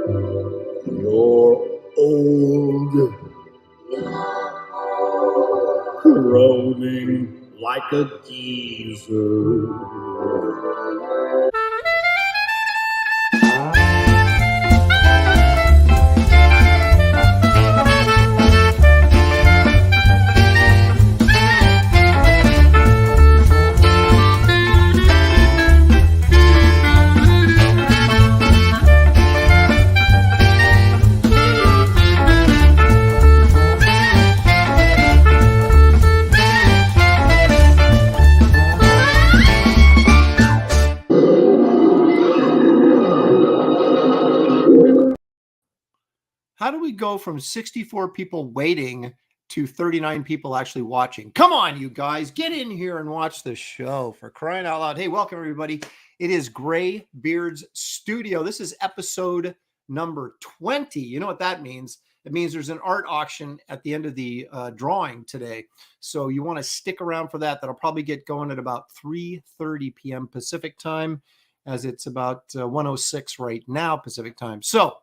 You're old, groaning like a geezer. How do we go from 64 people waiting to 39 people actually watching? Come on, you guys, get in here and watch the show, for crying out loud. Hey, welcome everybody. It is Graybeard's Studio. This is episode number 20. You know what that means? It means there's an art auction at the end of the drawing today. So you want to stick around for that. That'll probably get going at about 3:30 p.m. Pacific time, as it's about 1:06 right now Pacific time. So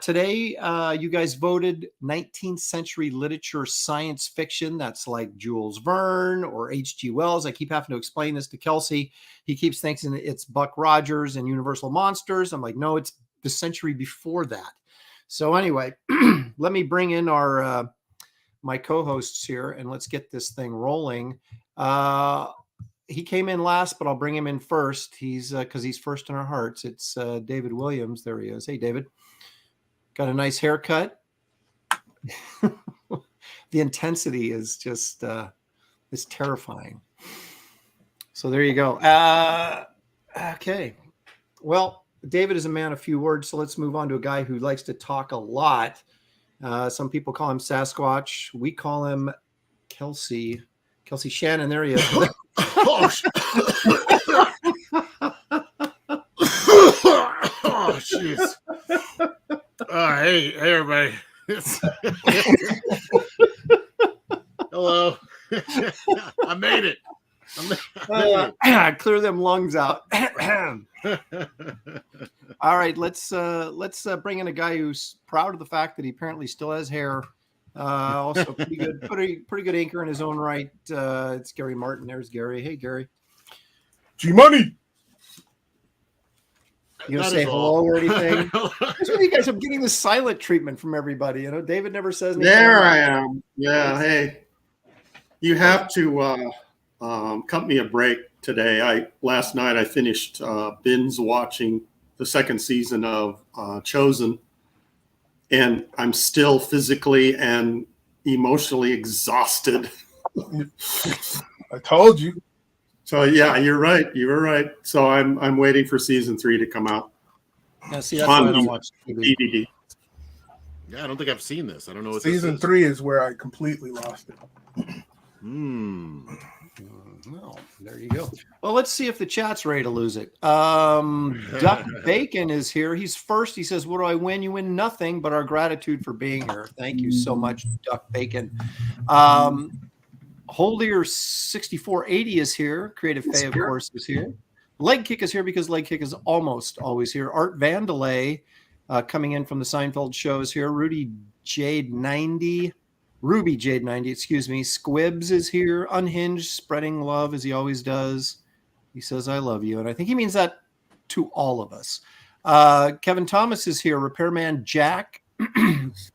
today, you guys voted 19th century literature science fiction. That's like Jules Verne or H.G. Wells. I keep having to explain this to Kelsey. He keeps thinking it's Buck Rogers and Universal Monsters. I'm like, no, it's the century before that. So anyway, let me bring in our my co-hosts here and let's get this thing rolling. He came in last, but I'll bring him in first. He's because he's first in our hearts. It's David Williams. There he is. Hey, David. Got a nice haircut. The intensity is just is terrifying. So there you go. Okay. Well, David is a man of few words, so let's move on to a guy who likes to talk a lot. Some people call him Sasquatch. We call him Kelsey. Kelsey Shannon. There he is. Oh, jeez. Hey, everybody. Hello. I made it. Clear them lungs out. All right, let's bring in a guy who's proud of the fact that he apparently still has hair. Also pretty good inker in his own right. It's Gary Martin. There's Gary. Hey, Gary. G-Money. You gonna say hello or anything? That's what you guys are getting the silent treatment from everybody. You know, David never says anything. There I am. Yeah, hey. You have to cut me a break today. Last night I finished binge watching the second season of Chosen, and I'm still physically and emotionally exhausted. I told you. So yeah, you're right. You were right. So I'm waiting for season 3 to come out. Yeah, see, that's why I don't watch DVD. Yeah, I don't think I've seen this. I don't know what season 3 is where I completely lost it. Well, there you go. Well, let's see if the chat's ready to lose it. Duck Bacon is here. He's first. He says, "What do I win? You win nothing, but our gratitude for being here." Thank you so much, Duck Bacon. Holdier 6480 is here. Creative Faye, of course, is here. Leg Kick is here because Leg Kick is almost always here. Art Vandelay coming in from the Seinfeld show is here. Ruby Jade 90, excuse me. Squibs is here. Unhinged, spreading love as he always does. He says, "I love you." And I think he means that to all of us. Kevin Thomas is here. Repairman Jack.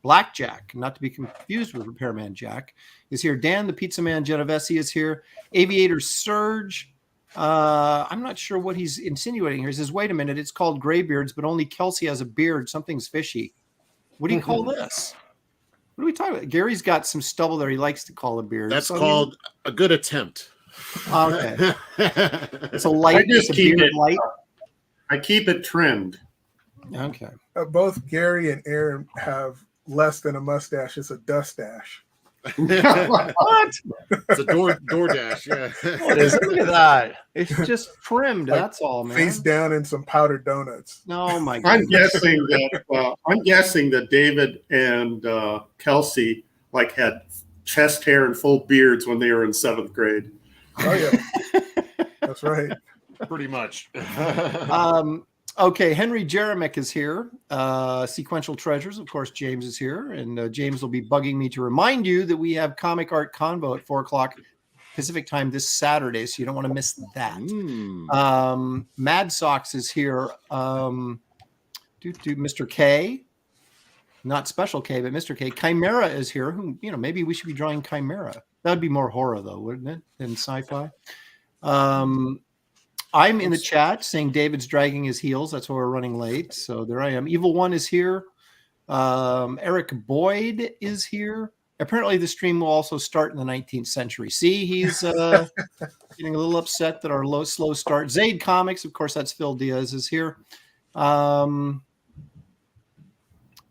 Blackjack, not to be confused with Repairman Jack, is here. Dan the Pizza Man Genovese is here. Aviator Surge. I'm not sure what he's insinuating here. He says, "Wait a minute, it's called Graybeards, but only Kelsey has a beard. Something's fishy." What do you call this? What are we talking about? Gary's got some stubble there he likes to call a beard. That's called a good attempt. Okay. It's a light. I just keep it light. I keep it trimmed. Okay. Both Gary and Aaron have less than a mustache. It's a dustache. What? It's a DoorDash. Yeah. Look at that. It's just trimmed. Like that's all, man. Face down in some powdered donuts. Oh my God. I'm guessing that David and Kelsey had chest hair and full beards when they were in 7th grade. Oh yeah, that's right. Pretty much. Okay, Henry Jeremick is here. Sequential Treasures, of course, James is here. And James will be bugging me to remind you that we have Comic Art Convo at 4 o'clock Pacific time this Saturday, so you don't want to miss that. Mad Sox is here. Mr. K. Not Special K, but Mr. K. Chimera is here. Who, maybe we should be drawing Chimera. That would be more horror, though, wouldn't it, than sci-fi? I'm in the chat saying David's dragging his heels. That's why we're running late. So there I am. Evil One is here. Eric Boyd is here. Apparently, the stream will also start in the 19th century. See, he's getting a little upset that our slow start. Zaid Comics, of course, that's Phil Diaz, is here.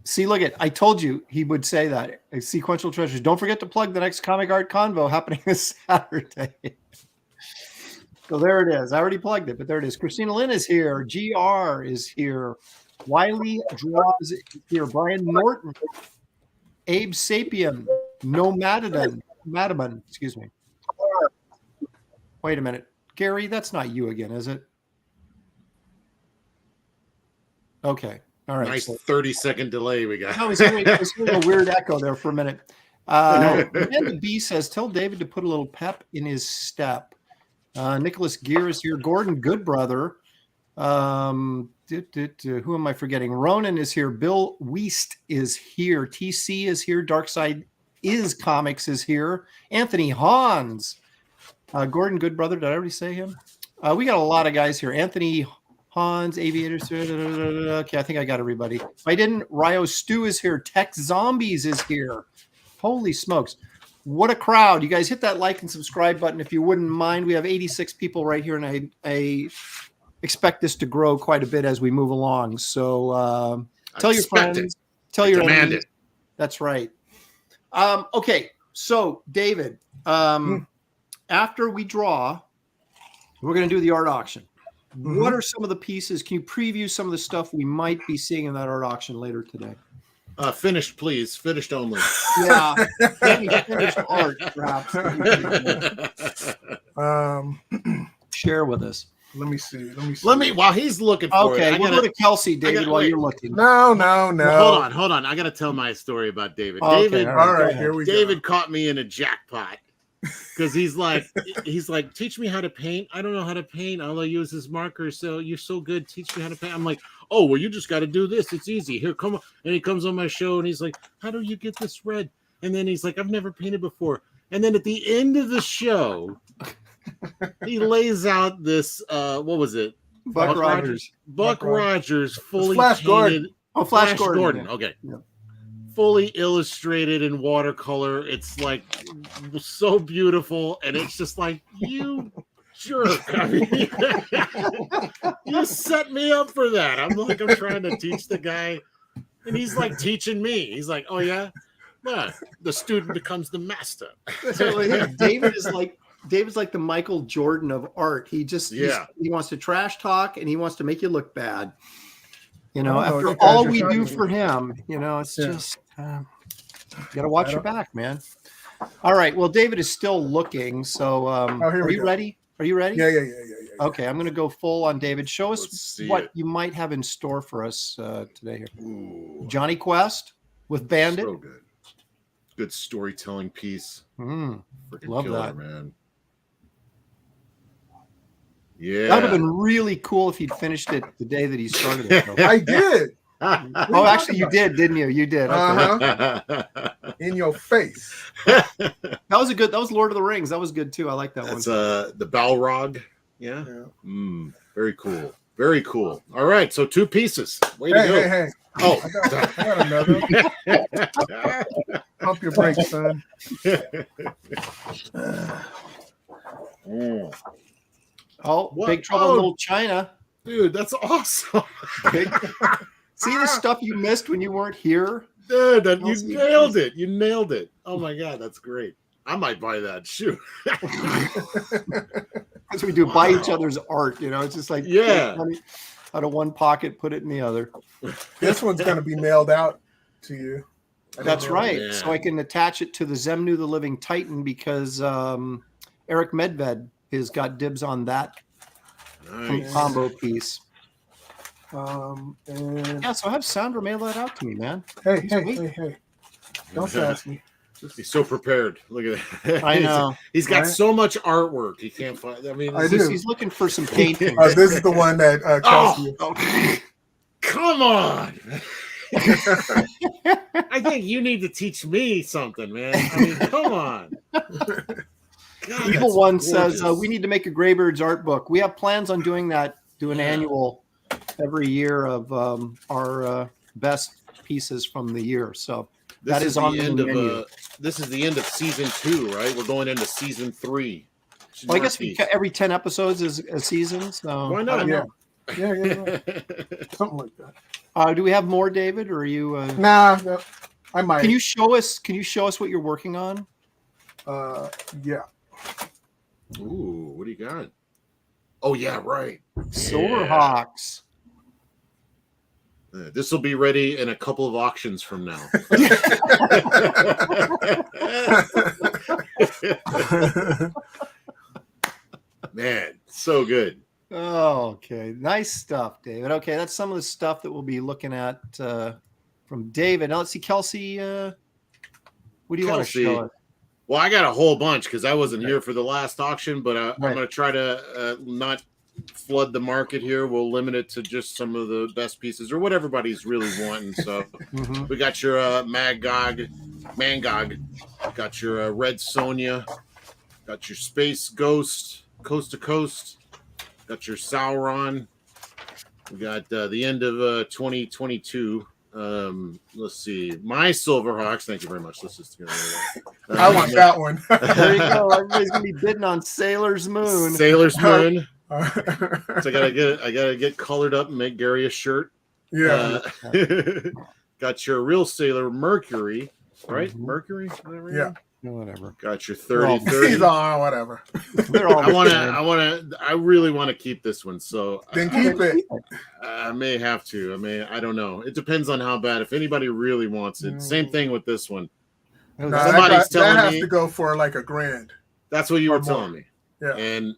See, look I told you he would say that. Sequential Treasures. Don't forget to plug the next Comic Art Convo happening this Saturday. So there it is. I already plugged it, but there it is. Christina Lynn is here. GR is here. Wiley Draws is here. Brian Norton. Abe Sapien. Madaman, excuse me. Wait a minute. Gary, that's not you again, is it? Okay. All right. Nice 30-second delay we got. No, it's a weird echo there for a minute. Amanda B says, tell David to put a little pep in his step. Nicholas Gear is here. Gordon Goodbrother. Who am I forgetting? Ronan is here. Bill Weist is here. TC is here. Darkside is Comics is here. Anthony Hans. Gordon Goodbrother. Did I already say him? We got a lot of guys here. Anthony Hans, Aviators. Okay, I think I got everybody. If I didn't, Ryo Stew is here. Tech Zombies is here. Holy smokes. What a crowd. You guys hit that like and subscribe button if you wouldn't mind. We have 86 people right here, and I expect this to grow quite a bit as we move along. So tell your friends. Tell your enemies. That's right. Okay, so David, after we draw, we're going to do the art auction. What are some of the pieces? Can you preview some of the stuff we might be seeing in that art auction later today? Finished, please. Finished only. Yeah. Finished art, perhaps. Share with us. Let me see. While he's looking for it. Okay, we'll go to Kelsey, David, while you're looking. No. Well, hold on. I got to tell my story about David. Okay, David, all right, here we go. David caught me in a jackpot because he's like, teach me how to paint. I don't know how to paint. All I use is markers. So you're so good. Teach me how to paint. I'm like, oh, well, you just got to do this. It's easy. Here, come on. And he comes on my show and he's like, how do you get this red? And then he's like, I've never painted before. And then at the end of the show, he lays out this, what was it? Buck Rogers. Buck Rogers, fully Flash painted. Gordon. Oh, Flash Gordon. Okay. Yeah. Fully illustrated in watercolor. It's like so beautiful. And it's just like, you jerk. I mean, you set me up for that. I'm trying to teach the guy. And he's like teaching me. He's like, oh, yeah? Yeah. The student becomes the master. David's like the Michael Jordan of art. He just he wants to trash talk and he wants to make you look bad. After all we do for him, it's just you gotta watch your back, man. All right. Well, David is still looking. So are you ready? Are you ready? Yeah. Okay, I'm gonna go full on David. Show us what you might have in store for us today here. Ooh. Johnny Quest with Bandit. So good. Good storytelling piece. Love killer, that, man. Yeah, that would have been really cool if he'd finished it the day that he started it. I did. Oh, actually, you did, didn't you? You did. Okay. In your face. That was Lord of the Rings. That was good too. I like that one. That's the Balrog. Yeah. Very cool. Very cool. All right, so 2 pieces. Way to go. Hey. Oh, I got another. Pump your brakes, son. Oh, what? Big Trouble in Little China. Dude, that's awesome. See the stuff you missed when you weren't here? Dude, you nailed it. You nailed it. Oh my God, that's great. I might buy that. Shoot. That's what we do. Buy each other's art. It's just like money out of one pocket, put it in the other. This one's going to be mailed out to you. That's right. Yeah. So I can attach it to the Zemnu the Living Titan because Eric Medved has got dibs on that combo piece. And Yeah, so have Sandra mail that out to me, man. hey. Don't sass me. He's so prepared. Look at that. I know. He's got Right? so much artwork. He can't find. I mean, I do. He's looking for some painting. This is the one that Kelsey. Oh, come on. I think you need to teach me something, man. I mean, come on. God, Evil One gorgeous. says we need to make a Graybeard's art book. We have plans on doing that. Do an annual every year of our best pieces from the year. So that is on the end menu. of this is the end of season 2, right? We're going into season 3. Well, I guess every 10 episodes is a season. So Why not? Yeah, right. Something like that. Do we have more, David, or are you? Nah, no, I might. Can you show us what you're working on? Yeah. Ooh, what do you got? Oh yeah, right. Silverhawks. This will be ready in a couple of auctions from now. Man, so good. Oh, okay. Nice stuff, David. Okay, that's some of the stuff that we'll be looking at from David. Now let's see, Kelsey. What do you want to show us? Well, I got a whole bunch because I wasn't here for the last auction, but I'm going to try to not flood the market here. We'll limit it to just some of the best pieces or what everybody's really wanting. So we got your Mangog, got your Red Sonja, got your Space Ghost, Coast to Coast, got your Sauron. We got the end of 2022. Let's see, my Silverhawks. Thank you very much. Let's just get I want that one. There you go. Everybody's gonna be bidding on Sailor's Moon. Sailor's Moon. So I gotta get colored up and make Gary a shirt. Yeah. Got your real Sailor Mercury, right? Mercury. Yeah. Whatever. Got your 30. He's on whatever. I really want to keep this one. So Then keep it. I may have to. I don't know. It depends on how bad. If anybody really wants it. Same thing with this one. Nah, Somebody's telling that has me to go for like $1,000. that's what you or were telling me. Yeah. And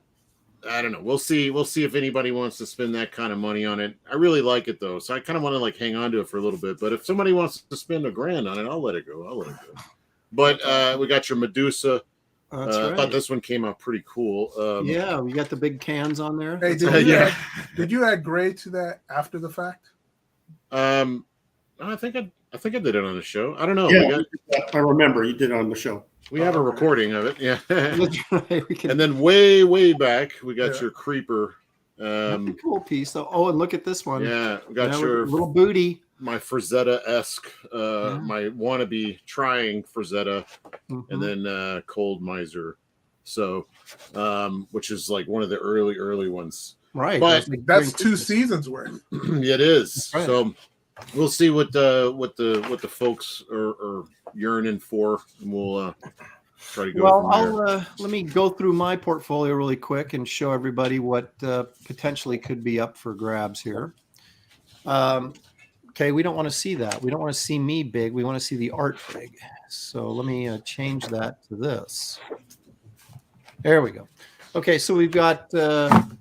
I don't know. We'll see if anybody wants to spend that kind of money on it. I really like it though, so I kind of want to like hang on to it for a little bit. But if somebody wants to spend $1,000 on it, I'll let it go. But we got your Medusa. That's I right. thought this one came out pretty cool. Yeah, we got the big cans on there. Hey, did you add gray to that after the fact? I think I did it on the show. I don't know. Yeah, I remember you did it on the show. We have a recording of it. Yeah. That's right. And then way back, we got your Creeper. That's a cool piece. So, and look at this one. Yeah, we got your little booty. My Frazetta-esque, my wannabe trying Frazetta, and then Cold Miser. So, which is like one of the early ones. Right. But that's 2 seasons worth. It is. Right. So we'll see what the folks are yearning for, and we'll try to go. Well, let me go through my portfolio really quick and show everybody what potentially could be up for grabs here. Okay, we don't want to see that. We don't want to see me big. We want to see the art big. So let me change that to this. There we go. Okay, so we've got from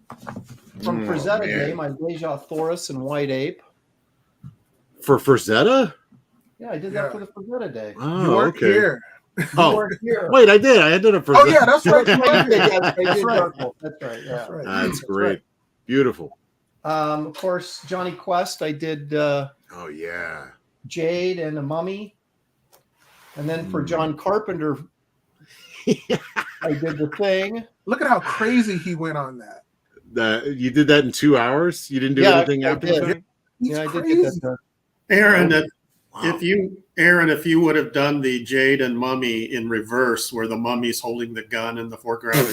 Frazetta Day, my Deja Thoris and White Ape. For Frazetta? Yeah, I did that for the Frazetta Day. Oh, You weren't okay. here. Here. Wait, I did. I did it for. Oh yeah, that's right. That's right. That's right. Yeah. That's great. Beautiful. Of course, Johnny Quest. I did. Oh yeah. Jade and a Mummy, and then for John Carpenter, I did the Thing. Look at how crazy he went on that. You did that in 2 hours. You didn't do anything after the fact? He's I crazy. did get that done. Aaron, if you would have done the Jade and Mummy in reverse, where the mummy's holding the gun in the foreground,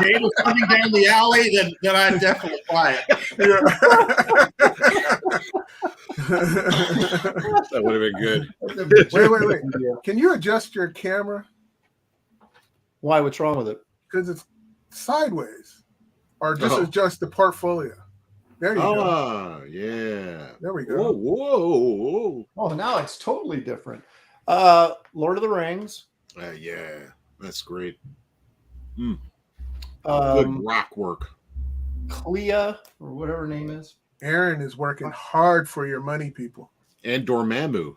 Jade was coming down the alley, then I'd definitely buy it. That would have been good. Wait. Can you adjust your camera? Why? What's wrong with it? Because it's sideways. Or just adjust the portfolio. There you go. Oh, yeah. There we go. Whoa. Oh, now it's totally different. Lord of the Rings. Yeah, that's great. Good rock work. Clea, or whatever her name is. Aaron is working hard for your money, people. And Dormammu.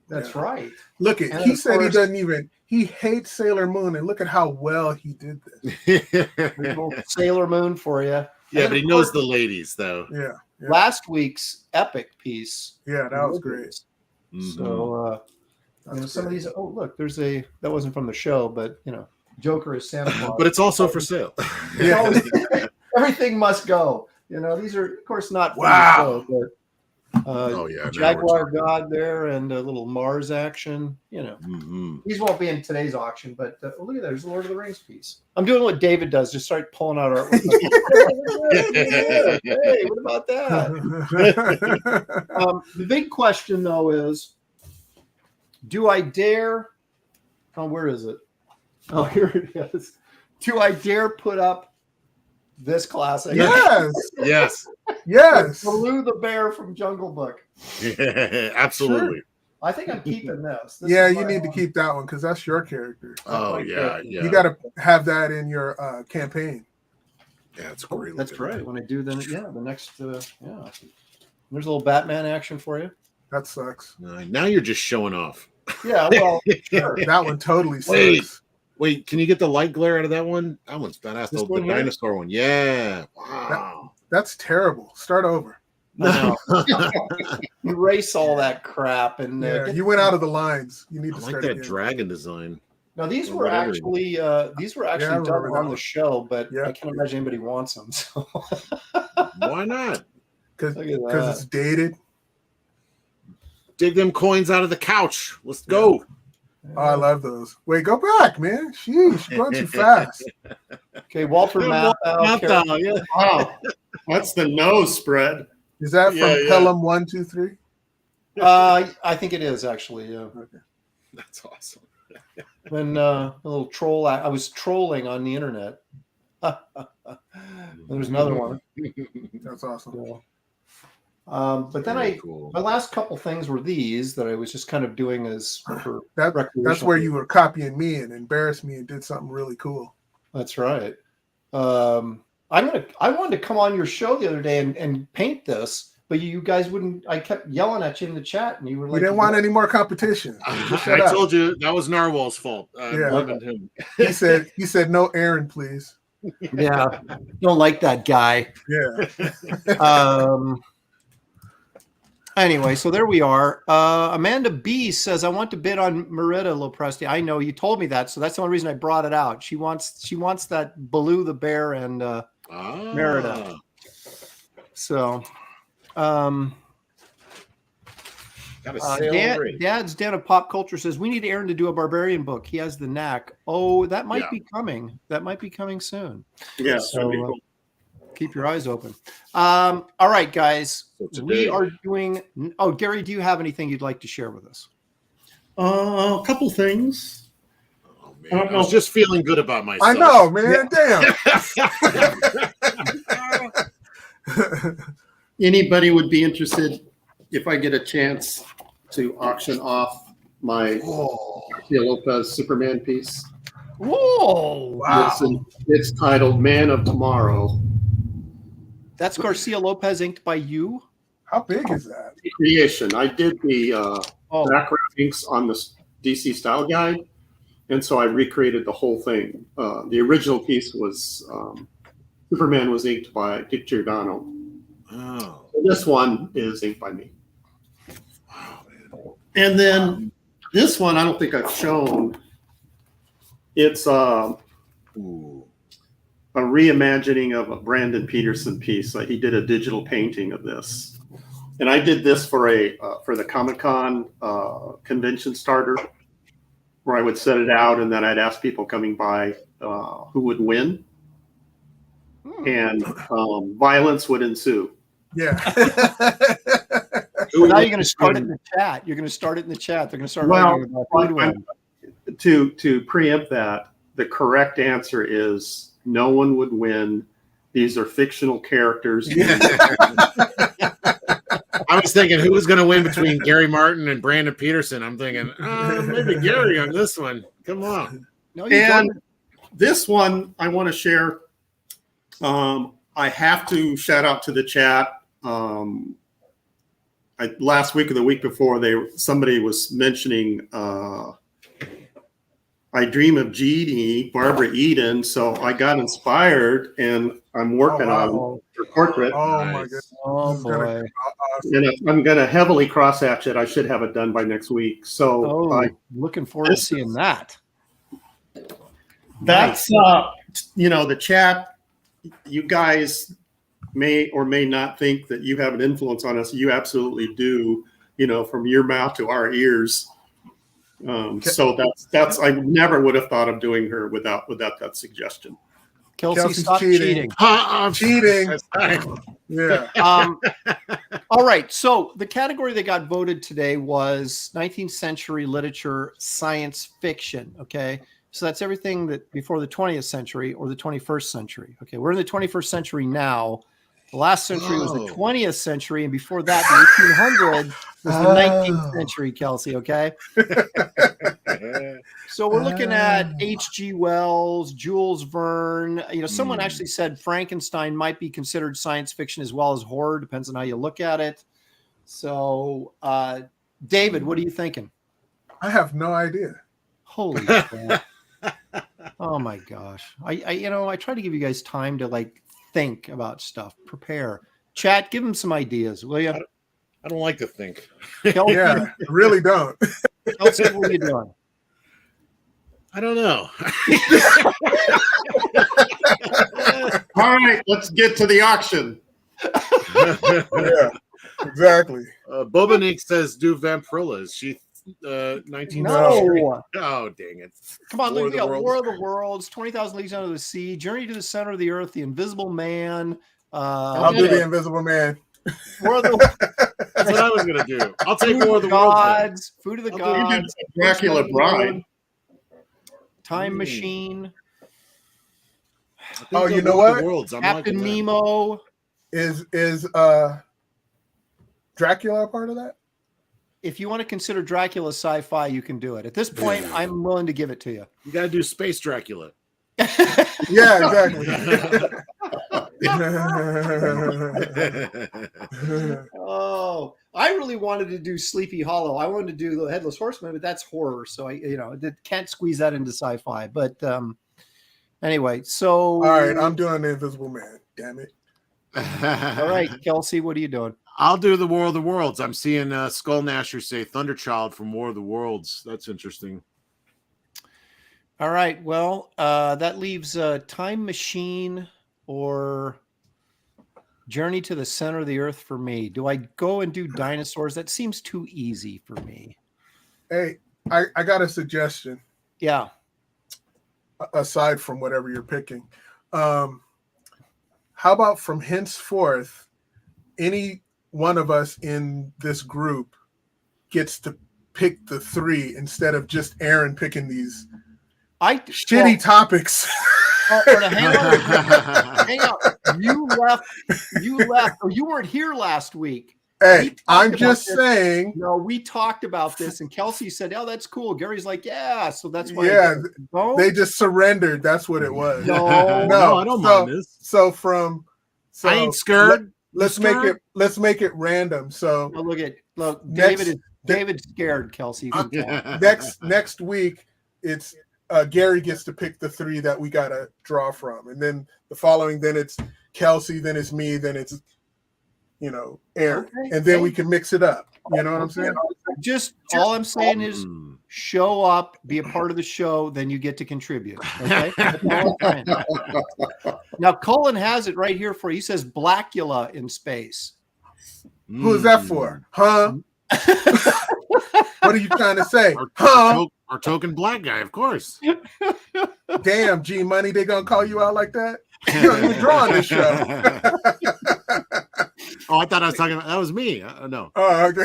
That's right. Look at And he of said course- he hates Sailor Moon, and look at how well he did this. Yeah, Little Sailor Moon for you. but he knows the ladies though. Yeah. Last week's epic piece. Yeah, that was great. Mhm. So some of these. Oh, look, there's that wasn't from the show, but Joker is Santa Claus. But it's also for sale. Yeah. Everything must go. These are of course not from Wow. the show, but Oh yeah, now we're Jaguar talking. God there and a little Mars action. Mhm. These won't be in today's auction, but look at that. There's the Lord of the Rings piece. I'm doing what David does. Just start pulling out our. Hey, what about that? The big question, though, is do I dare? Oh, where is it? Oh, here it is. Do I dare put up this classic? Yes. Yes. Yes. Baloo the Bear from Jungle Book. Absolutely. I think I'm keeping this. This Yeah, is you my need to own. keep that one because that's your character. Oh like yeah, that. yeah. You got to have that in your campaign. Yeah, it's great. That's looking. right. When I do the next There's a little Batman action for you. That sucks. Now you're just showing off. Yeah, well, sure. That one totally Wait. sucks. Wait, can you get the light glare out of that one? That one's badass. This The one here? dinosaur one. Yeah. Wow. That's terrible. Start over. I know. Erase all that crap and Yeah, get- you went out of the lines. You need I to like start that again. dragon design. Now these Or were whatever. actually I done remember that on the one. show, but Yeah. I can't imagine anybody wants them. So Why not? Because look at that. it's dated. Dig them coins out of the couch. Let's go. Oh, I love those. Wait, go back, man. Sheesh, you're going too fast. Okay, Walter Matthau. Yeah. Wow, that's the nose spread. Is that from Yeah, yeah. Pelham 1, 2, 3? I think it is actually. Yeah. That's awesome. When a little troll, I was trolling on the internet. There's another one. That's awesome. Yeah. But then Very cool. my last couple things were these that I was just kind of doing as for That's recreational. where you were copying me and embarrassed me and did something really cool. That's right. I wanted to come on your show the other day and paint this, but you guys wouldn't. I kept yelling at you in the chat, and you were We like, didn't want any more competition. Just shut I up. told you that was Narwhal's fault. I Yeah. blamed him. He said no Aaron, please. "Yeah, don't like that guy." Yeah. Anyway, so there we are. Amanda B says, "I want to bid on Merida Lopresti." I know you told me that, so that's the only reason I brought it out. She wants that Baloo the Bear and Merida. So, Got a sale already. Dad's Den of Pop Culture says we need Aaron to do a barbarian book. He has the knack. Oh, that might be coming. That might be coming soon. Yeah, So, that'd be cool. keep your eyes open. All right, guys. So today- We are doing. Oh, Gary, do you have anything you'd like to share with us? A couple things. Oh, man. I was just feeling good about myself. I know, man. Damn. Anybody would be interested if I get a chance to auction off my Garcia Lopez Superman piece. Whoa! Wow. It's titled Man of Tomorrow. That's Garcia Lopez inked by you. How big is that? Creation. I did the Oh, background inks on the DC Style Guide, and so I recreated the whole thing. The original piece was Superman was inked by Dick Giordano. Oh, This one is inked by me. wow, man. And then this one, I don't think I've shown. It's Ooh. a reimagining of a Brandon Peterson piece. He did a digital painting of this, and I did this for the Comic-Con convention starter, where I would set it out, and then I'd ask people coming by who would win, and violence would ensue. Yeah. well, now you're going to start it in the chat. You're going to start it in the chat. They're going to start writing about who to win. To preempt that, the correct answer is no one would win. These are fictional characters. I was thinking who was going to win between Gary Martin and Brandon Peterson. I'm thinking maybe Gary on this one. Come on. No, you And don't. this one I want to share. I have to shout out to the chat. last week or the week before, somebody was mentioning I Dream of Jeannie, Barbara Eden. So I got inspired, and I'm working on her portrait. Oh my goodness! Oh boy! And I'm going to heavily cross-hatch it. I should have it done by next week. So looking forward to seeing that. That's the chat. You guys may or may not think that you have an influence on us. You absolutely do. From your mouth to our ears. So that's I never would have thought of doing her without that suggestion. Kelsey, stop cheating. I'm cheating. Yeah. All right. So the category that got voted today was 19th century literature, science fiction. Okay. So that's everything that before the 20th century or the 21st century. Okay. We're in the 21st century now. The last century was the 20th century. And before that, the 1800s was the 19th century, Kelsey. Okay. So we're looking at H.G. Wells, Jules Verne. Someone actually said Frankenstein might be considered science fiction as well as horror. Depends on how you look at it. So, David, what are you thinking? I have no idea. Holy crap. Oh my gosh. I try to give you guys time to think about stuff, prepare. Chat, give them some ideas, will you? I don't like to think. Kelsey, Yeah, I really don't. Kelsey, what are you doing? I don't know. All right, let's get to the auction. Yeah, exactly. Bobanik says do Vamprillas. She 19. No. Oh, dang it. Come on, look, we got War of the Worlds, 20,000 Leagues Under the Sea, Journey to the Center of the Earth, The Invisible Man. I'll do The Invisible Man. War of the That's what I was going to do. I'll take Food War of of the the Worlds. Gods, Food of the Gods, Dracula Bride. Time Machine, Oh, you know what? Worlds. Captain Nemo. Is Dracula a part of that? If you want to consider Dracula sci-fi, you can do it. At this point, I'm willing to give it to you. You got to do Space Dracula. Yeah, exactly. Oh, I really wanted to do Sleepy Hollow. I wanted to do the Headless Horseman, but that's horror, so I can't squeeze that into sci-fi. But anyway, so all right, I'm doing The Invisible Man. Damn it! All right, Kelsey, what are you doing? I'll do the War of the Worlds. I'm seeing Skull Nasher say Thunderchild from War of the Worlds. That's interesting. All right, well, that leaves Time Machine or Journey to the Center of the Earth for me. Do I go and do dinosaurs? That seems too easy for me. Hey, I got a suggestion. Yeah. Aside from whatever you're picking, how about from henceforth, any one of us in this group gets to pick the three instead of just Aaron picking these shitty topics. Hang on. You left, or you weren't here last week. Hey, I'm just saying. No, we talked about this, and Kelsey said, "Oh, that's cool." Gary's like, "Yeah," so that's why. Yeah, they just surrendered. That's what it was. No, I don't mind this. So I ain't scared. Let's make it random. So look, David's scared, Kelsey. Next week, it's Gary gets to pick the three that we gotta draw from, and then the following, then it's Kelsey, then it's me, then it's Aaron, and then we can mix it up. You know what I'm saying? Just all I'm saying is show up, be a part of the show, then you get to contribute. Okay. Now Colin has it right here for you. He says Blackula in space. Who's that for? Huh? What are you trying to say? Our token black guy, of course. Damn, G Money, they gonna call you out like that? You're drawing this show. Oh, I thought I was talking about that was me. No. Oh, okay.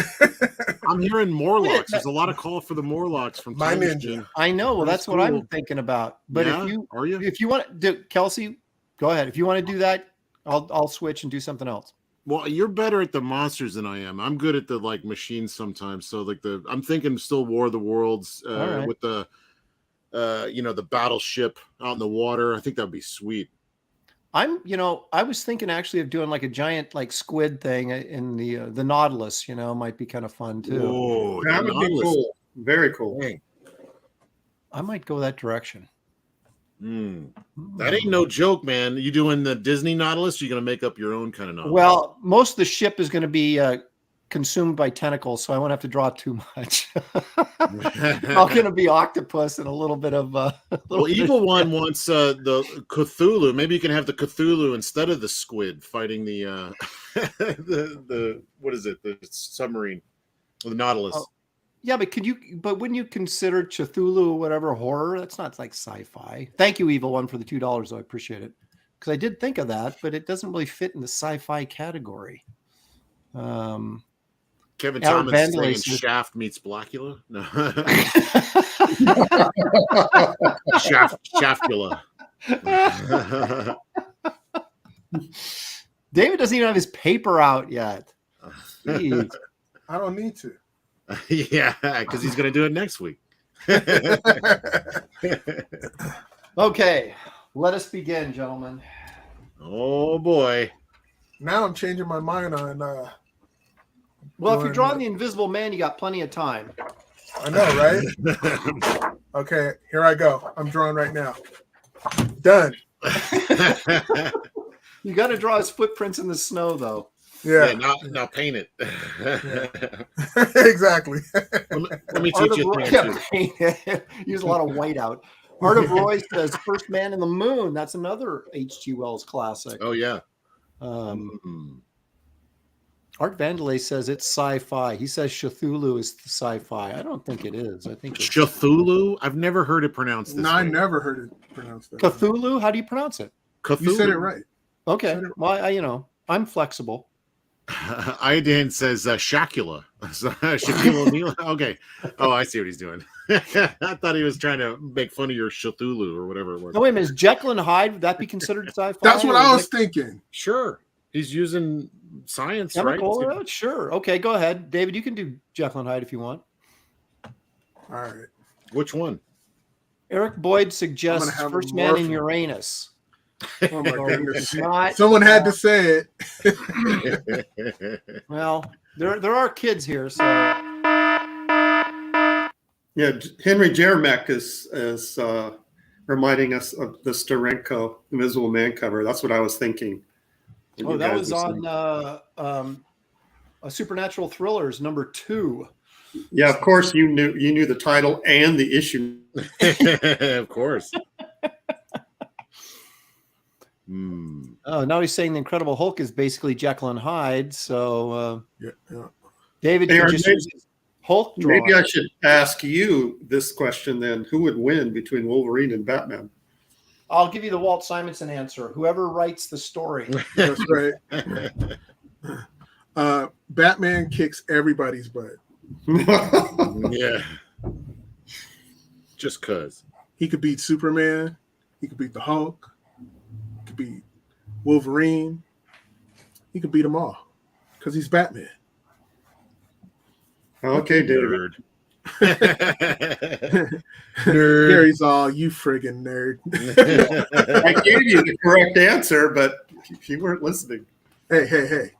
I'm hearing Morlocks. There's a lot of call for the Morlocks from my Time ninja. Machine. I know. Well, that's what I'm thinking about. But Yeah? if you want to do, Kelsey, go ahead. If you want to do that, I'll switch and do something else. Well, you're better at the monsters than I am. I'm good at the machines sometimes. So I'm thinking still War of the Worlds with the the battleship out in the water. I think that'd be sweet. I was thinking actually of doing like a giant like squid thing in the Nautilus, might be kind of fun too. Oh, That would be cool. Very cool. Dang. I might go that direction. That ain't no joke, man. You doing the Disney Nautilus? You're gonna make up your own kind of Nautilus? Well, most of the ship is going to be consumed by tentacles, so I won't have to draw too much. I'm going to be octopus and a little bit of. Well, Evil One wants the Cthulhu. Maybe you can have the Cthulhu instead of the squid fighting the the what is it? The submarine, or the Nautilus. Oh, yeah, but wouldn't you consider Cthulhu or whatever horror? That's not like sci-fi. Thank you, Evil One, for the $2. Though I appreciate it, because I did think of that, but it doesn't really fit in the sci-fi category. Kevin Thomas is saying Shaft meets Blackula. No. Shaftula. David doesn't even have his paper out yet. Jeez. I don't need to. Yeah, because he's going to do it next week. Okay, let us begin, gentlemen. Oh boy! Now I'm changing my mind on. Well, if you're drawing the Invisible Man, you got plenty of time. I know, right? Okay, here I go. I'm drawing right now. Done. You got to draw his footprints in the snow, though. Yeah. Now paint it. Yeah. Exactly. Let me teach you a thing too. Use a lot of whiteout. Art of Roy says First Man in the Moon. That's another H.G. Wells classic. Oh yeah. Art Vandelay says it's sci-fi. He says Cthulhu is sci-fi. I don't think it is. I think it's Cthulhu. I've never heard it pronounced this way. I never heard it pronounced that. Cthulhu. How do you pronounce it? Cthulhu. You said it right. Okay. Well, I'm flexible. Idan says Shakula. Shaquille O'Neal. Okay. Oh, I see what he's doing. I thought he was trying to make fun of your Cthulhu or whatever it was. No, wait a minute. Is Jekyll and Hyde, would that be considered sci-fi? That's what I was thinking. Sure. He's using science, chemical, right? Sure. Okay, go ahead. David, you can do Jekyll and Hyde if you want. All right. Which one? Eric Boyd suggests First Man in Uranus. Oh my goodness. Not, someone had to say it. Well, there are kids here, so yeah. Henry Jeremek is reminding us of the Steranko Invisible Man cover. That's what I was thinking. Oh, that was on Supernatural Thrillers #2. Yeah, of course you knew the title and the issue. Of course. Oh, now he's saying the Incredible Hulk is basically Jekyll and Hyde. So, yeah. David, you just use Hulk drawing. Maybe I should ask you this question then: who would win between Wolverine and Batman? I'll give you the Walt Simonson answer. Whoever writes the story. That's right. Batman kicks everybody's butt. Yeah. Just cause. He could beat Superman. He could beat the Hulk. He could beat Wolverine. He could beat them all because he's Batman. Okay, David. Nerd. Gary's all, you friggin' nerd. I gave you the correct answer, but you weren't listening. Hey.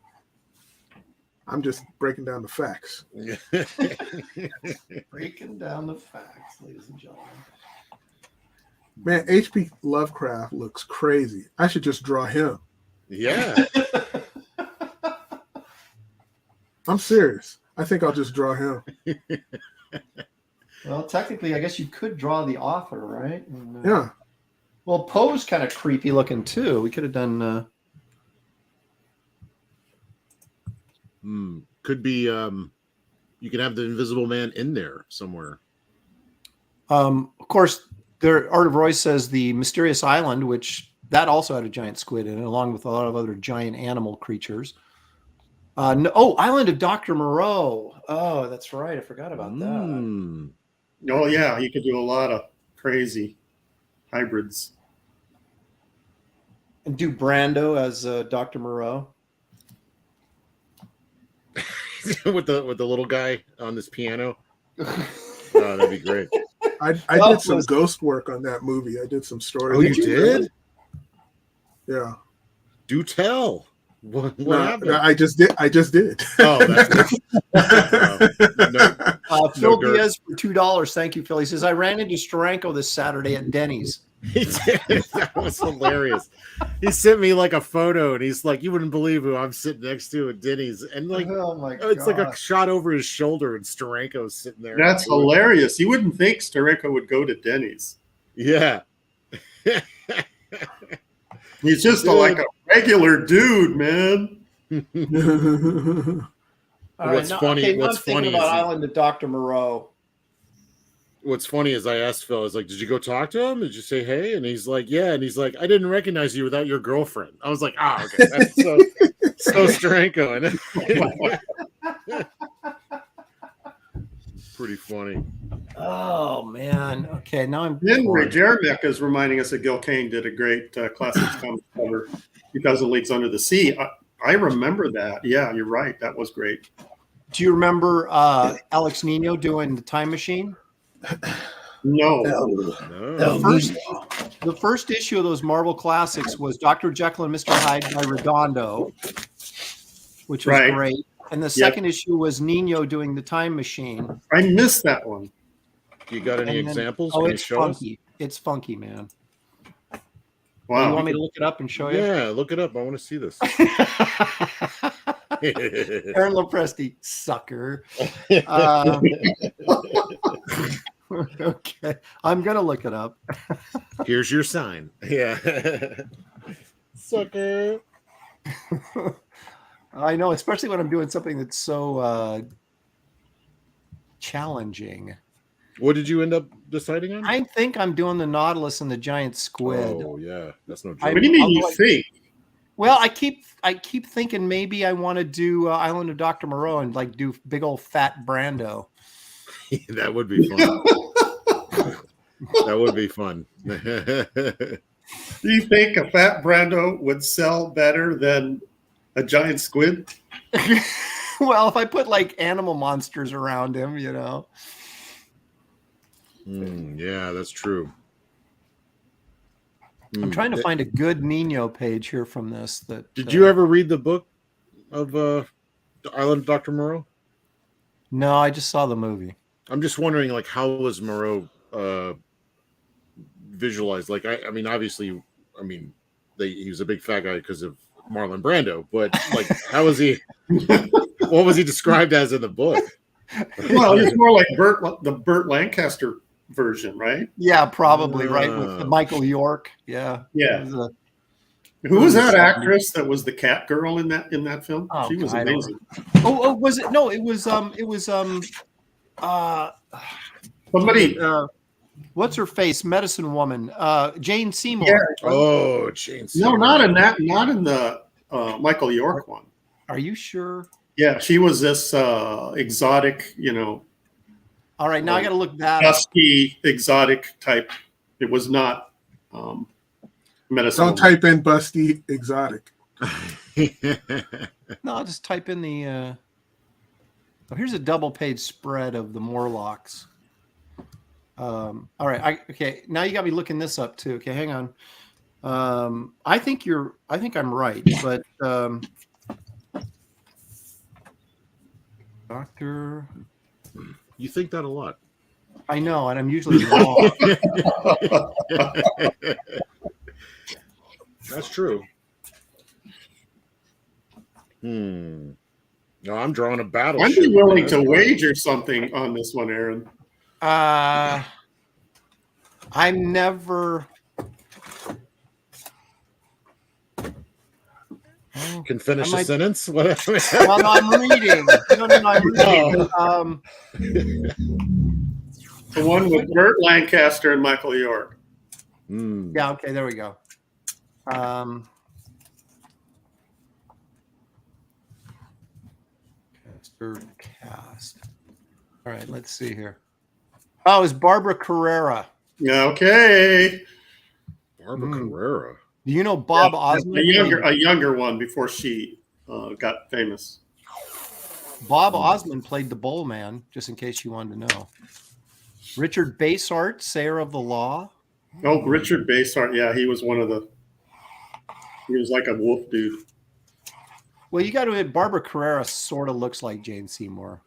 I'm just breaking down the facts. Breaking down the facts, ladies and gentlemen. Man, H.P. Lovecraft looks crazy. I should just draw him. Yeah. I'm serious. I think I'll just draw him. Well, technically, I guess you could draw the author, right? And, yeah. Well, Poe's kind of creepy looking too. We could have done. Could be. You could have the Invisible Man in there somewhere. Of course, Art of Roy says the Mysterious Island, which that also had a giant squid in it, along with a lot of other giant animal creatures. Island of Dr. Moreau. Oh, that's right. I forgot about that. Oh, yeah. You could do a lot of crazy hybrids. And do Brando as Dr. Moreau. with the little guy on this piano. Oh, that'd be great. I did some ghost work on that movie. I did some stories. Oh, you did? Yeah. Do tell. What No, happened? I just did. Oh, that's no, Phil dirt. Diaz for $2. Thank you, Phil. He says, I ran into Steranko this Saturday at Denny's. He did. That was hilarious. He sent me like a photo, and he's like, "You wouldn't believe who I'm sitting next to at Denny's," and like, Oh my it's like a God. shot over his shoulder, and Steranko's sitting there. That's hilarious. You wouldn't think Steranko would go to Denny's. Yeah. He's just like a regular dude, man. All What's now- funny? okay, now What's I'm thinking funny about is Island of Dr. Moreau. what's funny is I asked Phil, I was like, "Did you go talk to him? Did you say hey?" And he's like, "Yeah." And he's like, "I didn't recognize you without your girlfriend." I was like, "Ah, okay, that's so Steranko." Pretty funny. Oh man. Okay, now I'm Henry Jeremek is reminding us that Gil Kane did a great Classics comic cover, 2000 Leagues Under the Sea. I remember that. Yeah, you're right. That was great. Do you remember Alex Nino doing the Time Machine? No. No. The first issue of those Marvel Classics was Dr. Jekyll and Mr. Hyde by Redondo, which was Right. great. And the second issue was Nino doing the Time Machine. I missed that one. You got any And then- examples? Oh, Can you it's show us? funky. It's funky, man. Wow. You want me to look it up and show you? Yeah, look it up. I want to see this. Aaron Lopresti, sucker. Okay, I'm gonna look it up. Here's your sign. Yeah. Sucker. I know, especially when I'm doing something that's so challenging. What did you end up deciding on? I think I'm doing the Nautilus and the giant squid. Oh yeah, that's no joke. What do you mean I'll you go- think? Well, I keep thinking maybe I want to do Island of Dr. Moreau and like do big old fat Brando. That would be fun. That would be fun. Do you think a fat Brando would sell better than a giant squid? Well, if I put like animal monsters around him, you know. Yeah, that's true. I'm trying to find a good Nino page here from this. Did you ever read the book of The Island of Dr. Moreau? No, I just saw the movie. I'm just wondering, like, how was Moreau visualized? Like, I mean, obviously, I mean, he was a big fat guy because of Marlon Brando, but like, how was he? What was he described as in the book? Well, it's more like the Burt Lancaster version, right? Yeah, probably right with the Michael York. Yeah, Yeah. It was Who was that actress that was the cat girl in that film? Oh, She was I don't amazing. oh, was it? No, it was Somebody. what's her face? Medicine Woman, Jane Seymour. Yeah. Oh, Jane. No, not in that. Not in the Michael York one. Are you sure? Yeah, she was this exotic, All right, now I got to look that up. dusky, exotic type. It was not medicine. Don't type in busty exotic. No, I'll just type in the. Oh, here's a double page spread of the Morlocks. All right, okay. Now you got me looking this up too. Okay, hang on. I think I'm right, but Doctor. You think that a lot. I know, and I'm usually wrong. That's true. No, I'm drawing a battle. I'd be willing to wager something on this one, Aaron. I'm never. Can finish I a might- sentence. Whatever. Well, no, I'm reading. No, I'm reading. The one with Burt Lancaster and Michael York. Yeah. Okay. There we go. Cast. All right. Let's see here. Oh, it's Barbara Carrera. Yeah, okay. Barbara Carrera. Do you know Bob Yeah, Osmond? a younger one before she got famous. Bob Osmond played the Bowl Man, just in case you wanted to know. Richard Basehart, Sayer of the Law. Oh, Richard Basehart. Yeah, he was one of the He was like a wolf dude. Well, you got to admit, Barbara Carrera sort of looks like Jane Seymour.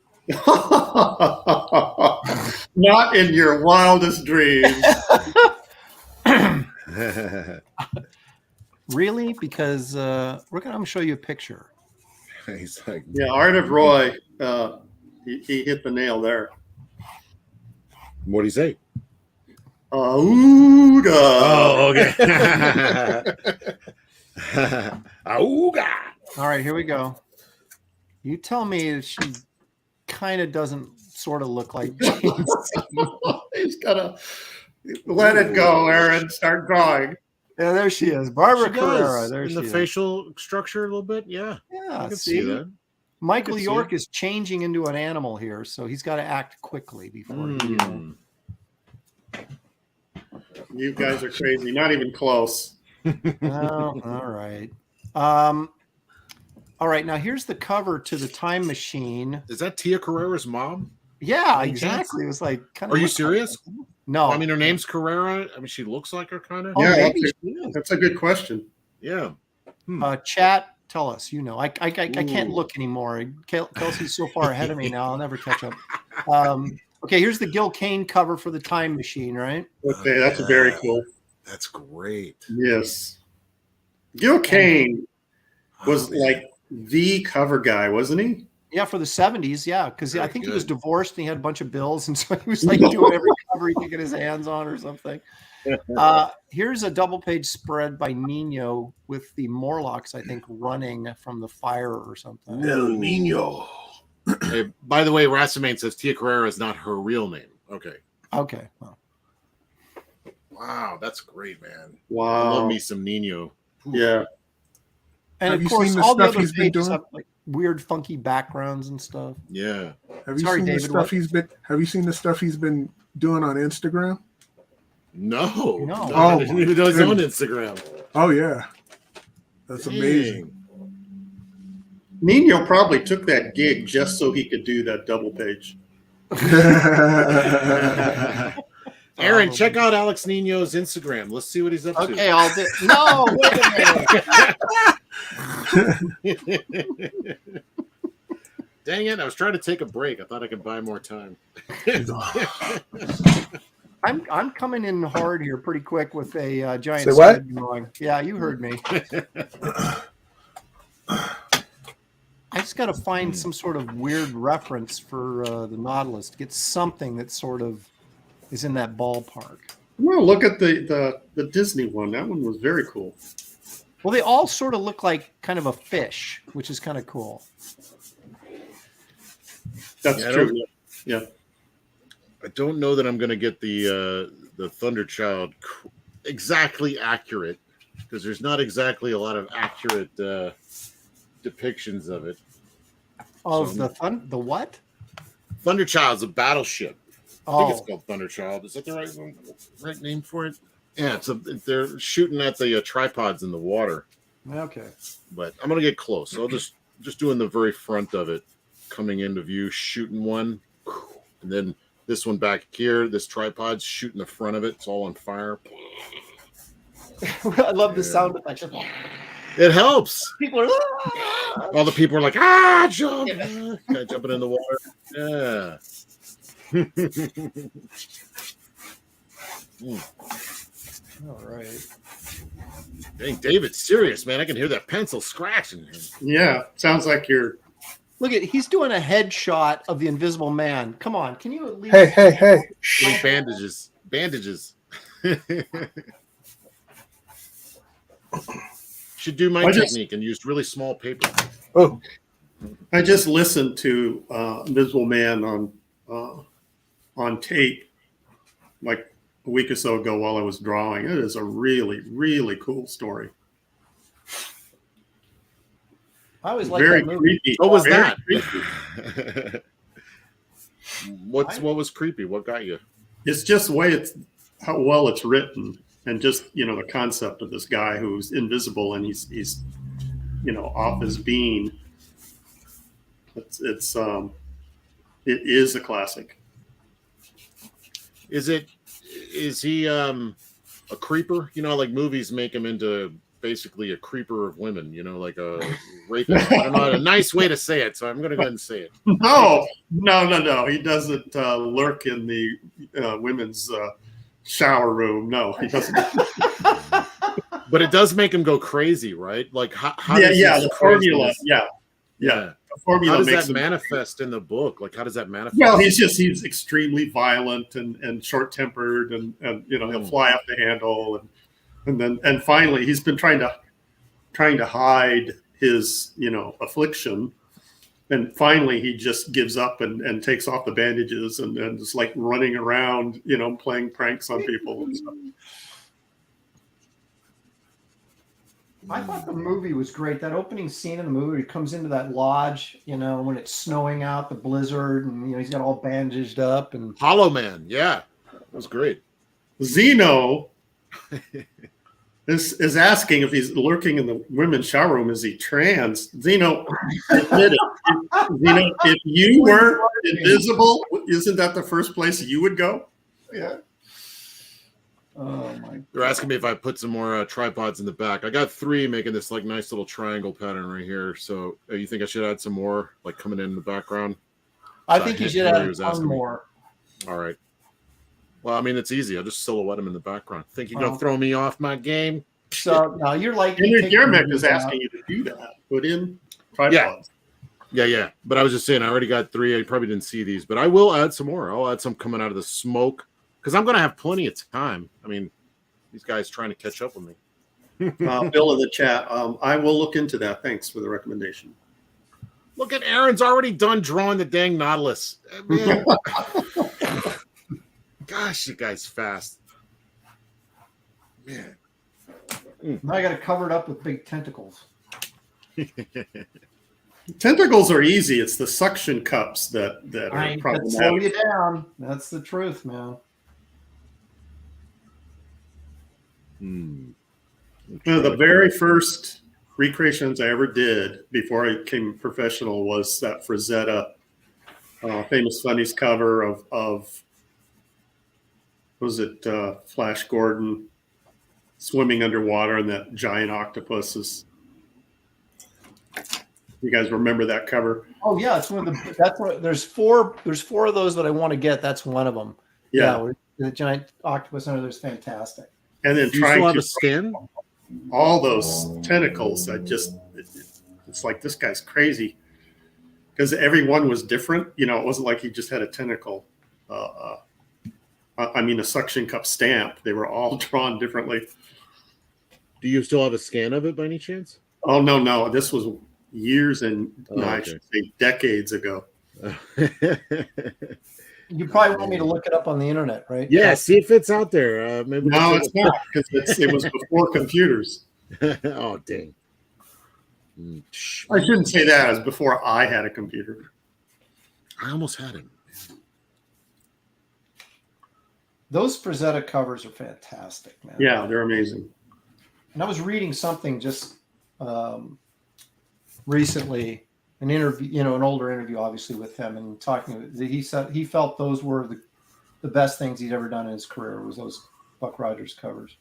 Not in your wildest dreams. Really? Because I'm going to show you a picture. He's like, Yeah, Art of Roy. He hit the nail there. what do you say? Auga. Oh, okay. Auga. All right, here we go. You tell me if she kind of doesn't sort of look like Jane Seymour. He's gotta let it go, Aaron. Start drawing. Yeah, there she is. Barbara She Carrera. does. There In she the is. facial structure a little bit, yeah. Yeah, I can see see that. Michael I can see York it. is changing into an animal here, so he's got to act quickly before he. Mm. You guys are crazy. Not even close. Oh, all right. All right. Now here's the cover to the Time Machine. Is that Tia Carrera's mom? Yeah, Any exactly. chance? It was like kind Are you serious? No, I mean, her name's Carrera. I mean, she looks like her kind of. Oh, Yeah, maybe that's she is. That's a good question. Yeah. Chat, tell us. You know, I can't Ooh. look anymore. Kelsey's so far ahead of me now. I'll never catch up. Okay, here's the Gil Kane cover for the Time Machine, right? Okay, that's very cool. That's great. Yes. Gil Kane was Oh, man. like the cover guy, wasn't he? Yeah, for the 70s, yeah, because I Very think he was good. divorced and he had a bunch of bills, and so he was like doing every cover he could get his hands on or something. Here's a double page spread by Nino with the Morlocks, I think, running from the fire or something. El Nino. Hey, by the way, Rassamane says Tia Carrera is not her real name. Okay. Okay. Well, Wow, that's great, man. I Wow. love me some Nino. Yeah. and Have of you course, seen the all the stuff other he's been pages doing? have like weird, funky backgrounds and stuff. Yeah. Have you Sorry, seen David, the what? stuff he's been? Have you seen the stuff he's been doing on Instagram? No. No. I Oh, didn't even know his own goodness. Instagram. Oh yeah, that's amazing. Nino probably took that gig just so he could do that double page. Aaron, check out Alex Nino's Instagram. Let's see what he's up to. Okay, I'll do. No, wait a minute. Dang it! I was trying to take a break. I thought I could buy more time. I'm coming in hard here pretty quick with a giant. Say what? squid drawing. Yeah, you heard me. I just got to find some sort of weird reference for the Nautilus to get something that sort of is in that ballpark. Well, look at the Disney one. That one was very cool. Well, they all sort of look like kind of a fish, which is kind of cool. That's Yeah, I true. don't- Yeah. I don't know that I'm going to get the Thunderchild exactly accurate because there's not exactly a lot of accurate depictions of it. Of So- the what? Thunderchild's a battleship. I think it's Oh, called Thunderchild. Is that the right name for it? Yeah, they're shooting at the tripods in the water. okay. But I'm gonna get close. So I'll just doing the very front of it, coming into view, shooting one, and then this one back here. This tripod's shooting the front of it. It's all on fire. I love the sound effects. It helps. People are. All the people are like, jump, kind of jumping in the water. Yeah. All right. Dang, David's serious, man. I can hear that pencil scratching. Yeah. Sounds like you're. Look at he's doing a headshot of the Invisible Man. Come on, can you at least? Hey! Shh. Little bandages. Should do my technique and use really small paper. Oh, I just listened to Invisible Man on tape like a week or so ago while I was drawing. It is a really, really cool story. I always like Very that movie. creepy. What was Very that? creepy. What was creepy? What got you? It's just the way how well it's written, and just the concept of this guy who's invisible and he's off his being. It is a classic. Is he a creeper? Like movies make him into basically a creeper of women, you know, like a rapist. I don't know a nice way to say it, so I'm going to go ahead and say it. No. He doesn't lurk in the women's shower room. No, he doesn't. But it does make him go crazy, right? Like how does the formula. Yeah. The formula how does makes that manifest in the book? Like, how does that manifest? Well, he's extremely violent and short tempered, and you know, he'll fly off the handle, and finally he's been trying to hide his, you know, affliction, and finally he just gives up and takes off the bandages and is like running around, you know, playing pranks on people and stuff. I thought the movie was great. That opening scene in the movie, he comes into that lodge, you know, when it's snowing out, the blizzard, and you know he's got all bandaged up. And Hollow Man, yeah, that was great. Zeno is asking if he's lurking in the women's shower room. Is he trans? Zeno, admit it. Zeno, if you were invisible, isn't that the first place you would go? Yeah. Oh my! They're asking me if I put some more tripods in the back. I got 3 making this like nice little triangle pattern right here. So you think I should add some more, like coming in the background? I think you should add one more. All right. Well, I mean, it's easy. I'll just silhouette them in the background. Think you're gonna throw me off my game? So now you're like Henry Germick is asking you to do that. Put in tripods. Yeah. But I was just saying, I already got 3. I probably didn't see these, but I will add some more. I'll add some coming out of the smoke. Because I'm going to have plenty of time. I mean, these guys trying to catch up with me. Bill in the chat. I will look into that. Thanks for the recommendation. Look at Aaron's already done drawing the dang Nautilus. Man. Gosh, you guys fast. Man. Now I got it covered up with big tentacles. Tentacles are easy. It's the suction cups that are problematic. Slow you down. That's the truth, man. One of the very first recreations I ever did before I became professional was that Frazetta Famous Funnies cover of was it Flash Gordon swimming underwater and that giant octopus is. You guys remember that cover? Oh yeah, it's one of the. That's one. There's four of those that I want to get. That's one of them. Yeah, the giant octopus under there's fantastic. And then trying to skin all those tentacles. It's like this guy's crazy because every one was different. You know, it wasn't like he just had a tentacle. I mean, a suction cup stamp. They were all drawn differently. Do you still have a scan of it by any chance? Oh no, this was years and I should say decades ago. You probably want me to look it up on the internet, right? Yeah, see if it's out there. Maybe no, it's not because it was before computers. Oh, dang. I shouldn't say that. It was before I had a computer. I almost had it. Those Frazetta covers are fantastic, man. Yeah, they're amazing. And I was reading something just recently, an interview, you know, an older interview, obviously, with him, and talking. He said he felt those were the best things he'd ever done in his career was those Buck Rogers covers.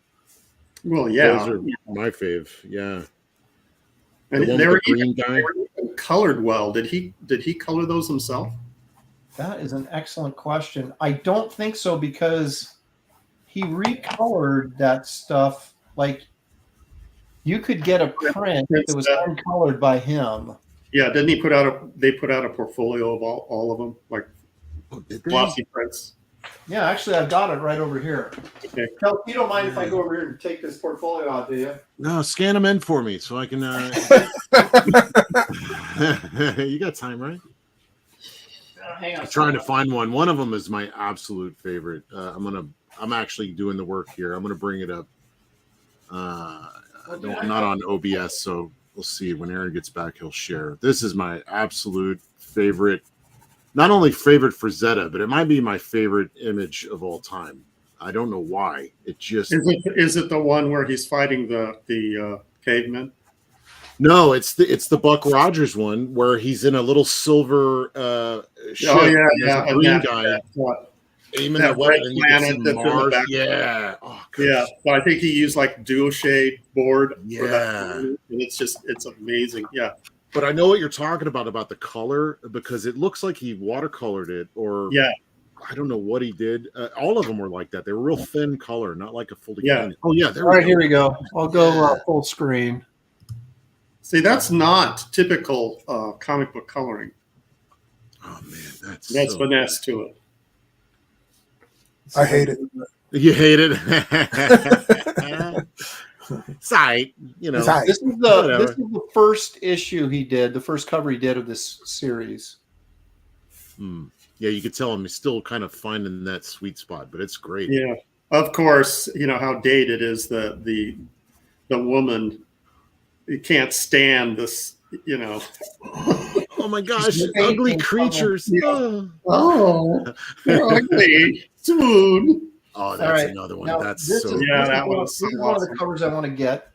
Well, yeah, those are my fave. Yeah, and they were even colored well. Did he color those himself? That is an excellent question. I don't think so because he recolored that stuff. Like you could get a print that was uncolored by him. Yeah, didn't he put out they put out a portfolio of all of them, like glossy prints? Yeah, actually, I've got it right over here. Okay. Kelsey, you don't mind if I go over here and take this portfolio out, do you? No, scan them in for me so I can. You got time, right? Hang on. I'm trying to find one. One of them is my absolute favorite. I'm actually doing the work here. I'm gonna bring it up. I'm not on OBS, so we'll see. When Aaron gets back, he'll share. This is my absolute favorite. Not only favorite Frazetta, but it might be my favorite image of all time. I don't know why. It just is it the one where he's fighting the caveman? No, it's the Buck Rogers one where he's in a little silver ship. Oh yeah, a green guy. aiming That the weapon red and you can planet see that's in the Mars. back. Yeah. Oh, gosh. Yeah, so I think he used like dual shade board for Yeah. that, and it's amazing. Yeah, But I know what you're talking about the color, because it looks like he watercolored it, or yeah, I don't know what he did. All of them were like that. They were real thin color, not like a fully Yeah. painted. Oh yeah, there All we right, go. here we go. I'll go full screen. See, that's not typical comic book coloring. Oh man, that's That's so finesse to it. I hate it. You hate it. Sight, you know. It's aight. This is Whatever. this is the first issue he did, the first cover he did of this series. Yeah, you could tell him he's still kind of finding that sweet spot, but it's great. Yeah, of course, you know how dated is the woman. You can't stand this, you know. Oh my gosh, Just ugly painting creatures. color. Oh. Oh, they're ugly. Swoon. Oh, that's All right, another one. now, That's this so. is, Yeah, this that is one one, was this so is one of the awesome. covers I want to get.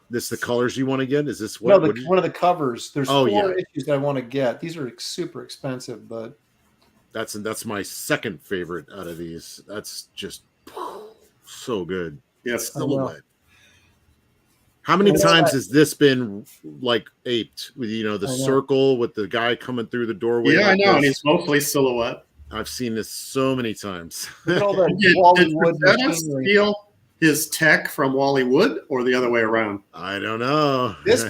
This the colors you want to get? Is this No, what? one of the covers. There's Oh, 4 yeah. issues that I want to get. These are super expensive, but That's my second favorite out of these. That's just so good. Yes. Silhouette. How many Yeah. times has this been like aped? With the I know. circle with the guy coming through the doorway. Yeah, I like know, and this? he's mostly silhouette. I've seen this so many times. look at all that Did Wally Wood Frazetta machinery. steal his tech from Wally Wood, or the other way around? I don't know. These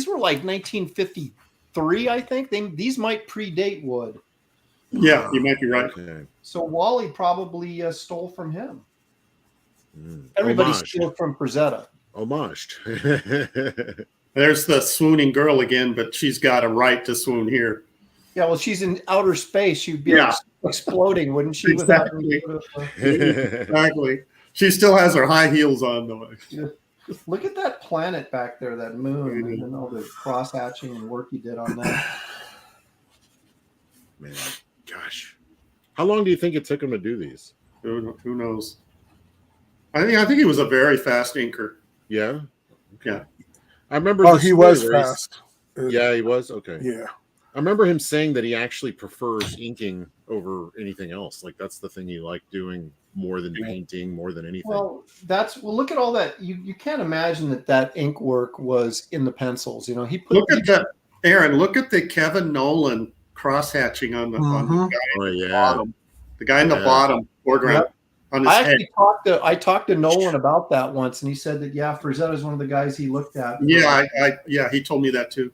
were like 1953, I think. These might predate Wood. Yeah, you might be right. Okay. So Wally probably stole from him. Everybody Homage. stole from Frazetta. Homaged. There's the swooning girl again, but she's got a right to swoon here. Yeah, well, she's in outer space. She'd be Yeah. exploding, wouldn't she? Exactly. Exactly. She still has her high heels on, though. Look at that planet back there, that moon, and all the cross hatching and work he did on that. Man, gosh. How long do you think it took him to do these? Who knows? I think he was a very fast inker. Yeah. Yeah. I remember. Oh, the he story was where he's- fast. Yeah, he was. Okay. Yeah. I remember him saying that he actually prefers inking over anything else. Like that's the thing he liked doing more than painting, more than anything. Well, look at all that. You can't imagine that ink work was in the pencils. You know, he put. Look at that, Aaron. Look at the Kevin Nolan cross hatching on the Mhm. guy Oh in the yeah. bottom. The guy in the Yeah. bottom foreground on his I head. actually talked to Nolan about that once, and he said that Frazetta is one of the guys he looked at. Yeah, yeah, he told me that too.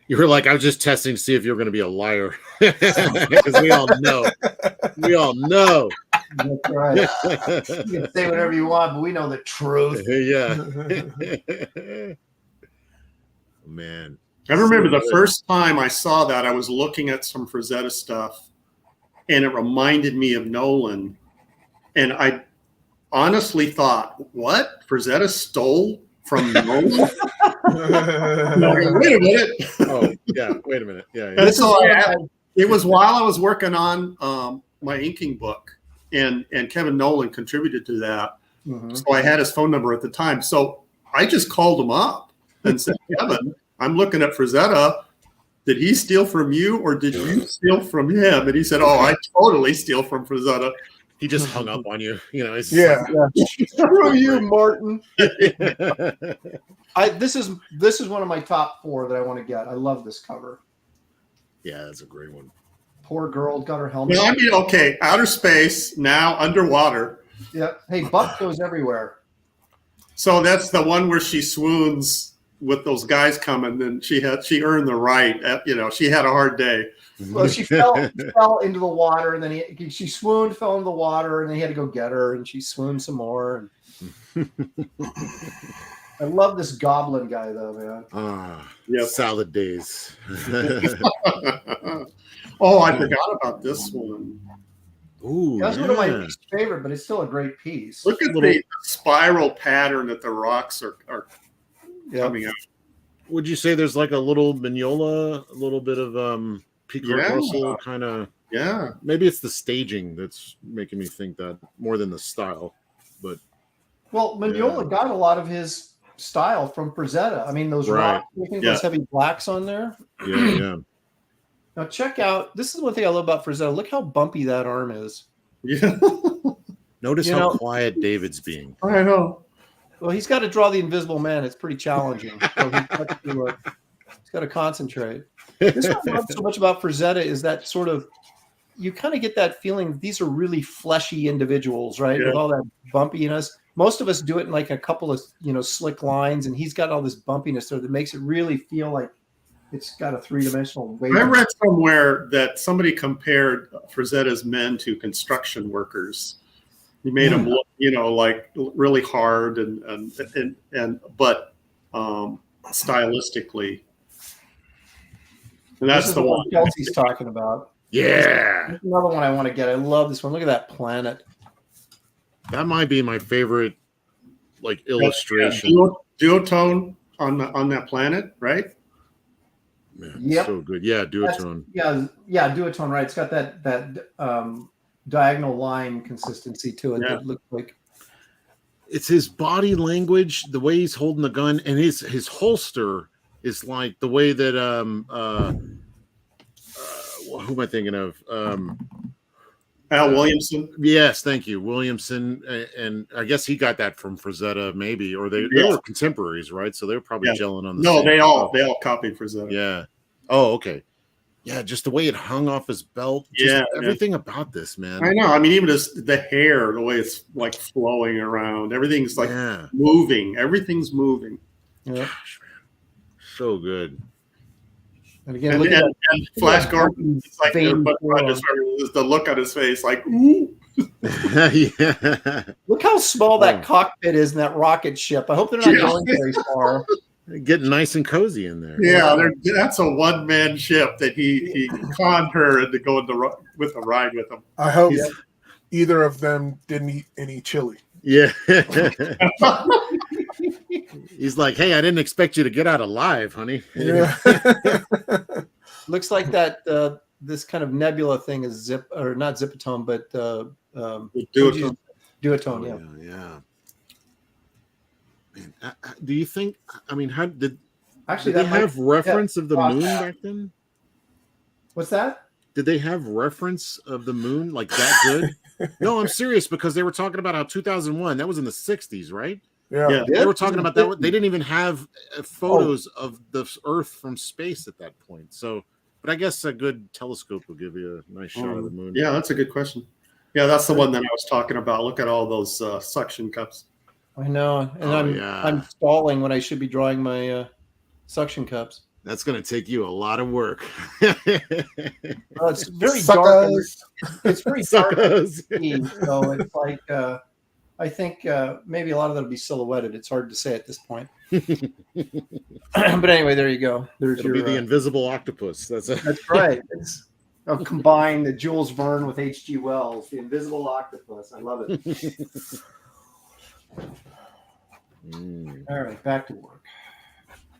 You were like, I was just testing to see if you're going to be a liar, because we all know. We all know. That's right. You can say whatever you want, but we know the truth. Yeah. Man. I remember So the good. first time I saw that, I was looking at some Frazetta stuff, and it reminded me of Nolan. And I honestly thought, what? Frazetta stole from Nolan? No, wait a minute. Oh yeah. Wait a minute. Yeah. And This so is it was while I was working on my inking book, and Kevin Nolan contributed to that. Mhm. So I had his phone number at the time. So I just called him up and said, Kevin, I'm looking at Frazetta. Did he steal from you, or did you steal from him? And he said, oh, I totally steal from Frazetta. He just hung up on you. You know. It's Yeah. Screw you, Martin. like- This is one of my top 4 that I want to get. I love this cover. yeah, that's a great one. Poor girl got her helmet. Well, I mean, okay, outer space, now underwater. Yeah. Hey, Buck goes everywhere. So that's the one where she swoons with those guys coming. Then she earned the right. She had a hard day. Well, she fell into the water, and then she swooned, fell into the water, and then he had to go get her, and she swooned some more. And I love this goblin guy, though, man. Yep. Salad days. Oh, I forgot about this one. Ooh, That's one of my least favorite, but it's still a great piece. Look at the spiral pattern that the rocks are coming out. Would you say there's like a little Mignola, a little bit of Picard Yeah. Russell kind of? Yeah. Maybe it's the staging that's making me think that more than the style. But Well, Mignola got a lot of his style from Frazetta. I mean, those Right. rocks, I think Yeah. those heavy blacks on there. yeah. Now check out. This is one thing I love about Frazetta. Look how bumpy that arm is. Yeah. Notice You how know- quiet David's being. I know. Well, he's got to draw the Invisible Man. It's pretty challenging. So he's got to concentrate. This is what I love so much about Frazetta is that sort of, you kind of get that feeling these are really fleshy individuals, right? Yeah. With all that bumpiness. Most of us do it in like a couple of, slick lines, and he's got all this bumpiness there that makes it really feel like it's got a three-dimensional weight. I read somewhere that somebody compared Frazetta's men to construction workers. He made them look, like really hard but stylistically. And This that's is the one. Kelsey's talking about. Yeah, That's another one I want to get. I love this one. Look at that planet. that might be my favorite, like, illustration. Duotone on that planet, right? Man, Yep. so good. Yeah, duotone. Yeah, duotone, right? It's got that diagonal line consistency to it Yeah. that looks like. It's his body language, the way he's holding the gun, and his holster is like the way that who am I thinking of? Al Williamson. Yes, thank you, Williamson, and I guess he got that from Frazetta, maybe, or they Yeah. were contemporaries, right? So they were probably Yeah. gelling on the. No, same they all stuff. copied Frazetta. Yeah. Oh, okay. Yeah, just the way it hung off his belt. Just Yeah, everything about this, man. I know. I mean, even just the hair, the way it's like flowing around, everything's like Yeah. moving. Everything's moving. Yeah. Gosh, man. So good. And again, And, look at and, that. and Flash Gordon, it's like Vein just the look on his face, like, ooh. Yeah. Look how small that Oh. cockpit is in that rocket ship. I hope they're not Yeah. going very far. Getting nice and cozy in there. Yeah, that's a one-man ship that he conned her into going with a ride with him. I hope Yeah. either of them didn't eat any chili. Yeah. He's like, hey, I didn't expect you to get out alive, honey. Yeah. Looks like that this kind of nebula thing is not zipatone, but Duotone. duotone. Yeah. Oh, yeah. Man, do you think? I mean, how did Actually, they that might- have reference of the cross moon that. back then? What's that? Did they have reference of the moon like that good? No, I'm serious because they were talking about how 2001. That was in the 60s, right? Yeah. Yeah. They were talking about that. They didn't even have photos of the Earth from space at that point. So, but I guess a good telescope will give you a nice shot of the moon. Yeah, that's a good question. Yeah, that's the one that I was talking about. Look at all those suction cups. I know, and Oh, I'm yeah. stalling when I should be drawing my suction cups. That's going to take you a lot of work. Well, it's very dark. Suckers. It's very dark. Suckers. So it's like I think maybe a lot of that'll be silhouetted. It's hard to say at this point. But anyway, there you go. There's It'll your. be the invisible octopus. That's right. It's I'll combine the Jules Verne with H.G. Wells, the invisible octopus. I love it. All right, back to work.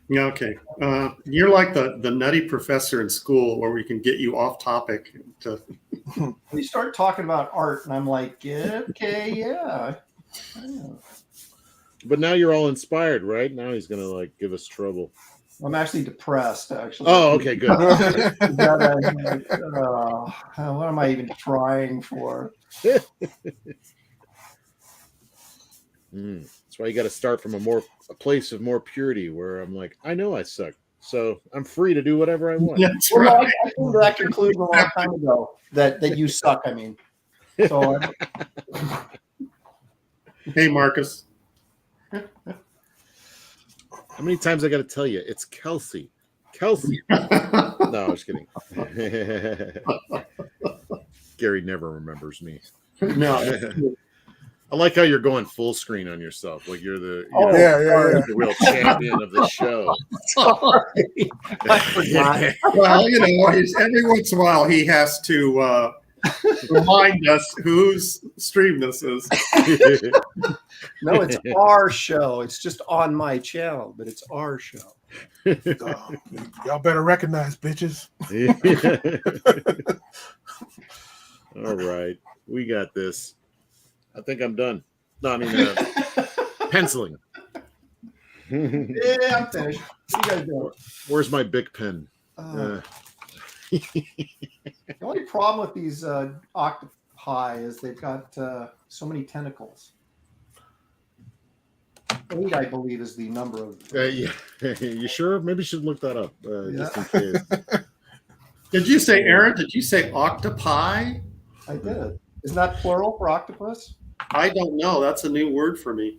Yeah, okay. You're like the nutty professor in school where we can get you off topic. We start talking about art, and I'm like, yeah, okay, yeah. But now you're all inspired, right? Now he's gonna like give us trouble. I'm actually depressed, actually. Oh, okay, good. What am I even trying for? That's why you got to start from a place of more purity, where I'm like, I know I suck, so I'm free to do whatever I want. That's Well, right. I came to that conclusion a long time ago that you suck. I mean, so Hey, Marcus. How many times I got to tell you? It's Kelsey. Kelsey. No, I'm just kidding. Gary never remembers me. no. I like how you're going full screen on yourself, like you're the Yeah. the real champion of the show. Sorry, I forgot. Well, every once in a while he has to remind us whose stream this is. No, it's our show. It's just on my channel, but it's our show. Oh, y'all better recognize, bitches. All right, we got this. I think I'm done. No, I mean penciling. Yeah, I'm finished. You guys do Where's my Bic pen? it. The only problem with these octopi is they've got so many tentacles. 8, I believe, is the number of. Yeah. You sure? Maybe you should look that up just in case. Did you say, Aaron? Did you say octopi? I did. Isn't that plural for octopus? I don't know. That's a new word for me.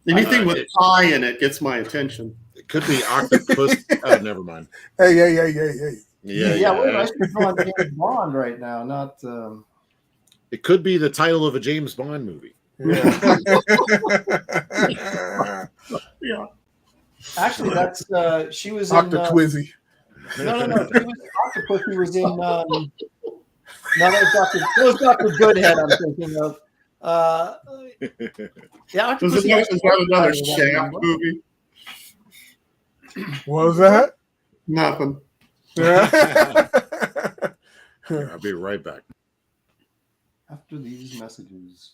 Anything with pie in it gets my attention. It could be octopus. Oh, never mind. Hey. Yeah. Wait, I should go on James Bond right now. Not. It could be the title of a James Bond movie. Yeah. Yeah. Actually, that's she was in. Octotwizzy. No. She was octopus. He was in. No, that was Dr. Goodhead. I'm thinking of. Yeah, Is that another Shaft movie? What was that? Nothing. I'll be right back. After these messages,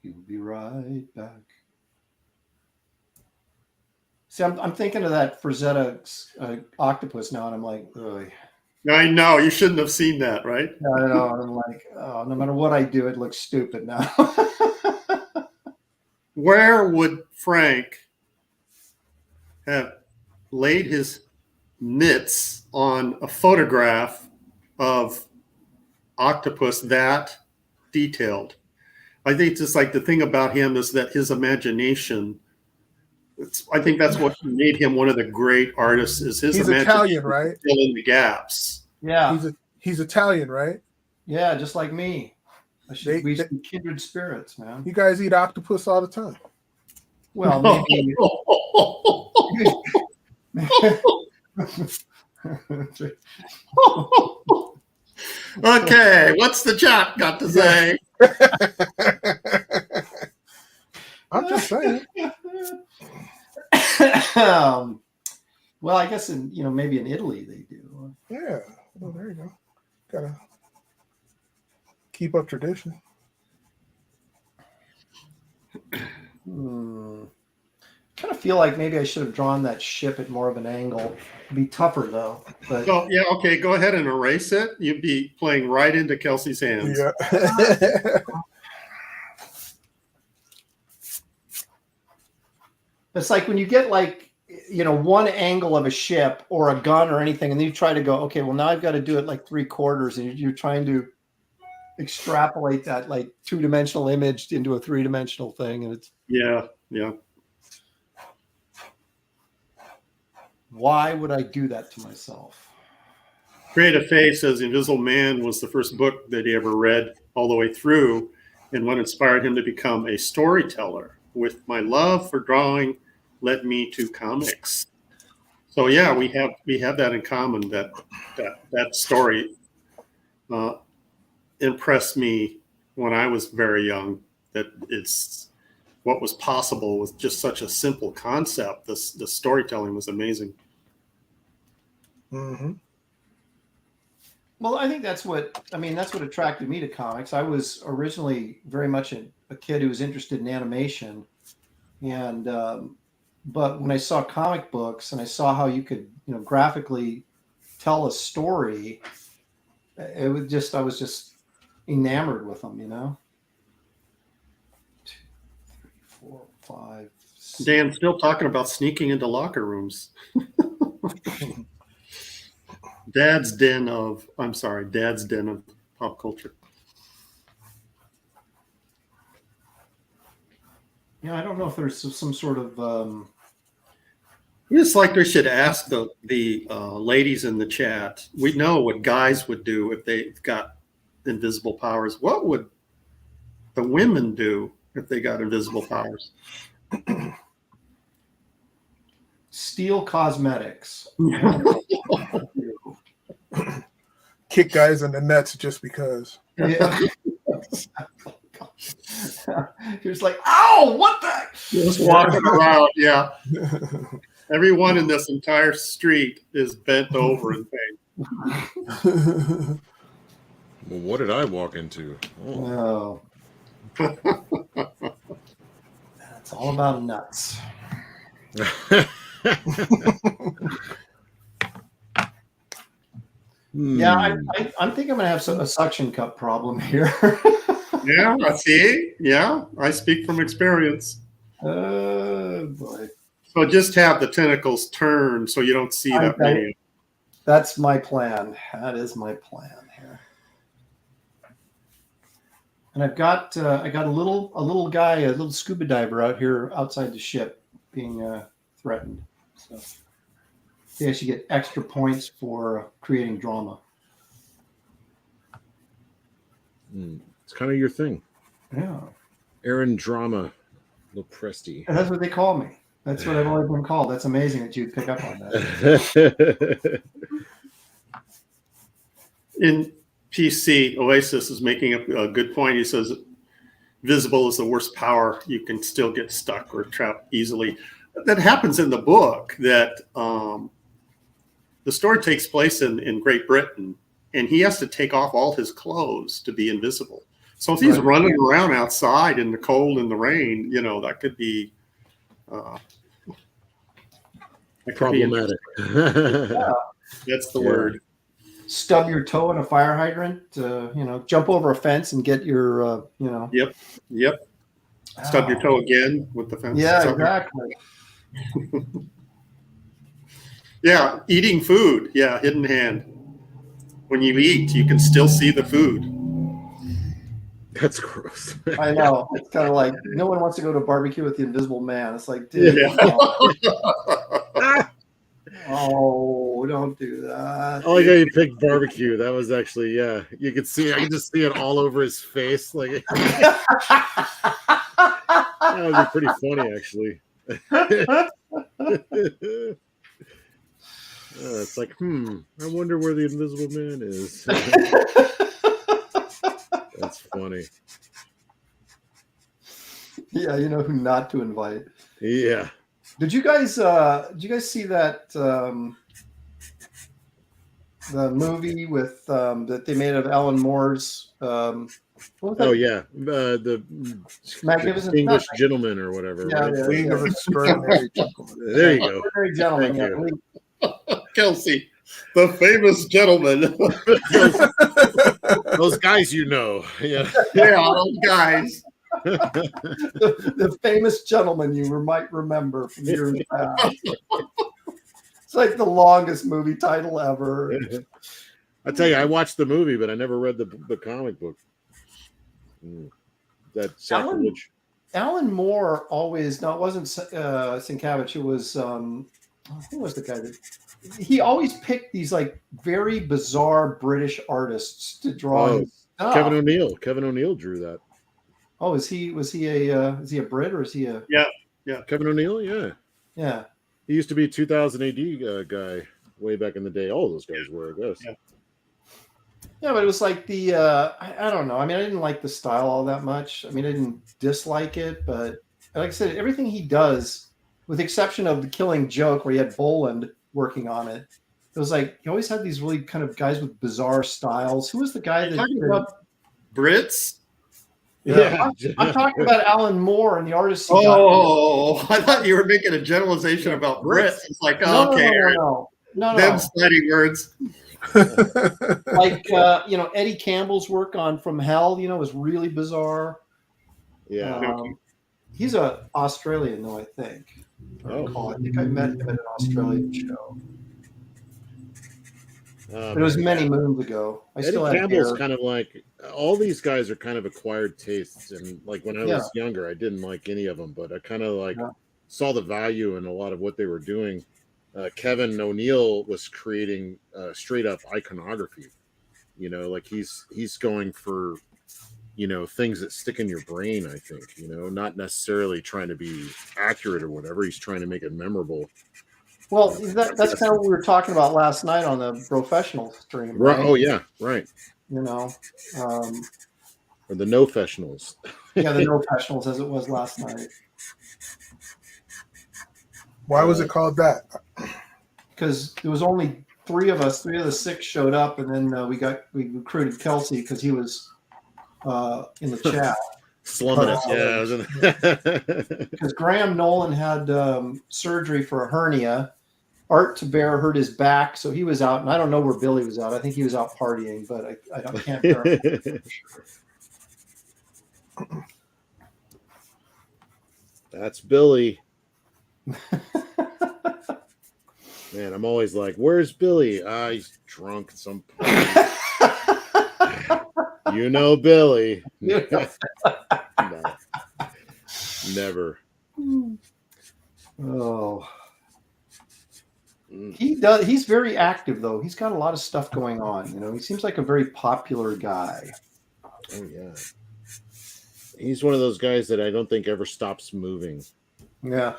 he'll be right back. See, I'm thinking of that Frazetta octopus now, and I'm like, ugh. I know. You shouldn't have seen that, right? I know. And I'm like, oh, no matter what I do, it looks stupid now. Where would Frank have laid his mitts on a photograph of octopus that detailed? I think it's just like the thing about him is that his imagination. I think that's what made him one of the great artists. Is his He's imagination Italian, right? fill in the gaps. Yeah. He's Italian, right? Yeah, just like me. We should be kindred spirits, man. You guys eat octopus all the time. Well, maybe. Okay, what's the chat got to say? I'm just saying. Well, I guess maybe in Italy they do. Yeah. Well, there you go. Gotta keep up tradition. Kind of feel like maybe I should have drawn that ship at more of an angle. It'd be tougher though. But So yeah, okay, go ahead and erase it. You'd be playing right into Kelsey's hands. Yeah. it's like when you get one angle of a ship or a gun or anything, and then you try to go, okay, well now I've got to do it like 3/4, and you're trying to extrapolate that like 2-dimensional image into a 3-dimensional thing, and it's Yeah. why would I do that to myself? Creative Faith says Invisible Man was the first book that he ever read all the way through, and what inspired him to become a storyteller. With my love for drawing led me to comics. So yeah, we have that in common. That story impressed me when I was very young. That it's what was possible with just such a simple concept. The storytelling was amazing. Mm-hmm. Well, I think that's what attracted me to comics. I was originally very much a kid who was interested in animation, and but when I saw comic books and I saw how you could graphically tell a story, I was just enamored with them. 2, 3, 4, 5. 6. Dan still talking about sneaking into locker rooms. Dad's den of pop culture. Yeah, I don't know if there's some sort of. It's like they should ask the ladies in the chat. We know what guys would do if they got invisible powers. What would the women do if they got invisible powers? Steal cosmetics. Kick guys in the nuts just because. Yeah. He was like, "Ow! What the?" Just walking around, yeah. Everyone in this entire street is bent over in pain. Well, what did I walk into? Oh. It's all about nuts. Yeah, I'm thinking I'm gonna have a suction cup problem here. Yeah, I see. Yeah, I speak from experience. Oh boy. So just have the tentacles turn so you don't see that many. That's my plan. That is my plan here. And I got a little guy, a little scuba diver out here outside the ship being threatened. So they actually get extra points for creating drama. It's kind of your thing. Yeah. Aaron Drama Lopresti. And that's what they call me. That's what I've always been called. That's amazing that you'd pick up on that. In PC, Oasis is making a good point. He says, visible is the worst power. You can still get stuck or trapped easily. That happens in the book that the story takes place in Great Britain, and he has to take off all his clothes to be invisible. So if he's running around outside in the cold and the rain, that could be problematic. That's the word. Stub your toe in a fire hydrant, jump over a fence and get your, Yep. Stub your toe again with the fence. Yeah, exactly. Yeah, eating food. Yeah, hidden hand. When you eat, you can still see the food. That's gross. I know. It's kind of like no one wants to go to a barbecue with the Invisible Man. It's like, dude, oh, don't do that. I like how you picked barbecue. That was actually, you could see. I could just see it all over his face. Like that would be pretty funny, actually. It's like, I wonder where the Invisible Man is. That's funny. Yeah, you know who not to invite. Yeah. Did you guys see that the movie with that they made of Alan Moore's what was that? Oh yeah, the Magnificent English Gentleman or whatever. Yeah, right? League of Extraordinary Gentlemen. There you go. Extraordinary Gentleman. Thank you. Kelsey, the famous gentleman. Those guys, yeah, those guys. the famous gentleman you might remember from years past. It's like the longest movie title ever. I tell you, I watched the movie, but I never read the comic book. That sacrilege. Alan Moore always, no, it wasn't Sienkiewicz. It was who was the guy that he always picked these like very bizarre British artists to draw. Kevin O'Neill. Kevin O'Neill drew that. Oh, was he a Brit or is he a? Yeah. Kevin O'Neill, yeah. He used to be a 2000 AD guy way back in the day. All those guys were, I guess. Yeah, but it was like the I don't know. I mean, I didn't like the style all that much. I mean, I didn't dislike it, but like I said, everything he does, with the exception of the Killing Joke, where he had Boland working on it, it was like he always had these really kind of guys with bizarre styles. Who was the guy that talking about Brits? Yeah. I'm talking about Alan Moore and the artists. Oh, I thought you were making a generalization about Brits. It's like, okay, no. Them slutty words. Like Eddie Campbell's work on From Hell, was really bizarre. Yeah. He's a Australian though, I think. I think I met him at an Australian show. But it was many moons ago. Eddie Campbell's kind of like all these guys are kind of acquired tastes, and like when I was younger, I didn't like any of them, but I kind of saw the value in a lot of what they were doing. Kevin O'Neill was creating straight up iconography. Like he's going for things that stick in your brain. I think not necessarily trying to be accurate or whatever. He's trying to make it memorable. Well, that's kind of what we were talking about last night on the professional stream, right? Oh yeah, right. Or the no professionals. Yeah, the no professionals, as it was last night. Why was it called that? Because there was only three of us. 3 of the 6 showed up, and then we recruited Kelsey because he was in the chat. Slumming it, yeah. Because Graham Nolan had surgery for a hernia, Art to Bear hurt his back, so he was out, and I don't know where Billy was out. I think he was out partying, but I can't verify for sure. That's Billy. Man, I'm always like, "Where's Billy?" He's drunk at some point. You know Billy. No. Never. Oh. He does. He's very active, though. He's got a lot of stuff going on. You know, he seems like a very popular guy. Oh yeah. He's one of those guys that I don't think ever stops moving. Yeah.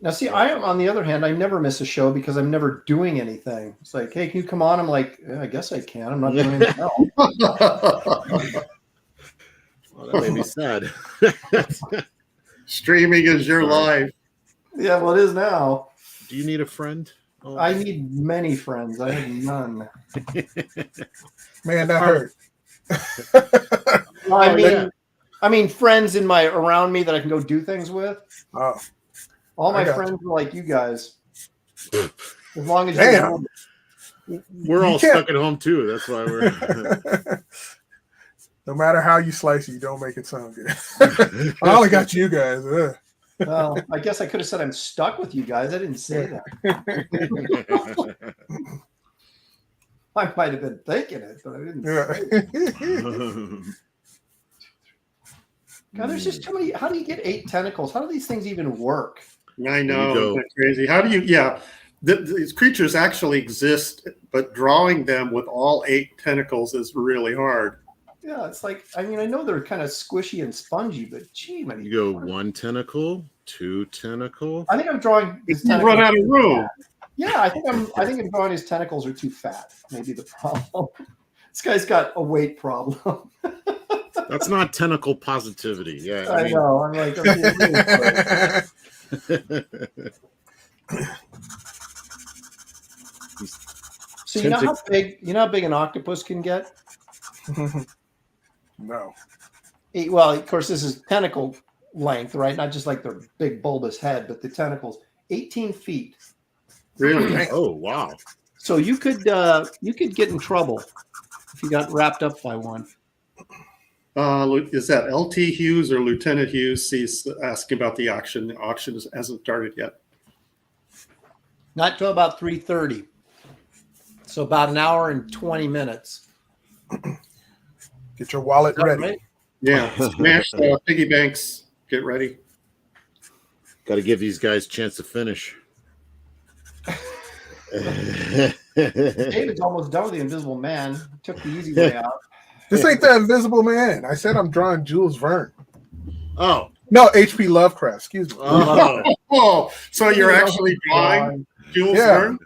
Now, see, I am, on the other hand, I never miss a show because I'm never doing anything. It's like, hey, can you come on? I'm like, yeah, I guess I can. I'm not doing anything else. Well, that made me sad. Streaming is your life. Yeah, well, it is now. Do you need a friend? Oh. I need many friends. I have none. Man, that hurt. I mean, friends around me that I can go do things with. Oh. All my friends are like you guys. As long as we're all stuck at home too. That's why we're. No matter how you slice it, you don't make it sound good. I only got you guys. Well, I guess I could have said I'm stuck with you guys. I didn't say that. I might have been thinking it, but I didn't say it. God, there's just too many. How do you get 8 tentacles? How do these things even work? I know. That's crazy. How do you, these creatures actually exist, but drawing them with all 8 tentacles is really hard. Yeah, it's like, I mean, I know they're kind of squishy and spongy, but gee, man. You go 1 tentacle, 2 tentacle. I think I'm drawing his tentacles. Run out of room. Yeah, I think I'm drawing his tentacles are too fat. Maybe the problem. This guy's got a weight problem. That's not tentacle positivity. Yeah, I know. I'm like, okay, so you know how big an octopus can get? No. Well, of course, this is tentacle length, right? Not just like their big bulbous head, but the tentacles, 18 feet. Really? Oh, wow. So you could get in trouble if you got wrapped up by one. Is that LT Hughes or Lieutenant Hughes? He's asking about the auction. The auction hasn't started yet. Not till about 3:30. So about an hour and 20 minutes. Get your wallet ready. Right? Yeah. Smash the piggy banks. Get ready. Got to give these guys a chance to finish. David's almost done with the Invisible Man. Took the easy way out. This ain't the Invisible Man. I said I'm drawing Jules Verne. Oh. No, H.P. Lovecraft. Excuse me. Oh, so you're actually drawing Jules Verne?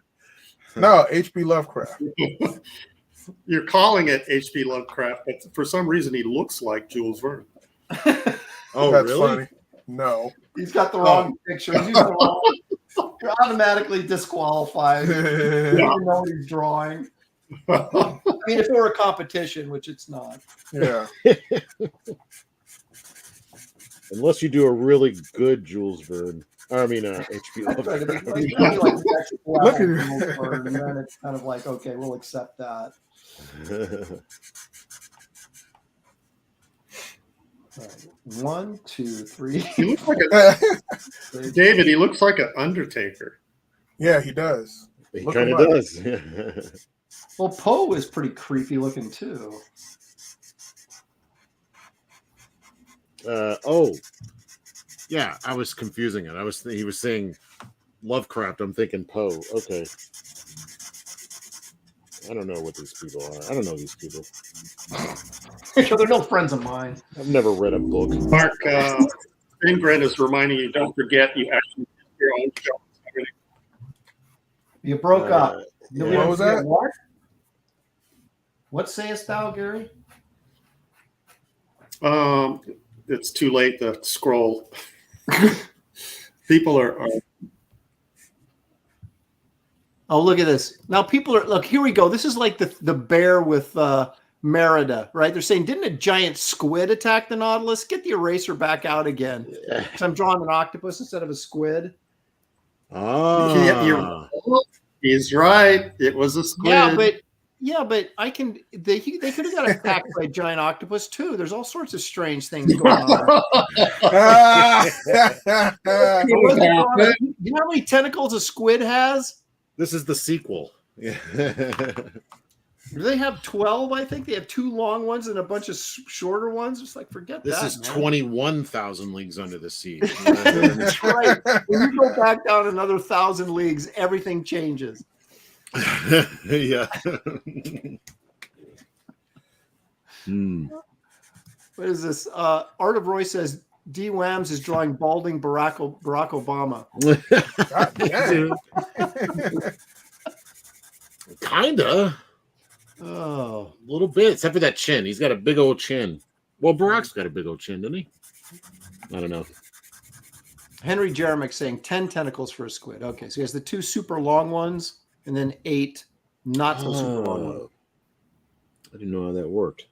No, H.P. Lovecraft. You're calling it H.P. Lovecraft, but for some reason he looks like Jules Verne. Oh, that's really? Funny. No. He's got the wrong picture. He's using the wrong. You're automatically disqualified. You don't know what he's drawing. I mean, if it were a competition, which it's not. Yeah. Unless you do a really good Jules Verne. I mean, H.P. Lovecraft. Look at it. And then it's kind of like, okay, we'll accept that. Right. 1, 2, 3. He looks like David. He looks like an Undertaker. Yeah, he does. He kind of does. Well, Poe is pretty creepy looking too. Yeah, I was confusing it. He was saying Lovecraft. I'm thinking Poe. Okay. I don't know what these people are. I don't know these people. They're no friends of mine. I've never read a book. Mark, Ingrid is reminding you, don't forget you actually did your own show. You broke up. Yeah. What was that? What sayest thou, Gary? It's too late to scroll. People are. Oh, look at this. Now people are, look, here we go. This is like the bear with Merida, right? They're saying, didn't a giant squid attack the Nautilus? Get the eraser back out again. Because I'm drawing an octopus instead of a squid. Oh. He's right. It was a squid. But I can. They could have got attacked by a giant octopus too. There's all sorts of strange things going on. You know how many tentacles a squid has? This is the sequel. Yeah. Do they have 12? I think they have 2 long ones and a bunch of shorter ones. It's like, forget this that. This is 21,000 leagues under the sea. That's right. When you go back down another 1,000 leagues, everything changes. Yeah. What is this? Art of Roy says D. Whams is drawing balding Barack Obama. Kinda. Oh, a little bit, except for that chin. He's got a big old chin. Well, Barack's got a big old chin, doesn't he? I don't know. Henry Jeremick saying 10 tentacles for a squid. Okay, so he has the 2 super long ones and then 8 not so super long ones. I didn't know how that worked.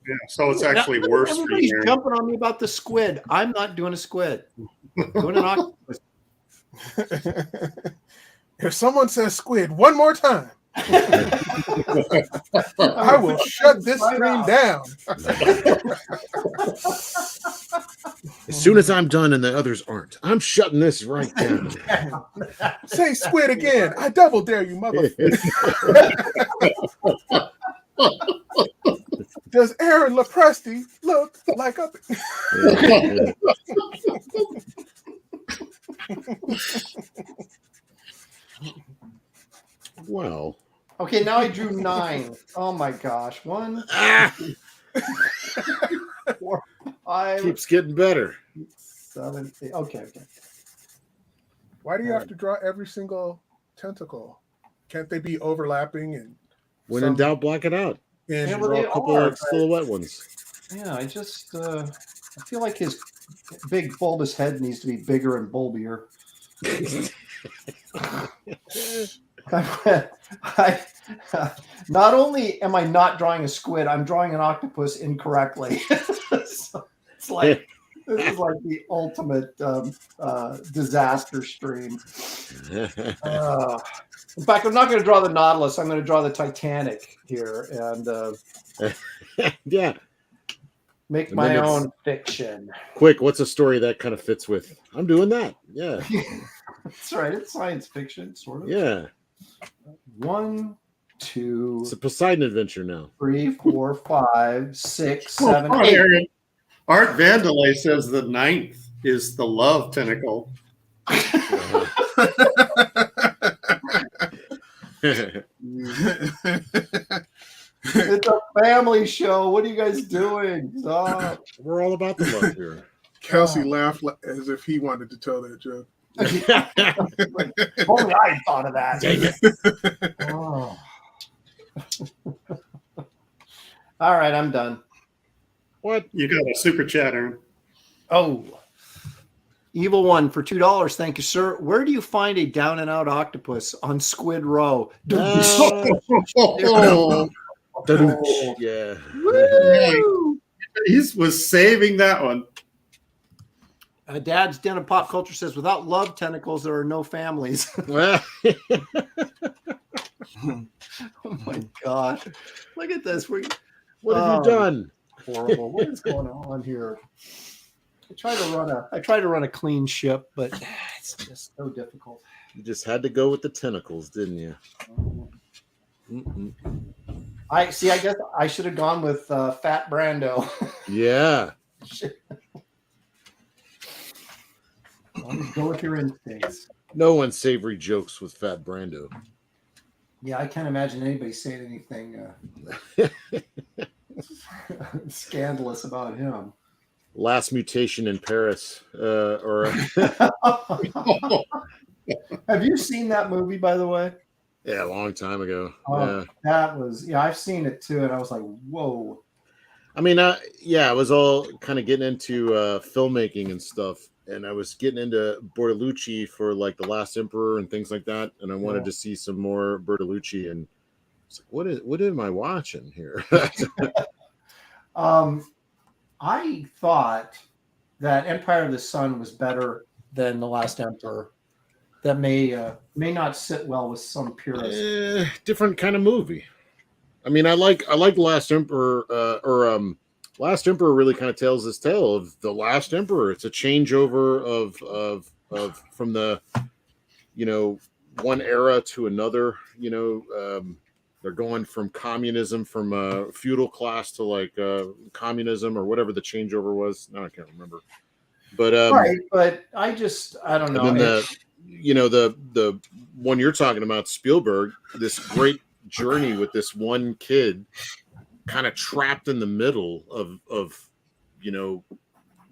Yeah, so it's actually worse. Everybody's jumping on me about the squid. I'm not doing a squid. I'm doing an octopus. If someone says squid one more time, I will shut this stream down. As soon as I'm done and the others aren't, I'm shutting this right down. Say squid again. I double dare you, motherfucker. Does Aaron Lopresti look like a... Well. Okay, now I drew 9. Oh my gosh. 1, 2, 4, 5. Keeps getting better. 7, 8. Okay. Why do you have to draw every single tentacle? Can't they be overlapping? And when in doubt, black it out. And Yeah, draw a couple of silhouette ones. Yeah, I just I feel like his big bulbous head needs to be bigger and bulbier. Not only am I not drawing a squid, I'm drawing an octopus incorrectly. So it's like this is like the ultimate disaster stream. In fact, I'm not going to draw the Nautilus. I'm going to draw the Titanic here and yeah, make and my own fiction. Quick, what's a story that kind of fits with? I'm doing that. Yeah, that's right. It's science fiction, sort of. Yeah. 1, 2. It's a Poseidon adventure now. 3, 4, 5, 6, 7, 8. Art Vandelay says the 9th is the love tentacle. It's a family show. What are you guys doing? Stop. We're all about the love here. Kelsey laughed as if he wanted to tell that joke. Only I thought of that. Dang it. Oh. All right, I'm done. What? You got a super chatter. Oh. Evil One for $2. Thank you, sir. Where do you find a down and out octopus on Squid Row? Yeah. Woo! He was saving that one. Dad's Den of Pop Culture says, without love tentacles, there are no families. Oh my gosh. Look at this. What have you done? Horrible. What is going on here? I try to run a clean ship, but it's just so difficult. You just had to go with the tentacles, didn't you? I guess I should have gone with Fat Brando. Yeah. Go with your instincts. No unsavory jokes with Fat Brando. Yeah, I can't imagine anybody saying anything scandalous about him. Last Mutation in Paris. Have you seen that movie, by the way? Yeah, a long time ago. Yeah. That was, I've seen it too, and I was like, whoa. I mean, I was all kind of getting into filmmaking and stuff, and I was getting into Bertolucci for like The Last Emperor and things like that, and I wanted to see some more Bertolucci, and it's like, what am I watching here? I thought that Empire of the Sun was better than The Last Emperor. that may not sit well with some purists. Different kind of movie. I mean, I like Last Emperor, Last Emperor really kind of tells this tale of the Last Emperor. It's a changeover of from the, you know, one era to another. You know, they're going from communism, from feudal class to like communism or whatever the changeover was. No, I can't remember. But right, but I don't know. And then the one you're talking about, Spielberg, this great journey with this one kid kind of trapped in the middle of you know,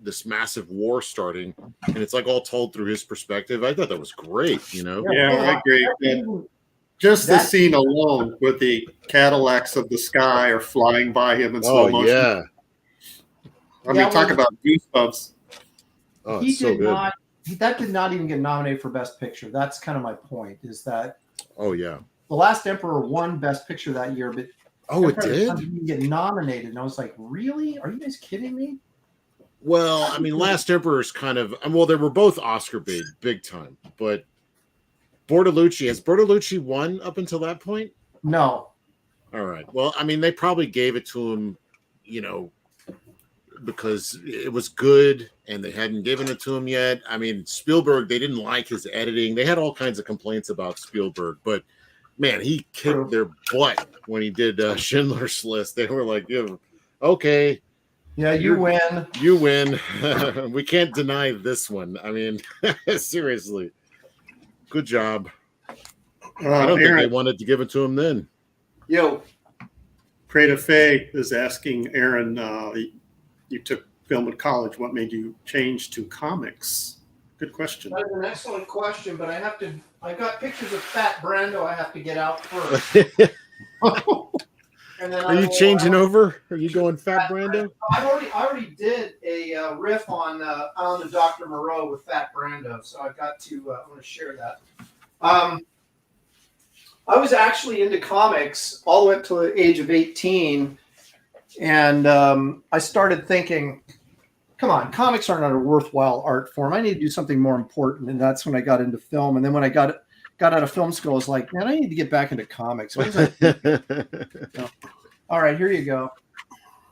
this massive war starting, and it's like all told through his perspective. I thought that was great, you know. Yeah, I agree. And just the scene alone with the Cadillacs of the sky are flying by him in slow motion. Yeah. I mean, talk about goosebumps. Oh, He it's so did good. not. That did not even get nominated for Best Picture. That's kind of my point. Is that Oh yeah. The Last Emperor won Best Picture that year, but Oh, it Empire did? didn't get nominated, and I was like, really? Are you guys kidding me? Well, I mean, Last Emperor is kind of, well, they were both Oscar bait, big time, but has Bertolucci won up until that point? No. All right. Well, I mean, they probably gave it to him, you know, because it was good and they hadn't given it to him yet. I mean, Spielberg, they didn't like his editing. They had all kinds of complaints about Spielberg, but man, he kicked their butt when he did Schindler's List. They were like, yeah, okay. Yeah, you win. You win. We can't deny this one. I mean, seriously. Good job. I don't think they wanted to give it to him then. Yo. Prada Faye is asking Aaron, you took film at college. What made you change to comics? Good question. That's an excellent question, but I got pictures of Fat Brando I have to get out first. And then Are you changing over? Are you going Fat Brando? I already did a riff on Island of Dr. Moreau with Fat Brando, so I got to I want to share that. I was actually into comics all the way up to the age of 18, and I started thinking, come on, comics are not a worthwhile art form. I need to do something more important, and that's when I got into film. And then when I got out of film school, I was like, man, I need to get back into comics. What was I All right, here you go.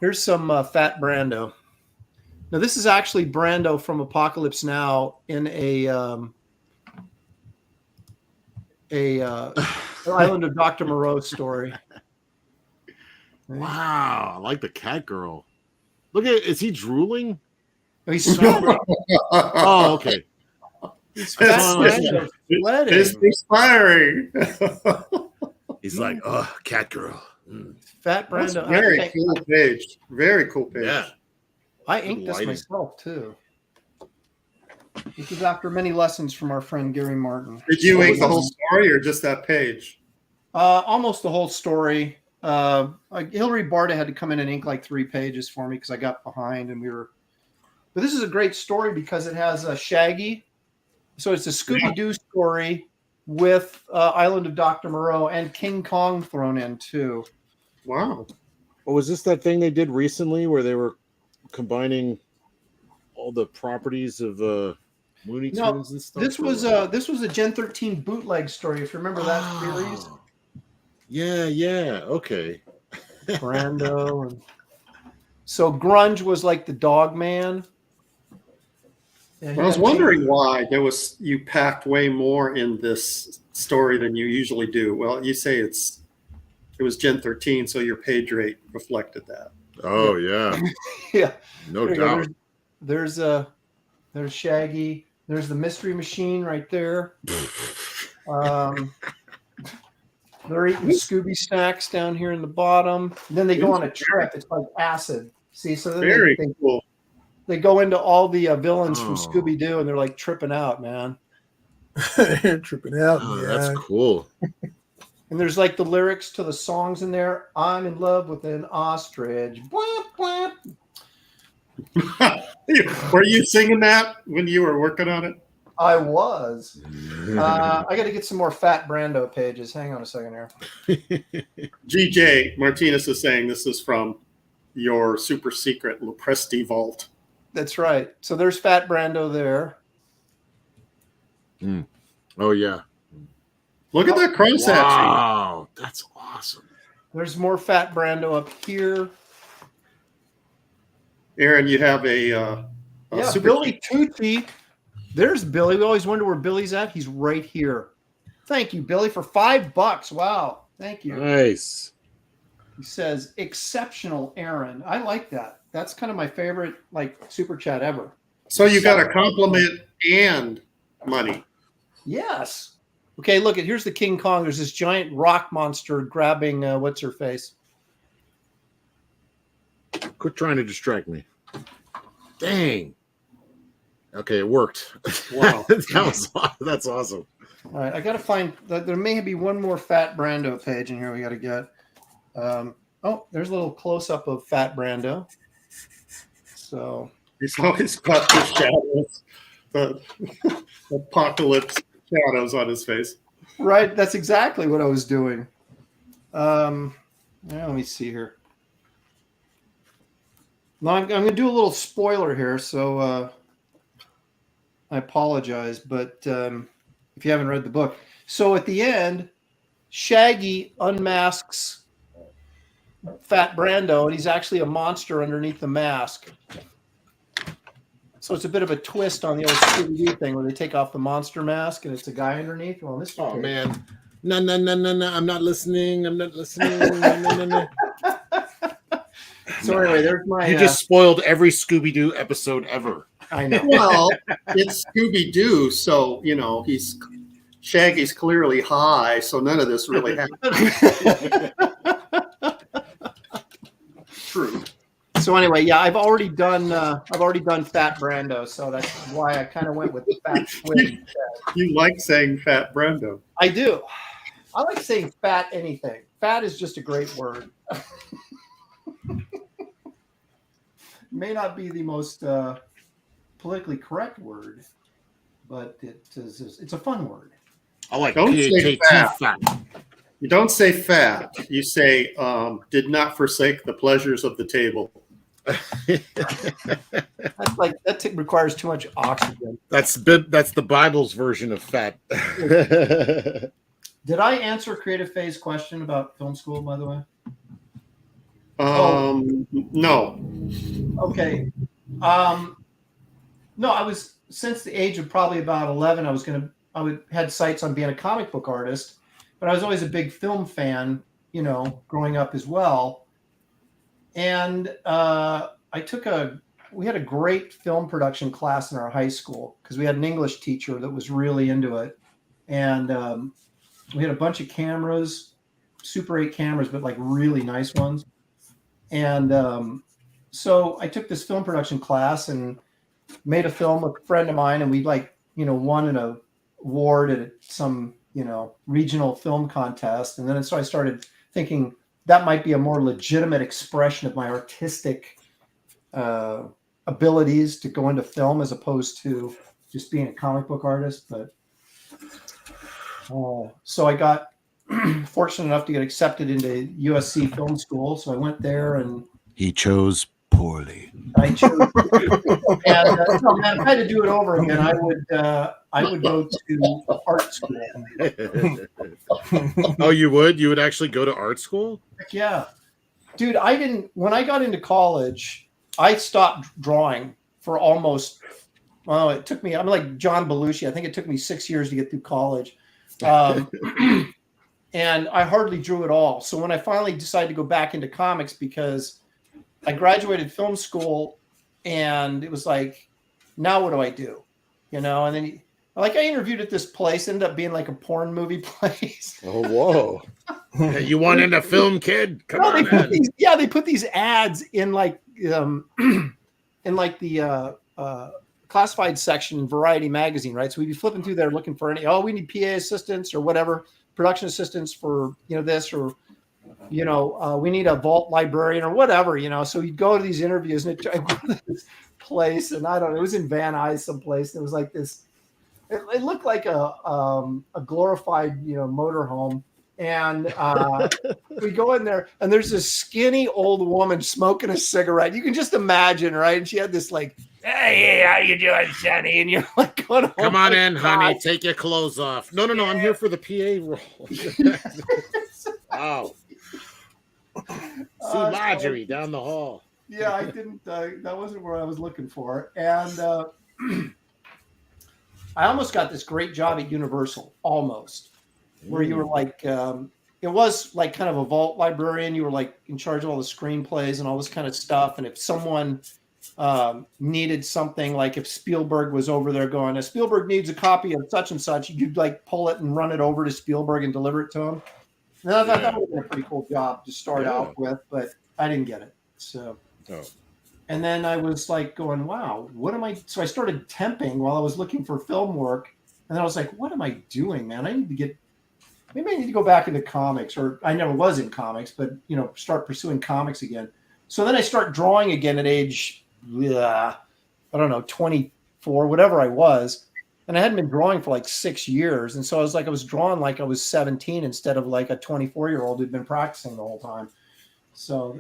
Here's some Fat Brando. Now, this is actually Brando from Apocalypse Now in a Island of Dr. Moreau story. Wow, I like the cat girl. Look at, is he drooling? He's sweating. Oh, okay. He's sweating. It's inspiring. He's like, oh, cat girl. Fat Brando. That's very cool page. Very cool page. Yeah. I inked this myself too. This is after many lessons from our friend Gary Martin. Did you ink the whole story or just that page? Almost the whole story. Hillary Barta had to come in and ink like 3 pages for me because I got behind and we were. But this is a great story because it has Shaggy. So it's a Scooby-Doo story with Island of Dr. Moreau and King Kong thrown in too. Wow. Well, was this that thing they did recently where they were combining all the properties of Looney Tunes and stuff? This was a Gen 13 bootleg story, if you remember that series. Yeah, okay. Brando. And... So Grunge was like the dog man. I was wondering why you packed way more in this story than you usually do. Well, you say it was Gen 13, so your page rate reflected that. Oh yeah. Yeah. No doubt. There's Shaggy. There's the Mystery Machine right there. They're eating Scooby snacks down here in the bottom. And then they go on a trip. It's like acid. See, so then very cool. They go into all the villains from Scooby-Doo, and they're like tripping out, man. Tripping out, man. That's cool. And there's like the lyrics to the songs in there. I'm in love with an ostrich. Bwah, bwah. Were you singing that when you were working on it? I was. I got to get some more Fat Brando pages. Hang on a second here. GJ Martinez is saying this is from your super secret Lopresti vault. That's right. So there's Fat Brando there. Oh yeah. Look at that cross hatching. Wow, that's awesome. There's more Fat Brando up here. Aaron, you have a Yeah, super Billy Tucci. There's Billy. We always wonder where Billy's at. He's right here. Thank you, Billy, for $5. Wow. Thank you. Nice. He says, exceptional, Aaron. I like that. That's kind of my favorite, like, super chat ever. So you got a compliment and money. Yes. Okay, look, here's the King Kong. There's this giant rock monster grabbing, what's her face? Quit trying to distract me. Dang. Okay, it worked. Wow. That's awesome. All right, I got to find, there may be one more Fat Brando page in here we got to get. Oh, there's a little close-up of Fat Brando. So He's always got the shadows, the apocalypse shadows on his face. right, that's exactly what I was doing. Let me see here. Now I'm going to do a little spoiler here, so I apologize, but if you haven't read the book. So at the end, Shaggy unmasks Fat Brando, and he's actually a monster underneath the mask. So it's a bit of a twist on the old Scooby-Doo thing where they take off the monster mask and it's a guy underneath. Well, this Oh man. No. I'm not listening. No. So anyway, there's my. You just spoiled every Scooby-Doo episode ever. I know. Well, it's Scooby-Doo, so Shaggy's clearly high, so none of this really happened. True. So anyway, yeah, I've already done Fat Brando, so that's why I kind of went with the Fat Squid. You like saying Fat Brando. I do. I like saying fat anything. Fat is just a great word. May not be the most politically correct word, but it's a fun word. I like Don't say fat. You don't say fat. You say did not forsake the pleasures of the table. That's like requires too much oxygen. That's the Bible's version of fat. Did I answer Creative Faye's question about film school, by the way? No. Okay. No, I was, since the age of probably about 11, I had sights on being a comic book artist, but I was always a big film fan, growing up as well. And we had a great film production class in our high school because we had an English teacher that was really into it. And we had a bunch of cameras, Super 8 cameras, but like really nice ones. And so I took this film production class and made a film with a friend of mine, and we won an award at some, regional film contest. And then so I started thinking that might be a more legitimate expression of my artistic abilities to go into film as opposed to just being a comic book artist. But so I got fortunate enough to get accepted into USC Film School. So I went there, and he chose poorly. I chose. And no, man, if I had to do it over again, I would go to art school. Oh, you would? You would actually go to art school? Heck yeah, dude. When I got into college, I stopped drawing for almost. Well, it took me. I'm like John Belushi. I think it took me 6 years to get through college. And I hardly drew at all. So when I finally decided to go back into comics, because I graduated film school, and it was like, now what do I do? And then I interviewed at this place, ended up being like a porn movie place. Oh, whoa. Hey, you want into film, kid? Come on, they put these ads in like the classified section in Variety magazine, right? So we'd be flipping through there looking for we need PA assistants or whatever, production assistants for this, or we need a vault librarian or whatever, so you'd go to these interviews, and I went to this place, and I don't know, it was in Van Nuys someplace, and it was like this, it looked like a glorified motorhome. And we go in there, and there's this skinny old woman smoking a cigarette. You can just imagine, right? And she had this like hey, how you doing, Sonny? And you're like, going, Come oh on my in, God. honey. Take your clothes off. No, I'm here for the PA role. Wow. See Marjorie down the hall. Yeah, I didn't. That wasn't where I was looking for. And I almost got this great job at Universal, almost, where you were like, it was like kind of a vault librarian. You were like in charge of all the screenplays and all this kind of stuff. And if someone needed something, like if Spielberg was over there going, Spielberg needs a copy of such and such, you'd like pull it and run it over to Spielberg and deliver it to him. And I thought that would have been a pretty cool job to start out with, but I didn't get it. So. And then I was like going, wow, what am I? So I started temping while I was looking for film work. And then I was like, what am I doing, man? Maybe I need to go back into comics, or I never was in comics, but, start pursuing comics again. So then I start drawing again at age, I don't know, 24, whatever I was. And I hadn't been drawing for like 6 years. And so I was drawing like I was 17 instead of like a 24-year-old who'd been practicing the whole time. So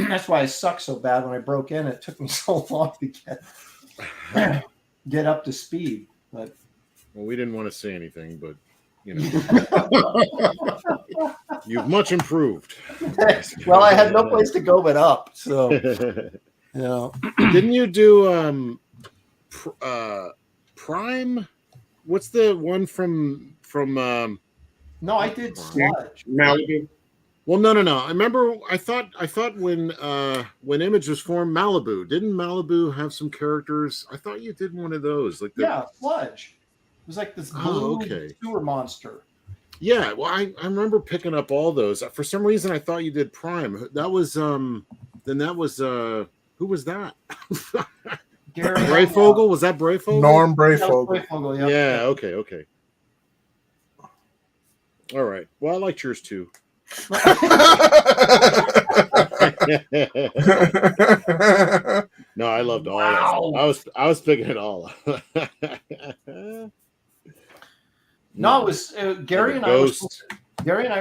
that's why I sucked so bad when I broke in. It took me so long to get up to speed. But we didn't want to say anything, but you've much improved. Well, I had no place to go but up. So didn't you do Prime? What's the one from No, I did Sludge. Malibu. Well, no. I remember. I thought when Image was formed, Malibu, didn't Malibu have some characters? I thought you did one of those. Sludge. It was like this blue sewer monster. Yeah, well, I remember picking up all those. For some reason, I thought you did Prime. That was who was that? Gary Brayfogle? Was that Brayfogle? Norm Brayfogle. Brayfogle, yeah. Okay. All right. Well, I liked yours too. No, I loved all that. I was picking it all up. No, it was Gary and I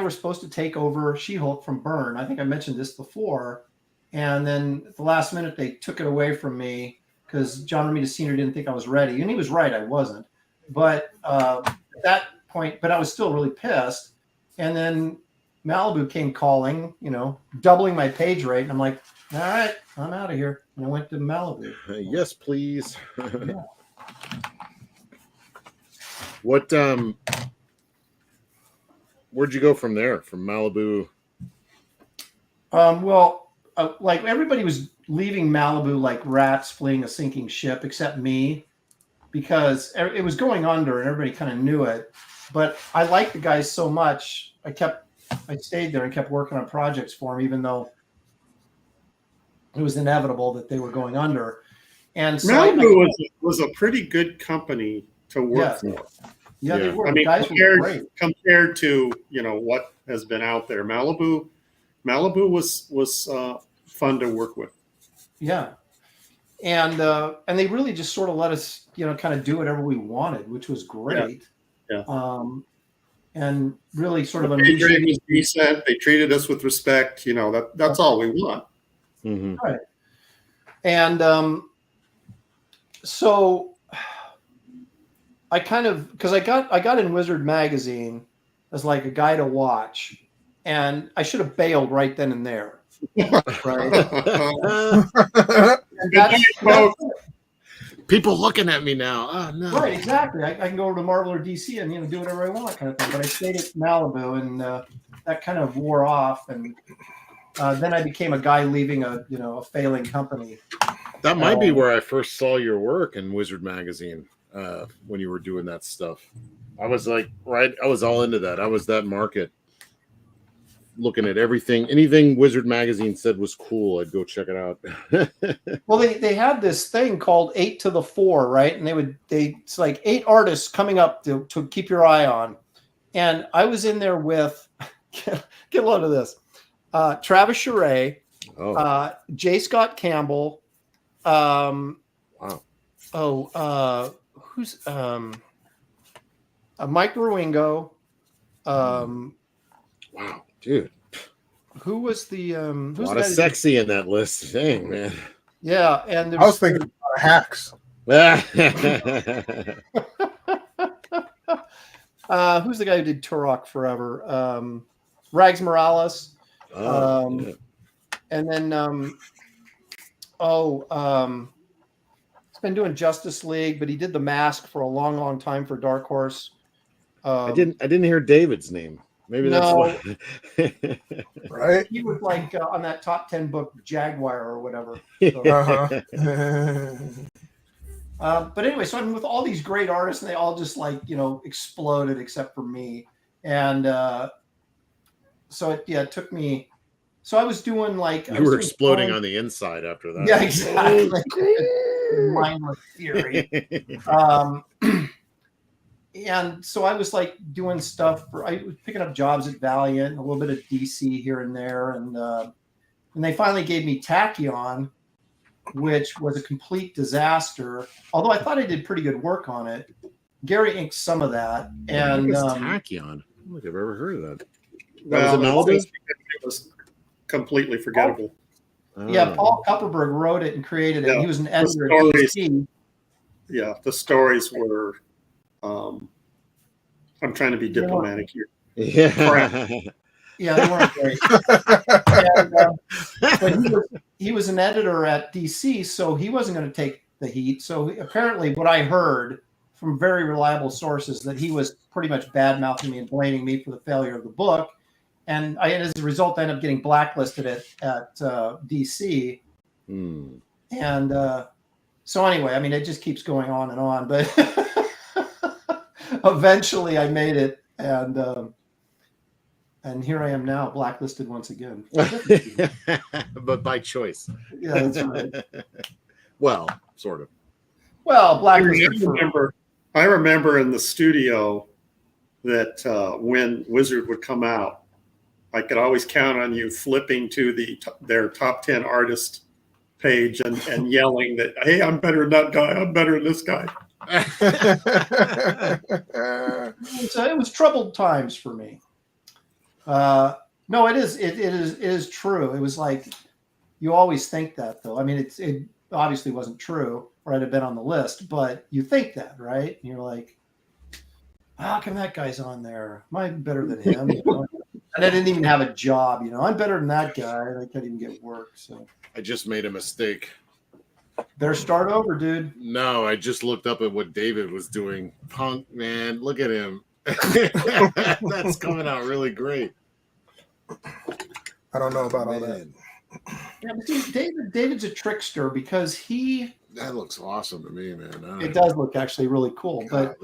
were supposed to take over She-Hulk from Verne. I think I mentioned this before. And then at the last minute, they took it away from me because John Romita Sr. didn't think I was ready. And he was right, I wasn't. But at that point, I was still really pissed. And then Malibu came calling, doubling my page rate. And I'm like, all right, I'm out of here. And I went to Malibu. Yes, please. Yeah. What, where'd you go from there? From Malibu? Like everybody was leaving Malibu like rats fleeing a sinking ship, except me, because it was going under and everybody kind of knew it. But I liked the guys so much, I stayed there and kept working on projects for them, even though it was inevitable that they were going under. And so Malibu was a pretty good company to work for. Yeah, they were. I mean, guys compared to what has been out there, Malibu was fun to work with. Yeah, and they really just sort of let us kind of do whatever we wanted, which was great. Yeah. And really sort of the pay grade was decent. They treated us with respect. That's all we want. Mm-hmm. Right. And so I kind of, because I got in Wizard magazine as like a guy to watch, and I should have bailed right then and there. Right. And that's people looking at me now. Oh no. Right, exactly. I can go over to Marvel or DC and do whatever I want, kind of thing. But I stayed at Malibu, and that kind of wore off. And then I became a guy leaving a failing company. That might be where I first saw your work in Wizard magazine when you were doing that stuff. I was like, I was all into that. I was that market. Looking at anything Wizard magazine said was cool, I'd go check it out. Well, they had this thing called 8 to the 4, right? And it's like 8 artists coming up to keep your eye on. And I was in there with get a load of this. Travis Charest, J. Scott Campbell, wow. Who's Mike Ruingo, wow. Dude, who was the a lot of sexy in that list. Dang, man. Yeah, and I was there's thinking about hacks. who's the guy who did Turok forever? Rags Morales. Yeah. And then he's been doing Justice League, but he did The Mask for a long, long time for Dark Horse. I didn't hear David's name. Maybe that's No. why. Right? He was like on that top 10 book Jaguar or whatever. So, but anyway, so I'm with all these great artists, and they all just like exploded except for me. And so it took me. So I was doing like You were exploding on the inside after that. Yeah, exactly. Mindless theory. And so I was like doing stuff I was picking up jobs at Valiant, a little bit of DC here and there, and they finally gave me Tachyon, which was a complete disaster. Although I thought I did pretty good work on it. Gary inked some of that, and Tachyon. I don't think I've ever heard of that. Well, Malibu? it was completely forgettable. Yeah, Paul Kupperberg wrote it and created it. Yeah, He was an editor at DC. Yeah, the stories were. I'm trying to be diplomatic here. Yeah. Yeah, they weren't great. But he was an editor at DC, so he wasn't going to take the heat. So apparently, what I heard from very reliable sources, that he was pretty much bad-mouthing me and blaming me for the failure of the book. And as a result, I ended up getting blacklisted at DC. And so anyway, I mean, it just keeps going on and on. But eventually I made it. And here I am now, blacklisted once again. But by choice. Yeah, that's right. Well, sort of. Well, blacklisted. I remember in the studio that when Wizard would come out, I could always count on you flipping to their top 10 artist page and yelling that, hey, I'm better than that guy. I'm better than this guy. It was troubled times for me. No, it is true. It was like, you always think that, though. I mean, it obviously wasn't true, or I'd have been on the list, but you think that, right? And you're like, how come that guy's on there? Am I better than him? And I didn't even have a job, I'm better than that guy, and I couldn't even get work. So I just made a mistake. Better start over, dude. No, I just looked up at what David was doing. Punk, man, look at him. That's coming out really great. I don't know about all that. Yeah, but see, David's a trickster because that looks awesome to me, man. It does look actually really cool, but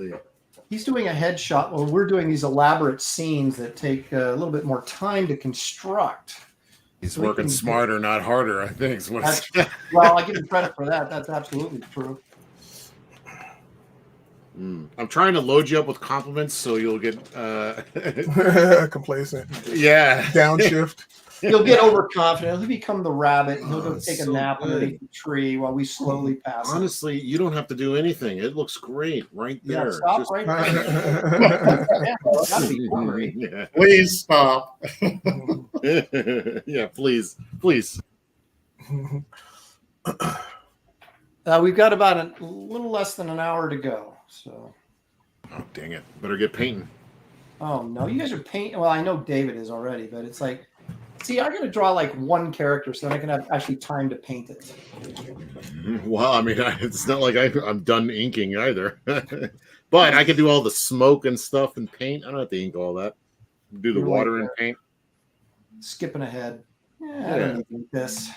he's doing a headshot while we're doing these elaborate scenes that take a little bit more time to construct. He's working smarter, not harder, I think. Well, I give him credit for that. That's absolutely true. I'm trying to load you up with compliments so you'll get complacent. Yeah. Downshift. You'll get overconfident. He'll become the rabbit, and he'll go take a nap underneath the tree while we slowly pass. Honestly, you don't have to do anything. It looks great right there. Yeah, stop right there. Yeah. Please stop. Yeah, please. We've got about a little less than an hour to go. So. Oh, dang it. Better get painting. Oh, no. You guys are painting. Well, I know David is already, but it's like, see, I got to draw like one character so then I can have actually time to paint it. Well, I mean, it's not like I'm done inking either. But I can do all the smoke and stuff and paint. I don't have to ink all that. Do the water and paint. Skipping ahead. Yeah, I don't need to ink this.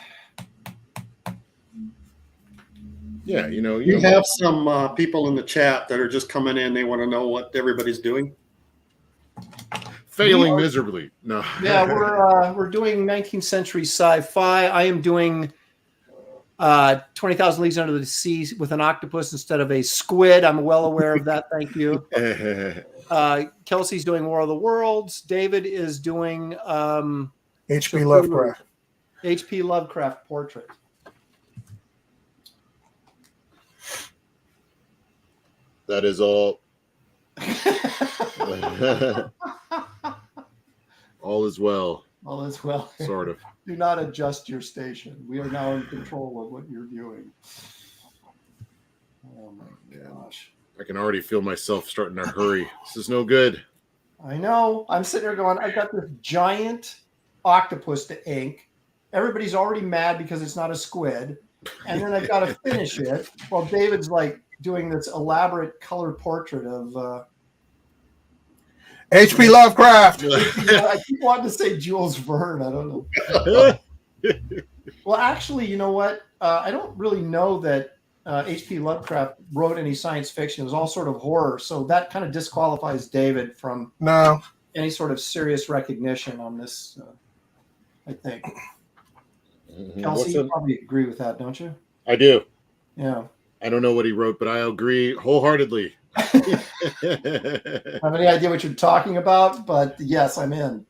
Yeah, you have some people in the chat that are just coming in. They want to know what everybody's doing. Failing miserably. No. Yeah, we're doing 19th century sci-fi. I am doing 20,000 Leagues Under the Sea with an octopus instead of a squid. I'm well aware of that. Thank you. Kelsey's doing War of the Worlds. David is doing H.P. Lovecraft. H.P. Lovecraft portrait. That is all. All is well. All is well. Sort of. Do not adjust your station. We are now in control of what you're viewing. Oh my gosh. I can already feel myself starting to hurry. This is no good. I know. I'm sitting there going, I've got this giant octopus to ink. Everybody's already mad because it's not a squid. And then I've got to finish it while David's like doing this elaborate color portrait of H.P. Lovecraft. I keep wanting to say Jules Verne. I don't know. Well, actually, you know what? I don't really know that H.P. Lovecraft wrote any science fiction. It was all sort of horror. So that kind of disqualifies David from any sort of serious recognition on this, I think. Kelsey, you probably agree with that, don't you? I do. Yeah. I don't know what he wrote, but I agree wholeheartedly. I have any idea what you're talking about, but yes, I'm in.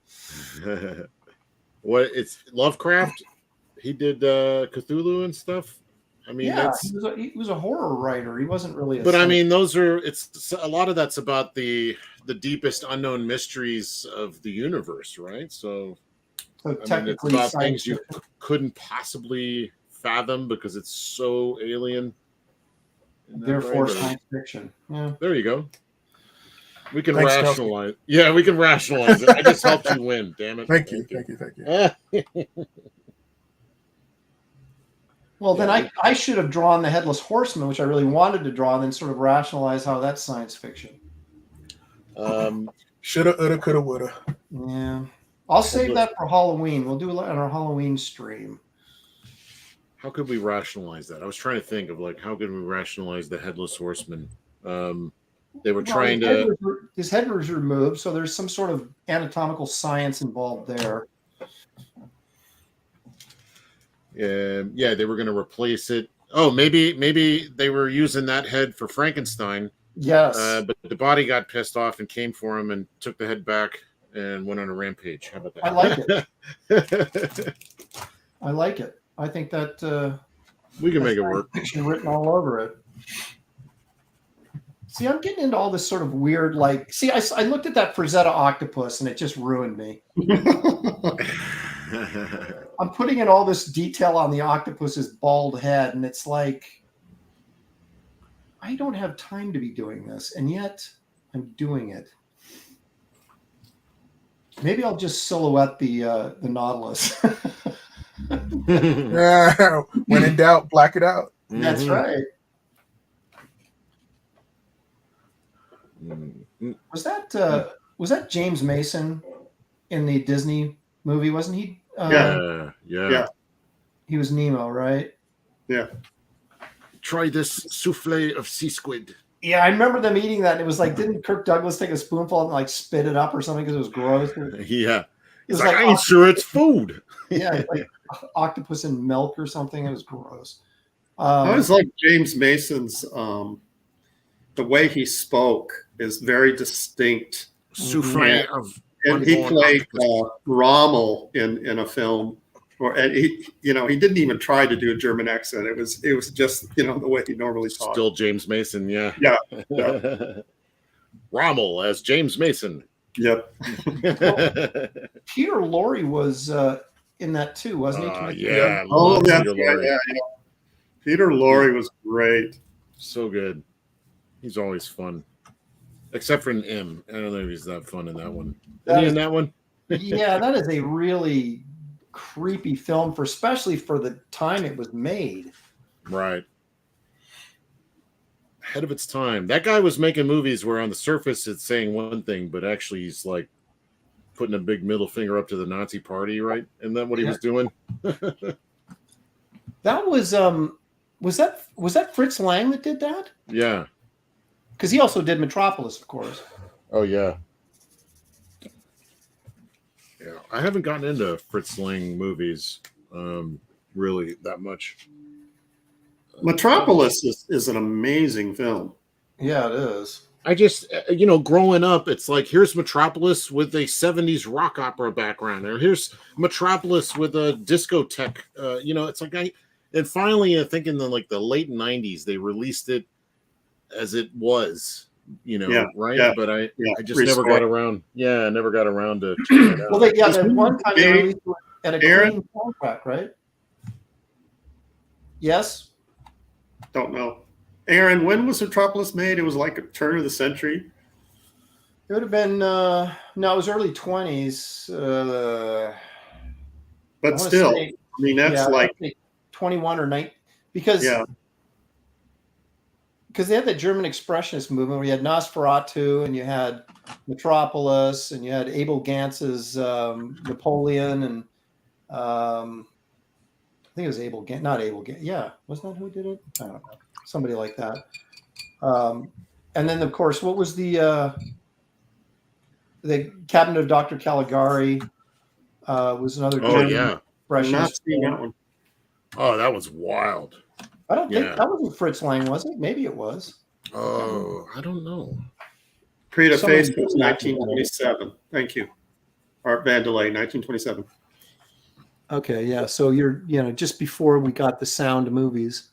What it's Lovecraft? He did Cthulhu and stuff. I mean, yeah, he was a horror writer. He wasn't really a. But I mean, it's a lot of that's about the deepest unknown mysteries of the universe, right? So technically, it's about things you couldn't possibly fathom because it's so alien. Therefore, science fiction. Yeah. There you go. We can rationalize. Yeah, we can rationalize it. I just helped you win. Damn it. Thank you. Well, then I should have drawn the Headless Horseman, which I really wanted to draw, and then sort of rationalize how that's science fiction. Shoulda, woulda, coulda, woulda. Yeah. I'll save that for Halloween. We'll do it on our Halloween stream. How could we rationalize that? I was trying to think of how could we rationalize the Headless Horseman? They were trying to. His head was removed, so there's some sort of anatomical science involved there. Yeah, they were going to replace it. Oh, maybe they were using that head for Frankenstein. Yes. But the body got pissed off and came for him and took the head back and went on a rampage. How about that? I like it. I like it. I think that we can make it work. Fiction written all over it. See, I'm getting into all this sort of weird, I looked at that Frazetta octopus and it just ruined me. I'm putting in all this detail on the octopus's bald head, and it's like, I don't have time to be doing this, and yet I'm doing it. Maybe I'll just silhouette the Nautilus. When in doubt, black it out. That's right. Was that James Mason in the Disney movie? Wasn't he? Yeah. He was Nemo, right? Yeah. Try this souffle of sea squid. Yeah, I remember them eating that. And it was like, didn't Kirk Douglas take a spoonful and spit it up or something because it was gross? Yeah. It was like I ain't sure it's food. Yeah, like octopus in milk or something. It was gross. I was like James Mason's. The way he spoke is very distinct. Souffle of. And he played Rommel in a film, and he didn't even try to do a German accent. It was just the way he normally talked. Still James Mason, yeah. Rommel as James Mason. Yep. Peter Lorre was in that too, wasn't he? Yeah. Yeah. Peter Lorre was great. So good. He's always fun. Except for an M. I don't know if he's that fun in that one. Is he in that one? Yeah, that is a really creepy film, especially for the time it was made. Right. Ahead of its time. That guy was making movies where on the surface it's saying one thing, but actually he's putting a big middle finger up to the Nazi party, right? Isn't that what he was doing? That was that Fritz Lang that did that? Yeah. Because he also did Metropolis, of course. Oh, yeah. Yeah, I haven't gotten into Fritz Lang movies really that much. Metropolis is an amazing film. Yeah, it is. I just, growing up, it's like, here's Metropolis with a 70s rock opera background, or here's Metropolis with a discotheque. It's like and finally, I think in the late 90s, they released it as it was, you know, Yeah, right? yeah, But I yeah. just never got around. Yeah, I never got around to checking it out. Well, they, yeah, This that movie one was time they big. released it at a Aaron? clean soundtrack, right? Yes. Don't know. Aaron, when was Metropolis made? It was like a turn of the century. It would have been no, it was early 20s. But still, I mean, that's like 21 or 9, because yeah, they had that German expressionist movement where you had Nosferatu and you had Metropolis and you had Abel Gantz's Napoleon, and I think it was Abel Gantz, not Abel Gantz. Yeah, wasn't that who did it? I don't know, somebody like that. And then of course, what was the Cabinet of Dr. Caligari? Was another German I'm not expressionist seeing film. that one. Oh, that was wild. I don't think that wasn't Fritz Lang, was it? Maybe it was. Oh, I don't know. Create a Somebody Face was 1927. Thank you. Art Vandelay, 1927. Okay, yeah. So you're, just before we got the sound movies.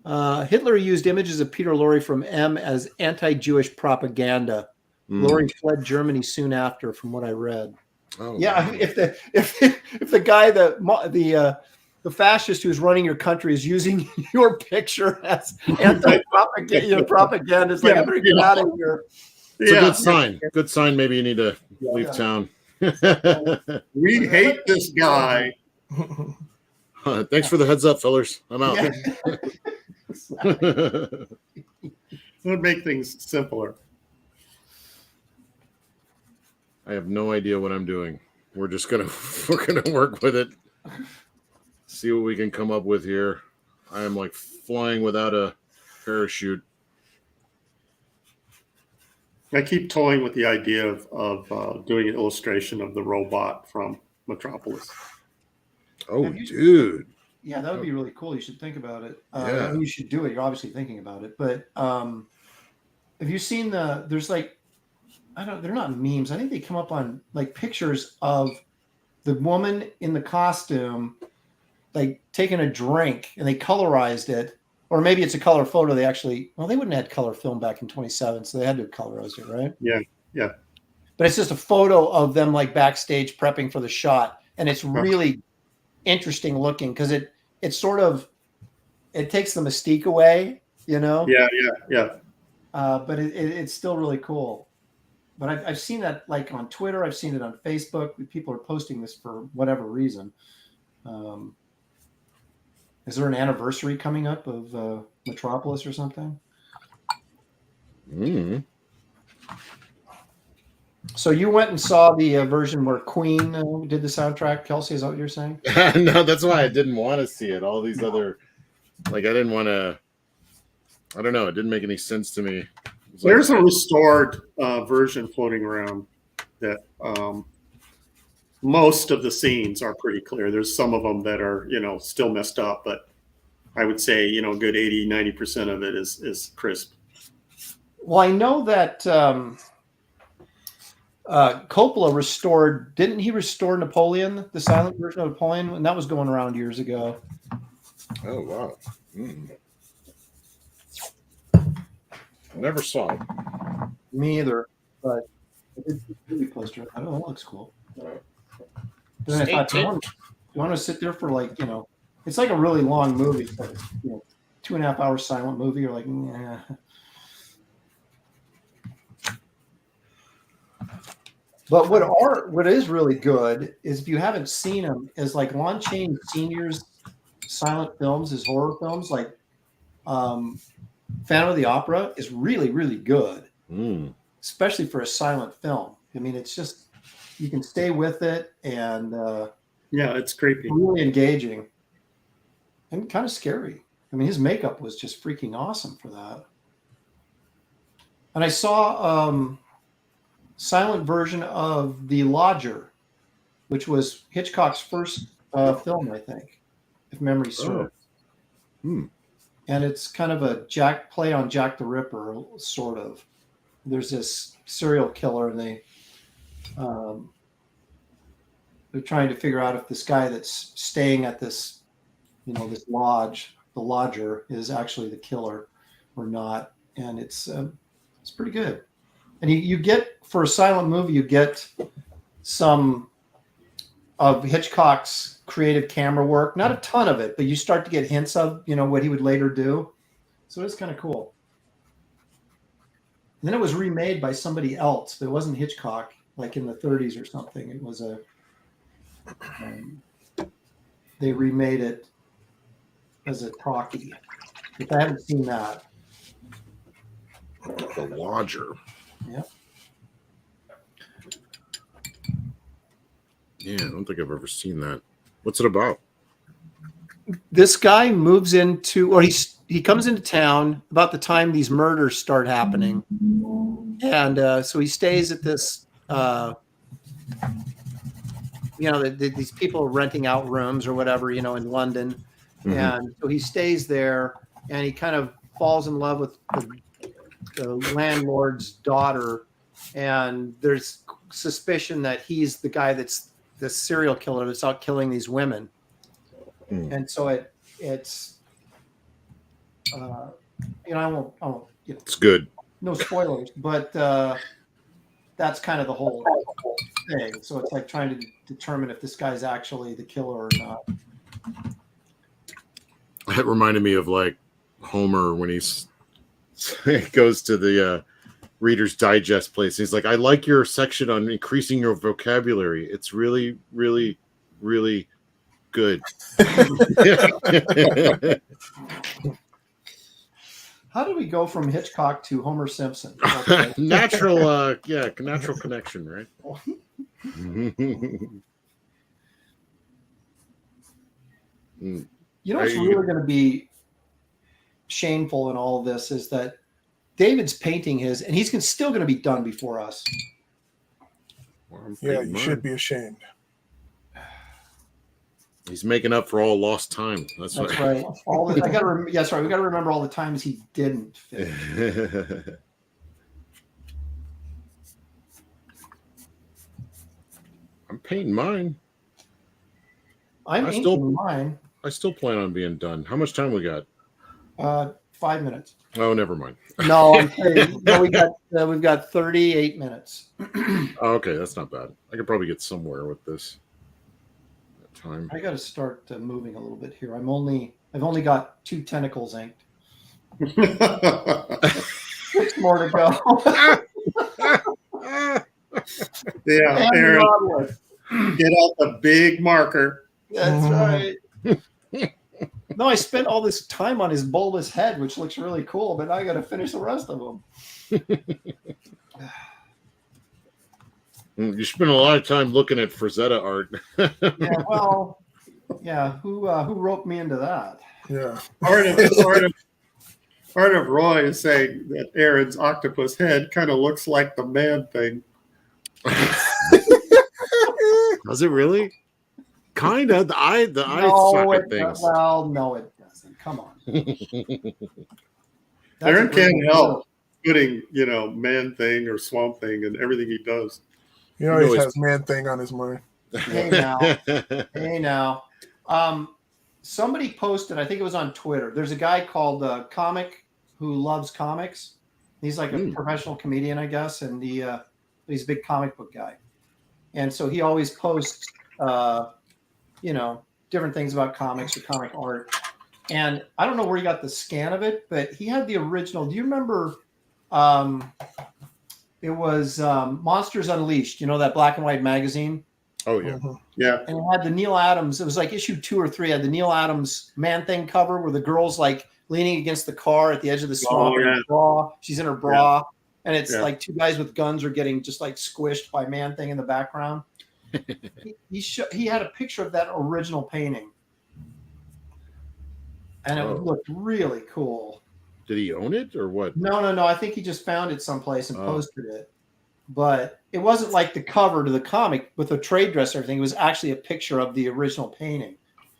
Hitler used images of Peter Lorre from M as anti-Jewish propaganda. Lorre fled Germany soon after, from what I read. Oh, yeah, wow. if the guy, the fascist who's running your country is using your picture as anti-propaganda, propaganda, it's like, I'm going to get out of here. It's a good sign. Good sign. Maybe you need to leave town. We hate this guy. Thanks for the heads up, fellers. I'm out. It would make things simpler. I have no idea what I'm doing. We're gonna work with it. See what we can come up with here. I am like flying without a parachute. I keep toying with the idea of doing an illustration of the robot from Metropolis. Oh, dude. Yeah, that would be really cool. You should think about it. Yeah. You should do it. You're obviously thinking about it. But have you seen there's like, they're not memes. I think they come up on like pictures of the woman in the costume, like taking a drink, and they colorized it. Or maybe it's a color photo. They wouldn't have had color film back in 27, so they had to have colorized it, right? Yeah, yeah. But it's just a photo of them like backstage prepping for the shot. And it's really interesting looking because it takes the mystique away, Yeah. But it's still really cool. But I've seen that like on Twitter. I've seen it on Facebook. People are posting this for whatever reason. Is there an anniversary coming up of Metropolis or something? So you went and saw the version where Queen did the soundtrack, Kelsey? Is that what you're saying? No, that's why I didn't want to see it. All these other, like, I didn't want to. I don't know. It didn't make any sense to me. There's a restored version floating around that most of the scenes are pretty clear. There's some of them that are, still messed up, but I would say, a good 80-90% of it is crisp. Well, I know that Coppola didn't he restore Napoleon, the silent version of Napoleon? And that was going around years ago. Oh, wow. Never saw it. Me either, but it's a movie poster. I don't know, it looks cool. Then I thought, you want to sit there for like, it's like a really long movie, but 2.5 hour silent movie. You're like, nah. But what is really good is, if you haven't seen them, is like Lon Chaney Sr.'s silent films, his horror films, like Phantom of the Opera is really, really good, especially for a silent film. I mean, it's just, you can stay with it, and it's creepy, really engaging, and kind of scary. I mean, his makeup was just freaking awesome for that. And I saw silent version of The Lodger, which was Hitchcock's first film, I think, if memory serves. And it's kind of a play on Jack the Ripper, sort of. There's this serial killer, and they're trying to figure out if this guy that's staying at this, this lodge, the lodger, is actually the killer or not. And it's It's pretty good. And you get, for a silent movie, you get some of Hitchcock's creative camera work. Not a ton of it, but you start to get hints of, what he would later do. So it's kind of cool. And then it was remade by somebody else, but it wasn't Hitchcock, like in the 30s or something. It was they remade it as a talkie. If I haven't seen that. The Lodger. Yep. Yeah, I don't think I've ever seen that. What's it about? This guy moves into, or he comes into town about the time these murders start happening. And so he stays at this, these people are renting out rooms or whatever, in London. Mm-hmm. And so he stays there and he kind of falls in love with the landlord's daughter. And there's suspicion that he's the guy that's the serial killer that's out killing these women. And so it's I won't it's good. No spoilers, but that's kind of the whole thing. So it's like trying to determine if this guy's actually the killer or not. That reminded me of like Homer when he goes to the Reader's Digest place. He's like, I like your section on increasing your vocabulary. It's really, really, really good. How do we go from Hitchcock to Homer Simpson? Natural connection, right? What's really going to be shameful in all of this is that David's painting his, and he's still going to be done before us. Well, you should be ashamed. He's making up for all lost time. That's right. We got to remember all the times he didn't finish. I'm painting mine. I'm painting mine. I still plan on being done. How much time we got? 5 minutes. Oh, never mind. No, I'm kidding. No, we've got 38 minutes. Oh, okay, that's not bad. I could probably get somewhere with this. Time. I got to start moving a little bit here. I've only got 2 tentacles inked. 6 more to go. Yeah, Aaron, get out the big marker. That's right. No, I spent all this time on his bulbous head, which looks really cool, but I got to finish the rest of them. You spend a lot of time looking at Frazetta art. Who roped me into that? Yeah. Part of Roy is saying that Aaron's octopus head kind of looks like the man thing. Does it really? Kind of. The eye socket things. Well, no, it doesn't. Come on. Aaron can't help putting, man thing or swamp thing and everything he does. He always has man thing on his mind. Hey now. Somebody posted, I think it was on Twitter. There's a guy called Comic who loves comics. He's like a professional comedian, I guess, and he's a big comic book guy. And so he always posts, different things about comics or comic art. And I don't know where he got the scan of it, but he had the original. Do you remember? It was Monsters Unleashed. That black and white magazine. Oh yeah, yeah. And it had the Neil Adams. It was like issue 2 or 3. Had the Neil Adams Man Thing cover where the girl's like leaning against the car at the edge of the swamp. Oh, yeah. In her bra. She's in her bra, and it's like 2 guys with guns are getting just like squished by Man Thing in the background. He had a picture of that original painting, and it looked really cool. Did he own it or what? No. I think he just found it someplace and posted it. But it wasn't like the cover to the comic with a trade dress and everything. It was actually a picture of the original painting.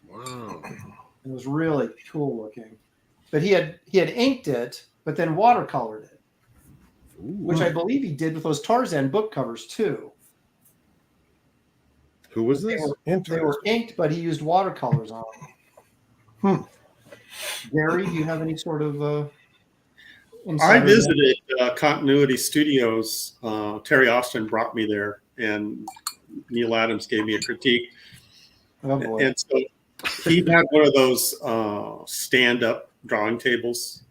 Wow. It was really cool looking. But he had inked it, but then watercolored it. Ooh. Which I believe he did with those Tarzan book covers too. Who was this? They were inked, but he used watercolors on them. Gary, do you have any sort of I visited Continuity Studios. Terry Austin brought me there, and Neil Adams gave me a critique. Oh boy. And so he had one of those stand-up drawing tables.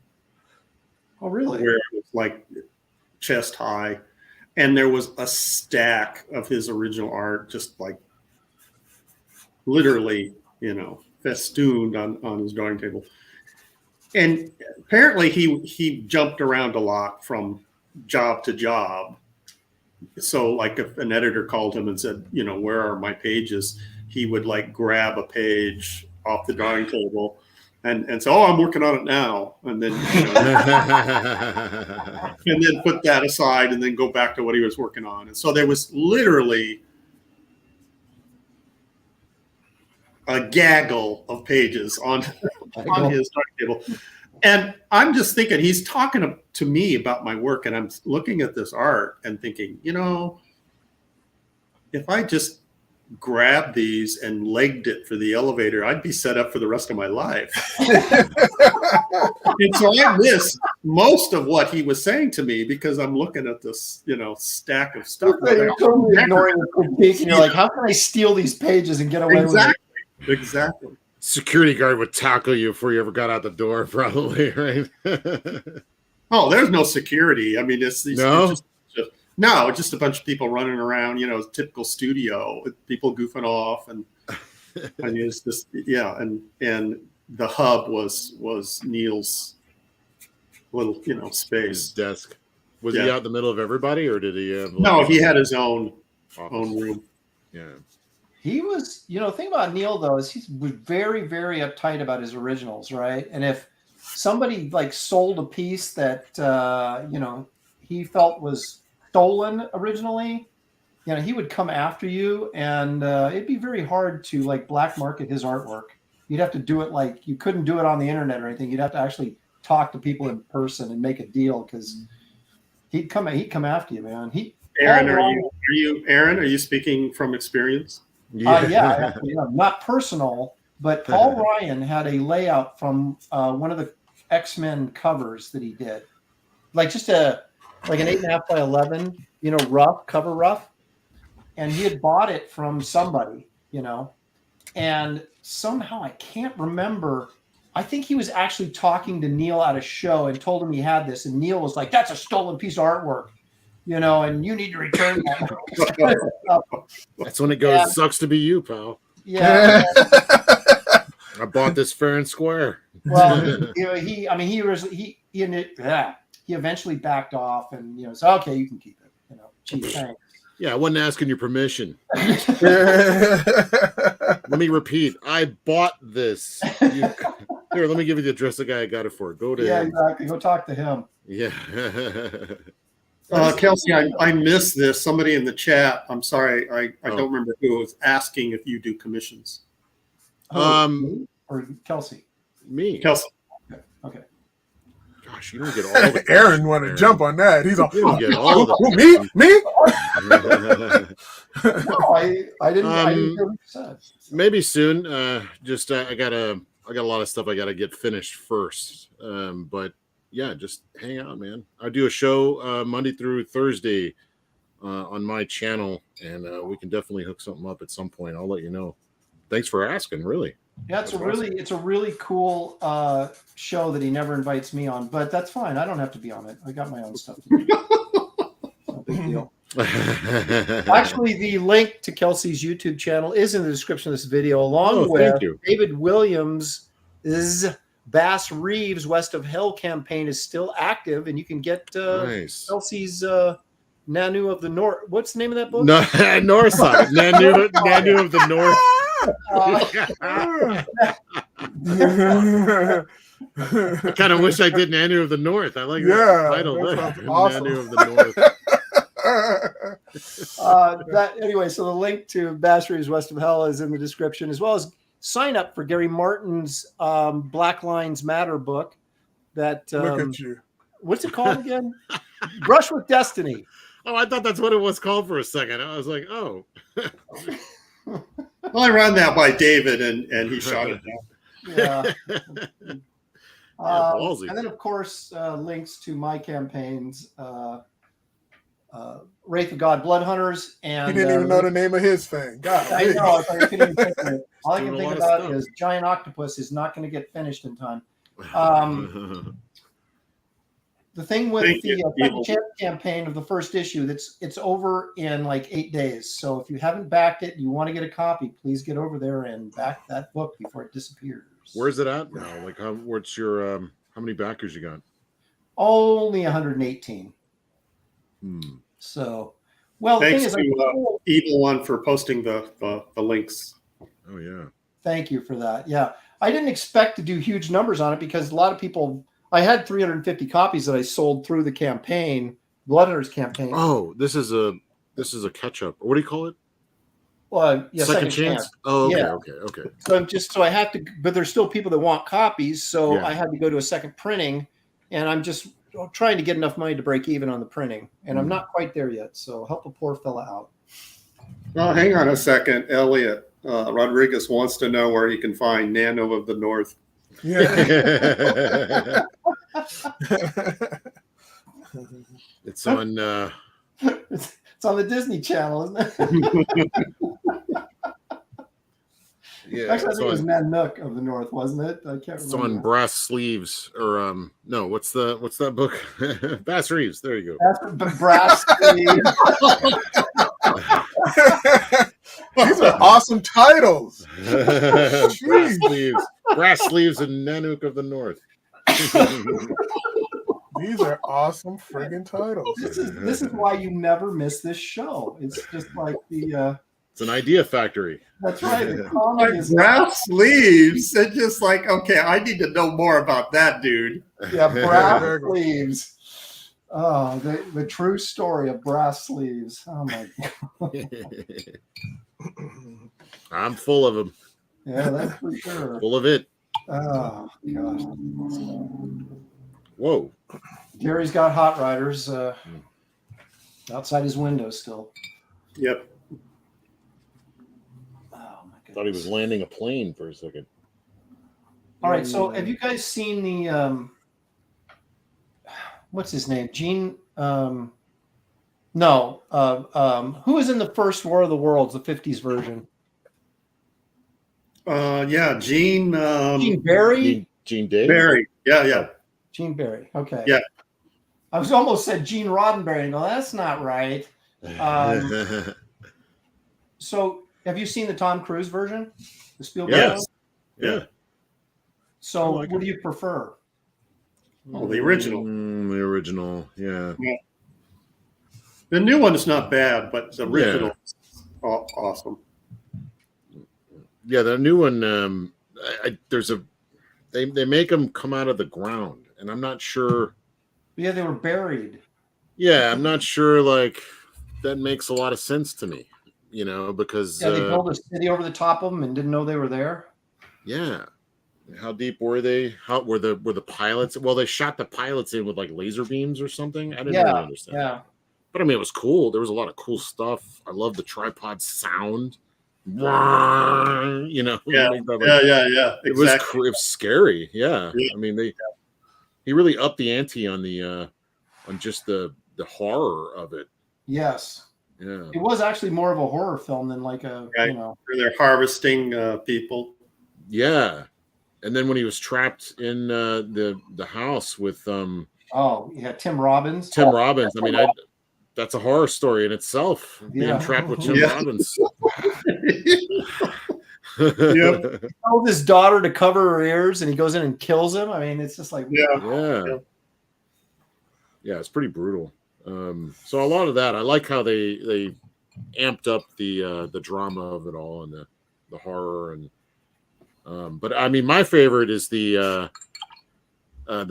Oh, really? Where it was like chest high, and there was a stack of his original art, just like literally, festooned on his drawing table. And apparently he jumped around a lot from job to job. So like if an editor called him and said, where are my pages? He would like grab a page off the drawing table and say, oh, I'm working on it now. And then, and then put that aside and then go back to what he was working on. And so there was literally a gaggle of pages on his drawing table. And I'm just thinking, he's talking to me about my work, and I'm looking at this art and thinking, if I just grabbed these and legged it for the elevator, I'd be set up for the rest of my life. And so I missed most of what he was saying to me because I'm looking at this, stack of stuff. You're totally ignoring the critique, and you're like, how can I steal these pages and get away with it? Exactly. Security guard would tackle you before you ever got out the door, probably, right? Oh, there's no security. I mean, it's just a bunch of people running around, typical studio with people goofing off, and I mean, it's just and the hub was Neil's little space. His desk. Was he out in the middle of everybody, or did he have? No, he had his own room. Yeah. He was, the thing about Neil though is he's very, very uptight about his originals, right? And if somebody like sold a piece that he felt was stolen originally, he would come after you, and it'd be very hard to like black market his artwork. You'd have to do it like you couldn't do it on the internet or anything. You'd have to actually talk to people in person and make a deal because he'd come after you, man. Aaron, are you speaking from experience? Yeah, not personal, but Paul Ryan had a layout from one of the X-Men covers that he did, like just an 8.5 by 11, rough, and he had bought it from somebody, and somehow I can't remember. I think he was actually talking to Neil at a show and told him he had this, and Neil was like, "That's a stolen piece of artwork." And you need to return that. That's when it goes, yeah. Sucks to be you, pal. Yeah. I bought this fair and square. Well, he eventually backed off and, so, okay, you can keep it. Gee, thanks. Yeah, I wasn't asking your permission. Let me repeat. I bought this. Here, let me give you the address of the guy I got it for. Go to him. Exactly. Go talk to him. Yeah. Kelsey, I missed this. Somebody in the chat, I'm sorry, I don't remember who was asking if you do commissions. Or Kelsey? Me. Kelsey. Okay. Gosh, you don't get all the Aaron want to jump on that. He's all, get all the me? No, I didn't hear what you said. Maybe soon. I got a lot of stuff I got to get finished first. But yeah, just hang out, man. I do a show Monday through Thursday on my channel, and we can definitely hook something up at some point. I'll let you know. Thanks for asking. Really. Yeah, it's a really cool show that he never invites me on, but that's fine. I don't have to be on it. I got my own stuff to do. No big deal. Actually, the link to Kelsey's YouTube channel is in the description of this video, along with David Williams' Bass Reeves West of Hell campaign is still active, and you can get Kelsey's Nanu of the North. What's the name of that book? North Side. Nanu of the North. I kind of wish I did Nanu of the North. I like that title. Awesome. Nanu of the North. Anyway, so the link to Bass Reeves West of Hell is in the description, as well as sign up for Gary Martin's Black Lives Matter book. That look at you. What's it called again? Brush with Destiny. Oh, I thought that's what it was called for a second. I was like, oh. Well, I ran that by David, and he shot it down. Yeah. ballsy. And then, of course, links to my campaigns, Wraith of God, Blood Hunters, and He didn't even know the name of his thing. God, I know. I couldn't even think of it. All I can Doing a think lot of about stuff. is Giant Octopus is not going to get finished in time. The thing with Thank the you, Second Evil. Chance campaign of the first issue, it's over in like 8 days. So if you haven't backed it, you want to get a copy, please get over there and back that book before it disappears. Where's it at now? Like, what's your how many backers you got? Only 118. So, well, the Thanks thing is, to Evil One for posting the links. Oh yeah. thank you for that. Yeah, I didn't expect to do huge numbers on it because a lot of people. I had 350 copies that I sold through the campaign, Blood Hunters campaign. Oh, this is a catch up. What do you call it? Well, yeah, Second chance. Oh, okay, Yeah. okay. So I have to, but there's still people that want copies, so Yeah. I had to go to a second printing, and I'm just trying to get enough money to break even on the printing, and I'm not quite there yet. So help a poor fella out. Well, hang on a second, Elliot. Rodriguez wants to know where he can find Nano of the North. Yeah. It's on. It's on the Disney Channel, isn't it? Yeah, Actually, I it's think it was on, Nanook of the North, wasn't it? I can't it's remember. on Brass Sleeves, or no, what's that book? Bass Reeves. There you go. That's Brass Sleeve. These are awesome titles. Brass Sleeves, and Nanook of the North. These are awesome friggin' titles. This is why you never miss this show. It's just like the. It's an idea factory. That's right. The comic is Brass Sleeves. It's just like, okay, I need to know more about that, dude. yeah, Brass Sleeves. Oh, the true story of Brass Sleeves. Oh my god. I'm full of them. Yeah, that's for sure. Full of it. Oh gosh. Whoa. Gary's got Hot Riders outside his window still. Yep. Oh my goodness. Thought he was landing a plane for a second. All right, so have you guys seen the what's his name? Gene who was in the first War of the Worlds, the 50s version? Yeah, Gene. Gene Barry? Gene Day? Barry. Yeah. Gene Barry. Okay. Yeah. I was almost said Gene Roddenberry. No, that's not right. So have you seen the Tom Cruise version? The Spielberg Yes. one? Yeah. So I like what do you prefer? Oh, the original. The original, yeah. The new one is not bad, but the original is awesome. Yeah, the new one. They make them come out of the ground, and I'm not sure. Yeah, they were buried. Yeah, I'm not sure. Like that makes a lot of sense to me, because Yeah, they built a city over the top of them and didn't know they were there. yeah. How deep were they? How were the pilots? Well, they shot the pilots in with like laser beams or something. I didn't really understand. Yeah. But I mean, it was cool. There was a lot of cool stuff. I love the tripod sound. Yeah. It Exactly. was scary. Yeah. Yeah. I mean, he really upped the ante on the on just the horror of it. Yes. Yeah. It was actually more of a horror film than like a, Right. Where they're harvesting people. Yeah. And then when he was trapped in the house with Tim Robbins. Tim Robbins, I mean, that's a horror story in itself. Being trapped with Tim Robbins. Yep. He told his daughter to cover her ears, and he goes in and kills him. I mean, it's just like Yeah, it's pretty brutal. So a lot of that, I like how they amped up the drama of it all and the horror and. But I mean, my favorite is the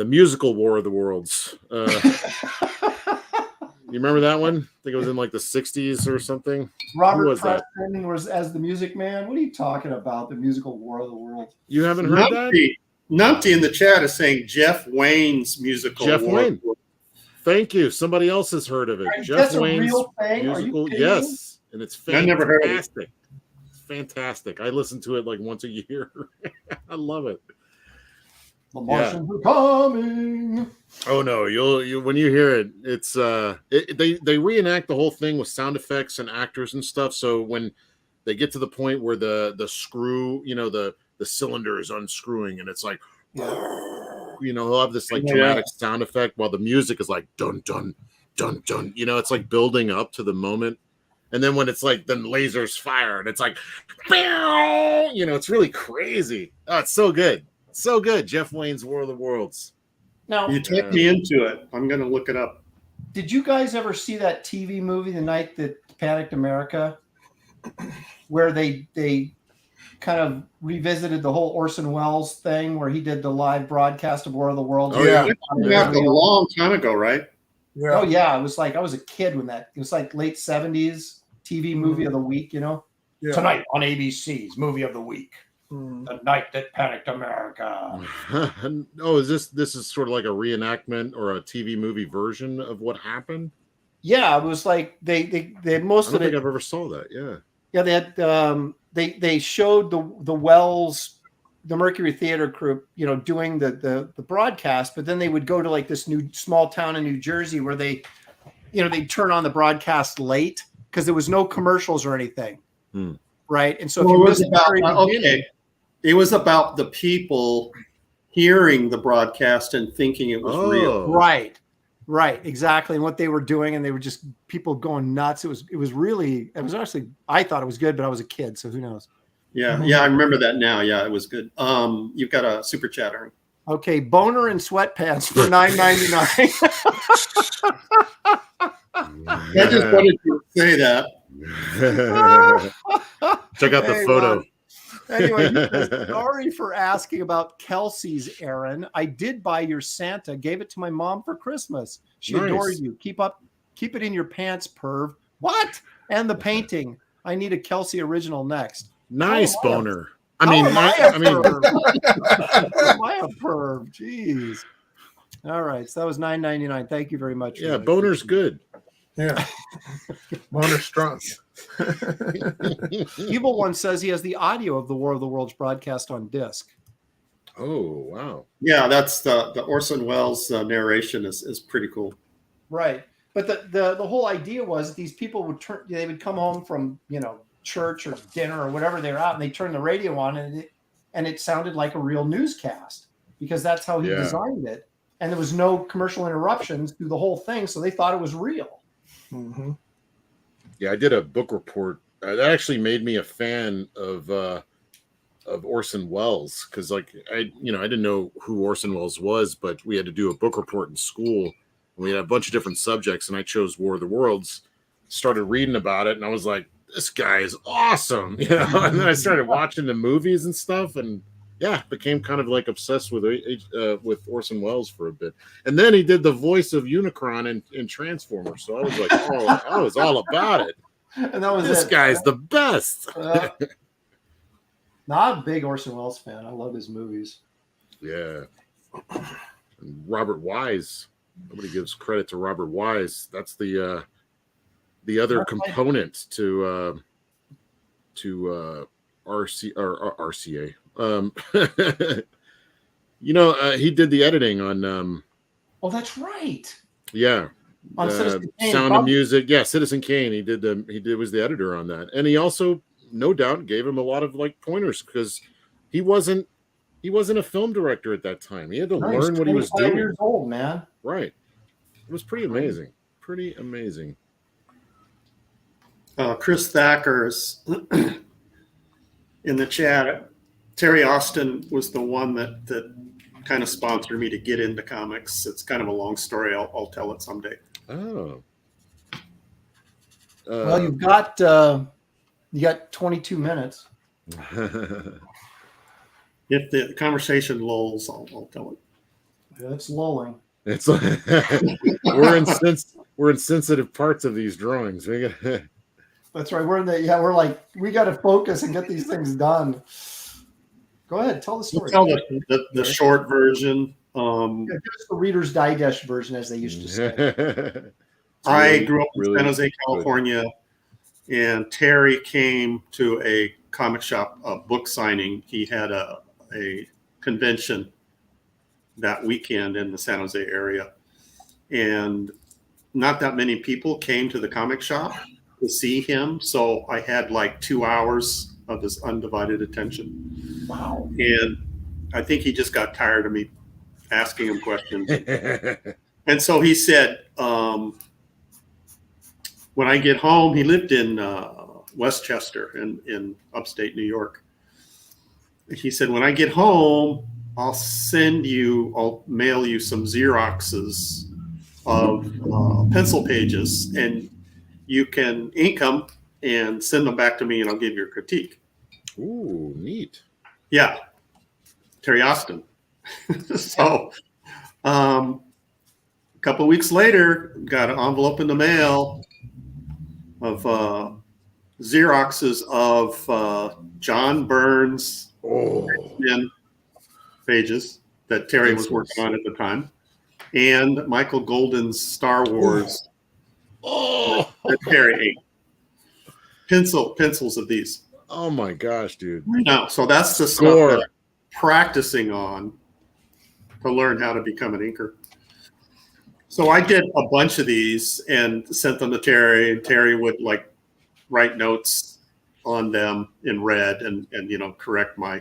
musical War of the Worlds. You remember that one? I think it was in like the 60s or something. Robert Preston was as the Music Man. What are you talking about? The musical War of the Worlds. You haven't heard that? Numpty in the chat is saying Jeff Wayne's musical. Jeff War. Wayne. Thank you. Somebody else has heard of it. That's Jeff Wayne's a real thing? musical. Are you kidding Yes, and it's fantastic. I never heard of it. It's fantastic. I listen to it like once a year. I love it. The Martians are coming. Oh no, you'll when you hear it, it's they reenact the whole thing with sound effects and actors and stuff. So when they get to the point where the screw, the cylinder is unscrewing and it's like, they'll have this like dramatic sound effect while the music is like dun dun dun dun. It's like building up to the moment. And then when it's like, then lasers fire and it's like, it's really crazy. Oh, it's so good. So good. Jeff Wayne's War of the Worlds. Now, you take me into it. I'm going to look it up. Did you guys ever see that TV movie, The Night That Panicked America, where they kind of revisited the whole Orson Welles thing where he did the live broadcast of War of the Worlds? Oh, yeah. That was a long time ago, right? Yeah. Oh, yeah. It was like I was a kid when it was like late 70s TV movie of the week, Yeah. Tonight on ABC's Movie of the Week. The Night That Panicked America. Oh, this is sort of like a reenactment or a TV movie version of what happened? Yeah, it was like they most I don't of it. think I've ever saw that. Yeah. Yeah, they had they showed the Wells, the Mercury Theater group, doing the broadcast, but then they would go to like this new small town in New Jersey where they turn on the broadcast late because there was no commercials or anything. Right. And so if you missed it was about the people hearing the broadcast and thinking it was real. Right, exactly. And what they were doing, and they were just people going nuts. It was actually, I thought it was good, but I was a kid, so who knows? Yeah, I remember that now. Yeah, it was good. You've got a super chat, Aaron. Okay, boner and sweatpants for $9.99. I just wanted to say that. Check out the photo. Anyway, sorry for asking about Kelsey's, Aaron. I did buy your Santa, gave it to my mom for Christmas. She adores you. Keep it in your pants, perv. What? And the painting. I need a Kelsey original next. Nice boner. Am I a perv? Jeez. All right, so that was $9.99. Thank you very much. Yeah, boner's good. Yeah. Boner's strong. Evil One says he has the audio of the War of the Worlds broadcast on disc. Oh, wow. Yeah, that's the Orson Welles narration is pretty cool. Right. But the whole idea was these people would come home from, church or dinner or whatever they're out, and they turn the radio on and it sounded like a real newscast because that's how he designed it. And there was no commercial interruptions through the whole thing. So they thought it was real. Mm-hmm. Yeah, I did a book report. That actually made me a fan of Orson Welles because, I didn't know who Orson Welles was, but we had to do a book report in school. And we had a bunch of different subjects, and I chose War of the Worlds. Started reading about it, and I was like, "This guy is awesome!" And then I started watching the movies and stuff, and became kind of like obsessed with Orson Welles for a bit. And then he did the voice of Unicron in Transformers. So I was like, oh, I was all about it. And that was this guy's the best. Not a big Orson Welles fan. I love his movies. Yeah. And Robert Wise. Nobody gives credit to Robert Wise. That's the other component to RCA. He did the editing on oh, that's right. Yeah. On Citizen Kane, Sound of Music. Yeah, Citizen Kane. He was the editor on that. And he also, no doubt, gave him a lot of pointers because he wasn't a film director at that time. He had to learn what he was doing. 25 years old, man. Right. It was pretty amazing. Pretty amazing. Chris Thacker's in the chat. Terry Austin was the one that kind of sponsored me to get into comics. It's kind of a long story. I'll tell it someday. Oh. Well, you got 22 minutes. If the conversation lulls, I'll tell it. Yeah, it's lulling. It's we're in sensitive parts of these drawings. That's right. We got to focus and get these things done. Go ahead, tell the story. Tell the short version. Just the Reader's Digest version, as they used to say. I grew up in San Jose, California, and Terry came to a comic shop book signing. He had a convention, that weekend in the San Jose area. And not that many people came to the comic shop to see him. So I had like 2 hours of his undivided attention. Wow. And I think he just got tired of me asking him questions. And so he said, when I get home, he lived in Westchester in upstate New York. He said, when I get home, I'll mail you some Xeroxes of pencil pages, and you can ink them and send them back to me, and I'll give you a critique. Ooh, neat. Yeah. Terry Austin. So a couple of weeks later, got an envelope in the mail of Xeroxes of John Burns pages that Terry was working on at the time, and Michael Golden's Star Wars. That Terry ate. Pencils of these. Oh my gosh, dude. No, so that's the stuff that I'm practicing on to learn how to become an inker. So I did a bunch of these and sent them to Terry, and Terry would like write notes on them in red and correct my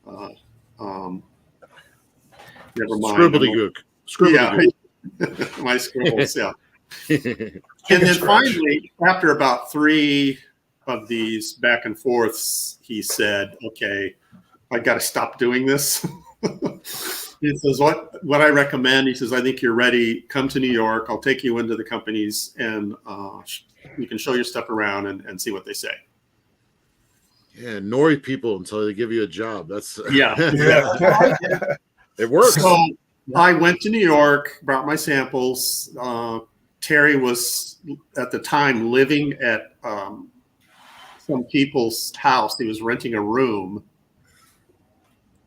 never mind. Scribbly-gook. My scribbles, yeah. And then finally, after about 3 of these back and forths, he said, okay, I got to stop doing this. He says, what I recommend, he says, I think you're ready. Come to New York. I'll take you into the companies, and you can show your stuff around and see what they say. Yeah, nori people until they give you a job. That's yeah. It works. So I went to New York, brought my samples. Terry was at the time living at some people's house. He was renting a room.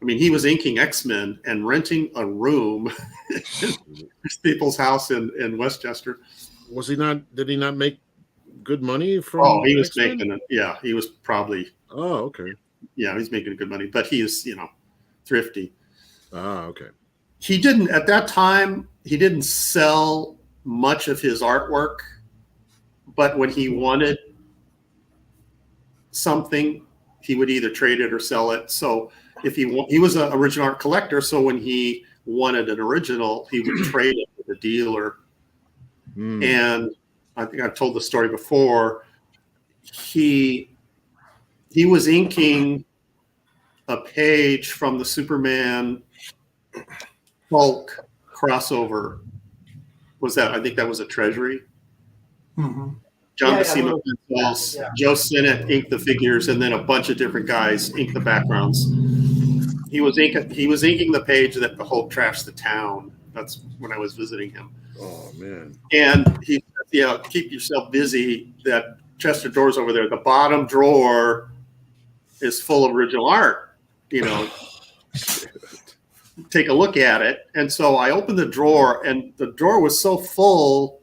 I mean, he was inking X-Men and renting a room in people's house in Westchester. Was he not? Did he not make good money from? Oh, he was X-Men? making it. Yeah, he was probably. Oh, okay. Yeah, he's making good money, but he is, thrifty. Ah, okay. He didn't at that time. He didn't sell much of his artwork, but when he wanted something, he would either trade it or sell it. So if he was an original art collector, so when he wanted an original, he would trade it with a dealer. And I think I've told the story before. He was inking a page from the Superman Hulk crossover. I think that was a Treasury. Mm-hmm. John Buscema pencils, Joe Sinnott inked the figures, and then a bunch of different guys inked the backgrounds. He was inking the page that the Hulk trashed the town. That's when I was visiting him. Oh man! And he said, keep yourself busy. That chest of drawers over there, the bottom drawer is full of original art. Take a look at it. And so I opened the drawer, and the drawer was so full,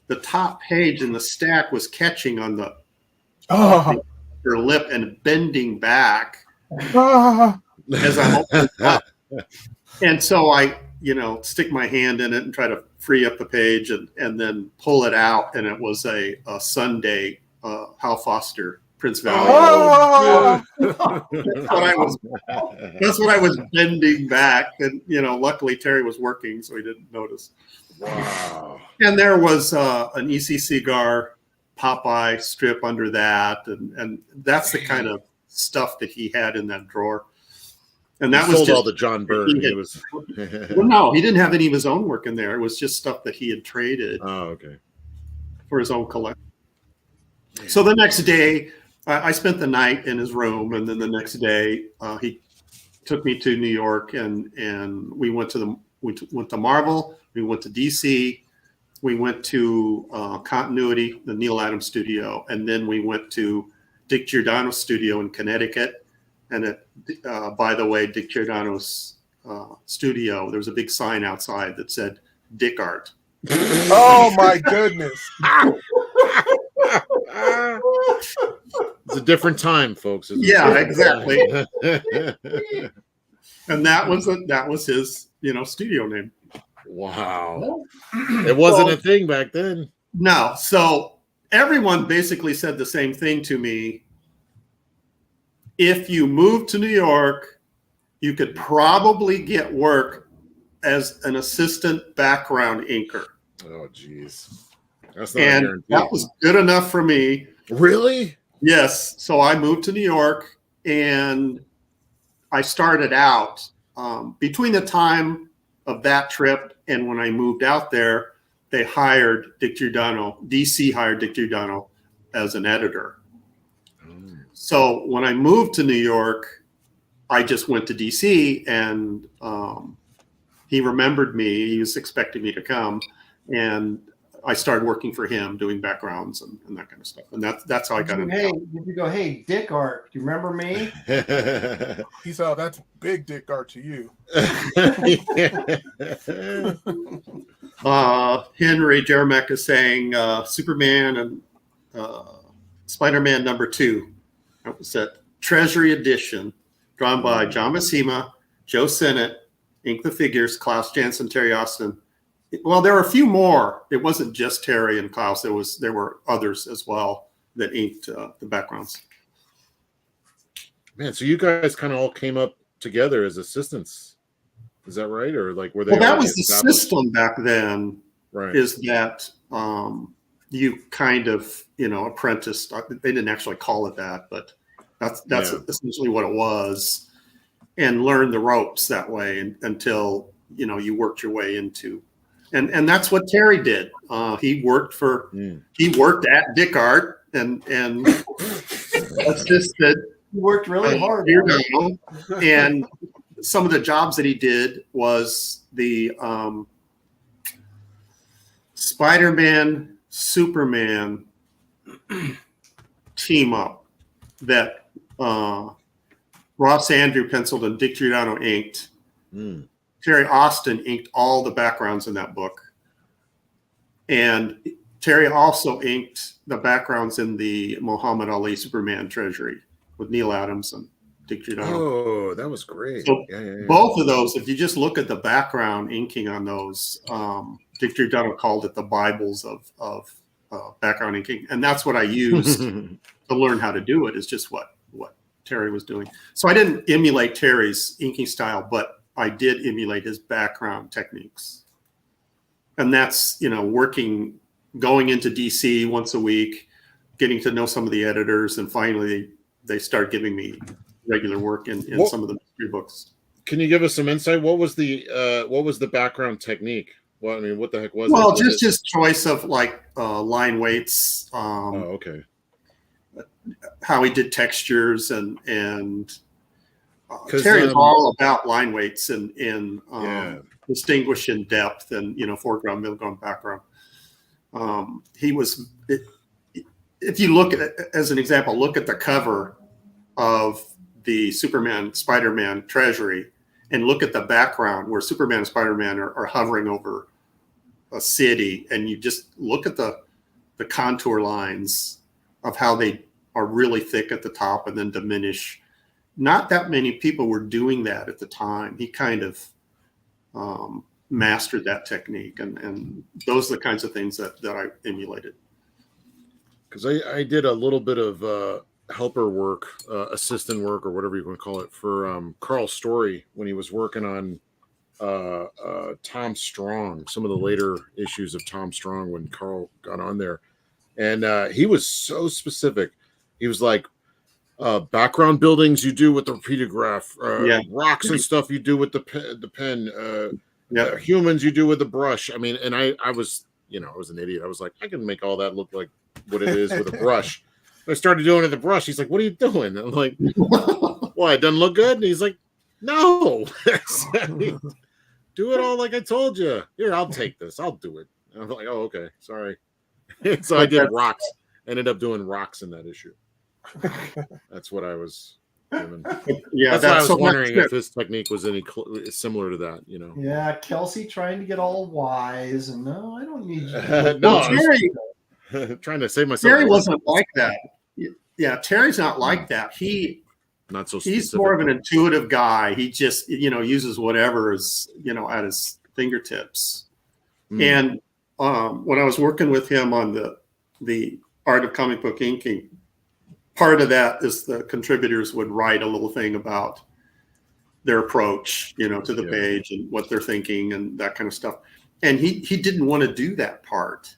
the top page in the stack was catching on the her lip and bending back as I'm opening it up. And so I, stick my hand in it and try to free up the page and then pull it out. And it was a Sunday Hal Foster Prince Valley. That's what I was bending back. And, luckily Terry was working, so he didn't notice. Wow. And there was an E.C. Cigar Popeye strip under that. And that's the kind of stuff that he had in that drawer. And that was sold just all the John Byrne. Well, no, he didn't have any of his own work in there. It was just stuff that he had traded for his own collection. So the next day, I spent the night in his room, and then the next day he took me to New York, and we went to Marvel, we went to DC, we went to Continuity, the Neil Adams studio, and then we went to Dick Giordano's studio in Connecticut. And by the way, Dick Giordano's studio, there was a big sign outside that said Dick Art. Oh my goodness. It's a different time, folks. Yeah, exactly. And that was studio name. Wow. It wasn't a thing back then. No. So everyone basically said the same thing to me. If you moved to New York, you could probably get work as an assistant background inker. Oh, geez. That's not a And guarantee. that was good enough for me. Really? Yes. So I moved to New York, and I started out between the time of that trip and when I moved out there, they hired Dick Giordano. DC hired Dick Giordano as an editor. So when I moved to New York, I just went to DC, and he remembered me. He was expecting me to come, and I started working for him, doing backgrounds and that kind of stuff. And that's how I got into it. Did you go, hey, Dick Art, do you remember me? He saw that's big Dick Art to you. Henry Jeremek is saying Superman and Spider-Man #2. That was that Treasury edition, drawn by John Buscema, Joe Sennett, inked the figures, Klaus Janson, Terry Austin. Well, there were a few more. It wasn't just Terry and Klaus. There were others as well that inked the backgrounds. Man, so you guys kind of all came up together as assistants. Is that right? Or like were they? Well, that was the system back then. Right. Is that you kind of apprenticed? They didn't actually call it that, but that's essentially what it was, and learned the ropes that way until you worked your way into. And that's what Terry did. He worked at Dick Art and assisted. He worked really hard. And some of the jobs that he did was the Spider-Man, Superman team up that Ross Andrew penciled and Dick Giordano inked. Terry Austin inked all the backgrounds in that book. And Terry also inked the backgrounds in the Muhammad Ali Superman Treasury with Neil Adams and Dick Giordano. Oh, that was great. So yeah. Both of those, if you just look at the background inking on those, Dick Giordano called it the Bibles of background inking. And that's what I used to learn how to do it, is just what Terry was doing. So I didn't emulate Terry's inking style, but I did emulate his background techniques. And that's, going into DC once a week, getting to know some of the editors, and finally they start giving me regular work in some of the mystery books. Can you give us some insight? What was the background technique? Well, I mean, what the heck was it? Well, just his choice of line weights. Okay. How he did textures and Terry's all about line weights and distinguish in depth and foreground, middle ground, background. He was, if you look at, as an example, look at the cover of the Superman Spider-Man Treasury and look at the background where Superman and Spider-Man are hovering over a city, and you just look at the contour lines of how they are really thick at the top and then diminish. Not that many people were doing that at the time. He kind of mastered that technique, and those are the kinds of things that I emulated. Because I did a little bit of helper work, assistant work, or whatever you want to call it, for Carl Story when he was working on Tom Strong, some of the later issues of Tom Strong when Carl got on there. And he was so specific. He was like, background buildings you do with the repeated graph, rocks and stuff you do with the pen, humans you do with the brush. I mean, and I was, I was an idiot. I was like, I can make all that look like what it is with a brush. I started doing it with the brush. He's like, what are you doing? I'm like, why, it doesn't look good? And he's like, no. Do it all like I told you. Here, I'll take this. I'll do it. And I'm like, oh, okay, sorry. So I did rocks. Ended up doing rocks in that issue. That's what I was doing. Yeah, that's why I was wondering if his technique was any similar to that. Yeah, Kelsey trying to get all wise, and no, I don't need you. Terry, trying to save myself. Terry wasn't like that. Yeah, Terry's not like that. He Not so specific. He's more of an intuitive guy. He just, uses whatever is, at his fingertips. And when I was working with him on the art of comic book inking, part of that is the contributors would write a little thing about their approach, to the page and what they're thinking and that kind of stuff. And he didn't want to do that part.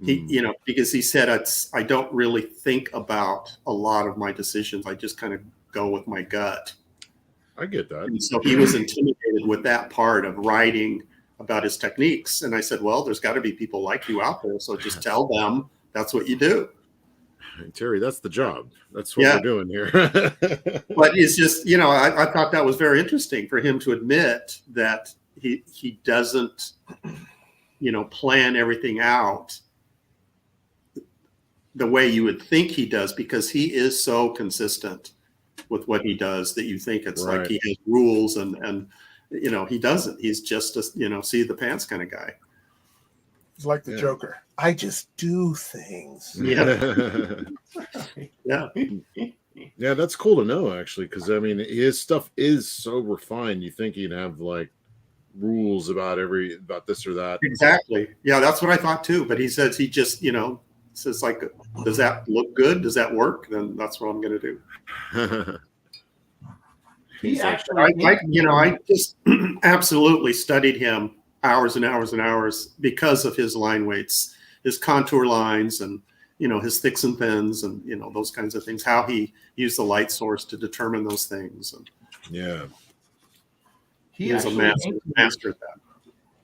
He, because he said, I don't really think about a lot of my decisions. I just kind of go with my gut. I get that. And so he was intimidated with that part of writing about his techniques. And I said, well, there's got to be people like you out there. So just tell them that's what you do. Terry, that's the job. That's what we're doing here. But it's just, I thought that was very interesting for him to admit that he doesn't, plan everything out the way you would think he does, because he is so consistent with what he does that you think it's like he has rules and he doesn't. He's just a, see the pants kind of guy. He's like the Joker. I just do things. Yeah. Yeah, that's cool to know, actually, because I mean, his stuff is so refined. You think he'd have like rules about this or that. Exactly. Yeah, that's what I thought too. But he says he just, says like, does that look good? Does that work? Then that's what I'm going to do. I just absolutely studied him hours and hours and hours because of his line weights, his contour lines, and his thicks and thins, and those kinds of things. How he used the light source to determine those things. And he is a master at that.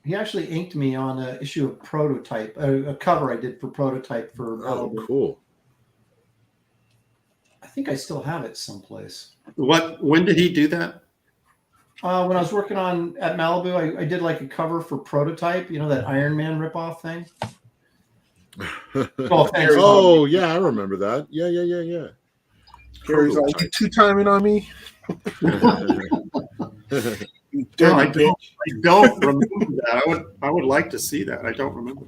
He actually inked me on an issue of Prototype, a cover I did for Prototype for Malibu. Oh, cool. I think I still have it someplace. When did he do that? When I was working at Malibu, I did like a cover for Prototype, that Iron Man ripoff thing. Oh, yeah, I remember that. Yeah. Gary's like, you two-timing on me? No, I don't remember that. I would like to see that. I don't remember.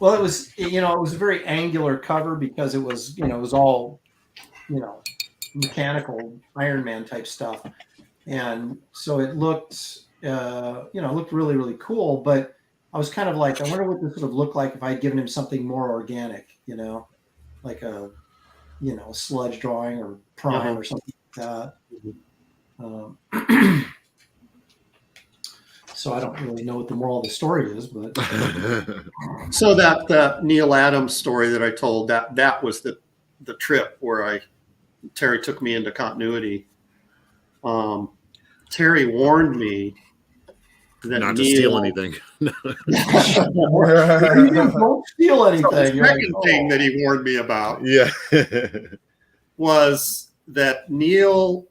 Well, it was a very angular cover because it was it was all mechanical Iron Man type stuff, and so it looked looked really, really cool. But I was kind of like, I wonder what this would have looked like if I had given him something more organic, like a sludge drawing or prime or something like that. So I don't really know what the moral of the story is, but so that Neil Adams story that I told, that was the trip where Terry took me into continuity. Terry warned me that not to steal anything. Don't steal anything. The second thing that he warned me about was that Neil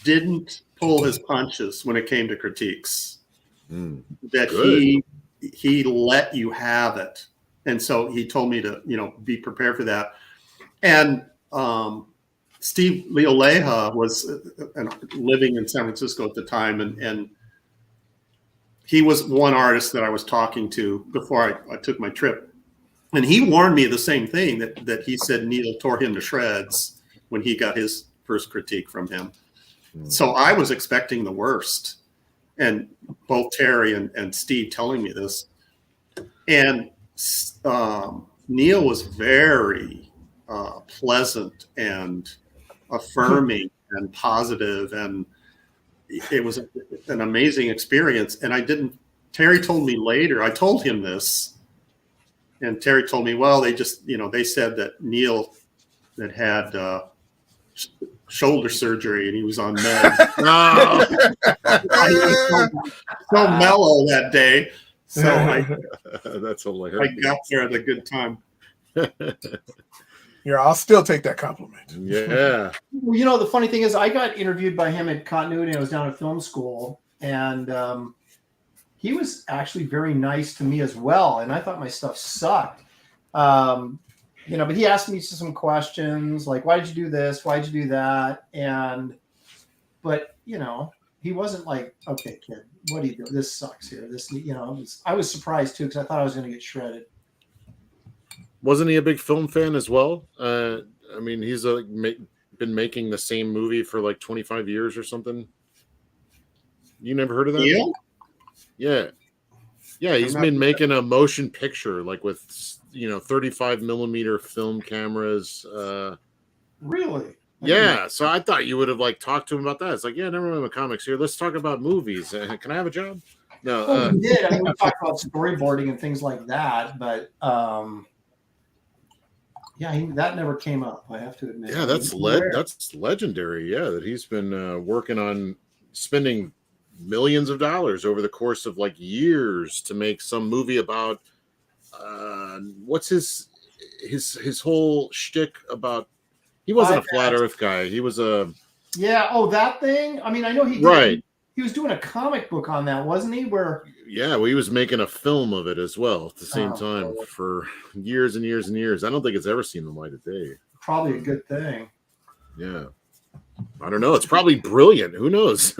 didn't pull his punches when it came to critiques. That Good. he let you have it, and so he told me to be prepared for that. And Steve Leoleja was living in San Francisco at the time, and he was one artist that I was talking to before I took my trip, and he warned me the same thing, that he said Neil tore him to shreds when he got his first critique from him. So I was expecting the worst, and both Terry and Steve telling me this, and Neil was very pleasant and affirming and positive, and it was an amazing experience. And Terry told me later, I told him this, and Terry told me, well, they just, they said that Neil had shoulder surgery and he was on meds. He was so mellow that day. So that's hilarious. I got there at a good time. I'll still take that compliment. Yeah. The funny thing is, I got interviewed by him at Continuity. I was down at film school, and he was actually very nice to me as well. And I thought my stuff sucked. But he asked me some questions like, why did you do this? Why did you do that? But he wasn't like, okay, kid, what do you do? This sucks here. I was surprised too, because I thought I was going to get shredded. Wasn't he a big film fan as well? I mean, he's been making the same movie for like 25 years or something. You never heard of that? Neil? Yeah. Yeah, he's been making a motion picture like with 35 millimeter film cameras. Really? Yeah, so I thought you would have like talked to him about that. It's like, yeah, never mind my comics here. Let's talk about movies. Can I have a job? No. Well, we did. I mean, we talked about storyboarding and things like that, but yeah, that never came up. I have to admit. Yeah, that's legendary. Yeah, that he's been working on spending millions of dollars over the course of like years to make some movie about what's his whole shtick about. He wasn't a flat Earth guy. He was a that thing. I mean, I know he did. Right. He was doing a comic book on that, wasn't he? Where well, he was making a film of it as well at the same time for years and years and years. I don't think it's ever seen the light of day. Probably a good thing. Yeah. I don't know. It's probably brilliant. Who knows?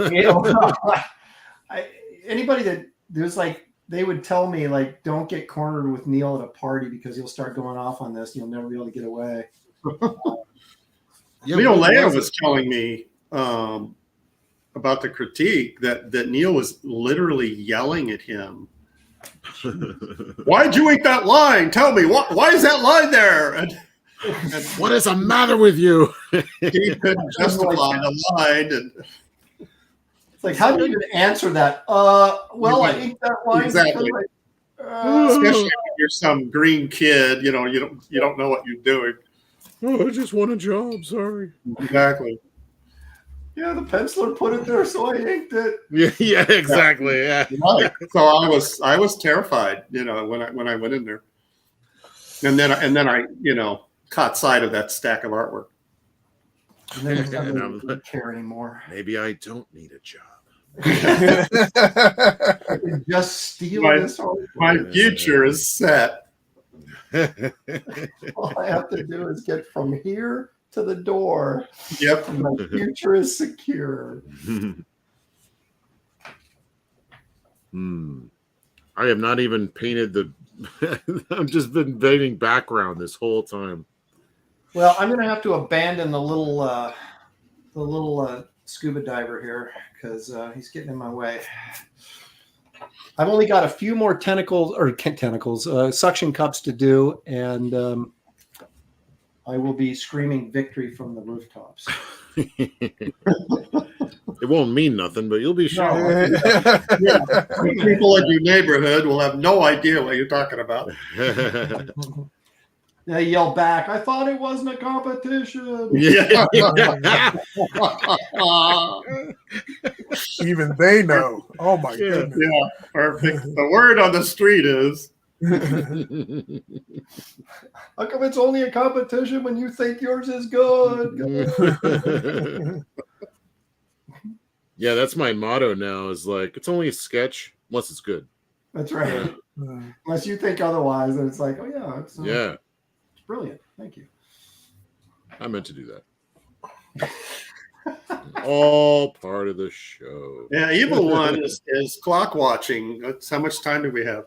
Anybody that there's like, they would tell me like, don't get cornered with Neil at a party because he'll start going off on this. You'll never be able to get away. Leo Leia was telling me about the critique that Neil was literally yelling at him. Why'd you ink that line? Tell me, why is that line there? And what is the matter with you? He couldn't justify the line. And it's like, how do you even answer that? Well, I inked that line. Exactly. Especially if you're some green kid, you don't know what you're doing. Oh, I just want a job. Sorry. Exactly. Yeah, the penciler put it there, so I inked it. Yeah, exactly. Yeah. Right. So I was terrified, when I went in there, and then I caught sight of that stack of artwork. And then I don't care anymore. Maybe I don't need a job. I can just steal this. My future is set. All I have to do is get from here to the door. Yep. And my future is secure. I have not even painted I've just been painting background this whole time. Well, I'm going to have to abandon the little scuba diver here because he's getting in my way. I've only got a few more suction cups to do, and I will be screaming victory from the rooftops. It won't mean nothing, but you'll be sure. Yeah. People in your neighborhood will have no idea what you're talking about. They yell back, I thought it wasn't a competition. Yeah. Even they know. Oh my goodness. Yeah, perfect. The word on the street is. How come it's only a competition when you think yours is good? Yeah, that's my motto now. Is like, it's only a sketch unless it's good. That's right. Unless you think otherwise, then it's like, oh yeah, it's brilliant. Thank you. I meant to do that. All part of the show. Yeah, Evil One is clock watching. That's how much time do we have?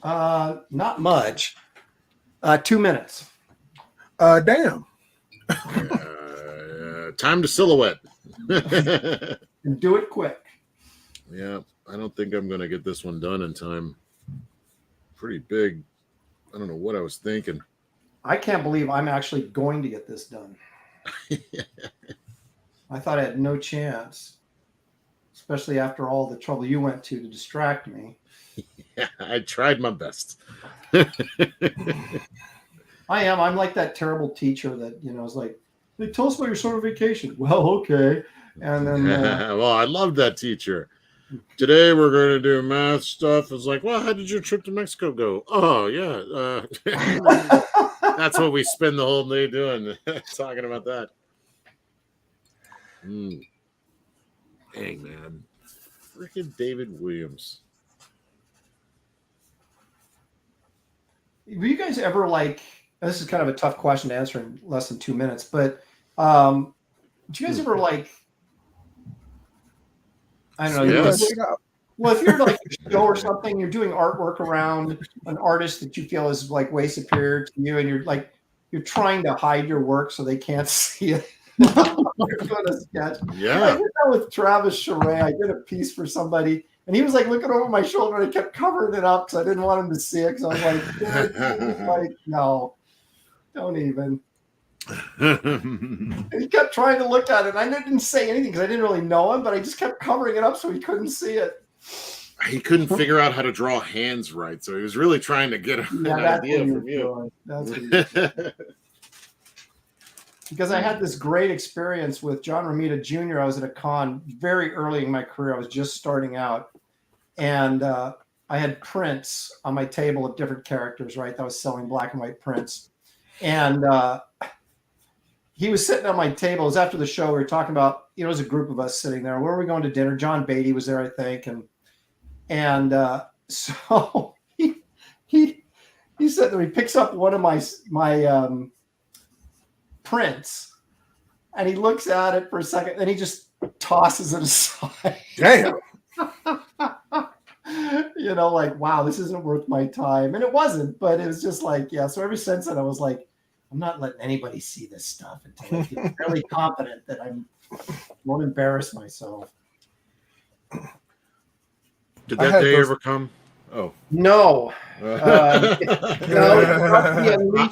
Not much. 2 minutes. Damn. Time to silhouette. And do it quick. Yeah, I don't think I'm going to get this one done in time. Pretty big. I don't know what I was thinking. I can't believe I'm actually going to get this done. I thought I had no chance, especially after all the trouble you went to distract me. Yeah, I tried my best. I am. I'm like that terrible teacher that, is like, hey, tell us about your summer vacation. Well, okay. And then. Well, I love that teacher. Today we're going to do math stuff. It's like, well, how did your trip to Mexico go? Oh, yeah. That's what we spend the whole day doing, talking about that. Dang, man. Freaking David Williams. Were you guys ever like, this is kind of a tough question to answer in less than 2 minutes, but do you guys ever like, I don't know. Yes. Well, if you're like a show or something, you're doing artwork around an artist that you feel is like way superior to you, and you're like, you're trying to hide your work so they can't see it. You're doing a sketch. Yeah. I did that with Travis Charest. I did a piece for somebody, and he was like looking over my shoulder, and I kept covering it up because I didn't want him to see it. Because I was like, no, don't even. And he kept trying to look at it, and I didn't say anything because I didn't really know him, but I just kept covering it up so he couldn't see it. He couldn't figure out how to draw hands right, so he was really trying to get an idea from you. That's what he was doing. Because I had this great experience with John Romita Jr. I was at a con very early in my career. I was just starting out. And I had prints on my table of different characters, right? That was selling black and white prints. And he was sitting on my table. It was after the show. We were talking about, it was a group of us sitting there. Where are we going to dinner? John Beatty was there, I think. And so he said that he picks up one of my prints, and he looks at it for a second, and he just tosses it aside. Damn. Like, wow, this isn't worth my time. And it wasn't, but it was just like, yeah. So ever since then, I was like, I'm not letting anybody see this stuff until I feel fairly confident that I won't embarrass myself. Did that day ever come? Oh. No. No,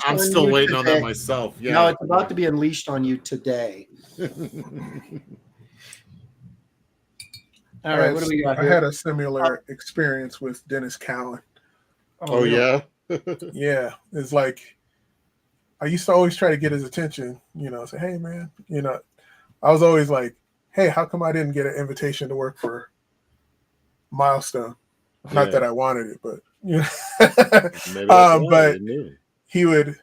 I'm still waiting on that myself. Yeah. No, it's about to be unleashed on you today. All right, what do we got here? I had a similar experience with Dennis Cowan. Oh yeah? Yeah. It's like, I used to always try to get his attention, say, hey, man, I was always like, hey, how come I didn't get an invitation to work for Milestone? Not that I wanted it, but but he would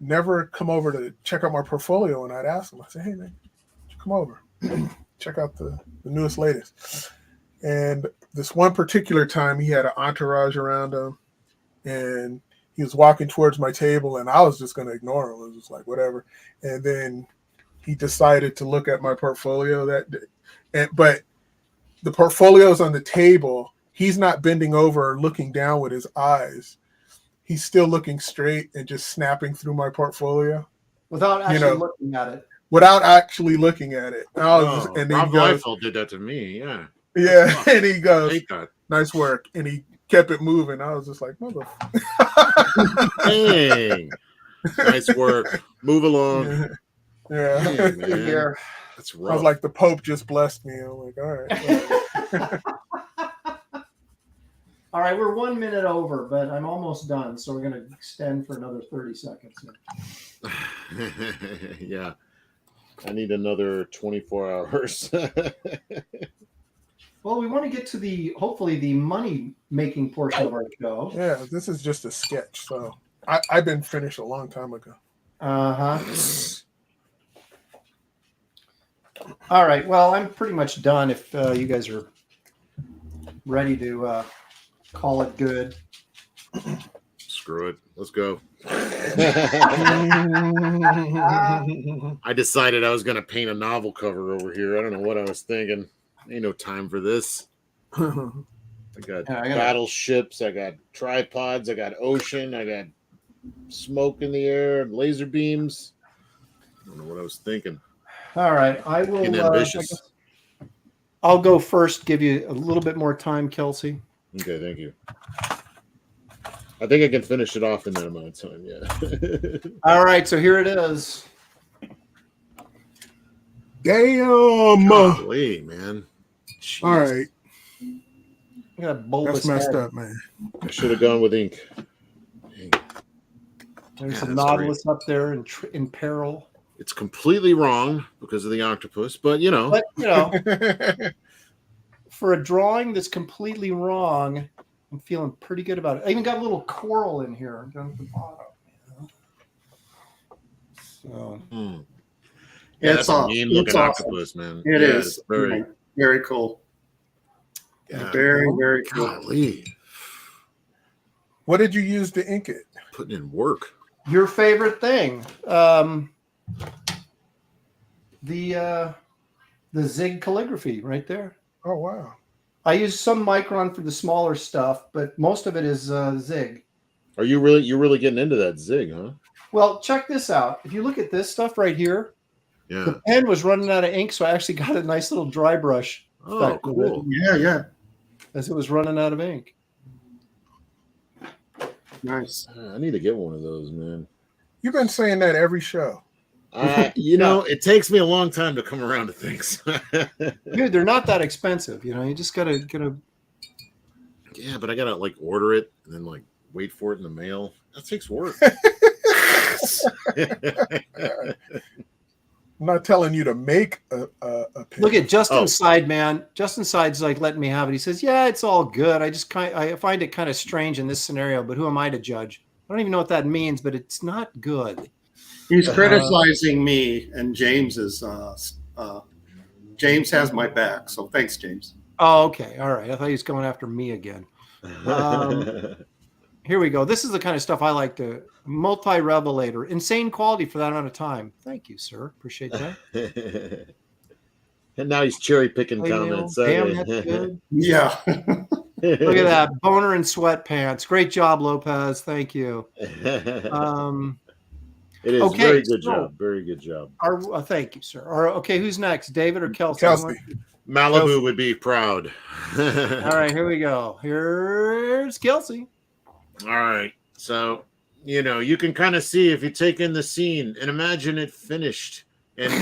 never come over to check out my portfolio, and I'd ask him, I say, hey man, come over, check out the newest latest. And this one particular time he had an entourage around him, and he was walking towards my table, and I was just going to ignore him. I was just like, whatever. And then he decided to look at my portfolio that day. But the portfolio's on the table. He's not bending over or looking down with his eyes. He's still looking straight and just snapping through my portfolio. Without actually looking at it. Without actually looking at it. And then Rob he goes, Liefeld did that to me, yeah. Yeah, and he goes, hate that. Nice work. And he kept it moving. I was just like, motherfucker. Dang. Nice work. Move along. Yeah. Hey, man. That's rough. I was like, the Pope just blessed me. I'm like, all right. All right, we're 1 minute over, but I'm almost done. So we're going to extend for another 30 seconds. Yeah. I need another 24 hours. Well, we want to get to hopefully the money-making portion of our show. Yeah, this is just a sketch. So I've been finished a long time ago. Uh-huh. All right. Well, I'm pretty much done if you guys are ready to call it good. Screw it. Let's go. I decided I was going to paint a novel cover over here. I don't know what I was thinking. Ain't no time for this. I got battleships. I got tripods. I got ocean. I got smoke in the air, laser beams. I don't know what I was thinking. All right. I will. Ambitious. I'll go first, give you a little bit more time, Kelsey. Okay, thank you. I think I can finish it off in that amount of time, yeah. All right, so here it is. Damn. Golly, man. Jeez. All right. That's messed up, man. I should have gone with ink. Dang. There's some Nautilus up there in peril. It's completely wrong because of the octopus, but you know. But, for a drawing that's completely wrong, I'm feeling pretty good about it. I even got a little coral in here down at the bottom. So, yeah, it's that's a mean looking awesome. Octopus, man. It is it's very, very cool. yeah, Very, very cool. golly. What did you use to ink it? Putting in work. your favorite thing, the Zig calligraphy right there. Oh, wow. I use some Micron for the smaller stuff, but most of it is Zig. Are you really getting into that zig, huh? Well, check this out. If you look at this stuff right here, Yeah. the pen was running out of ink, so I actually got a nice little dry brush Oh, effect with it cool. Yeah. as it was running out of ink. Nice. I need to get one of those, man. You've been saying that every show. You know, it takes me a long time to come around to things. Dude, they're not that expensive. You know, you just gotta Yeah, but I gotta like order it and then like wait for it in the mail. That takes work. I'm not telling you to make a pen. look at Justin's side, man. Justin's side's like letting me have it. He says, "Yeah, it's all good. I find it kind of strange in this scenario, but who am I to judge? I don't even know what that means, but it's not good." He's criticizing me, and James is James has my back. So thanks, James. Oh, okay, all right. I thought he was going after me again. Here we go. This is the kind of stuff I like to multi-revelator. Insane quality for that amount of time. Thank you, sir. Appreciate that. And now he's cherry picking Hey, Neil. comments. Damn, that's good. Yeah. Look at that. Boner in sweatpants. Great job, Lopez. Thank you. It is Okay, very good so- job. Very good job. Thank you, sir. Okay, who's next? David or Kelsey? Kelsey. Malibu would be proud. All right, here we go. Here's Kelsey. All right. So, you know, you can kind of see if you take in the scene and imagine it finished. And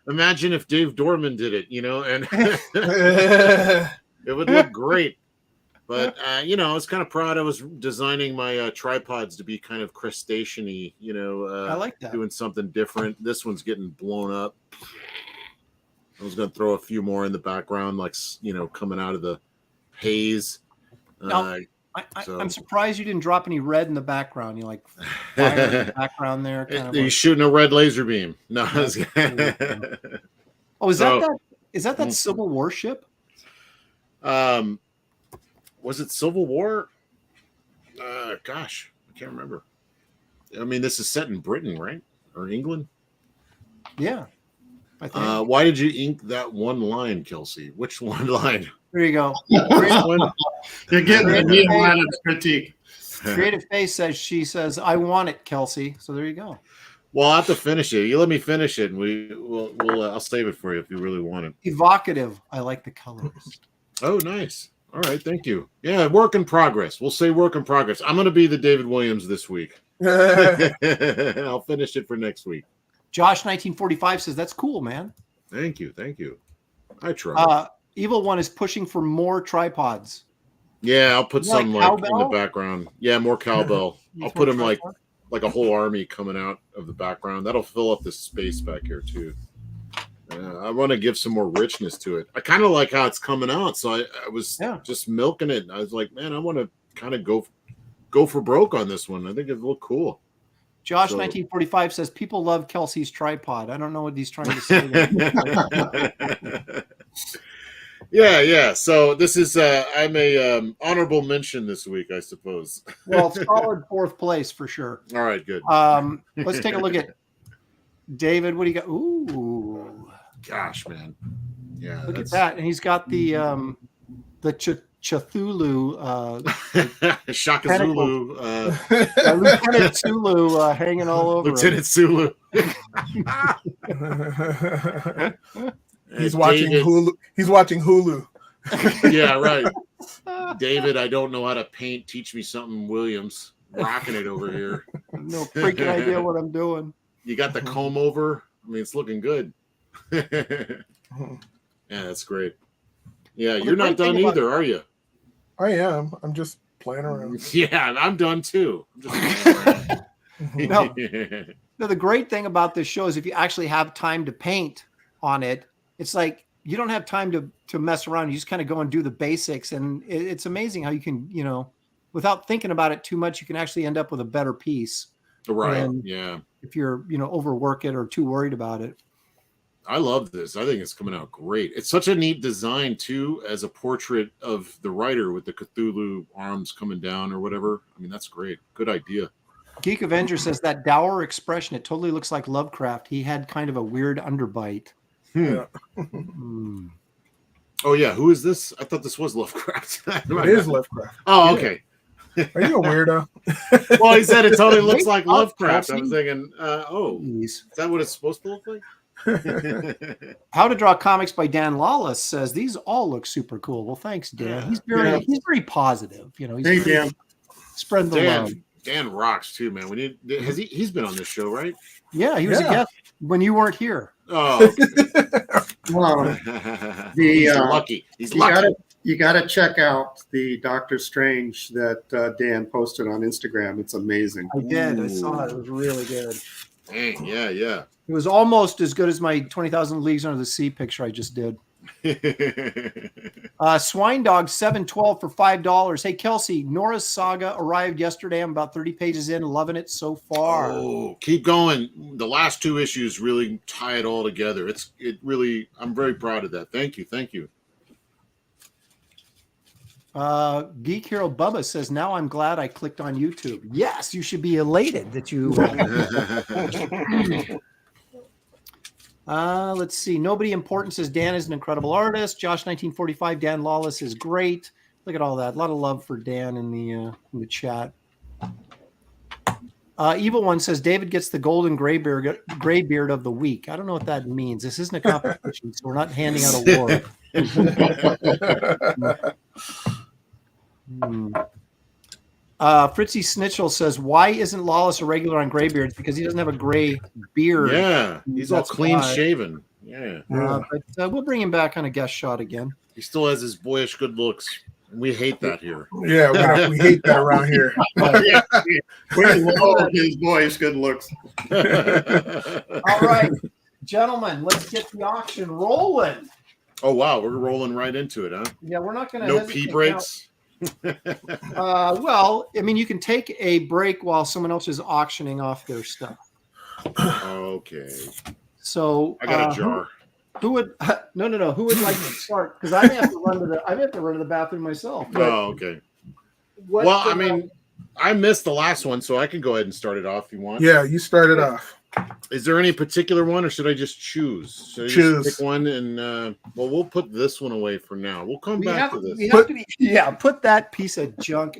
imagine if Dave Dorman did it, you know, and it would look great. But, you know, I was kind of proud. I was designing my tripods to be kind of crustacean-y, you know. I like that. Doing something different. This one's getting blown up. I was going to throw a few more in the background, like, you know, coming out of the haze. Now, I'm surprised you didn't drop any red in the background. You like fire in the background there. Kind of He's shooting a red laser beam. No. Oh, is that Civil War ship? Was it Civil War? Gosh, I can't remember. I mean, this is set in Britain, right? Or England? Yeah, I think. Why did you ink that one line, Kelsey? Which one line? There you go. You're getting the Neo critique. Creative Face she says, "I want it, Kelsey." So there you go. Well, I'll have to finish it. You let me finish it, and we'll I'll save it for you if you really want it. Evocative. I like the colors. Oh, nice. All right, thank you. Yeah, work in progress. We'll say work in progress. I'm going to be the David Williams this week. I'll finish it for next week. Josh 1945 says, "That's cool, man." Thank you. I try. Evil One is pushing for more tripods. Yeah, I'll put You like some like in the cowbell? background. Yeah, more cowbell. You I'll want put them tripod? like a whole army coming out of the background. That'll fill up the space back here too. I want to give some more richness to it. I kind of like how it's coming out, so I was just milking it. I was like, man, I want to kind of go for broke on this one. I think it'd look cool. Josh 1945 says, "People love Kelsey's tripod." I don't know what he's trying to say there. Yeah. So this is I'm a honorable mention this week, I suppose. Well, solid fourth place for sure. All right, good. Let's take a look at David. What do you got? Ooh, gosh, man. Yeah, look at that, and he's got the Cthulhu, Shaka Zulu, Lieutenant Sulu hanging all over. Lieutenant Sulu. He's watching Hulu. He's watching Hulu. Yeah, right. David, I don't know how to paint. Teach me something, Williams. Rocking it over here. No freaking idea what I'm doing. You got the comb over. I mean, it's looking good. Yeah, that's great. Yeah, you're not done either, are you? I am. I'm just playing around. Yeah, I'm done too. I'm just playing around. No, the great thing about this show is if you actually have time to paint on it, it's like you don't have time to mess around. You just kind of go and do the basics. And it's amazing how you can, you know, without thinking about it too much, you can actually end up with a better piece. Right. And yeah. If you're, you know, overwork it or too worried about it. I love this. I think it's coming out great. It's such a neat design too, as a portrait of the writer with the Cthulhu arms coming down or whatever. I mean, that's great. Good idea. Geek Avenger says that dour expression, it totally looks like Lovecraft. He had kind of a weird underbite. Yeah. Oh yeah, who is this? I thought this was Lovecraft. It is Lovecraft. Oh, okay. Are you a weirdo? Well, he said it totally looks like Wake up, Lovecraft. I Kelsey. was thinking, Jeez. is that what it's supposed to look like? How to Draw Comics by Dan Lawless says these all look super cool. Well, thanks, Dan. He's very positive. You know, he's Hey, very Dan. spreading the love. Dan rocks too, man. He's been on this show, right? Yeah, he was a guest when you weren't here. Oh, Well, he's lucky. He's lucky. you gotta check out the Doctor Strange that Dan posted on Instagram. It's amazing. I did. I saw it. It was really good. Dang, yeah. It was almost as good as my 20,000 Leagues Under the Sea picture I just did. Swine Dog 712 for $5. Hey Kelsey, Nora's Saga arrived yesterday. I'm about 30 pages in, loving it so far. Oh, keep going. The last 2 issues really tie it all together. I'm very proud of that. Thank you. Geek Hero Bubba says, now I'm glad I clicked on YouTube. Yes, you should be elated that you let's see. Nobody Important says Dan is an incredible artist. Josh 1945, Dan Lawless is great. Look at all that. A lot of love for Dan in the chat. Evil One says David gets the golden graybeard of the week. I don't know what that means. This isn't a competition, so we're not handing out awards. Fritzy Snitchell says, why isn't Lawless a regular on Graybeards? Because he doesn't have a gray beard. Yeah, he's all clean shaven. Yeah. But we'll bring him back on a guest shot again. He still has his boyish good looks. We hate that here. Yeah, we hate that around here. We love his boyish good looks. All right, gentlemen, let's get the auction rolling. Oh, wow. We're rolling right into it, huh? Yeah, we're not going to. No pee breaks? Well, I mean, you can take a break while someone else is auctioning off their stuff. Okay. So I got a jar. Who would no? Who would like to start? Because I may have to run to the bathroom myself. Oh, okay. Well, I mean, I missed the last one, so I can go ahead and start it off if you want. Yeah, you started off. Is there any particular one, or should I just choose? Should I just pick one? And well, we'll put this one away for now. We'll come back to this. Put that piece of junk.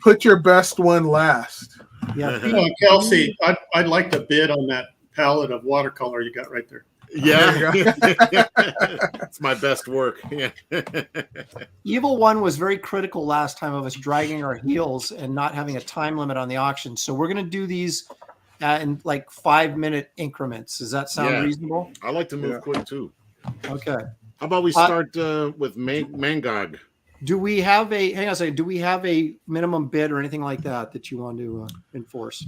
Put your best one last. Yeah, Kelsey, I'd like to bid on that palette of watercolor you got right there. Yeah, it's my best work. Yeah. Evil One was very critical last time of us dragging our heels and not having a time limit on the auction. So we're going to do these in like 5-minute increments. Does that sound reasonable? I like to move quick too. Okay. How about we start with Mangog? Do we have do we have a minimum bid or anything like that you want to enforce?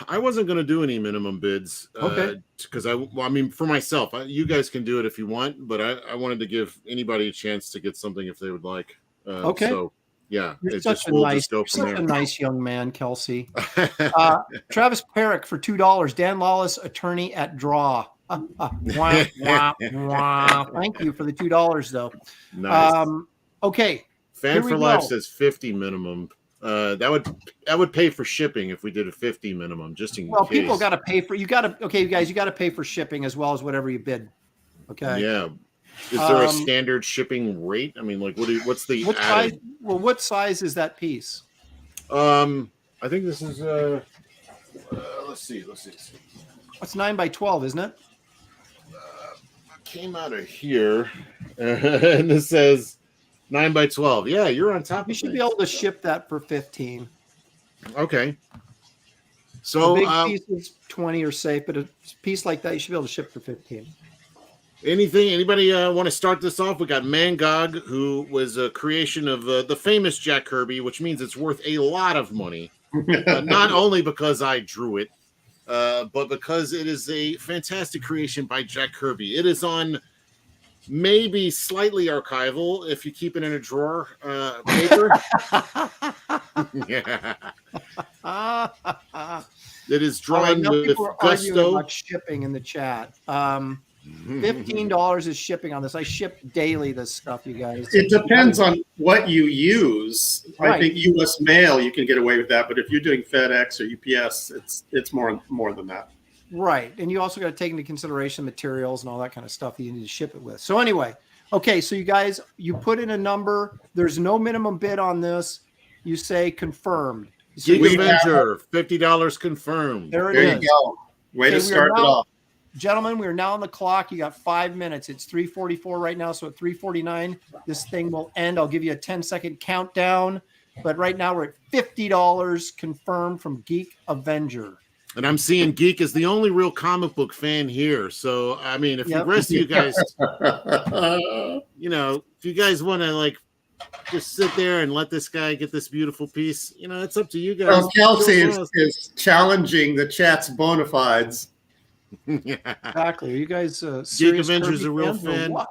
I wasn't going to do any minimum bids. Okay. Because I mean, for myself, you guys can do it if you want, but I wanted to give anybody a chance to get something if they would like. Okay. So yeah, you're such a nice young man, Kelsey. Travis Perrick for $2. Dan Lawless, attorney at Draw. Wah, wah, wah. Thank you for the $2 though. Nice. Okay. Fan for Life says 50 minimum. That would pay for shipping if we did a 50 minimum, just in case. People got to pay for. You guys, you got to pay for shipping as well as whatever you bid. Okay. Yeah. Is there a standard shipping rate? I mean, like, what's the size? Well, what size is that piece? I think this is let's see. It's 9x12, isn't it? Came out of here, and it says 9x12. Yeah, you're on top. You should be able to ship that for 15. Okay. So the big piece is 20 or safe, but a piece like that you should be able to ship for 15. Anybody want to start this off? We got Mangog, who was a creation of the famous Jack Kirby, which means it's worth a lot of money. Not only because I drew it, but because it is a fantastic creation by Jack Kirby. It is on maybe slightly archival if you keep it in a drawer paper. Yeah. It is drawn with gusto. About shipping in the chat. $15 is shipping on this. I ship daily this stuff, you guys. It depends on what you use. Right. I think U.S. mail you can get away with that, but if you're doing FedEx or UPS, it's more than that. Right, and you also got to take into consideration materials and all that kind of stuff that you need to ship it with. So anyway, okay, so you guys, you put in a number. There's no minimum bid on this. you say confirmed. So Geek We Avenger, $50 confirmed. there it There is. you go. Way Okay, to we are start it now- off. Gentlemen, we are now on the clock. You got 5 minutes. It's 3:44 right now. So at 3:49, this thing will end. I'll give you a 10-second countdown. But right now we're at $50 confirmed from Geek Avenger. And I'm seeing Geek is the only real comic book fan here. So, I mean, if Yep. the rest of you guys, you know, if you guys want to like just sit there and let this guy get this beautiful piece, you know, it's up to you guys. Well, Kelsey is challenging the chat's bona fides. Yeah. Exactly. Are you guys Geek serious Avenger's Kirby a real fans or fan. what?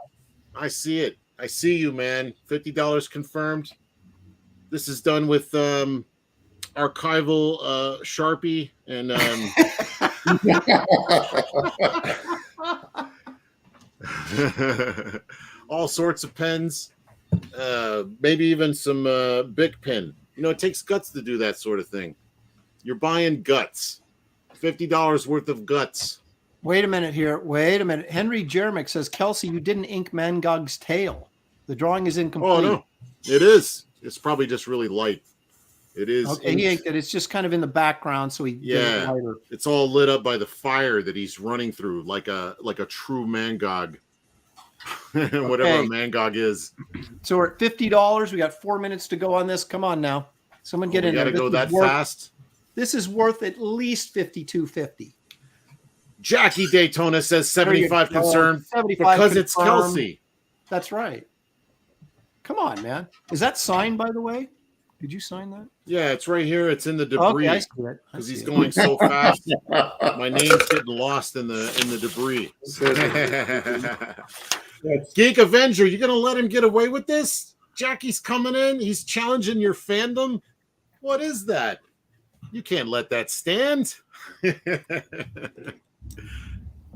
I see it. I see you, man. $50 confirmed. This is done with archival Sharpie and all sorts of pens, maybe even some Bic pen. You know, it takes guts to do that sort of thing. You're buying guts. $50 worth of guts. Wait a minute here. Wait a minute. Henry Jeremick says, Kelsey, you didn't ink Mangog's tail. The drawing is incomplete. Oh, no. It is. It's probably just really light. It is. Okay, he inked it. It's just kind of in the background, so he did it Yeah. lighter. It's all lit up by the fire that he's running through, like a true Mangog. Whatever Okay. a Mangog is. So we're at $50. We got 4 minutes to go on this. Come on now. Someone get We in got there. to go This is that worth- fast. This is worth at least $52.50. Jackie Daytona says 75 There you go. concerned 75 because it's confirmed. Kelsey. That's right. Come on, man. Is that signed, by the way? Did you sign that? Yeah, it's right here. It's in the debris Okay, I see it. I because see he's it. going so fast. My name's getting lost in the debris. Geek Avenger, you gonna let him get away with this? Jackie's coming in. He's challenging your fandom. What is that? You can't let that stand.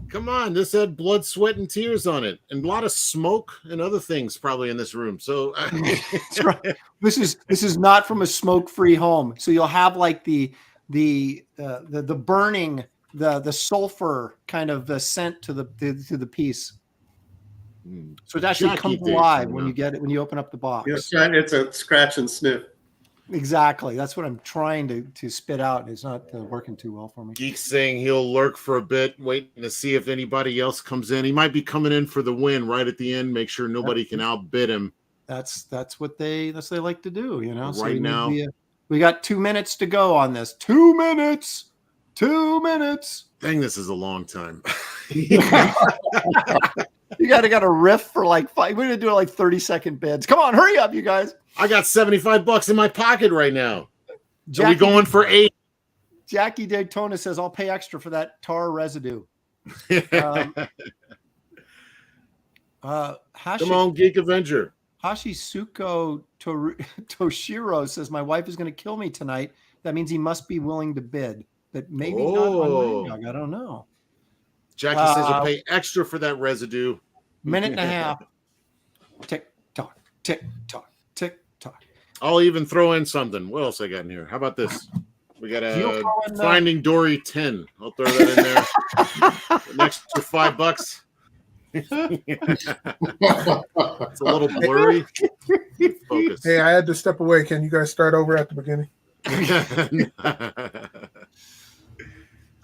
Come on, this had blood, sweat, and tears on it, and a lot of smoke and other things probably in this room. So That's right. This is not from a smoke-free home. So you'll have like the burning, the sulfur kind of scent to the piece. So it actually Jackie comes alive Daytona. when you get it, when you open up the box. It's a scratch and sniff. Exactly. That's what I'm trying to spit out. It's not working too well for me. Geek's saying he'll lurk for a bit, waiting to see if anybody else comes in. He might be coming in for the win right at the end, make sure nobody can outbid him. That's what they like to do, you know. Right now. We got 2 minutes to go on this. 2 minutes. 2 minutes. Dang, this is a long time. You got a riff for like 5. We're gonna do like 30-second bids. Come on, hurry up, you guys. I got $75 in my pocket right now. Are we Jackie, going for 8? Jackie Daytona says, I'll pay extra for that tar residue. Come on, Geek Avenger. Hashisuko Toshiro says, my wife is going to kill me tonight. That means he must be willing to bid, but maybe not on Mangog. I don't know. Jackie says he'll pay extra for that residue. Minute and a half. Tick tock, tick tock, tick tock. I'll even throw in something. What else I got in here? How about this? We got You'll a throw in, Finding Dory 10. I'll throw that in there. An extra $5. It's a little blurry. Focus. Hey, I had to step away. Can you guys start over at the beginning?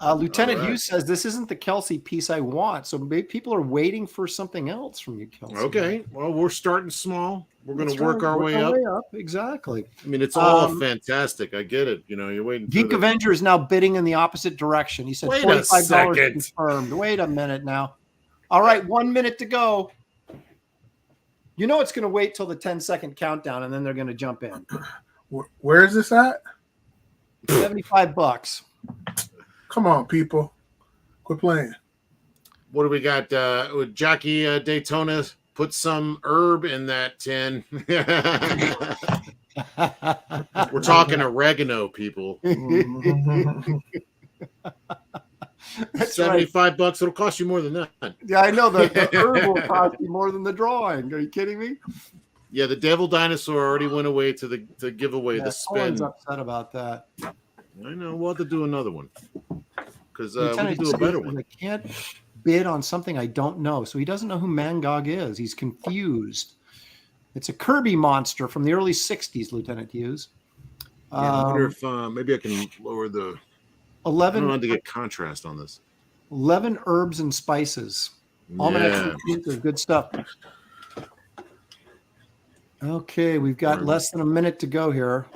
Lieutenant All right. Hughes says this isn't the Kelsey piece I want, so maybe people are waiting for something else from you, Kelsey. Okay, well, we're starting small. We're going That's to work right. our way up. Exactly. I mean, it's all fantastic. I get it. You know, you're waiting. Geek for the... Avenger is now bidding in the opposite direction. He said Wait a $45 second. confirmed. Wait a minute now. All right, 1 minute to go. You know it's going to wait till the 10-second countdown, and then they're going to jump in. Where is this at? $75. Come on, people. Quit playing. What do we got? With Jackie Daytona, put some herb in that 10. We're talking oregano, people. That's right. $75. It'll cost you more than that. Yeah, I know. The herb will cost you more than the drawing. Are you kidding me? Yeah, the Devil Dinosaur already went away to the giveaway, Yeah, the spin. someone's upset about that. I know. We'll have to do another one because we can Lieutenant do a says, better one. I can't bid on something I don't know. So he doesn't know who Mangog is. He's confused. It's a Kirby monster from the early 60s, Lieutenant Hughes. I wonder if maybe I can lower the. I 11, don't know to get contrast on this. 11 herbs and spices. Almanac is good stuff. Okay, we've got less than a minute to go here.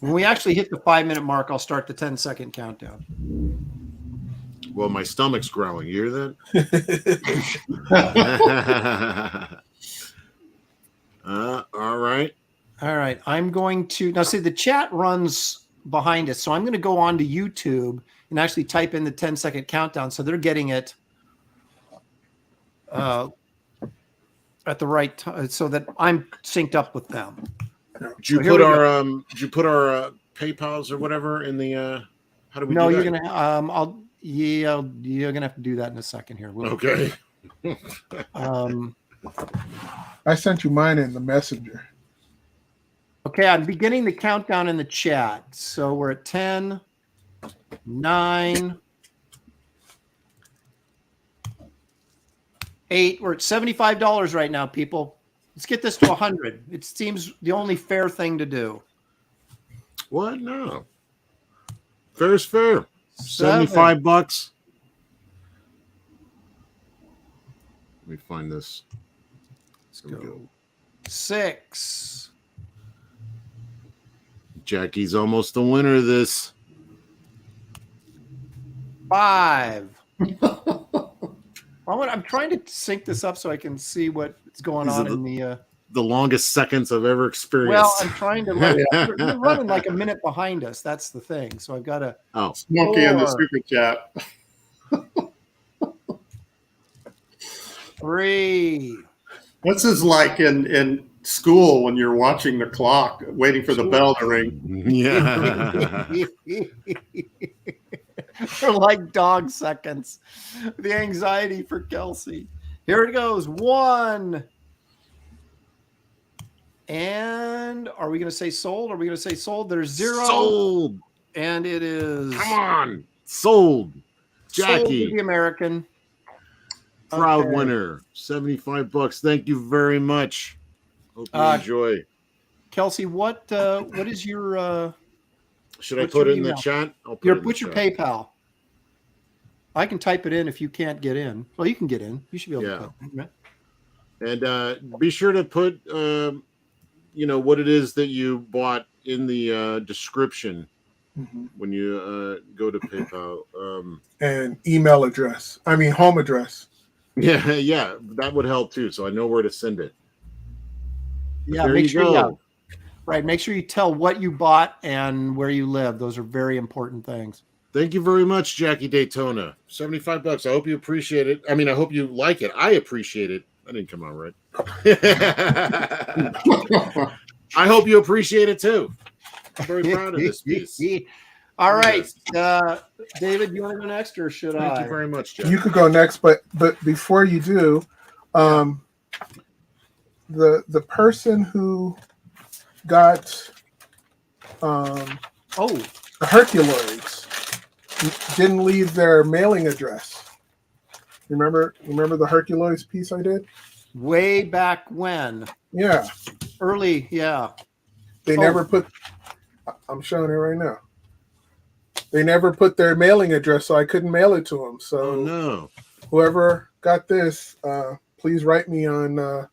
When we actually hit the 5-minute mark, I'll start the 10-second countdown. Well, my stomach's growling. You hear that? All right. All right. I'm going to now see the chat runs behind us. So I'm going to go on to YouTube and actually type in the 10-second countdown. So they're getting it at the right time so that I'm synced up with them. Did you put our PayPal's or whatever in the how do we do that? You're gonna you're gonna have to do that in a second here. Okay. I sent you mine in the messenger. Okay, I'm beginning the countdown in the chat. So we're at 10, 9, 8. We're at $75 right now, people. Let's get this to 100. It seems the only fair thing to do. What? No. Fair's fair. 7. $75. Let me find this. Let's go. 6. Jackie's almost the winner of this. 5. I'm trying to sync this up so I can see what's going on in the longest seconds I've ever experienced. Well, I'm trying to we're running like a minute behind us. That's the thing. So I've got to Smokey in the super chat. 3. This is like in school when you're watching the clock, waiting for the bell to ring. Yeah. They're like dog seconds. The anxiety for Kelsey. Here it goes. 1. And are we going to say sold? Are we going to say sold? There's 0. Sold. And it is. Come on. Sold. Jackie. Sold to the American. Proud winner. $75. Thank you very much. Hope you enjoy. Kelsey, what is your should I put it in the chat? I'll put your PayPal. I can type it in if you can't get in. Well, you can get in. You should be able to put it in. And be sure to put what it is that you bought in the description when you go to PayPal. And email address. I mean home address. Yeah, that would help too. So I know where to send it. Yeah, make sure make sure you tell what you bought and where you live. Those are very important things. Thank you very much, Jackie Daytona. $75. I hope you appreciate it. I mean, I hope you like it. I appreciate it. I didn't come out right. I hope you appreciate it too. I'm very proud of this piece. All right, David, you want to go next, or should I? Thank you very much, Jackie. You could go next, but before you do, the person who got the Herculoids didn't leave their mailing address. Remember the Herculoids piece I did? Way back when. Yeah. Early, yeah. They never put, I'm showing it right now. They never put their mailing address, so I couldn't mail it to them. So no. Whoever got this, please write me on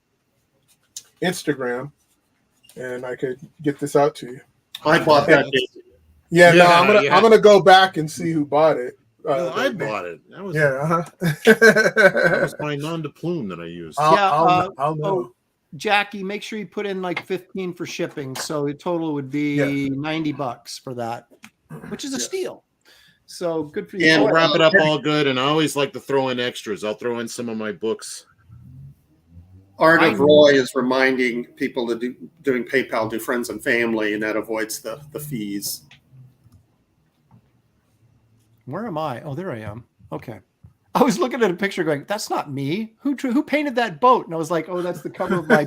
Instagram, and I could get this out to you. I bought that. Yeah, no, I'm gonna go back and see who bought it. I bought it. That was that was my nom de plume that I used. I'll know. Jackie, make sure you put in like 15 for shipping, so the total would be $90 for that, which is a steal. So good for you. And wrap it up all good. And I always like to throw in extras. I'll throw in some of my books. Art of Roy is reminding people to doing PayPal, do friends and family, and that avoids the fees. Where am I? Oh, there I am. Okay. I was looking at a picture going, that's not me. Who painted that boat? And I was like, oh, that's the cover of my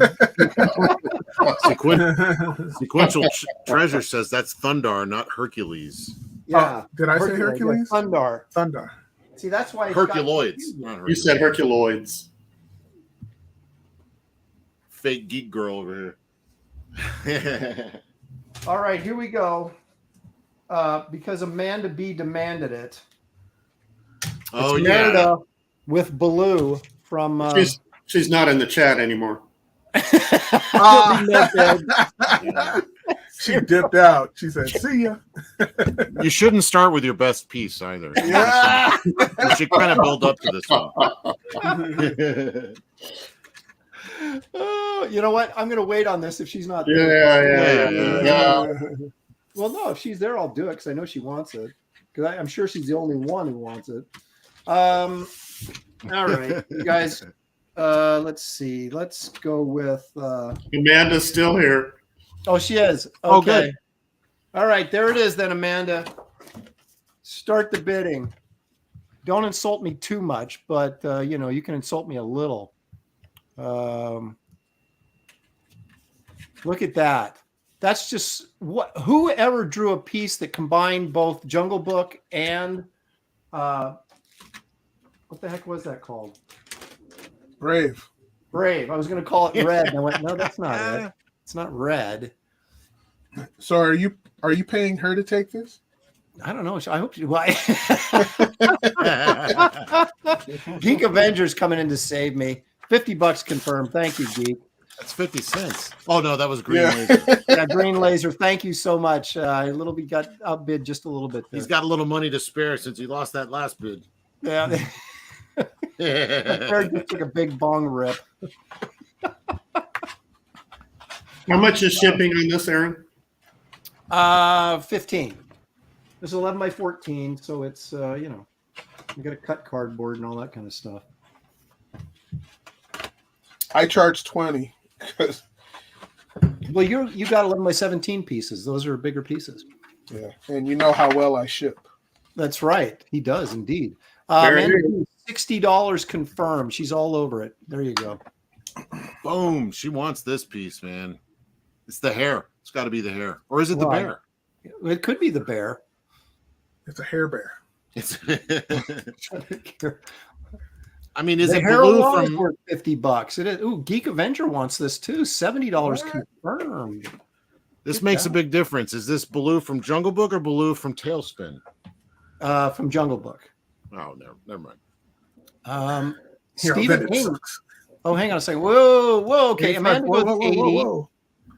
Sequential Treasure says that's Thundar, not Hercules. Yeah. Did I say Hercules? Thundar. Thundar. See, that's why Herculoids. You said Herculoids. Fake geek girl over here. All right, here we go. Because Amanda B demanded it. Oh, It's yeah. Merida with Baloo from. She's not in the chat anymore. She dipped out. She said, "See ya." You shouldn't start with your best piece either. Yeah. You should kind of build up to this one. You know what? I'm going to wait on this if she's not Yeah. Well, no, if she's there, I'll do it because I know she wants it. Because I'm sure she's the only one who wants it. All right, you guys. Let's see. Let's go with. Amanda's still here. Oh, she is. Okay. Oh, good. All right, there it is then, Amanda. Start the bidding. Don't insult me too much, but you know, you can insult me a little. Look at that. That's just what whoever drew a piece that combined both Jungle Book and what the heck was that called? Brave. Brave. I was going to call it red. And I went, no, that's not it. It's not red. So are you paying her to take this? I don't know. I hope she. Why? Geek Avengers coming in to save me. $50 confirmed. Thank you, Geek. That's 50 cents. Oh, no, that was Green Yeah. Laser. Yeah, Green Laser. Thank you so much. A little bit got outbid just a little bit there. He's got a little money to spare since he lost that last bid. Yeah. Jared just took a big bong rip. How much is shipping on this, Aaron? 15. This is 11 by 14, so it's you know, you got to cut cardboard and all that kind of stuff. I charge 20. Well, you got 11 by 17 pieces. Those are bigger pieces. Yeah, and you know how well I ship. That's right. He does indeed. Very Amanda, good. $60 confirmed. She's all over it. There you go. Boom. She wants this piece, man. It's the hair. It's got to be the hair. Or is it the Well, bear? It could be the bear. It's a hair bear. It's The I mean, is it hair blue alone is from worth $50. It is. Ooh, Geek Avenger wants this too. $70 confirmed. this Good makes job. a big difference. Is this Baloo from Jungle Book or Baloo from Tailspin? From Jungle Book. Oh, never mind. Here, I'll Stephen bet it Ing. sucks. Oh, hang on a second. Whoa. Okay, 85. Amanda goes Whoa,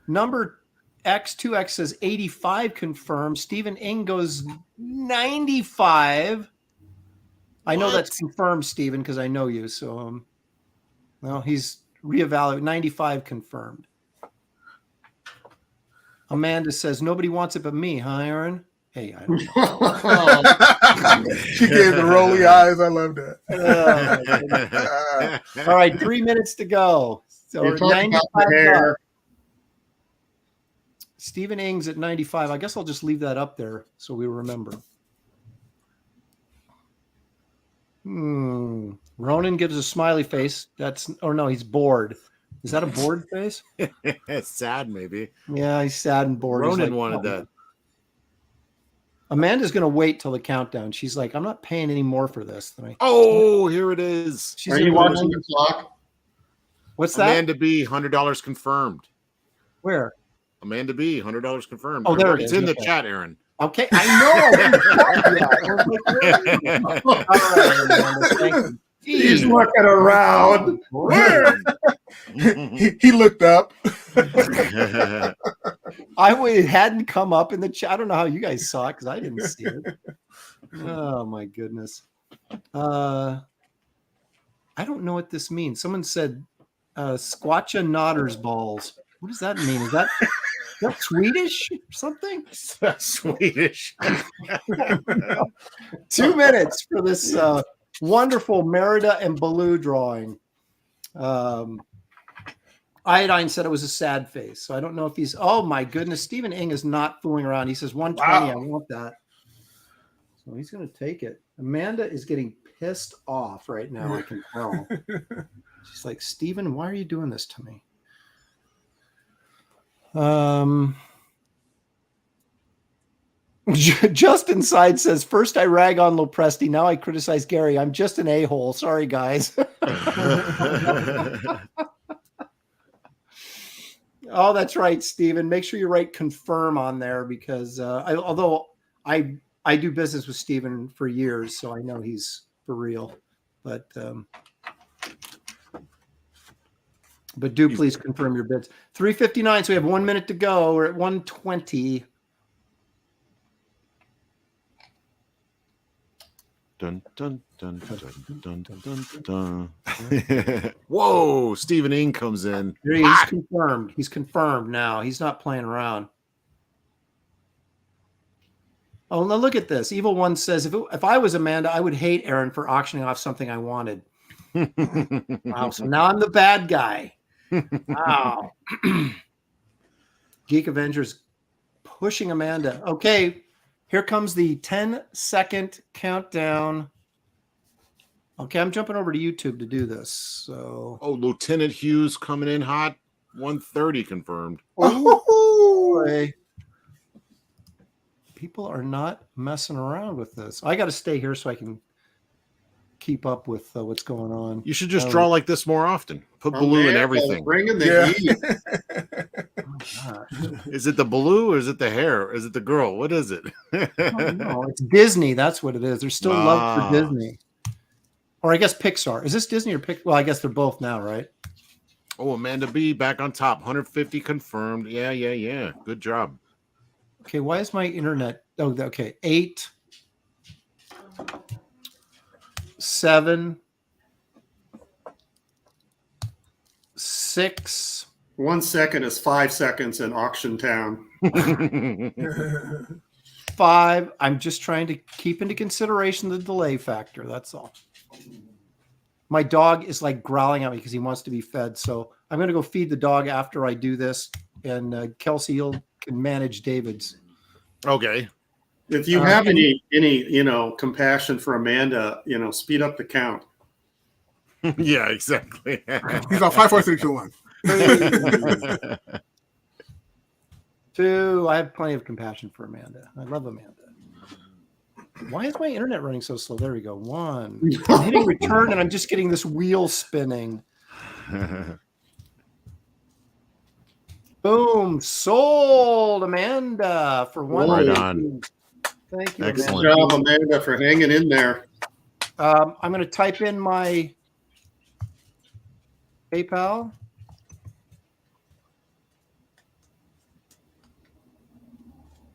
80. Number X2X says 85 confirmed. Stephen Ing goes 95. I know What? that's confirmed, Stephen, because I know you. So, well, he's reevaluated. 95 confirmed. Amanda says nobody wants it but me, huh, Aaron? Hey, I don't know. She gave the rolly eyes. I love that. All right, 3 minutes to go. So You're talking about the 95 hair. bucks. Stephen Ings at 95. I guess I'll just leave that up there so we remember. Ronan gives a smiley face. Oh no, he's bored. Is that a bored face? It's sad, maybe. Yeah, he's sad and bored. He's Ronan like, wanted "Oh." that. Amanda's going to wait till the countdown. She's like, I'm not paying any more for this. Oh, here it is. She's Are in you the- watching the clock? What's that? Amanda B, $100 confirmed. Where? Amanda B, $100 confirmed. Oh, there it It's is. in the Okay. chat, Aaron. Okay, I know. All right, Amanda, thank you. He's looking around. Where? He looked up. It hadn't come up in the chat. I don't know how you guys saw it because I didn't see it. Oh my goodness. I don't know what this means. Someone said Squatcha Nodders balls. What does that mean? Is that Swedish or something? Swedish. 2 minutes for this wonderful Merida and Baloo drawing. Iodine said it was a sad face. So I don't know if he's, oh my goodness. Stephen Ing is not fooling around. He says 120. Wow. I want that. So he's going to take it. Amanda is getting pissed off right now. I can tell. She's like, Stephen, why are you doing this to me? Justin Side says, first I rag on Lopresti, now I criticize Gary. I'm just an a-hole. Sorry, guys. Oh, that's right, Stephen. Make sure you write confirm on there because although I do business with Stephen for years, so I know he's for real. But do please confirm your bids. 3:59, so we have 1 minute to go. We're at 1:20. Dun, dun, dun, dun, dun, dun, dun, dun. Whoa, Stephen Ing comes in. He's confirmed. He's confirmed now. He's not playing around. Oh, now look at this. Evil One says, if I was Amanda, I would hate Aaron for auctioning off something I wanted. Wow, so now I'm the bad guy. Wow. Geek Avengers pushing Amanda. Okay, here comes the 10-second countdown. Okay, I'm jumping over to YouTube to do this. So, Lieutenant Hughes coming in hot. 130 confirmed. Oh, boy. People are not messing around with this. I got to stay here so I can keep up with what's going on. You should just draw like this more often. Put blue in everything. Bringing the heat. Oh, is it the blue or is it the hair? Is it the girl? What is it? No, it's Disney. That's what it is. There's still love for Disney. Or I guess Pixar. Is this Disney or Pixar? Well, I guess they're both now, right? Oh, Amanda B back on top. 150 confirmed. Yeah. Good job. Okay, why is my internet? Oh, okay. 8, 7, 6. 1 second is 5 seconds in Auction Town. 5. I'm just trying to keep into consideration the delay factor. That's all. My dog is like growling at me because he wants to be fed. So I'm going to go feed the dog after I do this. And Kelsey, can manage David's. Okay. If you have any compassion for Amanda, speed up the count. Yeah, exactly. He's on 5, 4, 3, 2, 1. 2. I have plenty of compassion for Amanda. I love Amanda. Why is my internet running so slow? There we go. 1. I'm hitting return and I'm just getting this wheel spinning. Boom. Sold, Amanda, for 1. Right on. Thank you. Excellent. Good job, Amanda, for hanging in there. I'm going to type in my PayPal.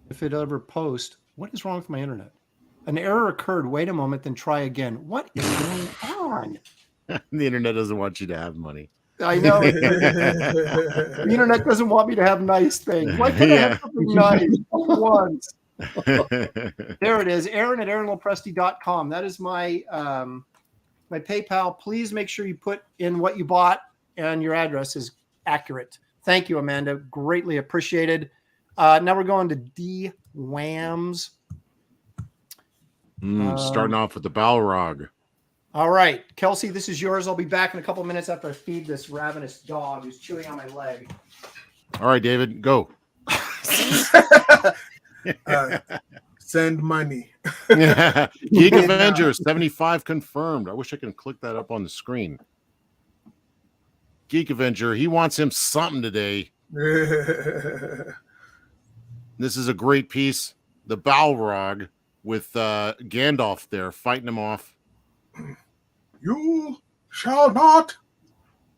If it ever posts, what is wrong with my internet? An error occurred. Wait a moment, then try again. What is going on? The internet doesn't want you to have money. I know. The internet doesn't want me to have nice things. Why can't I have something nice once? There it is. Aaron at aaronlopresti.com. That is my my PayPal. Please make sure you put in what you bought and your address is accurate. Thank you, Amanda. Greatly appreciated. Now we're going to D-Whams. Starting off with the Balrog. All right, Kelsey, this is yours. I'll be back in a couple minutes after I feed this ravenous dog who's chewing on my leg. All right, David, go. Send money. Geek Avengers 75 confirmed. I wish I could click that up on the screen. Geek Avenger, he wants him something today. This is a great piece. The Balrog with Gandalf there fighting him off. You shall not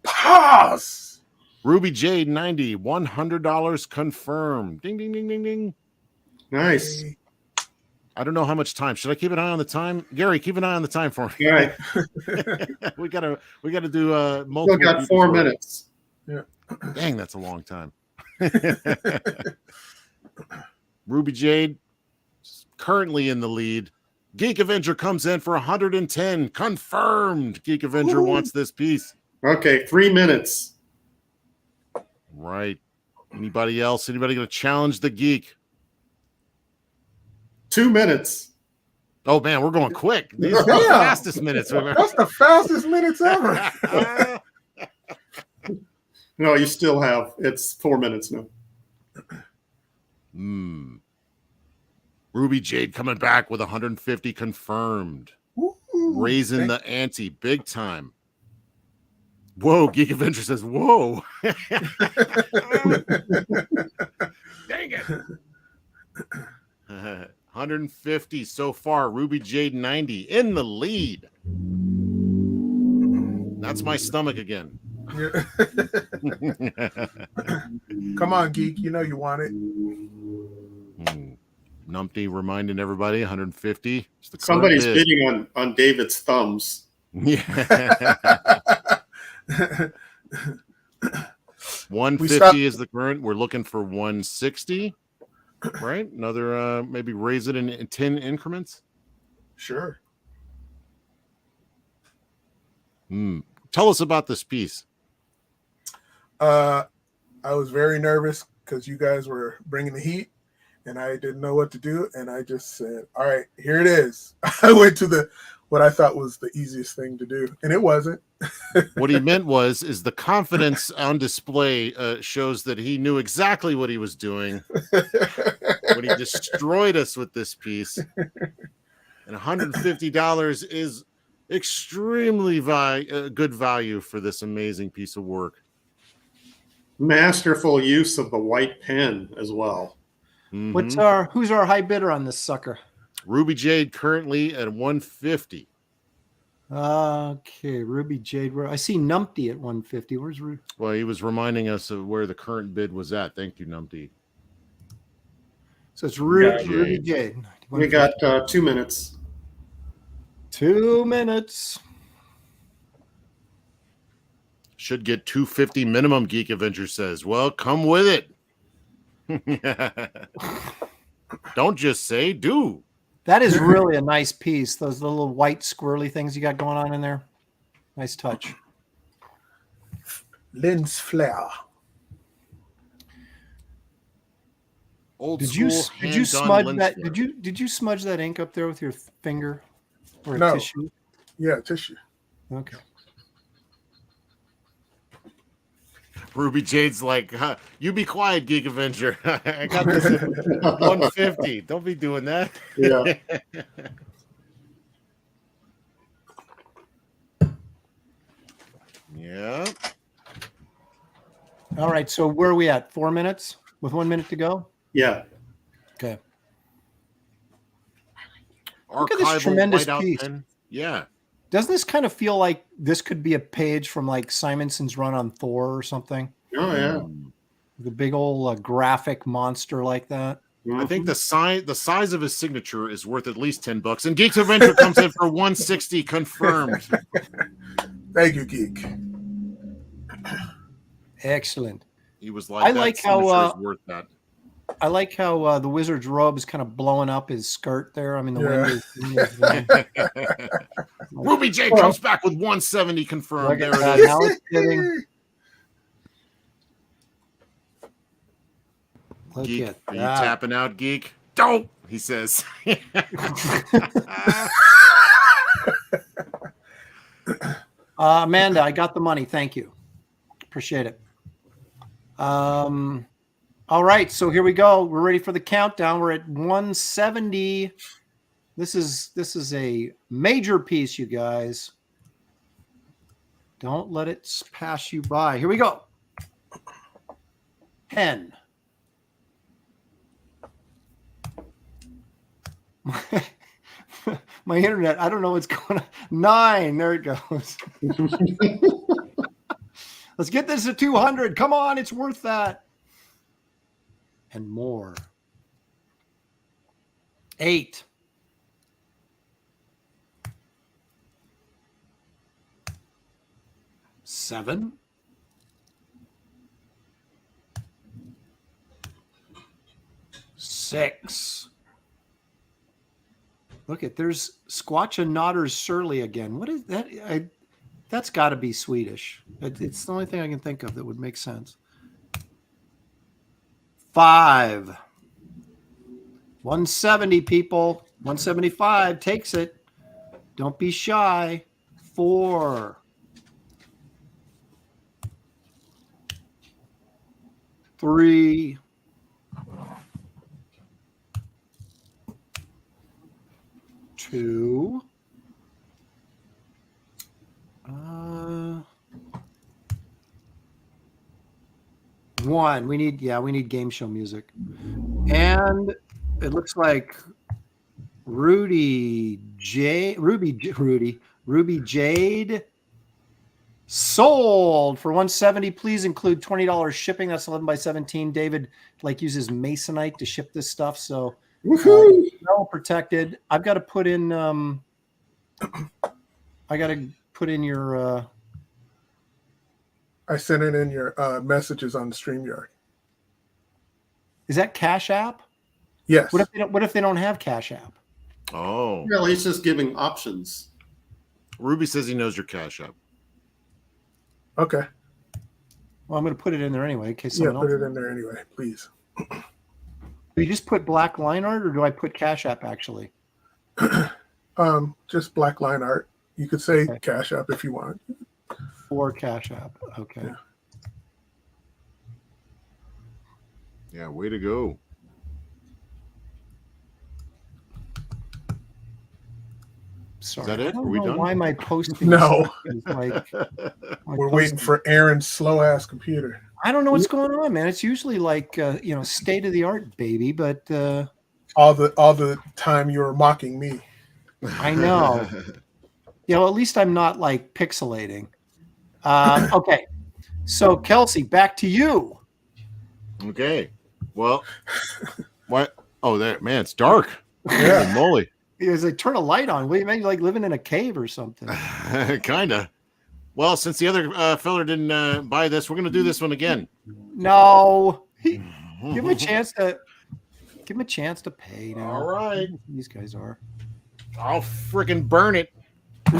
pass. Ruby Jade 90, $100 confirmed. Ding, ding, ding, ding, ding. Nice. I don't know how much time. Should I keep an eye on the time? Gary, keep an eye on the time for me. All right. we gotta do multiple. Still got 4 minutes. Yeah. Dang, that's a long time. Ruby Jade currently in the lead. Geek Avenger comes in for 110. Confirmed. Geek Avenger wants this piece. Okay, 3 minutes. Right. Anybody else? Anybody going to challenge the geek? 2 minutes. Oh, man, we're going quick. These are the fastest minutes. That's the fastest minutes ever. No, you still have. It's 4 minutes now. Ruby Jade coming back with 150 confirmed. Raising the ante big time. Whoa, Geek Avenger says, whoa. Dang it. 150 so far. Ruby Jade 90 in the lead. That's my stomach again. Come on, Geek. You know you want it. Numpty reminding everybody 150. Somebody's bidding on David's thumbs. Yeah. 150 is the current. We're looking for 160. Right? Another maybe raise it in 10 increments. Sure. Tell us about this piece. I was very nervous because you guys were bringing the heat and I didn't know what to do. And I just said, all right, here it is. I went to what I thought was the easiest thing to do. And it wasn't. What he meant is the confidence on display shows that he knew exactly what he was doing when he destroyed us with this piece. And $150 is extremely good value for this amazing piece of work. Masterful use of the white pen as well. Who's our high bidder on this sucker? Ruby Jade currently at 150. Okay, Ruby Jade. I see Numpty at 150. Where's Ruby? Well, he was reminding us of where the current bid was at. Thank you, Numpty. So it's Ruby Jade. We got 2 minutes. 2 minutes. Should get 250 minimum, Geek Avenger says. Well, come with it. Don't just say, do. That is really a nice piece. Those little white squirrely things you got going on in there. Nice touch. Lens flare. Did you smudge that? Did you smudge that ink up there with your finger or a tissue? Yeah, tissue. Okay. Ruby Jade's like, you be quiet, Geek Avenger. I got this at 150. Don't be doing that. Yeah. Yeah. All right. So where are we at? 4 minutes with 1 minute to go? Yeah. Okay. Look at this tremendous piece. Pen. Yeah. Doesn't this kind of feel like this could be a page from like Simonson's run on Thor or something? Oh, yeah. The big old graphic monster like that. I think the size of his signature is worth at least $10. And Geeks Adventure comes in for 160 confirmed. Thank you, Geek. Excellent. He was like, I like how worth that. I like how the wizard's robe is kind of blowing up his skirt there. I mean, the wind is Ruby J comes back with 170 confirmed. There it is. Now it's getting. Look Geek, at are you that. tapping out, Geek? Don't, he says. Amanda, I got the money. Thank you. Appreciate it. All right, so here we go. We're ready for the countdown. We're at 170. This is a major piece, you guys. Don't let it pass you by. Here we go. Pen. My internet, I don't know what's going on. 9, there it goes. Let's get this to 200. Come on, it's worth that. And more. 8. 7. 6. Look at, there's Squatch and Nodder's Surly again. What is that? That's got to be Swedish. It's the only thing I can think of that would make sense. 5. 170, people. 175 takes it. Don't be shy. 4. 3. 2. one. We need game show music. And it looks like Ruby Jade sold for $170. Please include $20 shipping. That's 11 by 17. David uses Masonite to ship this stuff, so well protected. I've got to put in your I sent it in your messages on the StreamYard. Is that Cash App? Yes. What if they don't have Cash App? Oh. Well, he's just giving options. Ruby says he knows your Cash App. Okay. Well, I'm going to put it in there anyway in case Yeah, someone put else. it in there anyway, please. Do you just put black line art, or do I put Cash App actually? Just black line art. You could say Okay. Cash App if you want. For Cash App. Okay. Yeah. Yeah, way to go. Sorry. Is that it? I don't Are we know done? why am I posting? No. Like, We're waiting for Aaron's slow ass computer. I don't know what's going on, man. It's usually like state of the art, baby. But All the time you were mocking me. I know. At least I'm not like pixelating. Okay, so Kelsey, back to you. Okay. Well, what? Oh, there, man, it's dark. Yeah. Holy moly. Because they turn a light on. What do you mean, like living in a cave or something? Kinda. Well, since the other feller didn't buy this, we're gonna do this one again. No, give him a chance to pay. Now. All right. These guys are. I'll freaking burn it. You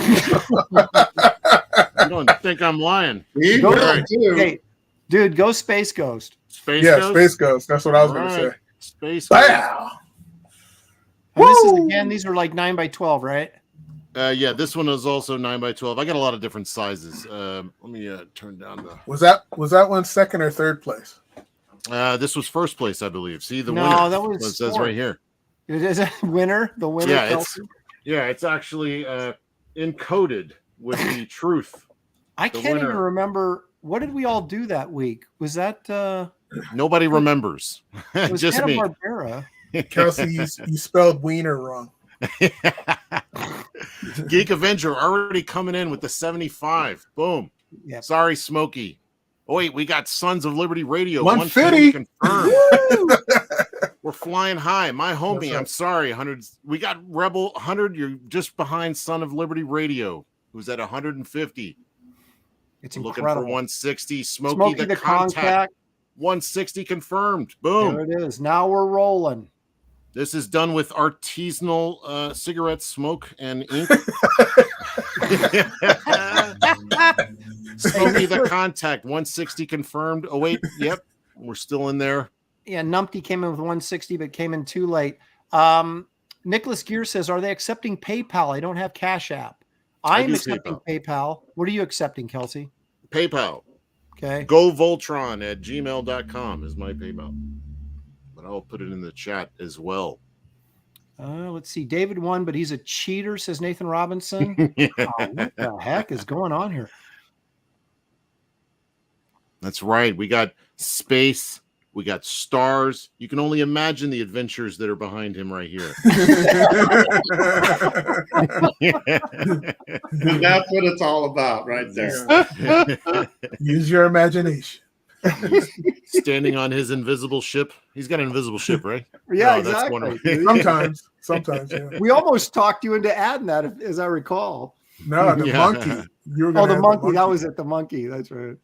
don't think I'm lying? Go, right. hey, dude, go Space Ghost. Space Yeah, Ghost? Space Ghost. That's what I was All going to right. say. Space Ghost. Wow. And this is again, these are like 9 by 12, right? Yeah, this one is also 9 by 12. I got a lot of different sizes. Let me turn down the. Was that one second or third place? This was first place, I believe. See the No, winner. that was It says fourth. right here. Is it winner? The winner? Yeah, Kelsey? it's actually encoded with the truth. I the can't winner. even remember. What did we all do that week? Was that Nobody remembers. it was Just me. Hanna-Barbera? Kelsey, you spelled wiener wrong. Geek Avenger already coming in with the 75. Boom. Yep. Sorry, Smokey. Oh, wait, we got Sons of Liberty Radio. 150. Confirmed. We're flying high. My homie, That's right. I'm sorry. 100. We got Rebel 100. You're just behind Son of Liberty Radio, who's at 150. It's Looking incredible. for 160. Smokey the contact. 160 confirmed. Boom. There it is. Now we're rolling. This is done with artisanal cigarette smoke and ink. Smokey the contact, 160 confirmed. Oh, wait. Yep. We're still in there. Yeah, Numpty came in with 160, but came in too late. Nicholas Gear says, are they accepting PayPal? I don't have Cash App. I'm do accepting PayPal. What are you accepting, Kelsey? PayPal. Okay. GoVoltron@gmail.com is my PayPal. But I'll put it in the chat as well. Let's see. David won, but he's a cheater, says Nathan Robinson. Oh, what the heck is going on here? That's right. We got space. We got stars. You can only imagine the adventures that are behind him right here. That's what it's all about right there. Use your imagination. Standing on his invisible ship. He's got an invisible ship, right? Yeah, Oh, that's exactly. Sometimes, yeah. We almost talked you into adding that, as I recall. No, the Yeah. monkey. You were Oh, gonna the have monkey. That was it. The monkey. That's right.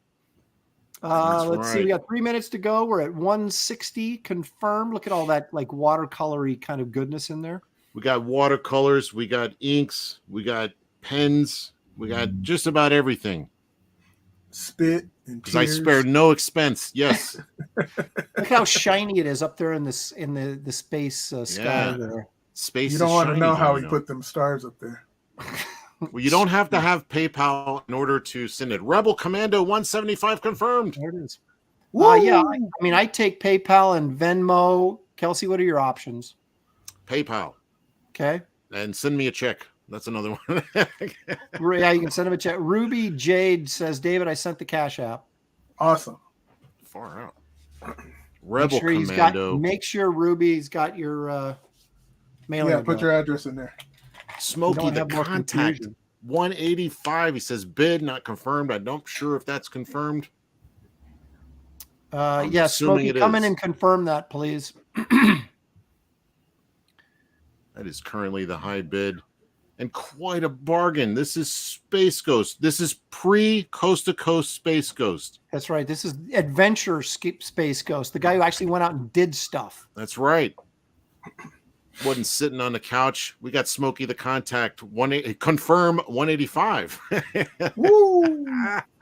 Let's see. right. We got 3 minutes to go. We're at 160 confirmed. Look at all that like watercolory kind of goodness in there. We got watercolors. We got inks. We got pens. We got just about everything. spit and Because I tears. spared no expense. Yes. Look how shiny it is up there in this in the space sky Yeah. there. Space. You is don't want to shiny, know how he Nino. put them stars up there. Well, you don't have to have PayPal in order to send it. Rebel Commando 175 confirmed. There it is. Yeah, I mean, I take PayPal and Venmo. Kelsey, what are your options? PayPal. Okay. And send me a check. That's another one. Yeah, you can send him a check. Ruby Jade says, David, I sent the Cash App. Awesome. Far out. Rebel make sure Commando. Make sure Ruby's got your mailing. Yeah, put your address in there. Smokey the Contact. Confusion. 185. He says bid not confirmed. I'm not sure if that's confirmed. Yeah, Smokey, come in and confirm that, please. That is currently the high bid. And quite a bargain. This is Space Ghost. This is pre-Coast to Coast Space Ghost. That's right. This is Adventure Space Ghost, the guy who actually went out and did stuff. That's right. Wasn't sitting on the couch. We got Smokey the Contact. Confirm 185. Woo!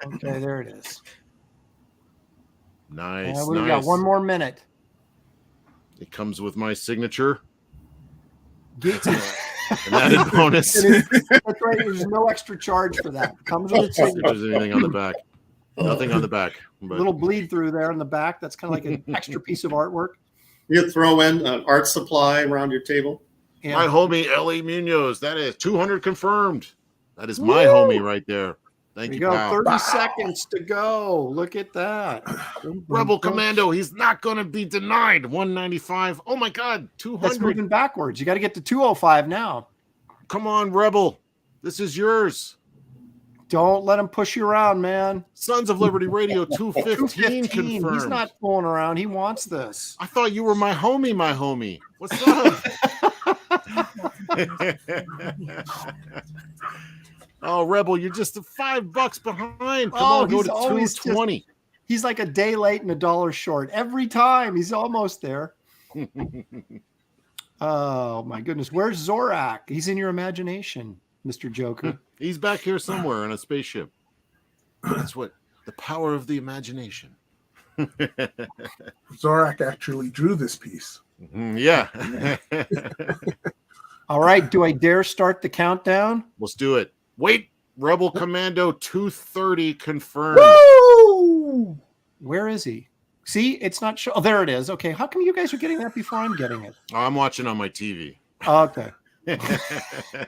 Okay, there it is. Nice. We got one more minute. It comes with my signature. An added bonus. That's right. There's no extra charge for that. Comes with If there's anything on the back. Nothing on the back. A little bleed through there in the back. That's kind of like an extra piece of artwork. You throw in an art supply around your table. Yeah. My homie, Ellie Munoz. That is 200 confirmed. That is my homie right there. Thank you, go. pal. 30 seconds to go. Look at that. Rebel Commando. He's not going to be denied. 195. Oh, my God. 200. That's moving backwards. You got to get to 205 now. Come on, Rebel. This is yours. Don't let him push you around, man. Sons of Liberty Radio 215 confirmed. He's not fooling around. He wants this. I thought you were my homie. What's up? Oh, Rebel, you're just $5 behind. Come on, go to 220. He's like a day late and $1 short every time. He's almost there. Oh my goodness, where's Zorak? He's in your imagination, Mr. Joker. He's back here somewhere in a spaceship. That's what the power of the imagination. Zorak actually drew this piece. Yeah. All right, do I dare start the countdown? Let's do it. Wait, Rebel Commando 230 confirmed. Woo! Where is he? See, it's not show. Oh, there it is. Okay, how come you guys are getting that before I'm getting it? Oh, I'm watching on my TV. Okay.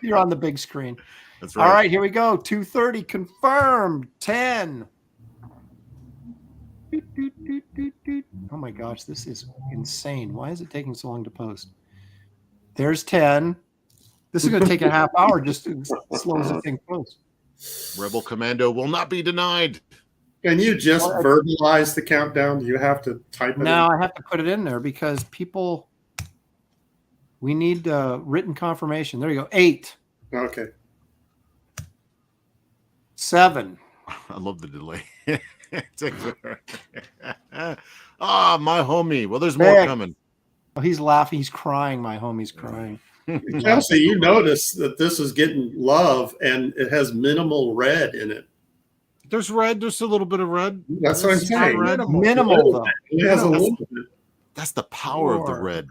You're on the big screen. That's right. All right, here we go. 230 confirmed. 10. Oh my gosh, this is insane. Why is it taking so long to post? There's 10. This is going to take a half hour just as slow as the thing posts. Rebel Commando will not be denied. Can you just verbalize the countdown? Do you have to type it No, in? I have to put it in there because we need written confirmation. There you go. 8. Okay. 7. I love the delay. Ah, my homie. Well, there's more coming. Oh, he's laughing. He's crying. My homie's crying. Kelsey, you notice that this is getting love and it has minimal red in it. There's red. There's a little bit of red. That's what I'm saying. Minimal though. It has a little bit. That's the power of the red.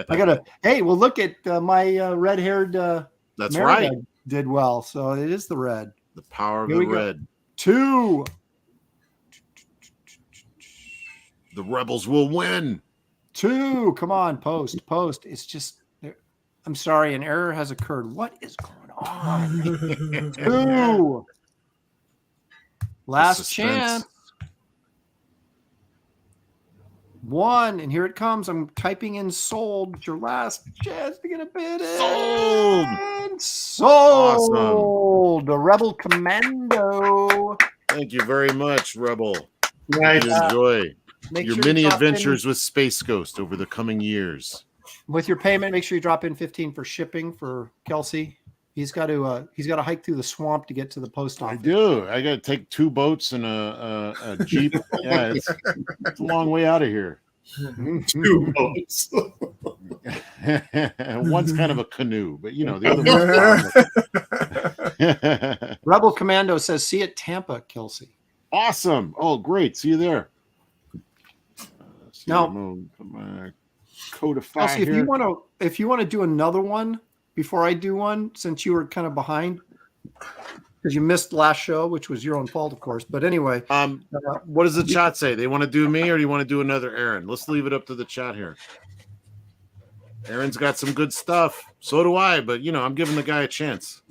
I gotta. Hey, well, look at my red-haired. That's Merida right. Did well, so it is the red. The power of Here the we go. red. 2. The rebels will win. 2. Come on, post. It's just. I'm sorry, an error has occurred. What is going on? 2. Last chance. 1, and here it comes. I'm typing in sold. It's your last chance to get a bid in. Sold. Awesome. The Rebel Commando. Thank you very much, Rebel. Nice. You enjoy Make your sure many you drop adventures with Space Ghost over the coming years. with your payment. Make sure you drop in 15 for shipping for Kelsey. He's got to hike through the swamp to get to the post I office. do. I got to take 2 boats and a Jeep. Yeah, it's a long way out of here. 2 votes. One's kind of a canoe, but you know the other one's Rebel Commando says, "See you at Tampa, Kelsey." awesome. Oh, great. See you there. Now, codify Kelsey, here. if you want to do another one before I do one, since you were kind of behind because you missed last show, which was your own fault, of course. But anyway, what does the chat say? They want to do me, or do you want to do another Aaron? Let's leave it up to the chat here. Aaron's got some good stuff. So do I, but I'm giving the guy a chance.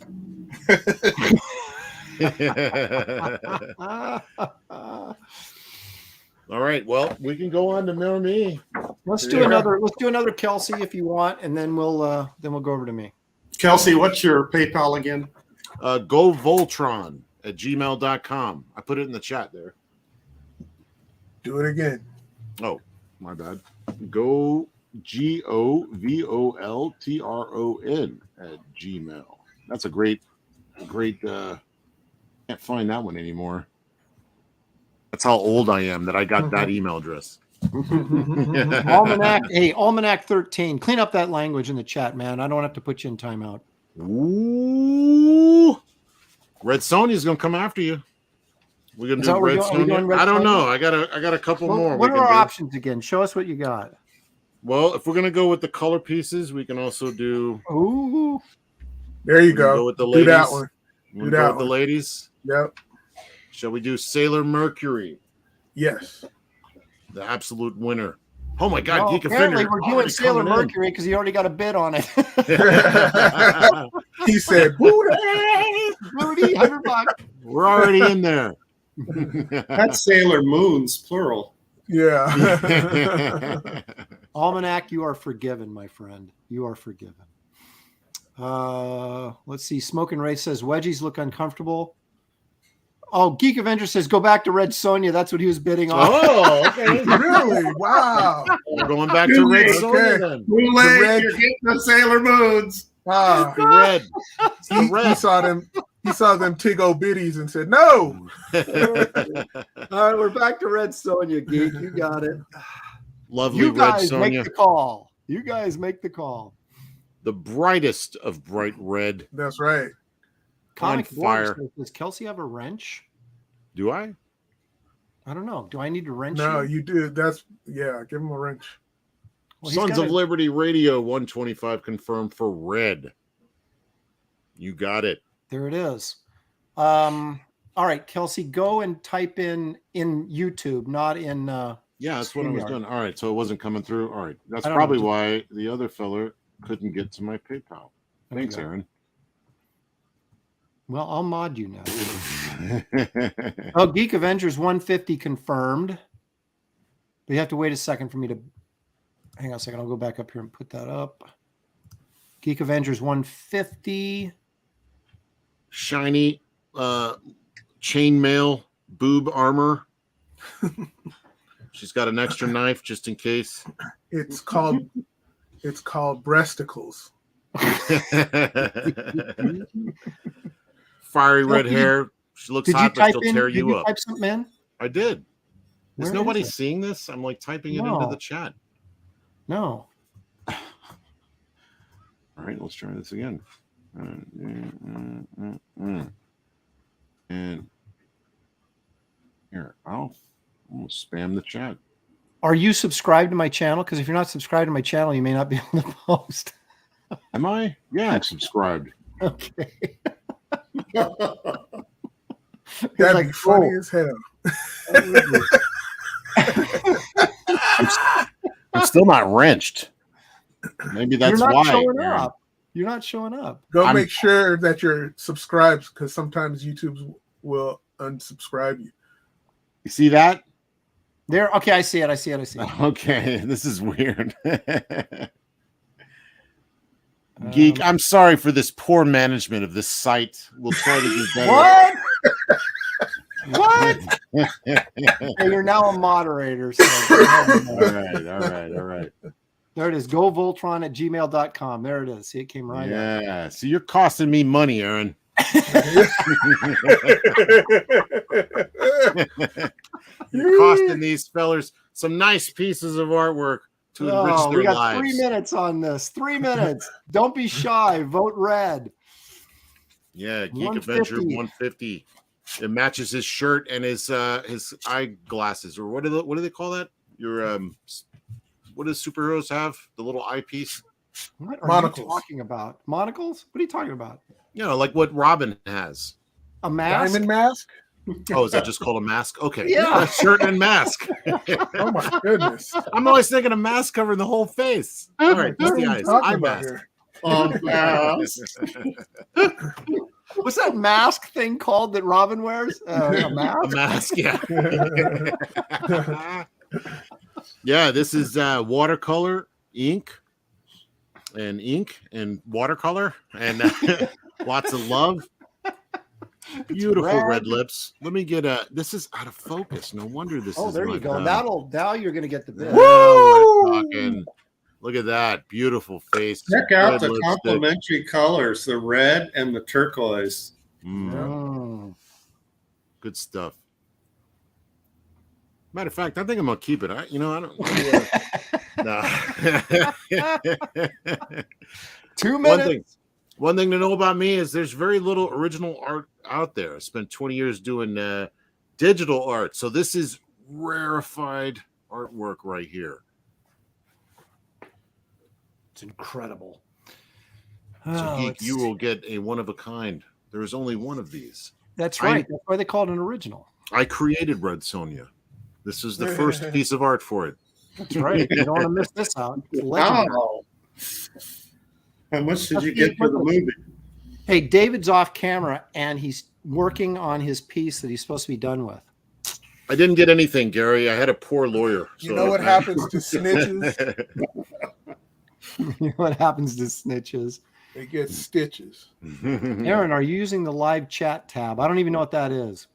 All right. Well, we can go on to Mirror Me. Let's do another Kelsey if you want, and then we'll go over to me. Kelsey, what's your PayPal again? GoVoltron@gmail.com. I put it in the chat there. Do it again. Oh, my bad. Go GOVOLTRON@gmail. That's a great. Can't find that one anymore. That's how old I am that I got that email address. Almanac, hey, Almanac 13. Clean up that language in the chat, man. I don't have to put you in timeout. Ooh, Red Sonja's gonna come after you. We're gonna do Red Sonja. I don't know. I got a couple more. What are our options again? Show us what you got. Well, if we're gonna go with the color pieces, we can also do. Ooh, there you go. With the ladies. Do that one. Do that with the ladies. Yep. Shall we do Sailor Mercury? Yes. The absolute winner. Oh my God, well, Geek apparently Offender. We're doing Sailor Mercury because he already got a bid on it. He said, "Booty, $100. We're already in there. That's Sailor Moons, plural. Yeah. Almanac, you are forgiven, my friend. You are forgiven. Let's see. Smoking Ray says wedgies look uncomfortable. Oh, Geek Avenger says go back to Red Sonja. That's what he was bidding on. Oh, okay. Really? Wow. We're going back to Red Sonja then. Too late. You're getting the Sailor Moons. Wow. The red. He saw them. He saw them Tiggo biddies and said, "No." All right, we're back to Red Sonja, Geek. You got it. Lovely you guys Red Sonja. make the call. You guys make the call. The brightest of bright red. That's right. Comic fire. Does Kelsey have a wrench? Do I? I don't know. Do I need to wrench? No, you? you do. That's give him a wrench. Well, Sons of Liberty Radio 125 confirmed for red. You got it. There it is. All right, Kelsey, go and type in YouTube, not in. Yeah, that's what I was doing. All right, so it wasn't coming through. All right, that's I don't probably know. why the other fella couldn't get to my PayPal. Thanks, Aaron. Well, I'll mod you now. Oh, Geek Avengers 150 confirmed. But you have to wait a second for me to. Hang on a second. I'll go back up here and put that up. Geek Avengers 150. Shiny chainmail boob armor. She's got an extra knife just in case. It's called breasticles. Fiery red hair. She looks hot, but she'll tear you up. Type something in? I did. Where Is nobody is it? seeing this? I'm like typing it into the chat. No. All right, let's try this again. And here, I'll spam the chat. Are you subscribed to my channel? Because if you're not subscribed to my channel, you may not be able to post. Am I? Yeah, I'm subscribed. Okay. That'd be funny as hell. I'm still not wrenched. Maybe that's You're not why. showing up. You're not showing up. Go make sure that you're subscribed, because sometimes YouTube will unsubscribe you. You see that? There. Okay, I see it. I see it. I see it. Okay, this is weird. Geek, I'm sorry for this poor management of this site. We'll try to do better. What? What? Hey, you're now a moderator. So all right. there it is. GoVoltron@gmail.com. There it is. See, it came right out. Yeah. So you're costing me money, Aaron. You're costing these fellers some nice pieces of artwork to enrich their we got lives. 3 minutes on this. 3 minutes. Don't be shy. Vote red. Yeah, Geek Avenger 150. It matches his shirt and his eyeglasses, or what do they call that? Your what does superheroes have? The little eyepiece. What are Monocles. you talking about? Monocles? What are you talking about? You know, like what Robin has. A mask? Diamond mask? Oh, is that just called a mask? Okay. Yeah. Shirt and mask. Oh my goodness. I'm always thinking a mask covering the whole face. All right, just the eyes. Eye mask. Oh, What's that mask thing called that Robin wears? A mask? A mask, yeah. Yeah, this is watercolor ink and watercolor and lots of love. Beautiful red lips. Let me get this is out of focus. No wonder this is. Oh, there you go. Now you're gonna get the bit. Woo! Look at that beautiful face. Check out the lipstick. complementary colors, the red and the turquoise. Good stuff. Matter of fact, I think I'm gonna keep it. I don't. 2 minutes. One thing to know about me is there's very little original art out there. I spent 20 years doing digital art, so this is rarefied artwork right here. It's incredible. So Geek, you will get a one of a kind. There is only one of these. That's right. That's why they call it an original. I created Red Sonja. This is the first piece of art for it. That's right. You don't want to miss this out. Wow. How much did you get for the movie? Hey, David's off camera and he's working on his piece that he's supposed to be done with. I didn't get anything, Gary. I had a poor lawyer. You know what happens to snitches? You know what happens to snitches? They get stitches. Aaron, are you using the live chat tab? I don't even know what that is.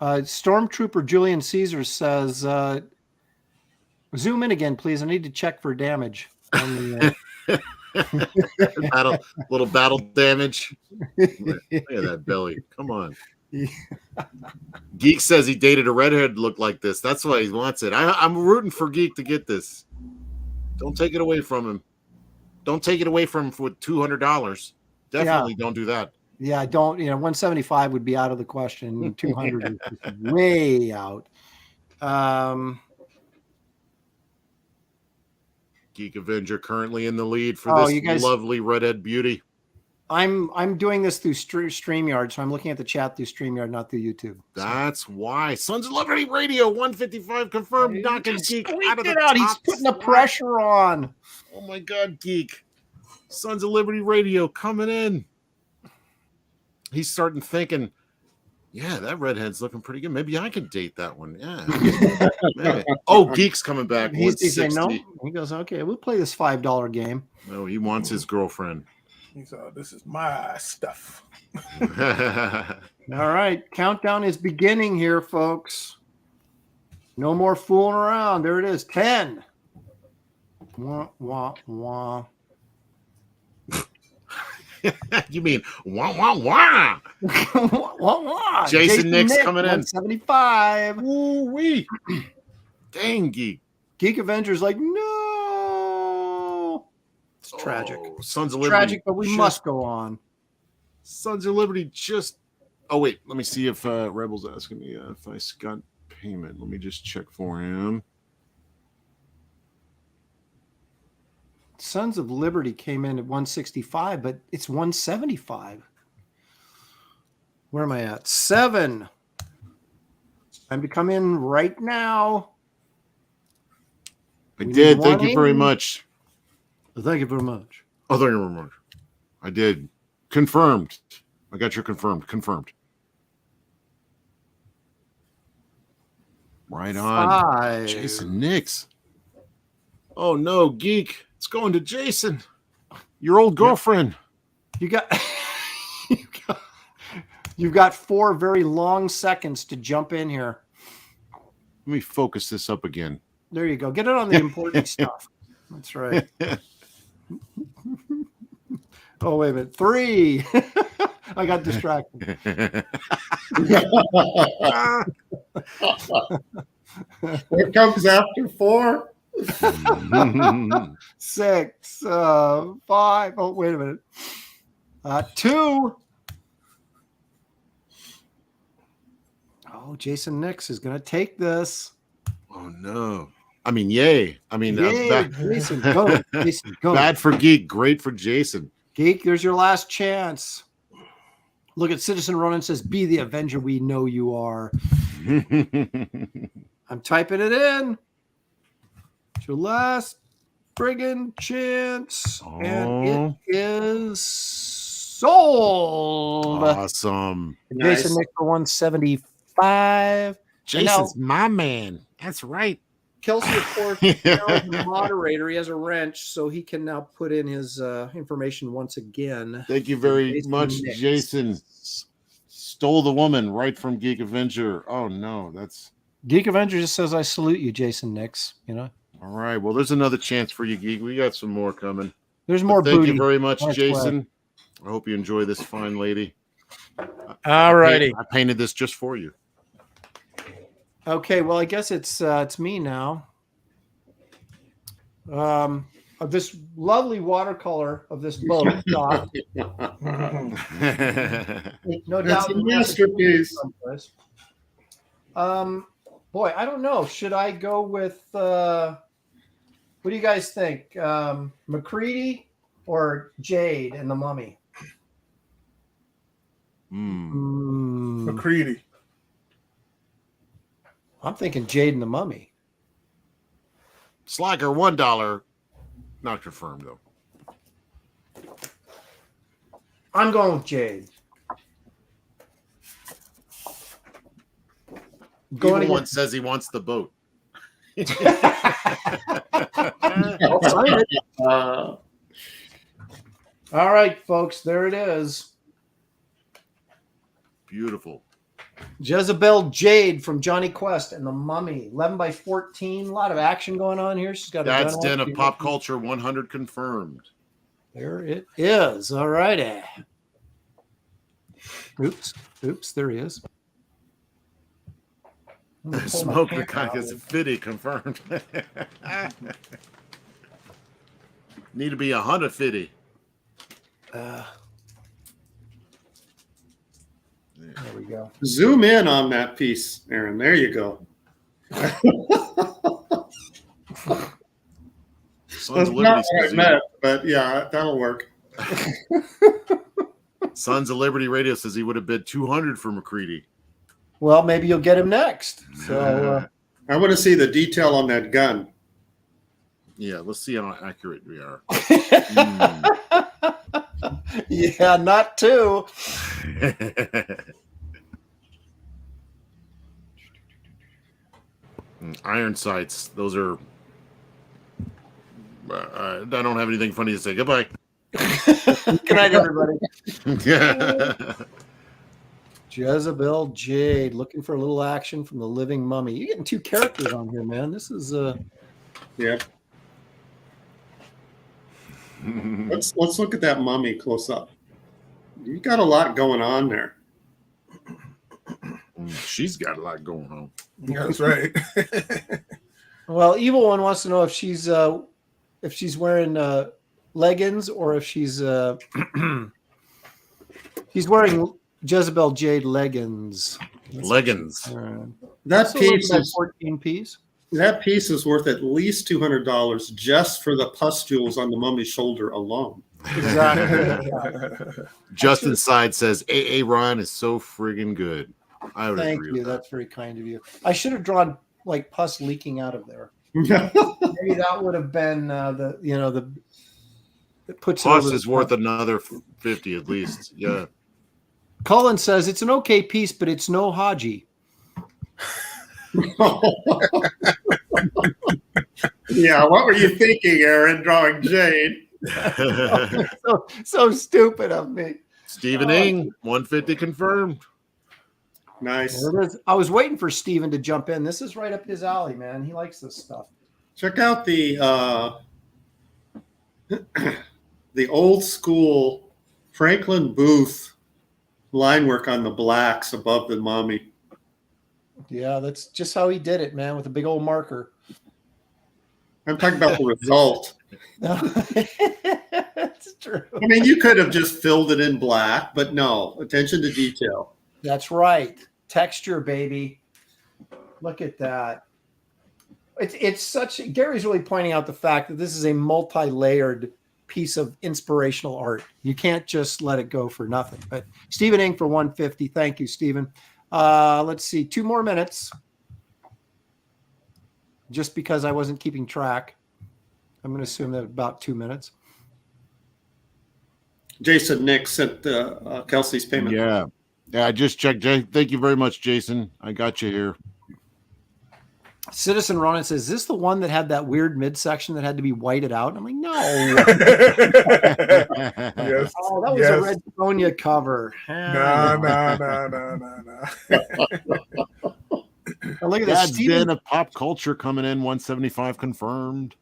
Stormtrooper Julian Caesar says, zoom in again, please. I need to check for damage. On the, little battle damage. Look at that belly. Come on. Geek says he dated a redhead look like this. That's why he wants it. I'm rooting for Geek to get this. Don't take it away from him. Don't take it away from him for $200. Definitely don't do that. Yeah, don't. 175 would be out of the question. 200 is way out. Geek Avenger currently in the lead for this lovely redhead beauty. I'm doing this through StreamYard, so I'm looking at the chat through StreamYard, not through YouTube. That's why. Sons of Liberty Radio 155 confirmed. Knocking Geek out of the top. He's putting the pressure on. Oh my God, Geek! Sons of Liberty Radio coming in. He's starting thinking, yeah, that redhead's looking pretty good. Maybe I can date that one. Yeah. Oh, Geek's coming back. He's saying no. He goes, okay, we'll play this $5 game. No, he wants his girlfriend. He's this is my stuff. All right. Countdown is beginning here, folks. No more fooling around. There it is. 10. Wah, wah, wah. You mean wah, wah, wah. Wah, wah. Jason Nix coming in. 175. Woo-wee. Dang, Geek. Geek Avenger's like, no. It's tragic. Sons of Liberty. Tragic, but we must go on. Sons of Liberty just... Oh, wait. Let me see if Rebel's asking me if I got payment. Let me just check for him. Sons of Liberty came in at 165, but it's 175. Where am I at? 7. Time to come in right now. I did. Thank you very much. Thank you very much. Oh, thank you very much. I did. Confirmed. I got your confirmed. Confirmed. Right on. 5. Jason Nix. Oh, no, Geek. It's going to Jason. Your old girlfriend. You got... You've got 4 very long seconds to jump in here. Let me focus this up again. There you go. Get it on the important stuff. That's right. Oh, wait a minute. 3. I got distracted. What comes after 4? 6. 5. Oh, wait a minute. 2. Oh, Jason Nix is going to take this. Oh, no. I mean, yay. I mean, Jason, go. Jason, go. Bad for Geek, great for Jason. Geek, there's your last chance. Look at Citizen Ronan says, be the Avenger we know you are. I'm typing it in. It's your last friggin' chance. And Oh, it is sold. awesome. Jason Nice. Nick for 175. Jason's my man. That's right. Kelsey, of course, now is the moderator. He has a wrench, so he can now put in his information once again. Thank you very Jason much, Nix. Jason. Stole the woman right from Geek Avenger. Oh no, that's Geek Avenger just says, I salute you, Jason Nix. You know, all right. Well, there's another chance for you, Geek. We got some more coming. there's But more thank booty. you very much, That's Jason. I hope you enjoy this fine lady. All righty. I painted this just for you. Okay, well, I guess it's me now. Of this lovely watercolor of this boat. Doc. No That's doubt. a masterpiece. Boy, I don't know. Should I go with what do you guys think? McCready or Jade and the Mummy? McCready. I'm thinking Jade and the Mummy. Slacker, $1. Not confirmed though. I'm going with Jade. Going Going one says he wants the boat. I'll sign it. Uh, All right, folks, there it is. Beautiful. Jezebel Jade from Johnny Quest and the Mummy, 11 by 14. A lot of action going on here. She's got a That's gun Den on. of Pop Culture 100 confirmed. There it is. All righty. Oops, there he is. Smoke the cock is 50 confirmed. Need to be 150. There we go. zoom in on that piece, Aaron. There you go. Sons That's of not Liberty what I says he- meant, but yeah, that'll work. Sons of Liberty Radio says he would have bid 200 for McCready. Well, maybe you'll get him next. So I want to see the detail on that gun. Yeah, let's see how accurate we are. yeah, not two. Iron sights. Those are. I don't have anything funny to say. Goodbye. Good night, everybody. Yeah. Jezebel Jade looking for a little action from the living mummy. You're getting two characters on here, man. This is Yeah. Let's look at that mummy close up. You got a lot going on there. She's got a lot going on. That's right. well, Evil One wants to know if she's wearing leggings or if she's he's wearing Jezebel Jade leggings. Leggings. That So piece looking at is 14 piece. that piece is worth at least $200 just for the pustules on the mummy's shoulder alone. Exactly. Justin Side says AA Ron is so friggin' good. I would Thank agree you. with that. That's very kind of you. I should have drawn like pus leaking out of there. Yeah. Maybe that would have been the it puts it Plus over is the worth top. another 50 at least. Yeah. Cullen says it's an okay piece, but it's no Haji. Yeah, what were you thinking, Aaron, drawing Jade? so stupid of me. Stephen Ing, 150 confirmed. Nice. There it is. I was waiting for Steven to jump in. This is right up his alley, man. He likes this stuff. Check out the the old school Franklin Booth line work on the blacks above the mummy. Yeah, that's just how he did it, man, with a big old marker. I'm talking about the result. That's true. I mean, you could have just filled it in black, but no, attention to detail. That's right. Texture, baby. Look at that. It's such. Gary's really pointing out the fact that this is a multi-layered piece of inspirational art. You can't just let it go for nothing. But Stephen Ing for 150. Thank you, Stephen. Let's see. 2 more minutes. Just because I wasn't keeping track. I'm going to assume that about 2 minutes. Jason Nick sent Kelsey's payment. Yeah. I just checked. Thank you very much, Jason. I got you here. Citizen Ronan says, is this the one that had that weird midsection that had to be whited out? And I'm like, no. Yes. Oh, that was a Red Sonja cover. No. Look at That's this. been a pop culture coming in, 175 confirmed.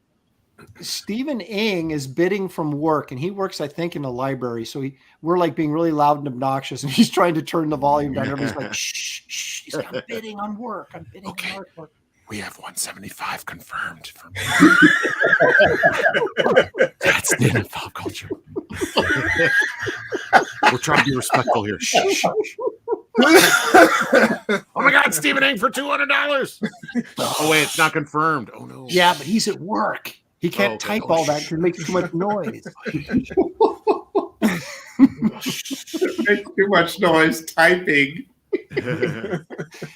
Stephen Ing is bidding from work, and he works, I think, in a library. So we're like being really loud and obnoxious, and he's trying to turn the volume down. Everybody's like, shh. He's like, I'm bidding on work. I'm bidding on work. We have 175 confirmed for me. That's the end of pop culture. We're trying to be respectful here. Shh. Oh my God, Stephen Ing for $200. Oh wait, it's not confirmed. Oh no. Yeah, but he's at work. He can't type all that because it makes too much noise. It makes too much noise typing.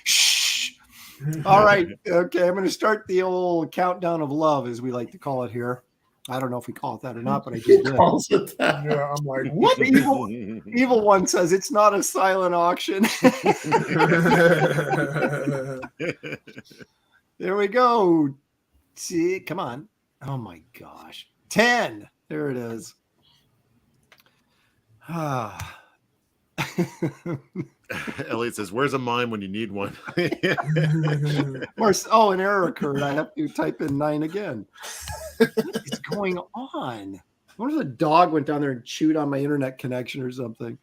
Shh. All right. Okay. I'm going to start the old countdown of love, as we like to call it here. I don't know if we call it that or not, but I just did. Calls it that. Yeah, I'm like, What? Evil one says it's not a silent auction. There we go. See, come on. Oh my gosh. 10. There it is. Elliot says, where's a mime when you need one? Oh, an error occurred. I have to type in 9 again. What is going on? I wonder if the dog went down there and chewed on my internet connection or something.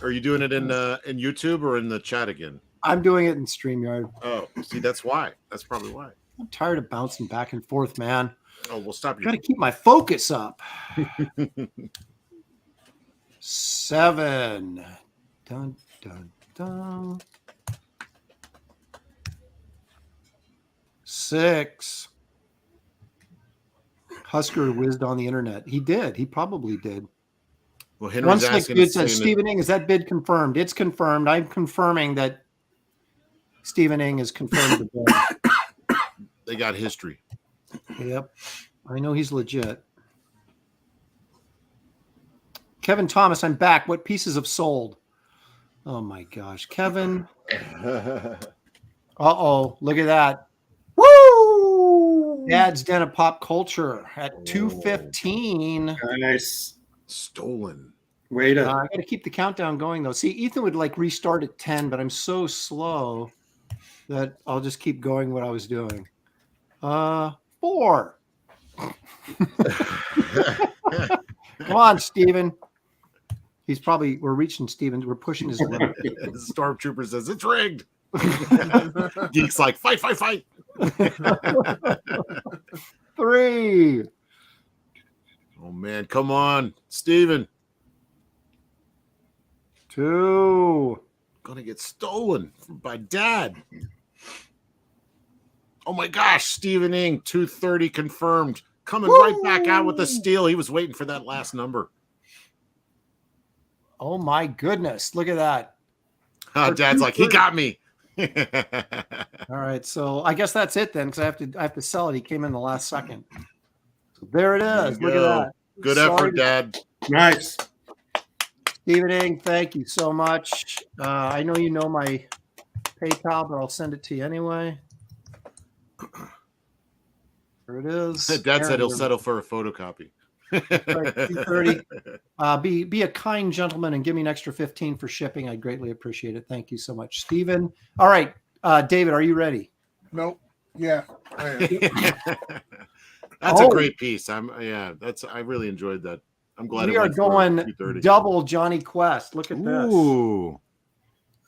Are you doing it in YouTube or in the chat again? I'm doing it in StreamYard. Oh, see, that's why. That's probably why. I'm tired of bouncing back and forth, man. Oh, we'll stop you. Got to keep my focus up. 7. Dun, dun, dun. 6. Husker whizzed on the internet. He did. He probably did. Well, Henry's asking. It says, Stephen Ing, is that bid confirmed? It's confirmed. I'm confirming that Stephen Ing is confirmed. They got history. Yep. I know he's legit. Kevin Thomas, I'm back. What pieces have sold? Oh my gosh. Kevin. Uh-oh. Look at that. Woo! Dad's Den of Pop Culture at 2:15. Nice. Stolen. Wait a I got to keep the countdown going, though. See, Ethan would like restart at 10, but I'm so slow that I'll just keep going what I was doing. 4. Come on, Steven. He's probably, we're reaching Steven. We're pushing his limit. The Stormtrooper says, it's rigged. Geek's like, fight. 3. Oh, man. Come on. Steven. 2. Gonna get stolen by Dad. Oh, my gosh. Stephen Ing, 230 confirmed. Coming right back out with the steal. He was waiting for that last number. Oh, my goodness. Look at that. Dad's like, he got me. All right. So I guess that's it then, because I have to sell it. He came in the last second. So there it is. Look at that. Good effort, Dad. nice. Stephen Ing, thank you so much. I know you know my PayPal, but I'll send it to you anyway. There it is. Dad said he'll settle for a photocopy. Right, 230. Be a kind gentleman and give me an extra 15 for shipping. I'd greatly appreciate it. Thank you so much, Stephen. All right, David, are you ready? nope. Yeah, I am. That's a great piece. I really enjoyed that. I'm glad we are going double Johnny Quest. Look at this. Ooh.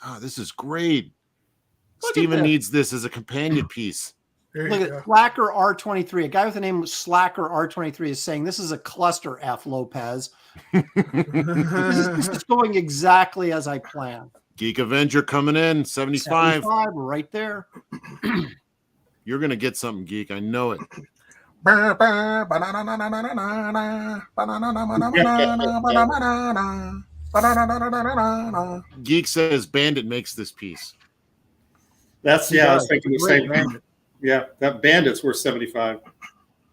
Oh, this is great. Steven needs this as a companion piece. Look at Slacker R23. A guy with the name Slacker R23 is saying this is a cluster F, Lopez. This is going exactly as I planned. Geek Avenger coming in, 75. Right there. You're going to get something, Geek. I know it. Geek says Bandit makes this piece. That's, I was thinking the same thing. Yeah, that Bandit's worth 75.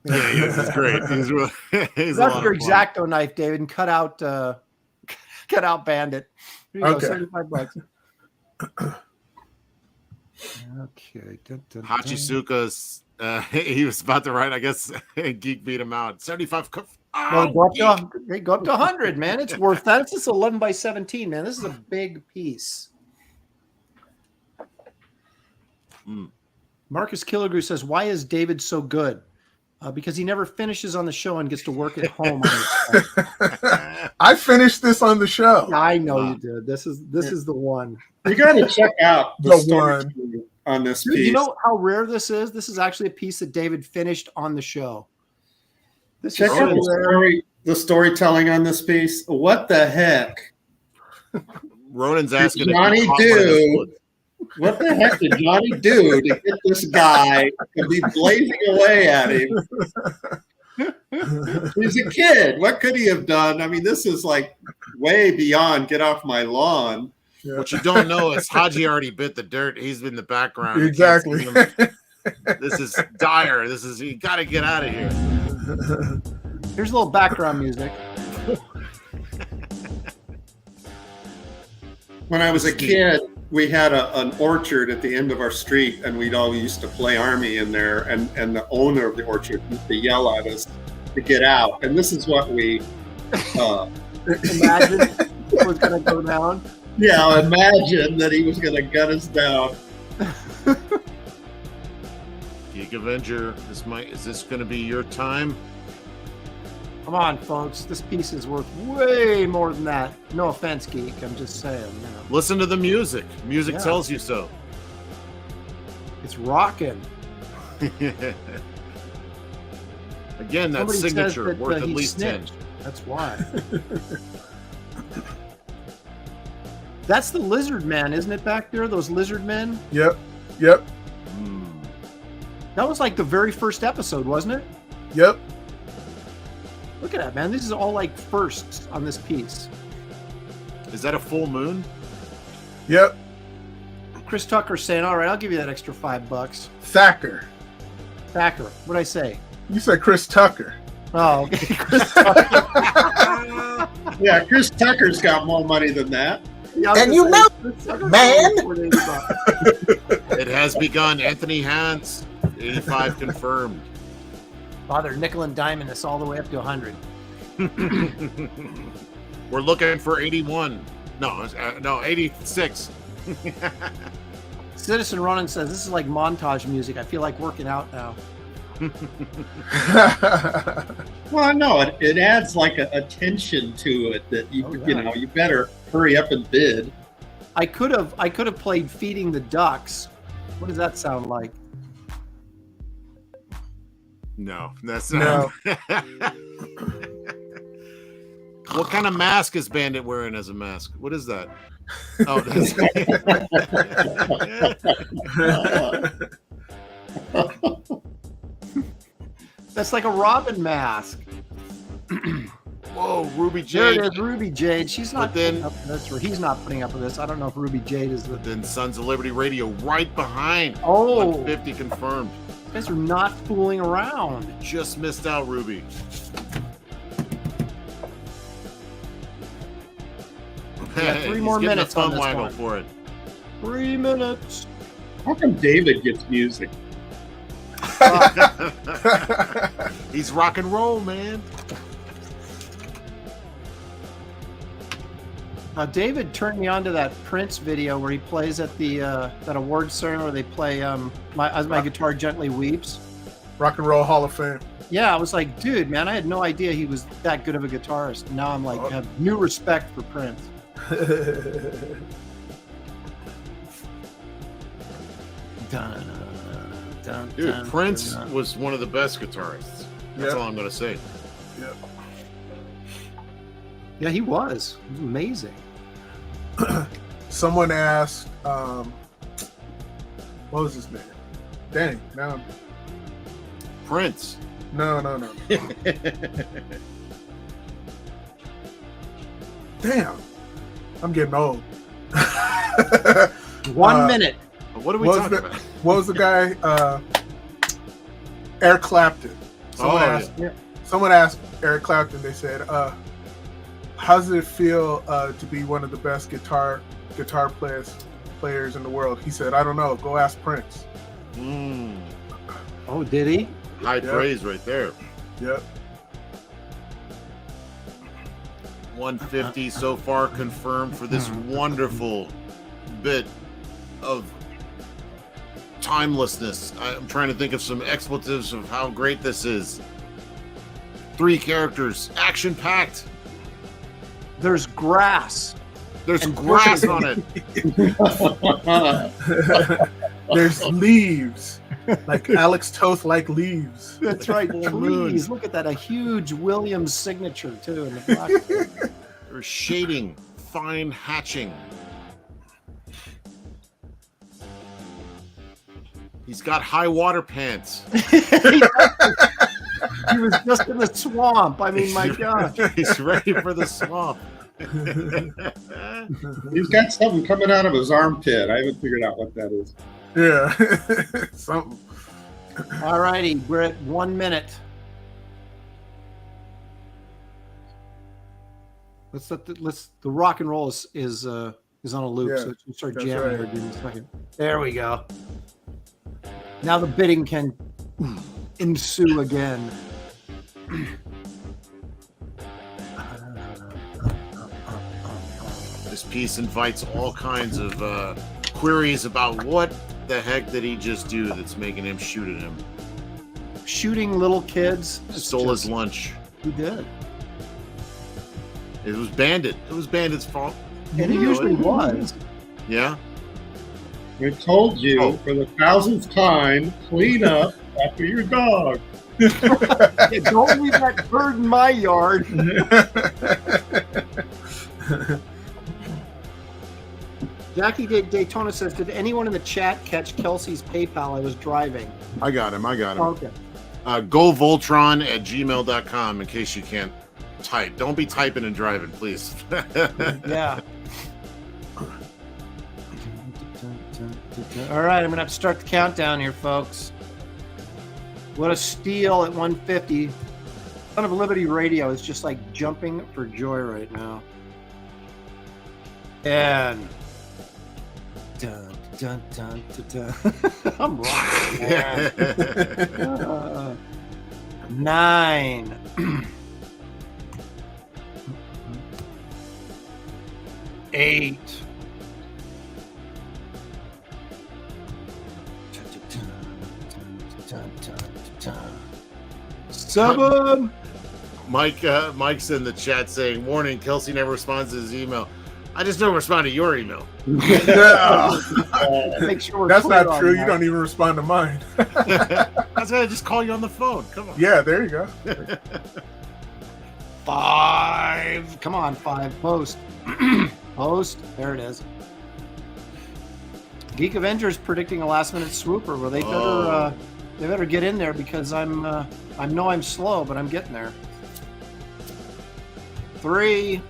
Yeah, he is. He's great. He's really. He's a That's lot your of fun. X-Acto knife, David, and cut out Bandit. Here you Okay. go, $75. Okay. Dun, dun, dun. Hachisuka's. He was about to write. I guess Geek beat him out. 75. Well, they go up to 100, man. It's worth that. It's just 11 by 17, man. This is a big piece. Marcus Killigrew says, "Why is David so good? Because he never finishes on the show and gets to work at home." I finished this on the show. I know you did. This is the one. You got to check out The the story one. on this Dude, piece. you know how rare this is? This is actually a piece that David finished on the show. This Check is out so rare. the storytelling on this piece. What the heck? Ronan's asking if Johnny he caught one of those do. bullets. What the heck did Johnny do to get this guy to be blazing away at him? He's a kid. What could he have done? I mean, this is like way beyond get off my lawn. Yeah. What you don't know is Haji already bit the dirt. He's in the background. Exactly. You can't see him. This is dire. You got to get out of here. Here's a little background music. When I was a kid, we had an orchard at the end of our street, and we'd all used to play Army in there, and the owner of the orchard used to yell at us to get out. And this is what we Imagine it was going to go down. imagine that he was going to gut us down. Geek Avenger, is this going to be your time? Come on, folks. This piece is worth way more than that. No offense, Geek. I'm just saying. You know. Listen to the music. Music Yeah. tells you so. It's rocking. Again, that Somebody says signature that, worth at he least 10. snitched. That's why. That's the lizard man, isn't it, back there? Those lizard men? Yep. That was like the very first episode, wasn't it? Yep. Look at that, man. This is all like firsts on this piece. Is that a full moon? Yep. Chris Tucker saying, all right, I'll give you that extra $5. Thacker. Thacker. What'd I say? You said Chris Tucker. Oh, okay. Chris Tucker. Yeah, Chris Tucker's got more money than that. Yeah, I was And gonna you say, know, Chris Tucker man. got $480. It has begun. Anthony Hans, 85 confirmed. Father nickel and diamond this all the way up to 100. We're looking for 81. No, 86. Citizen Ronan says, this is like montage music. I feel like working out now. Well, no, it adds like a tension to it that you Oh, yeah. you know you better hurry up and bid. I could have played Feeding the Ducks. What does that sound like? No, that's not. What kind of mask is Bandit wearing as a mask? What is that? Oh, That's like a Robin mask. whoa, Ruby There Jade. it is, Ruby Jade. She's not But then- putting up with this, or he's not putting up with this. I don't know if Ruby Jade is the. Then Sons of Liberty Radio right behind. Oh, 150 confirmed. you guys are not fooling around. Just missed out, Ruby. Yeah, 3 He's more getting minutes a thumb on this waggle one. for it. 3 minutes. How come David gets music? He's rock and roll, man. David turned me on to that Prince video where he plays at the that award ceremony where they play As My Guitar Gently Weeps. Rock and Roll Hall of Fame. Yeah, I was like, dude, man, I had no idea he was that good of a guitarist. Now I'm like, have new respect for Prince. Dun, dun, Dude, dun, Prince dun. was one of the best guitarists. That's Yep. all I'm going to say. Yep. Yeah, he was. He was amazing. Someone asked, what was his name? Dang, now Prince. no. Damn, I'm getting old. 1 minute. What are we What was talking the- about? What was the guy? Eric Clapton. Someone asked Eric Clapton. They said, "How does it feel to be one of the best guitar players in the world?" He said, "I don't know. Go ask Prince." Oh, did he? High praise right there. Yep. 150 so far confirmed for this wonderful bit of timelessness. I'm trying to think of some expletives of how great this is. 3 characters, action-packed. There's grass. There's grass on it. There's leaves. Like Alex Toth like leaves. That's right. Trees. Look at that. A huge Williams signature, too, in the black. There's shading, fine hatching. He's got high water pants. He was just in the swamp. I mean, my God. He's ready for the swamp. He's got something coming out of his armpit. I haven't figured out what that is. Yeah. Something. All righty. We're at 1 minute. The rock and roll is on a loop, Yeah, so let's start that's jamming right. here in a second. There we go. Now the bidding can ensue again. This piece invites all kinds of queries about what the heck did he just do that's making him shoot at him. Shooting little kids. Stole his lunch. He did. It was Bandit. It was Bandit's fault. And it usually was. Yeah. I told you for the 1000th time, clean up after your dog. Yeah, don't leave that bird in my yard. Jackie Daytona says, did anyone in the chat catch Kelsey's PayPal? I was driving. I got him. Okay. Go Voltron@gmail.com in case you can't type. Don't be typing and driving, please. Yeah. All right, I'm going to have to start the countdown here, folks. What a steal at 150. Son of Liberty Radio is just like jumping for joy right now. And dun, dun, dun, dun, dun. I'm rocking, man. 9. 8. 7. Mike's in the chat saying, "Warning, Kelsey never responds to his email." I just don't respond to your email. Make sure we're That's clear not on true. that. You don't even respond to mine. I was gonna just call you on the phone. Come on. Yeah, there you go. 5. Come on, 5. Post. Post. There it is. Geek Avengers predicting a last-minute swooper. Well, they better get in there because I know I'm slow, but I'm getting there. 3.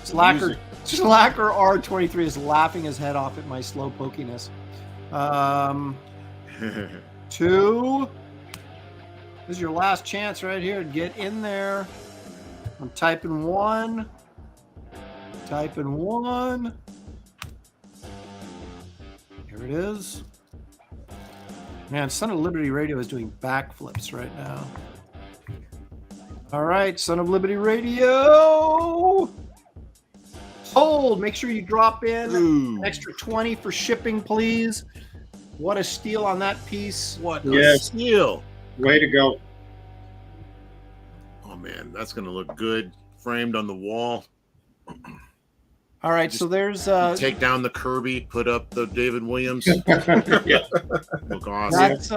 Slacker R23 is laughing his head off at my slow pokiness. 2. This is your last chance right here to get in there. I'm typing 1. Typing 1. Here it is. Man, Son of Liberty Radio is doing backflips right now. All right, Son of Liberty Radio. Hold. Make sure you drop in an extra 20 for shipping, please. What a steal on that piece. What Yes. a steal. Way to go. Oh, man, that's going to look good. Framed on the wall. All right, so there's Take down the Kirby, put up the David Williams. Yeah. Look awesome. that's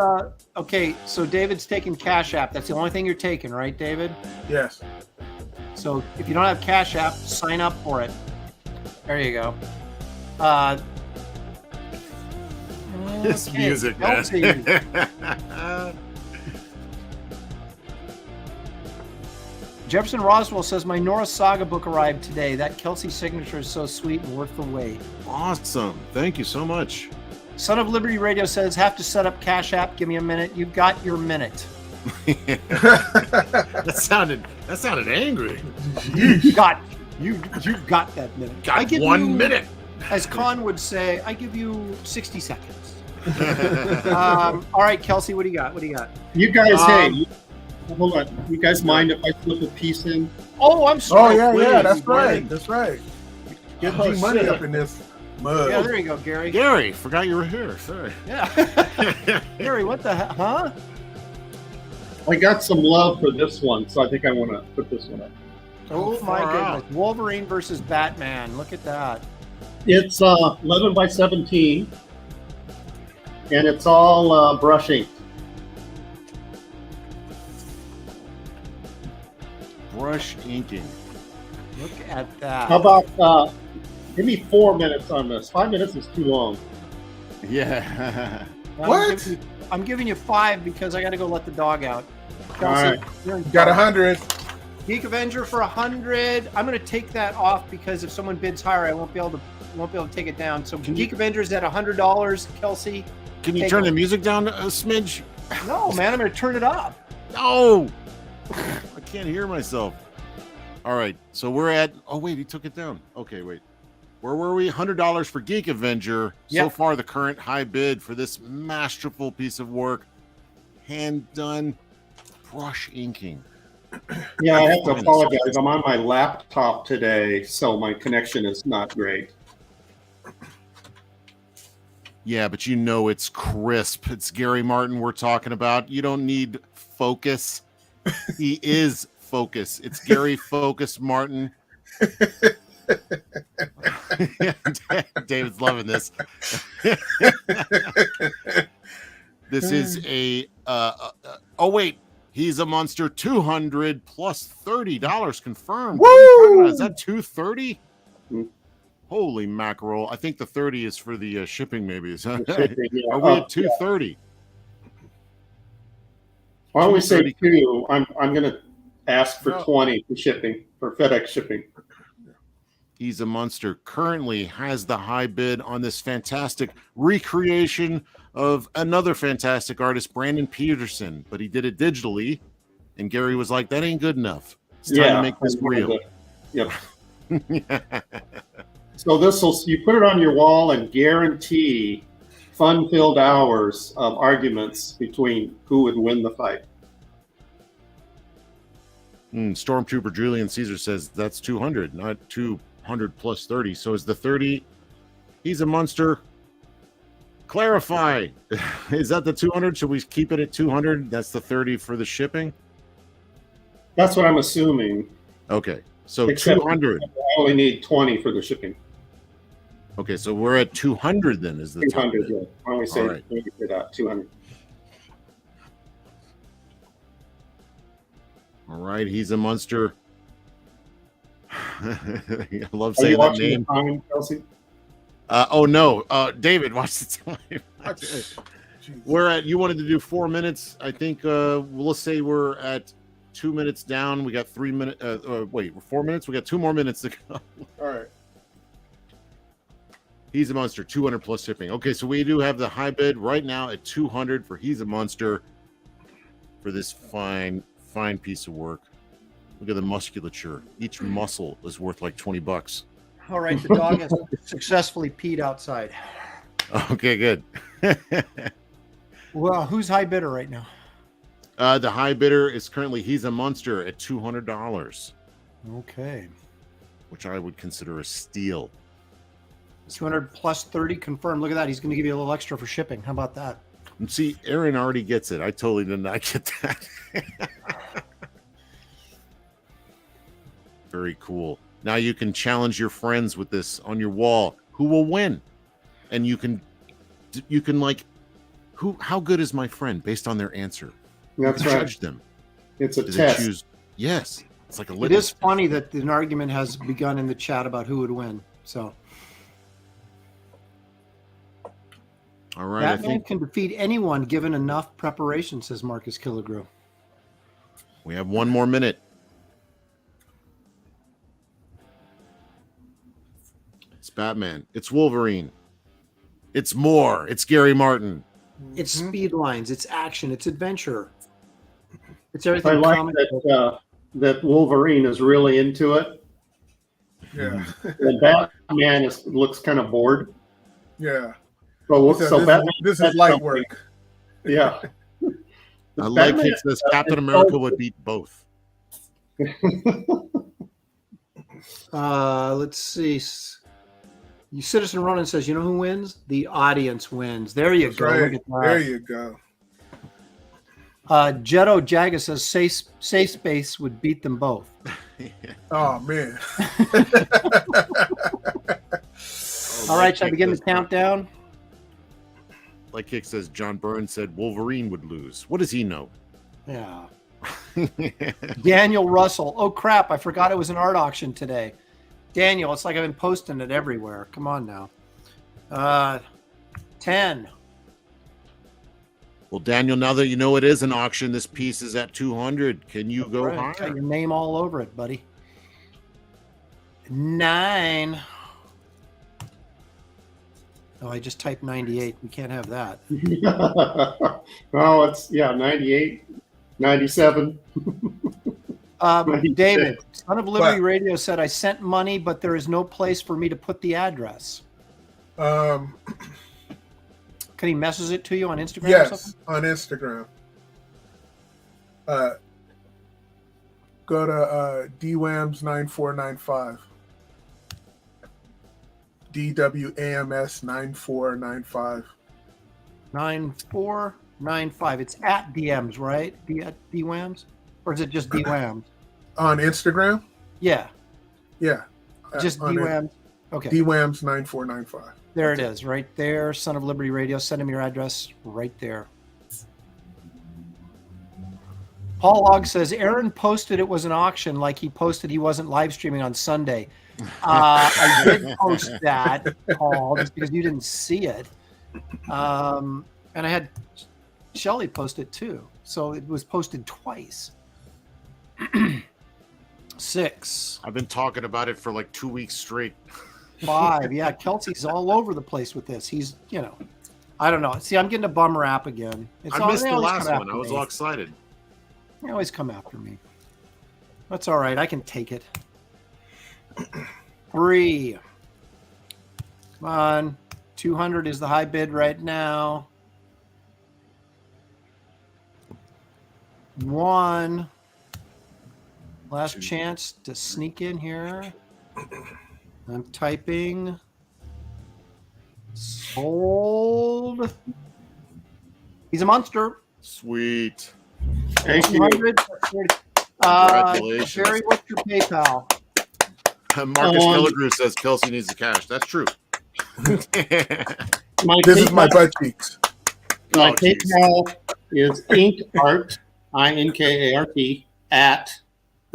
okay. So David's taking Cash App. That's the only thing you're taking, right, David? Yes. So if you don't have Cash App, sign up for it. There you go. This Okay, music, Kelsey. man. Jefferson Roswell says, my Nora Saga book arrived today. That Kelsey signature is so sweet and worth the wait. Awesome. Thank you so much. Son of Liberty Radio says, have to set up Cash App. Give me a minute. You've got your minute. That sounded angry. You got that minute. Got I give 1 minute. As Khan would say, I give you 60 seconds. All right, Kelsey, what do you got? You guys, hold on. You guys mind if I slip a piece in? Oh, I'm sorry. Oh, yeah, that's Please. right. That's right. Get G money up in this mug. Yeah, there you go, Gary. Gary, forgot you were here. Sorry. Yeah. Gary, what the hell? Huh? I got some love for this one, so I think I want to put this one up. Oh, my far goodness. out. Wolverine versus Batman. Look at that. It's 11 by 17, and it's all brush ink. Brush inking. Look at that. How about give me 4 minutes on this? 5 minutes is too long. Yeah. What? I'm giving you 5 because I got to go let the dog out. Kelsey, right. you're in Got charge. 100. Geek Avenger for 100. I'm going to take that off because if someone bids higher, I won't be able to take it down. So Geek Avenger's at $100. Kelsey, Can you take turn it. the music down a smidge? No, man, I'm going to turn it up. No. I can't hear myself. All right. So we're at. Oh wait, he took it down. Okay, wait. Where were we? $100 for Geek Avenger. So Yep. far, the current high bid for this masterful piece of work, hand done, brush inking. Yeah, I have to apologize. I'm on my laptop today, so my connection is not great. Yeah, but you know it's crisp. It's Gary Martin we're talking about. You don't need focus. He is focus. It's Gary Focus Martin. David's loving this. This is a oh wait, he's a monster. 200 plus $30 confirmed. Woo! Is that 230? Holy mackerel! I think the 30 is for the shipping. Maybe is that? Are we at 230? Why don't we say 230. 2? I'm going to ask for 20 for shipping, for FedEx shipping. He's a monster. Currently has the high bid on this fantastic recreation of another fantastic artist, Brandon Peterson, but he did it digitally, and Gary was like, "That ain't good enough. It's time to make this real." Yep. So you put it on your wall and guarantee fun-filled hours of arguments between who would win the fight. Stormtrooper Julian Caesar says that's 200, not 200 plus 30. So is the 30? He's a monster. Clarify. Is that the 200? Should we keep it at 200? That's the 30 for the shipping? That's what I'm assuming. Okay. So Except 200. I only need 20 for the shipping. Okay, so we're at 200 then is the 200, yeah. Why don't we say All right. 200? All right, he's a monster. I love Are you saying that watching name. the time, Kelsey? Oh no, David, watch the time. Jeez. We're at. You wanted to do 4 minutes. I think. Let's say we're at 2 minutes down. We got 3 minutes. Wait, 4 minutes. We got 2 more minutes to go. All right. He's a monster. 200 plus shipping. Okay, so we do have the high bid right now at 200 for He's a Monster for this fine piece of work. Look at the musculature. Each muscle is worth like $20. All right, the dog has successfully peed outside. Okay, good. Well, who's high bidder right now? The high bidder is currently He's a Monster at $200, Okay. which I would consider a steal. 200 plus 30 confirmed. Look at that. He's going to give you a little extra for shipping. How about that? And see, Aaron already gets it. I totally did not get that. Very cool. Now you can challenge your friends with this on your wall. Who will win? And you can like, how good is my friend based on their answer? That's You can right. Judge them. It's a Do they test. choose? Yes. It's like a It litmus is funny that an argument has begun in the chat about who would win. So All right. I Batman think can defeat anyone given enough preparation, says Marcus Killigrew. we have 1 more minute. It's Batman. It's Wolverine. It's more. It's Gary Martin. It's speed lines. It's action. It's adventure. It's I everything. like comic book. that Wolverine is really into it. Yeah. And Batman looks kind of bored. Yeah. So, He said, so Batman, this is light work. yeah. I like Batman it says Captain America would beat both. Let's see. You Citizen Ronan says, you know who wins? The audience wins. There you That's go. right. Look at that. There you go. Jetto Jaga says safe space would beat them both. Oh man. All right, shall I begin the countdown? Like Kick says, John Burns said Wolverine would lose. What does he know? Yeah. Daniel Russell. Oh crap! I forgot it was an art auction today. Daniel, it's like I've been posting it everywhere. Come on now. 10. Well, Daniel, now that you know it is an auction, this piece is at 200. Can you go Right. higher? Got your name all over it, buddy. 9. Oh, I just typed 98. We can't have that. Oh, it's 98, 97. David, Son of Liberty What? Radio said, I sent money, but there is no place for me to put the address. Can he message it to you on Instagram or Yes, something? on Instagram. Go to DWAMS9495. DWAMS 9495. 9495. It's at DMs, right? DWAMS? Or is it just DWAMS? On Instagram? Yeah, Yeah. just on DWAMS. Okay, DWAMS 9495. there it is, right there. Son of Liberty Radio. Send him your address right there. Paul Log says, Aaron posted it was an auction like he posted he wasn't live streaming on Sunday. I did post that, Paul, just because you didn't see it. And I had Shelly post it too. So it was posted twice. 6. I've been talking about it for like 2 weeks straight. 5. Yeah, Kelsey's all over the place with this. He's, I don't know. See, I'm getting a bum rap again. I missed they the always last come one. I after was me. all excited. They always come after me. That's all right. I can take it. 3. Come on. 200 is the high bid right now. 1. Last chance to sneak in here. I'm typing. Sold. He's a monster. Sweet. Thank you. 200. Congratulations. Jerry, what's your PayPal? Marcus Killigrew says Kelsey needs the cash. That's true. This is my butt cheeks. My Oh, geez. PayPal is inkart, INKART, at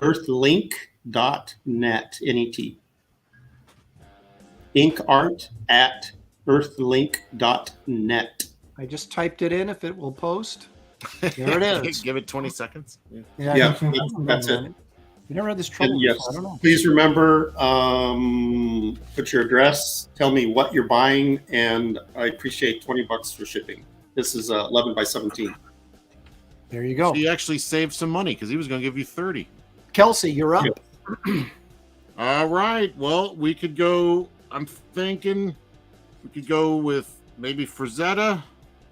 earthlink.net, N-E-T. Inkart at earthlink.net. I just typed it in. If it will post, there it is. Give it 20 seconds. Yeah, that's it. You never had this trouble And yes, before. I don't know. please remember, put your address, tell me what you're buying, and I appreciate $20 for shipping. This is 11 by 17. There you go. He actually saved some money because he was going to give you 30. Kelsey, you're up. All right. Well, we could go. I'm thinking we could go with maybe Frazetta.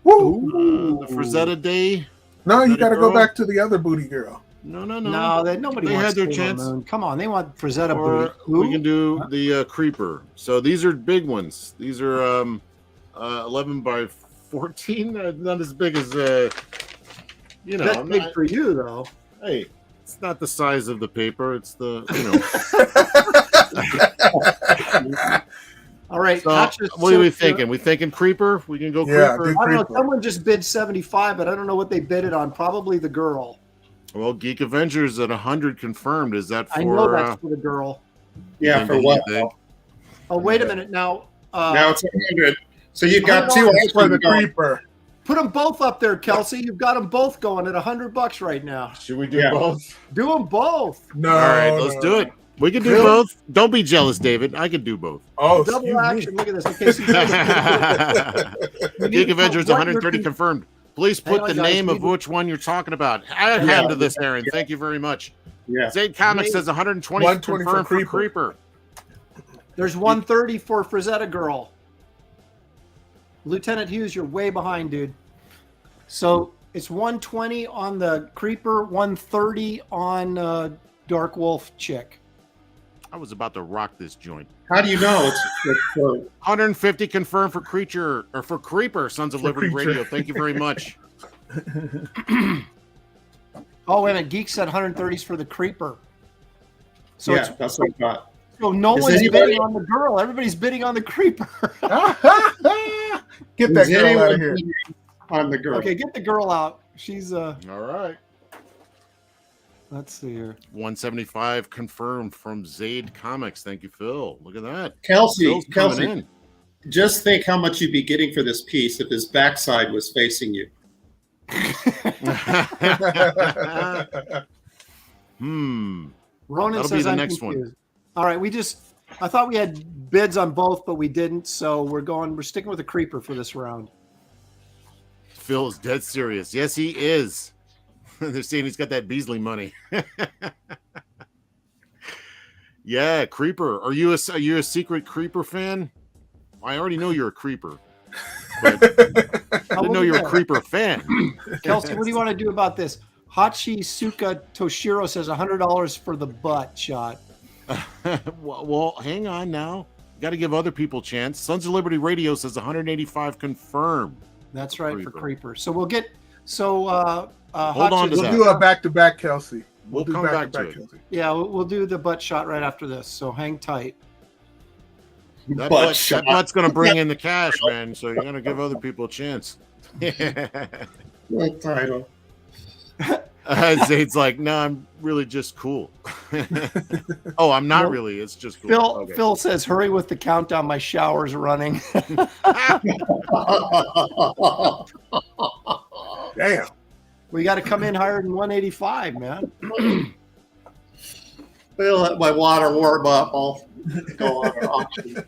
Woo! The Frazetta Day. No, you Frazetta got to go girl. back to the other booty girl. No. No, nobody They wants had their Sailor chance. Moon. Come on, they want Frazetta Or booty. we can do the Creeper. So these are big ones. These are 11 by 14. Not as big as That's I'm big not- for you, though. Hey, it's not the size of the paper. It's the All right. So, Hatches what are we Silk here. thinking? We thinking Creeper? We can go Yeah, Creeper. dude. I don't know. Creeper. Someone just bid 75, but I don't know what they bid it on. Probably the girl. Well, Geek Avengers at 100 confirmed. Is that for? I know that's for the girl. Yeah, for what? Oh, wait a minute now. Now it's 100. So you've got $100 two For the options going. creeper. Put them both up there, Kelsey. You've got them both going at $100 right now. Should we do Yeah. both? Do them both. No. All right, let's no, do it. We can do Really? both. Don't be jealous, David. I can do both. Oh, Double excuse action. me. Look at this. Okay, so Geek Avengers what 130 you're- confirmed. Please Hang put on, the guys. name of which one you're talking about. Add Yeah. hand to this, Aaron. Thank you very much. Yeah. Zayd Comics says 120 120 for confirmed for Creeper. Creeper. There's 130 for Frazetta Girl. Lieutenant Hughes, you're way behind, dude. So it's 120 on the Creeper, 130 on Dark Wolf Chick. I was about to rock this joint. How do you know? It's 150 confirmed for Creature or for Creeper, Sons of For Liberty Creature. Radio. Thank you very much. Oh, wait a minute. Geek said 130s for the Creeper. So yeah, that's what I thought. so no Is one's anybody- bidding on the girl. Everybody's bidding on the Creeper. Get that Is girl out anyone of here. on the girl? Okay, get the girl out. She's All right. let's see here. 175 confirmed from Zayd Comics. Thank you, Phil. Look at that. Kelsey, Phil's coming Kelsey, in. just think how much you'd be getting for this piece if his backside was facing you. Hmm. Ronan That'll says be the I'm next one. confused. All right, I thought we had bids on both, but we didn't. So we're sticking with the Creeper for this round. Phil is dead serious. Yes, he is. They're saying he's got that Beasley money. Yeah, Creeper. Are you a secret Creeper fan? I already know you're a Creeper. But I didn't know you're a Creeper fan. Kelsey, what do you want to do about this? Hachi Suka Toshiro says $100 for the butt shot. Well, hang on now. Got to give other people a chance. Sons of Liberty Radio says 185 confirmed. That's right Creeper. for Creeper. So we'll get hold Hold on to We'll that. do a back-to-back, Kelsey. We'll do come back to it. Kelsey. Yeah, we'll do the butt shot right after this. So hang tight. That But butt's going to bring in the cash, man. So you're going to give other people a chance. What title? Zayd's like, no, I'm really just cool. Oh, I'm not really. It's just cool. Phil Okay. Phil says, hurry with the countdown. My shower's running. Damn. We got to come in higher than 185, man. We'll let my water warm up. I'll go on an auction.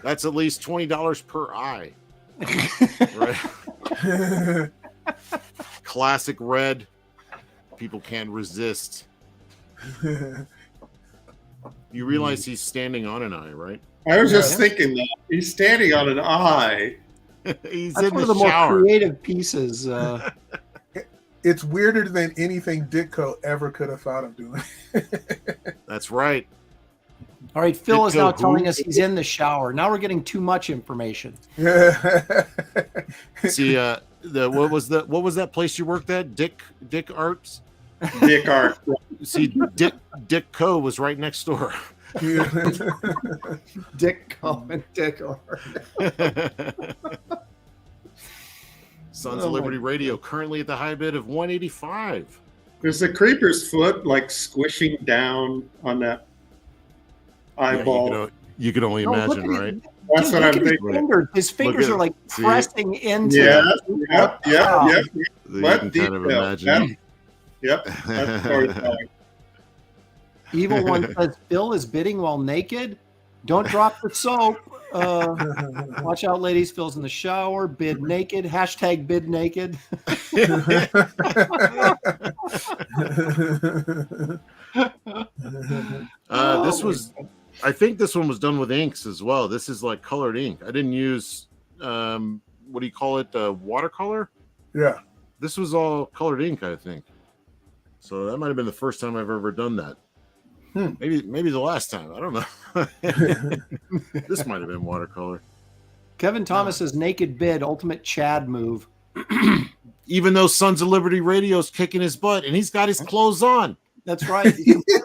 That's at least $20 per eye. Right? Classic red. People can't resist. You realize he's standing on an eye, right? I was just thinking that he's standing on an eye. He's That's in one the of the shower. more creative pieces. It's weirder than anything Ditko ever could have thought of doing. That's right. All right, Phil is Ditko now who? telling us he's in the shower. Now we're getting too much information. See, what was that place you worked at? Dick Arts. Dick Art. See, Dick Co was right next door. Dick Coleman, Dick Art. Sons Oh of my Liberty Radio currently at the high bid of 185. Is the creeper's foot like squishing down on that eyeball? You can only No, look imagine, at right? it. That's Dude, what I'm look at his thinking. fingers. His fingers at- are like see? pressing into Yeah, it. yep. You What can kind of detail? imagine. Yep. That's storytelling. Evil One says Phil is bidding while naked. Don't drop the soap. Watch out, ladies. Phil's in the shower. Bid naked. Hashtag bid naked. I think this one was done with inks as well. This is like colored ink. I didn't use what do you call it? Watercolor. Yeah. This was all colored ink, I think. So that might have been the first time I've ever done that. Maybe the last time. I don't know. This might have been watercolor. Kevin Thomas says naked bid, ultimate Chad move. Even though Sons of Liberty Radio's kicking his butt and he's got his clothes on. That's right.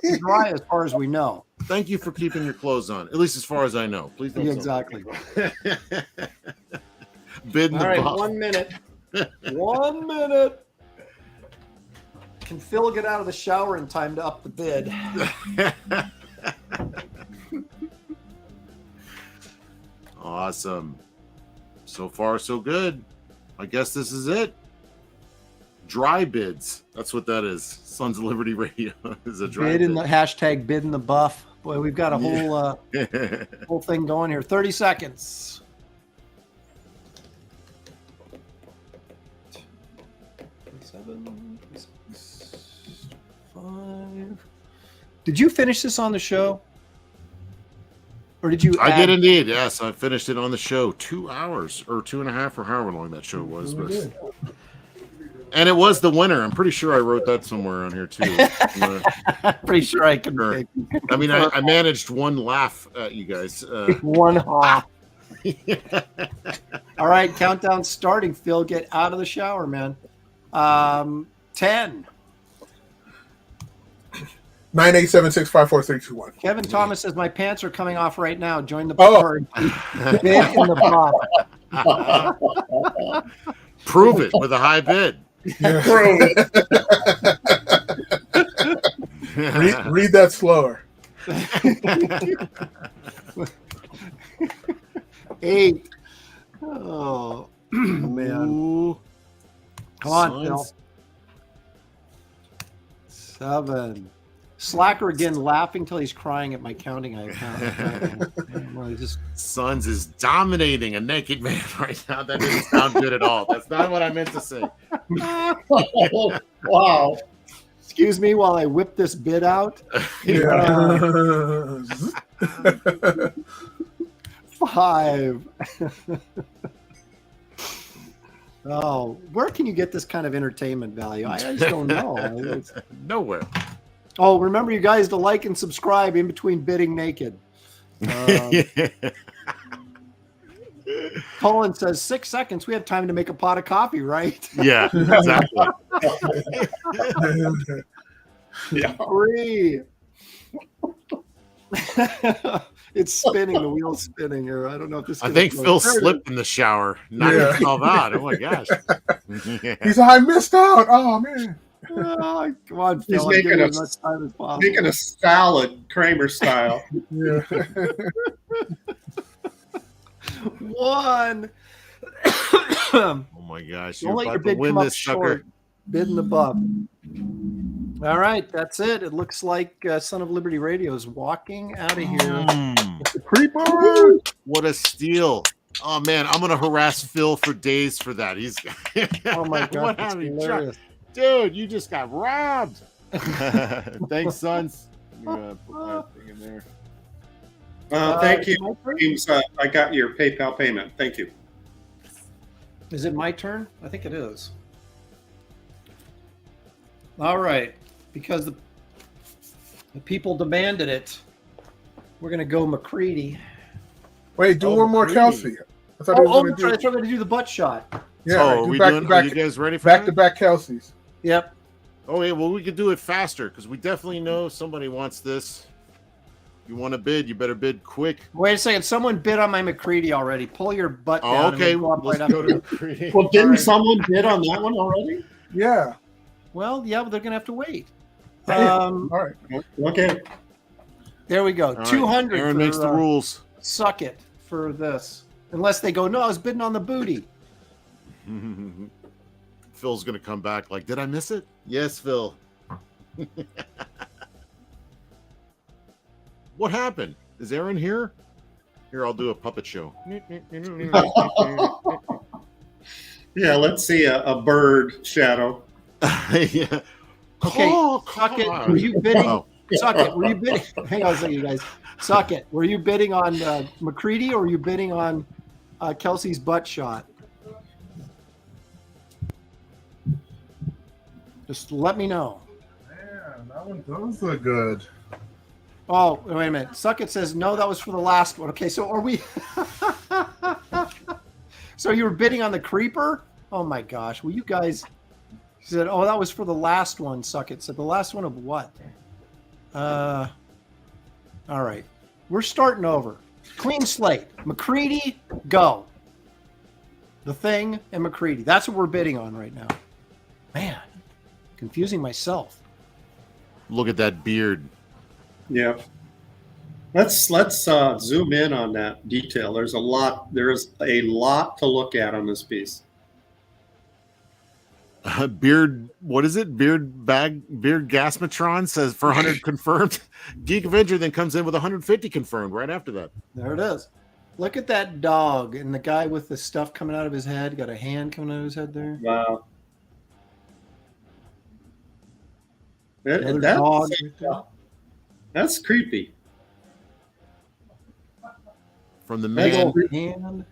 He's dry as far as we know. Thank you for keeping your clothes on, at least as far as I know. Please don't. Exactly. Bid in All the right, buff. 1 minute. 1 minute. Can Phil get out of the shower in time to up the bid? Awesome. So far, so good. I guess this is it. Dry bids. That's what that is. Sons of Liberty Radio is a dry Bid in bid. the hashtag bid in the buff. Boy, we've got a whole thing going here. 30 seconds. Seven, 6, 5. Did you finish this on the show? Or did you I did indeed. Yes, I finished it on the show. 2 hours or 2.5 or however long that show was. But, and it was the winner. I'm pretty sure I wrote that somewhere on here too. Pretty sure I can. Sure. I mean, I managed one laugh at you guys. One half. All right, countdown starting. Phil, get out of the shower, man. 10. 987654321. Kevin Thomas says my pants are coming off right now. Join the party. Bid in the box. Prove it with a high bid. Yeah. read that slower. 8. Oh man. Ooh. Come on, Phil. 7. Slacker again, laughing till he's crying at my counting. Sons is dominating a naked man right now. That didn't sound good at all. That's not what I meant to say. Wow. Excuse me while I whip this bid out. Yeah. 5. Oh, where can you get this kind of entertainment value? I just don't know. Nowhere. Oh, remember you guys to like and subscribe in between bidding naked. Colin says 6 seconds. We have time to make a pot of coffee, right? Yeah, exactly. Yeah. 3. It's spinning. The wheel's spinning here. I don't know if this. I think Phil slipped in the shower, knocked himself out. Oh my gosh! He said, "I missed out." Oh man! Oh, come on, Phil. He's I'm making giving a, you as much time as possible. making a salad, Kramer style. Yeah. 1. Oh my gosh! Don't You're let your about to bid win come up this short. sucker. Bid in the buff. All right, that's it. It looks like Son of Liberty Radio is walking out of here. Creeper! What a steal! Oh man, I'm gonna harass Phil for days for that. He's Oh my god, What that's have you hilarious. dude, you just got robbed. Thanks, sons. I'm gonna put my thing in there. Thank you, James. I got your PayPal payment. Thank you. Is it my turn? I think it is. All right, because the people demanded it, we're gonna go McCready. Wait, do one more, McCready. Kelsey. I thought he was That's right. We're gonna do the butt shot. Yeah, Oh, are do we back doing? to back, Are you guys ready for back to that? back Kelsey's. Yep. Oh yeah, well we could do it faster because we definitely know somebody wants this. You want to bid? You better bid quick. Wait a second. Someone bid on my McCready already. Pull your butt down. Oh, and okay, we'll go up let's right go after to you. McCready. Well, didn't All right. someone bid on that one already? Yeah. Well, yeah, but they're gonna have to wait. All right. Okay. There we go. All right, 200. Aaron for, makes the rules. Suck it for this. Unless they go, no, I was bidding on the booty. Phil's gonna come back like, did I miss it? Yes, Phil. What happened? Is Aaron here? Here, I'll do a puppet show. Yeah, let's see a bird shadow. Yeah. Okay, Oh, suck it. come Were you bidding? Oh. Suck it. Were you bidding? Hang on a second, you guys. Suck it. Were you bidding on McCready or were you bidding on Kelsey's butt shot? Just let me know. Man, that one does look good. Oh, wait a minute. Suck it says no. That was for the last one. Okay, so are we? So you were bidding on the creeper? Oh my gosh! Well, you guys said, "Oh, that was for the last one." Suck it said, "The last one of what?" All right, we're starting over. Clean slate. McCready, go. The Thing and McCready. That's what we're bidding on right now. Man, confusing myself. Look at that beard. Yeah. Let's zoom in on that detail. There's a lot to look at on this piece. Beard, what is it? Beard Gasmatron says for 100 confirmed. Geek Avenger then comes in with 150 confirmed right after that. There it is. Look at that dog and the guy with the stuff coming out of his head. Got a hand coming out of his head there. Wow. Another dog. That's creepy. From the Hand.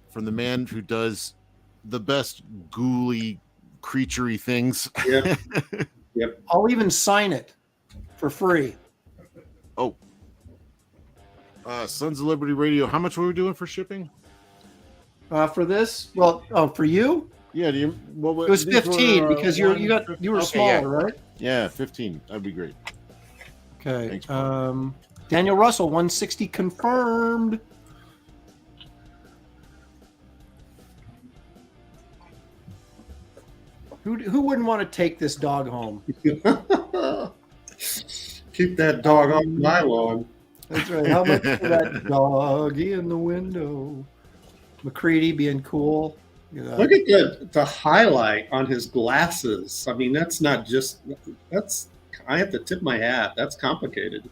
from the man who does the best ghouly, creaturey things. Yep. Yep. I'll even sign it for free. Oh. Sons of Liberty Radio. How much were we doing for shipping? For this? Well, for you? Yeah, It was 15 because you were okay, smaller, yeah. right? Yeah, 15. That'd be great. Okay. Thanks, Paul. Daniel Russell, 160 confirmed. Who wouldn't want to take this dog home? Keep that dog off my lawn. That's right. How much for that doggy in the window? McCready being cool. Look at the highlight on his glasses. I mean, that's not just that's. I have to tip my hat. That's complicated.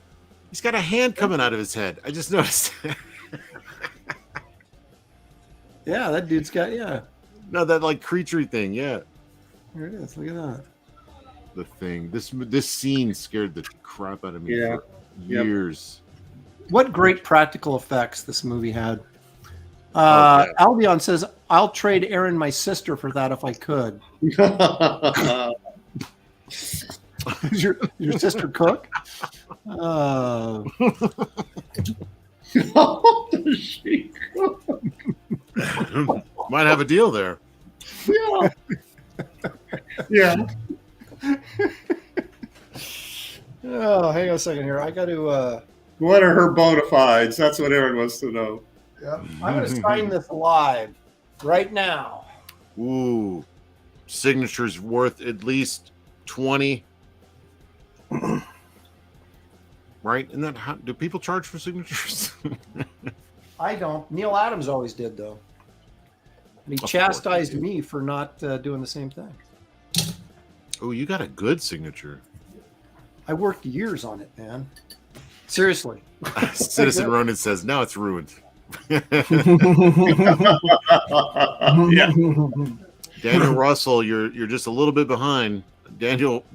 He's got a hand coming out of his head. I just noticed. Yeah, that dude's got No, that like creaturey thing. Yeah, There it is. Look at that. the thing. This scene scared the crap out of me Yeah. for years. What great practical effects this movie had. Yeah. Albion says, "I'll trade Aaron my sister for that if I could." Is your sister cook? Does she cook? Might have a deal there. Yeah. Yeah. Oh, hang on a second here. I got to. What are her bona fides? That's what Aaron wants to know. Yeah. I'm going to sign this live right now. Ooh, signatures worth at least 20. Right? And that do people charge for signatures? I don't. Neil Adams always did, though. And he Of chastised course he did. me for not doing the same thing. Oh, you got a good signature. I worked years on it, man. Seriously. Citizen Ronan says, now it's ruined. Yeah. Daniel Russell, you're just a little bit behind. Daniel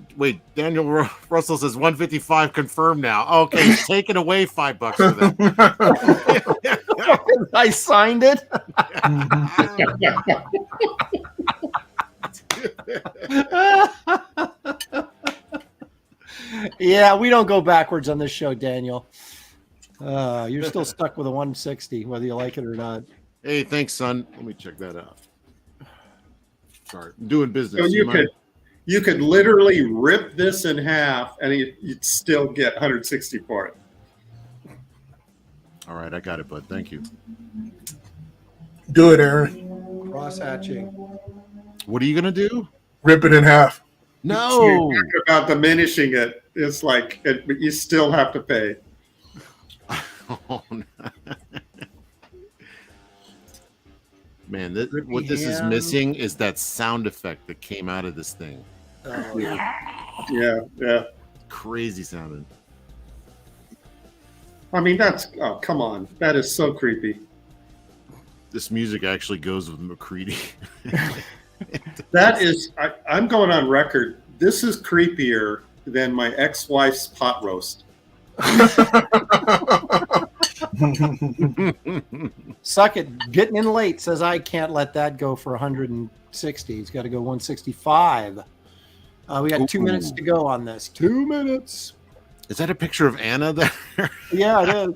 Russell says 155 confirmed now. Okay, he's taking away $5 for that. I signed it. Yeah, we don't go backwards on this show, Daniel. You're still stuck with a 160, whether you like it or not. Hey, thanks, son. Let me check that out. Sorry, I'm doing business. So you could literally rip this in half and you'd still get 160 for it. All right, I got it, bud. Thank you. Do it, Aaron. Cross hatching. What are you gonna do? Rip it in half. No. You're talking about diminishing it. It's like but you still have to pay. Oh, no. Man, what this is missing is that sound effect that came out of this thing. Oh, Yeah. Crazy sounding. I mean, come on. That is so creepy. This music actually goes with McCready. That is, I'm going on record. This is creepier than my ex-wife's pot roast. Suck it. Getting in late says I can't let that go for 160. It's got to go 165. We got 2 minutes to go on this. 2 minutes. Is that a picture of Anna there? Yeah, it is.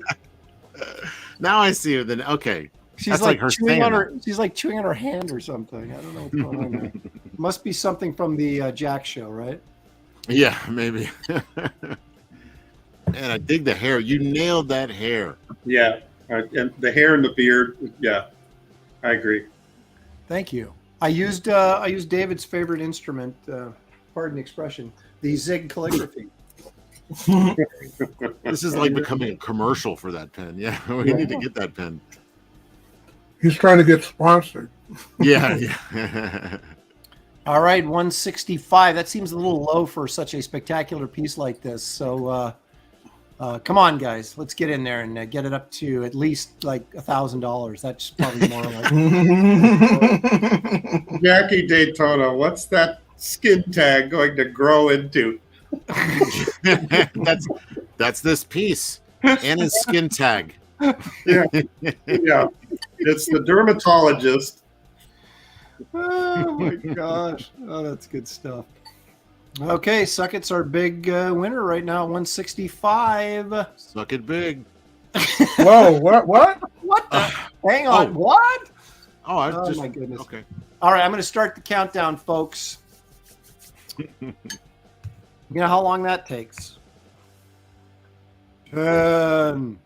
Now I see her. Then okay, She's that's like her chewing on stand-up. her. She's like chewing on her hand or something. I don't know what's going on there. Must be something from the Jack show, right? Yeah, maybe. Man, I dig the hair. You nailed that hair. Yeah. And the hair and the beard. Yeah. I agree. Thank you. I used David's favorite instrument. Pardon the expression. The Zig calligraphy. This is like becoming a commercial for that pen. Yeah, we need to get that pen. He's trying to get sponsored. Yeah. All right, 165. That seems a little low for such a spectacular piece like this. So come on, guys. Let's get in there and get it up to at least like $1,000. That's probably more like. Jackie Daytona, what's that skin tag going to grow into? That's this piece and his skin tag. Yeah, yeah. It's the dermatologist. Oh my gosh. Oh, that's good stuff. Okay, Suckett's our big winner right now, 165. Suck it big. Whoa, what? What the? Hang on, what? Oh, I Oh just my goodness. okay. All right, I'm going to start the countdown, folks. You know how long that takes? 10,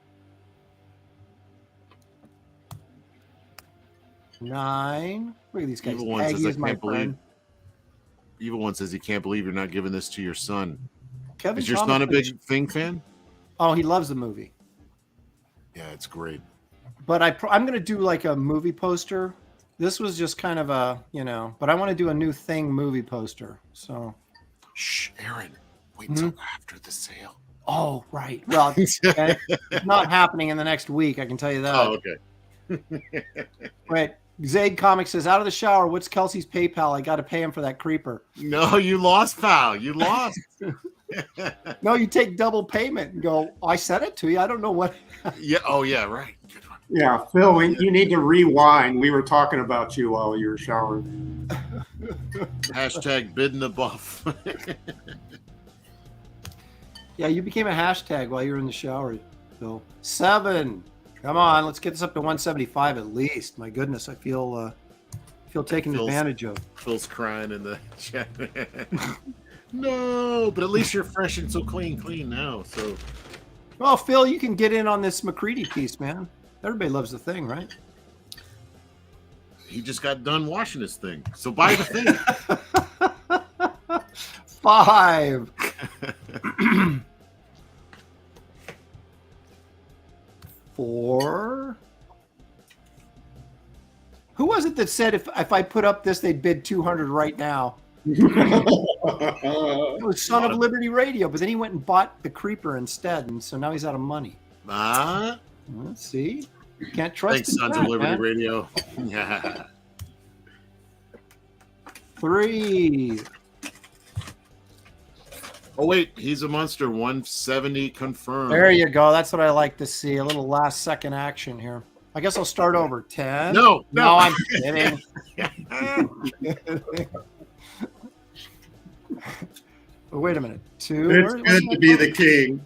9. Look at these guys. Evil one says, Aggie I is my can't believe. friend. Evil one says he can't believe you're not giving this to your son. Kevin Is your Thomas son a says- big Thing fan? Oh, he loves the movie. Yeah, it's great. But I'm going to do like a movie poster. This was just kind of a, but I want to do a new Thing movie poster. So. Shh, Aaron, wait until after the sale. Oh, right. Well, it's not happening in the next week. I can tell you that. Oh, okay. Wait. Zaid Comics says, out of the shower, what's Kelsey's PayPal? I got to pay him for that creeper. No, you lost, pal. You lost. No, you take double payment and go, I sent it to you. I don't know what. Yeah. Oh, yeah. Right. Good one. Yeah, Phil, you need to rewind. We were talking about you while you were showering. Hashtag bidding the buff. Yeah, you became a hashtag while you were in the shower, Phil. 7. Come on, let's get this up to 175 at least. My goodness, I feel taken Phil's- advantage of. Phil's crying in the chat. No, but at least you're fresh and so clean now. So Well, Phil, you can get in on this McCready piece, man. Everybody loves the Thing, right? he just got done washing his thing. So buy the Thing. 5. 4. Who was it that said if I put up this, they'd bid 200 right now? It was Son of Liberty Radio, but then he went and bought the creeper instead, and so now he's out of money. Let's see. You can't trust Thanks, the Sons chat, of Liberty man. Radio. Yeah. 3. Oh wait, he's a monster. 170 confirmed. There you go. That's what I like to see. A little last second action here. I guess I'll start over. 10. No. I'm kidding. But wait a minute. 2. It's good to be the king.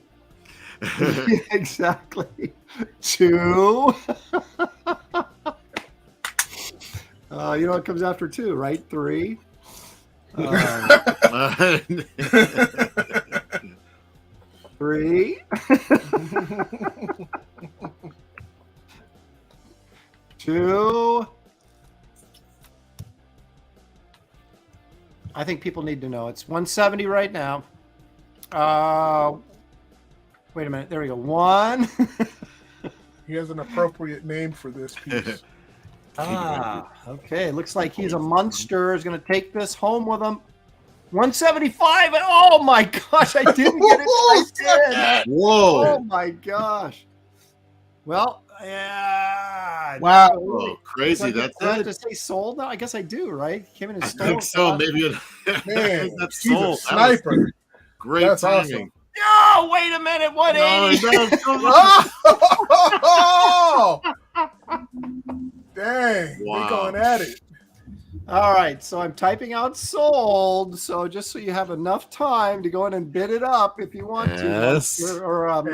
Exactly. 2. You know what comes after 2, right? 3. 3. 2. I think people need to know. It's 170 right now. Wait a minute. There we go. 1. He has an appropriate name for this piece. Okay. Looks like he's a monster. Is going to take this home with him. 175. Oh my gosh! I didn't get it. I did. Whoa. Oh my gosh. Well, yeah. Wow. Oh, crazy. Do I That's have it. to say sold now? I guess I do, right? Came in and I stole. think so. Maybe Man, that's he's a sold. sniper. Great That's timing. awesome. No, wait a minute. 180. No, Oh! Dang, Wow. they're going at it. All right, so I'm typing out sold. So just so you have enough time to go in and bid it up if you want Yes. to. Or suck it.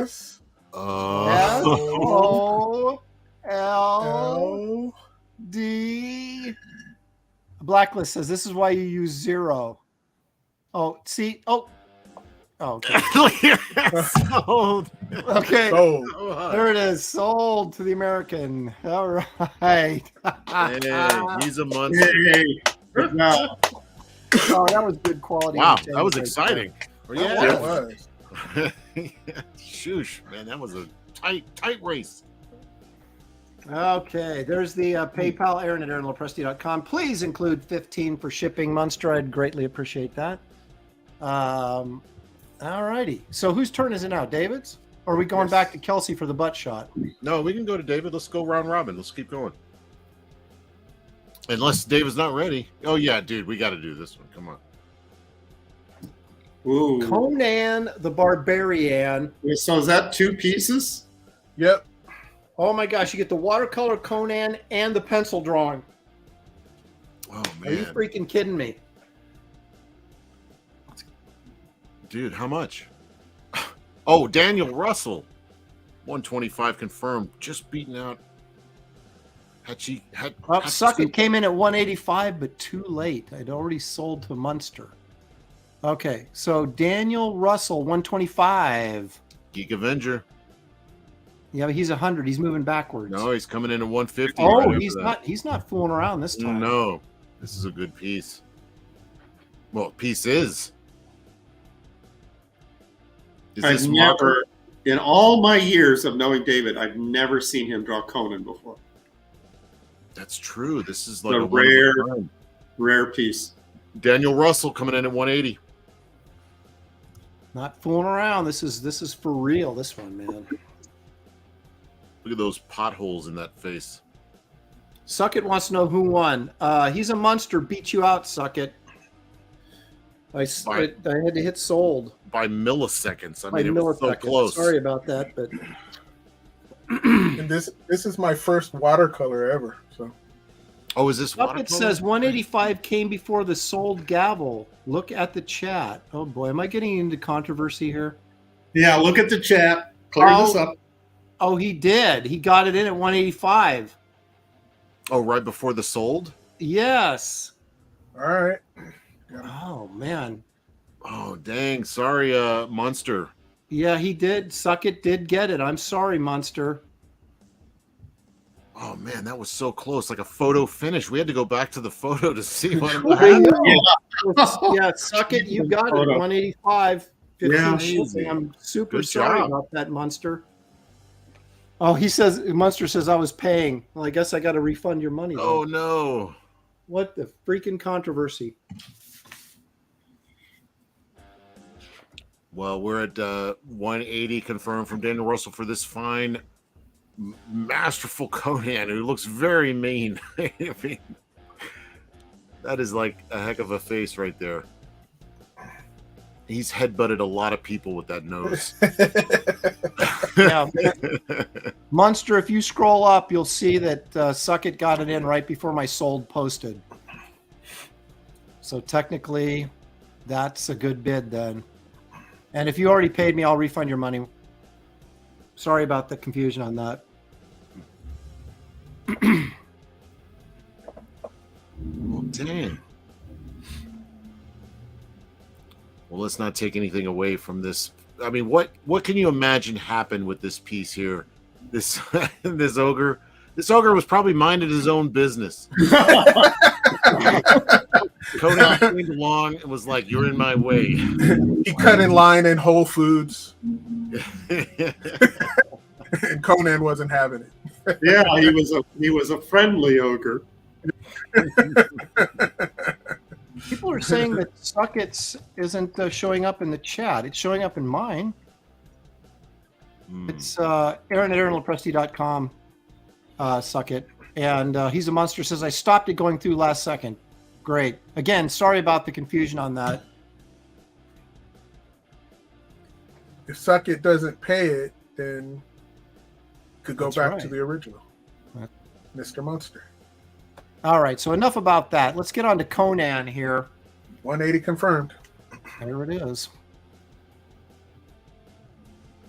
S S-O-L-D. L. Blacklist says this is why you use 0. Oh, see? Oh, okay. Sold. Okay. Sold. There it is. Sold to the American. All right. Hey, he's a monster. Hey, good job. Oh, that was good quality. Wow, that entertainment was right exciting. Well, Yeah, yeah. it was. Shoosh, man, that was a tight race. Okay, there's the PayPal, Aaron@AaronLopresti.com. Please include 15 for shipping, Munster. I'd greatly appreciate that. All righty. So whose turn is it now? David's? Or are we going back to Kelsey for the butt shot? No, we can go to David. Let's go round robin. Let's keep going. Unless David's not ready. Oh, yeah, dude, we got to do this one. Come on. Ooh. Conan the Barbarian. So is that 2 pieces? Yep. Oh my gosh, you get the watercolor Conan and the pencil drawing. Oh, Are you man. freaking kidding me? Dude, how much? Oh, Daniel Russell. 125 confirmed. Just beating out. Suck It came in at 185, but too late. I'd already sold to Munster. Okay, so Daniel Russell, 125. Geek Avenger. Yeah, but he's 100. He's moving backwards. No, he's coming in at 150. Oh, right he's not. He's not fooling around this time. No, this is a good piece. Well, piece is. I've this never, marker? in all my years of knowing David, I've never seen him draw Conan before. That's true. This is like The a rare piece. Daniel Russell coming in at 180. Not fooling around. This is for real. This one, man. Look at those potholes in that face. Suck It wants to know who won. He's a monster. Beat you out, Suck It. I had to hit sold by milliseconds. I by mean, it was so close. Sorry about that, but And this is my first watercolor ever. So. Oh, is this Suck watercolor? It says 185 came before the sold gavel. Look at the chat. Oh boy, am I getting into controversy here? Yeah, look at the chat. Clear this up. Oh, he did. He got it in at 185. Oh, right before the sold? Yes. All right. Oh man. Oh, dang. Sorry, Monster. Yeah, he did. Suck It did get it. I'm sorry, Monster. Oh, man, that was so close. Like a photo finish. We had to go back to the photo to see what I happened. know. Yeah, Suck It. You got it. 185. 15 Yeah. shipping. I'm super Good sorry job. about that, Monster. Oh, he says, Monster says I was paying. Well, I guess I got to refund your money. Oh, no. What the freaking controversy? Well, we're at 180 confirmed from Daniel Russell for this fine, masterful Conan who looks very mean. I mean, that is like a heck of a face right there. He's headbutted a lot of people with that nose. Yeah. Monster, if you scroll up, you'll see that Suck It got it in right before my sold posted. So technically, that's a good bid then. And if you already paid me, I'll refund your money. Sorry about the confusion on that. Well, dang. Well, let's not take anything away from this. I mean, what can you imagine happened with this piece here? This this ogre was probably minding his own business. Conan came along and was like, "You're in my way." He cut in line in Whole Foods, and Conan wasn't having it. Yeah, he was a friendly ogre. People are saying that Suck It isn't showing up in the chat. It's showing up in mine. It's Aaron@AaronLopresti.com. Suck It. And he's a monster. Says, I stopped it going through last second. Great. Again, sorry about the confusion on that. If Suck It doesn't pay it, then could go That's back right. to the original, Mr. Monster. All right. So enough about that. Let's get on to Conan here. 180 confirmed. There it is.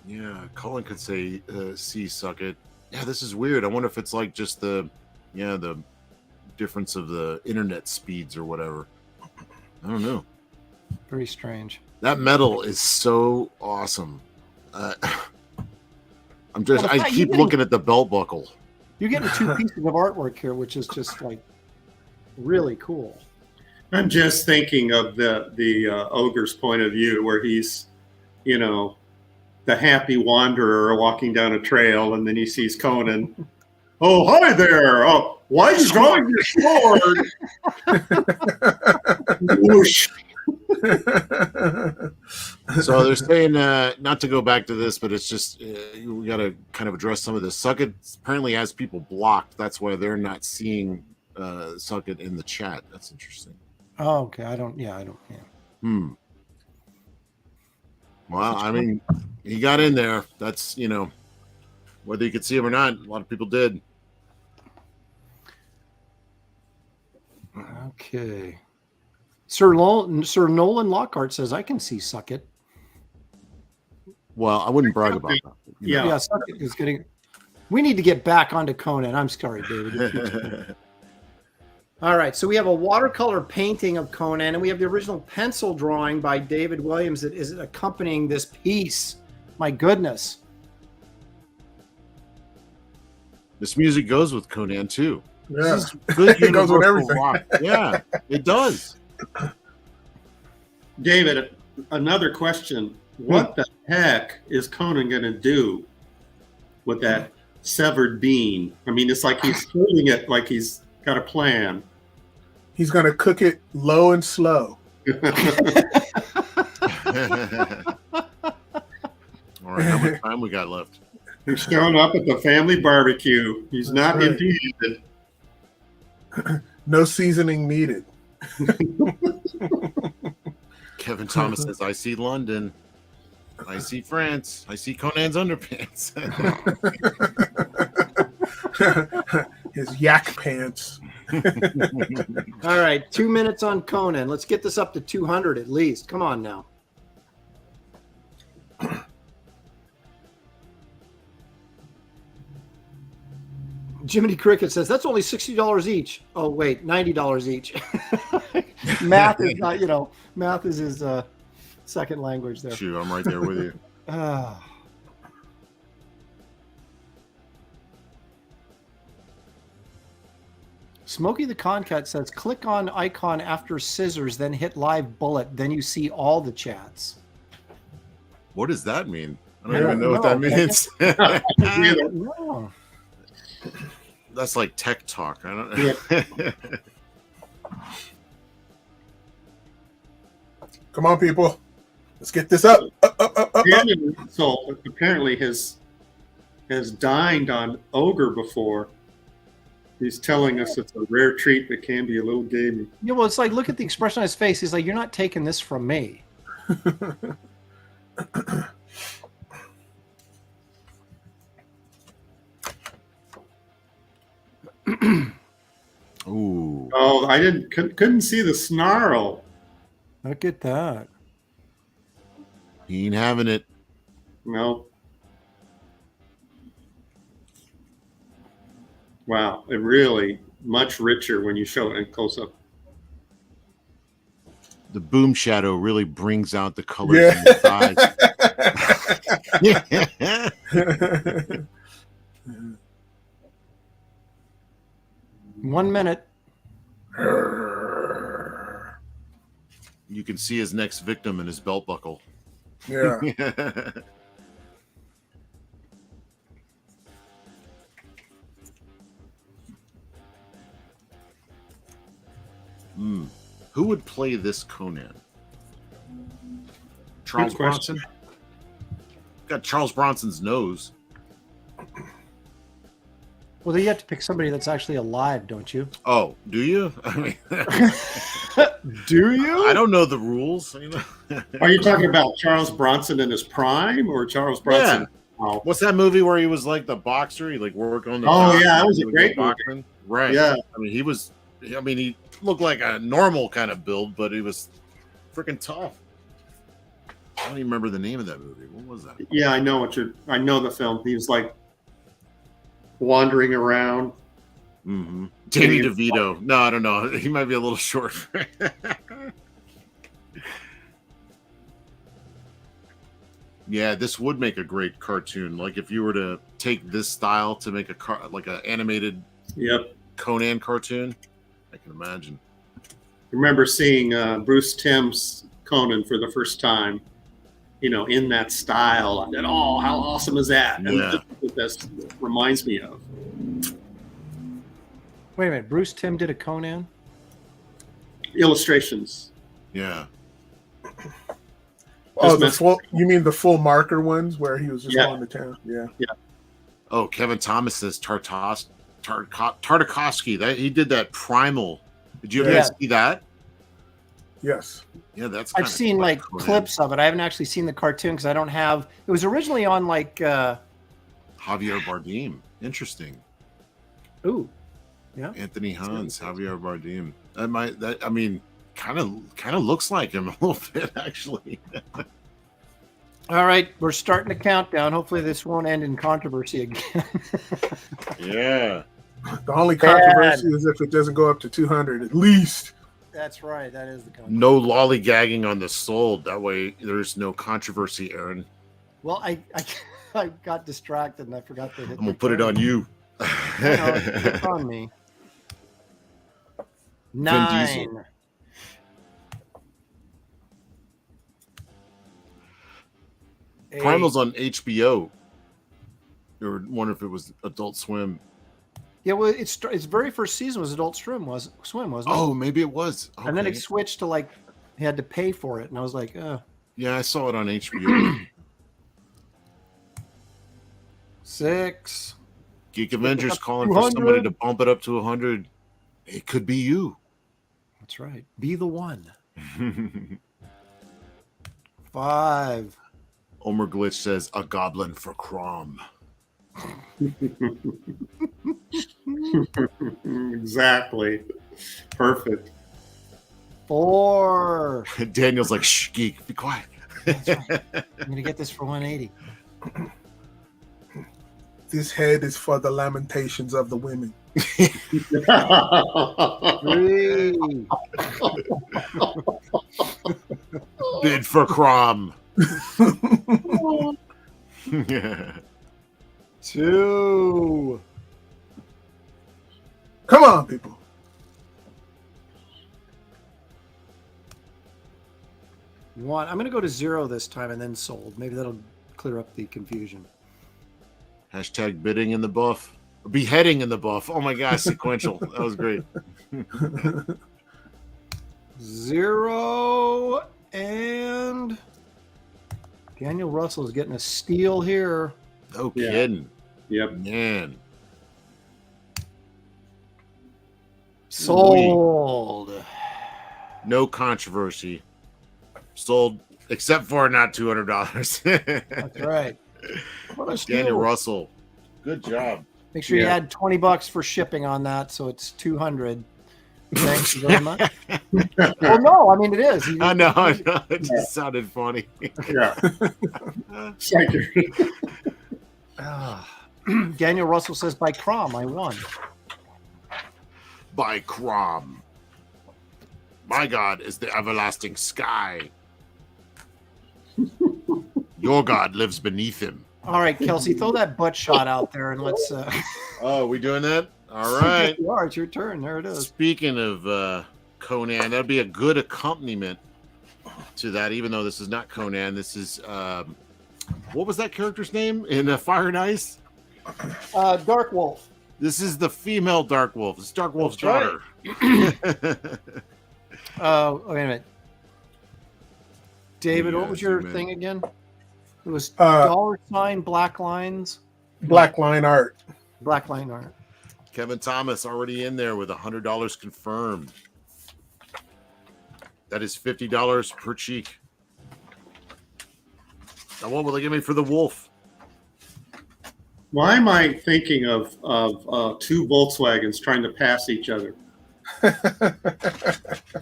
Yeah, Colin could say, "See, Suck It." Yeah, this is weird. I wonder if it's like just the difference of the internet speeds or whatever. I don't know. Very strange. That metal is so awesome. I keep looking at the belt buckle. You're getting 2 pieces of artwork here, which is just like really cool. I'm just thinking of the ogre's point of view, where he's, the happy wanderer walking down a trail, and then he sees Conan Oh, hi there. Oh, why are you drawing your sword? Whoosh. So they're saying, not to go back to this, but it's just we got to kind of address some of this. Sucket apparently has people blocked. That's why they're not seeing Sucket in the chat. That's interesting. Oh, okay. I don't. Yeah. Well, I mean, he got in there. That's, whether you could see him or not, a lot of people did. Okay. Sir Nolan Lockhart says, I can see Sucket. Well, I wouldn't brag about that. Yeah. Yeah, Sucket is getting... We need to get back onto Conan. I'm sorry, David. All right, so we have a watercolor painting of Conan, and we have the original pencil drawing by David Williams that is accompanying this piece. My goodness. This music goes with Conan, too. Yeah. This is good It goes with universal everything. rock. Yeah, it does. David, another question. What the heck is Conan going to do with that severed bean? I mean, it's like he's holding it like he's got a plan. He's going to cook it low and slow. All right, how much time we got left? He's showing up at the family barbecue. He's not right. empty-handed. No seasoning needed. Kevin Thomas says, I see London. I see France. I see Conan's underpants. His yak pants. All right, 2 minutes on Conan. Let's get this up to 200 at least. Come on now. Jiminy Cricket says, that's only $60 each. Oh, wait, $90 each. Math is not, math is his second language there. Shoot, I'm right there with you. Smokey the Concat says, click on icon after scissors, then hit live bullet. Then you see all the chats. What does that mean? I I don't even know what that means. No. That's like tech talk. I don't know. Come on, people. Let's get this up. Up. So apparently has dined on ogre before. He's telling us it's a rare treat that can be a little gamey. Yeah, well, it's like, look at the expression on his face. He's like, you're not taking this from me. Ooh. Oh, I couldn't see the snarl. Look at that. He ain't having it. No. Wow, it really much richer when you show it in close up. The boom shadow really brings out the colors in his eyes. 1 minute. You can see his next victim in his belt buckle. Yeah. Who would play this Conan? Charles Good question. Bronson? Got Charles Bronson's nose. Well, then you have to pick somebody that's actually alive, don't you? Oh, do you? I mean, Do you? I don't know the rules. Are you talking about Charles Bronson in his prime or Charles Bronson? Yeah. Oh, What's that movie where he was like the boxer? He like worked on the. Oh, dock yeah, that and was he a would great go movie. boxing. Right. yeah. I mean, he looked like a normal kind of build, but he was freaking tough. I don't even remember the name of that movie. What was that? Yeah, I know the film. He was like wandering around. Mm-hmm. Danny DeVito. No, I don't know. He might be a little short. Yeah, this would make a great cartoon. Like if you were to take this style to make like an animated Yep. Conan cartoon, I can imagine. Remember seeing Bruce Timm's Conan for the first time, in that style. And oh, how awesome is that? And Yeah. this reminds me of. Wait a minute. Bruce Timm did a Conan? Illustrations. Yeah. Oh, Just you mean the full marker ones where he was just Yeah. going to town? Yeah. Oh, Kevin Thomas says Tartakovsky. That he did that Primal. Did you Yeah. guys see that? Yes. Yeah, that's. I've kinda seen cool, like Conan. clips of it. I haven't actually seen the cartoon because I don't have. It was originally on like. Javier Bardem. Interesting. Ooh. Anthony Hans, Javier Bardem. I mean, kind of looks like him a little bit, actually. All right, we're starting the countdown. Hopefully, this won't end in controversy again. Yeah. The only controversy is if it doesn't go up to 200 at least. That's right. That is the controversy. No lollygagging on the sold. That way, there's no controversy, Aaron. Well, I got distracted and I forgot to hit. I'm gonna put it on you. It's on me. Vin Diesel. 9. Primal's on HBO. Or wonder if it was Adult Swim. Yeah, well, its very first season was Adult Swim, wasn't it? Oh, maybe it was. Okay. And then it switched to like he had to pay for it, and I was like, Yeah, I saw it on HBO. 6. Geek Avengers up calling for 200. somebody to bump it up to 100. It could be you. That's right. Be the one. 5. Omer Glitch says a goblin for Crom. Exactly. Perfect. 4. Daniel's like, shh, geek, be quiet. That's right. I'm gonna get this for 180. This head is for the lamentations of the women. 3. Bid for Crom. 2. Come on, people. 1. I'm gonna go to 0 this time and then sold. Maybe that'll clear up the confusion. Hashtag bidding in the buff. Beheading in the buff. Oh my gosh, sequential. That was great. 0 and Daniel Russell is getting a steal here. No Yeah. kidding. Yep. Man. Sold. No controversy. Sold, except for not $200. That's right. What a steal. Daniel Russell. Good job. Make sure you Yeah. add $20 for shipping on that, so it's 200. Thank you very much. Well, no, I mean it is. I know. It just sounded funny. Yeah. Thank you. Daniel Russell says, by Crom, I won. By Crom. My God is the everlasting sky. Your God lives beneath him. All right, Kelsey, throw that butt shot out there and let's. Oh, we doing that? All right. You are. It's your turn. There it is. Speaking of Conan, that'd be a good accompaniment to that, even though this is not Conan. This is, what was that character's name in Fire and Ice? Dark Wolf. This is the female Dark Wolf. It's Dark Wolf's That's daughter. Wait a minute. David, what was Yeah, your man. thing again? It was $, black lines, Black line art. black line art. Kevin Thomas already in there with $100 confirmed. That is $50 per cheek. Now, what will they give me for the wolf? Why am I thinking of two Volkswagens trying to pass each other?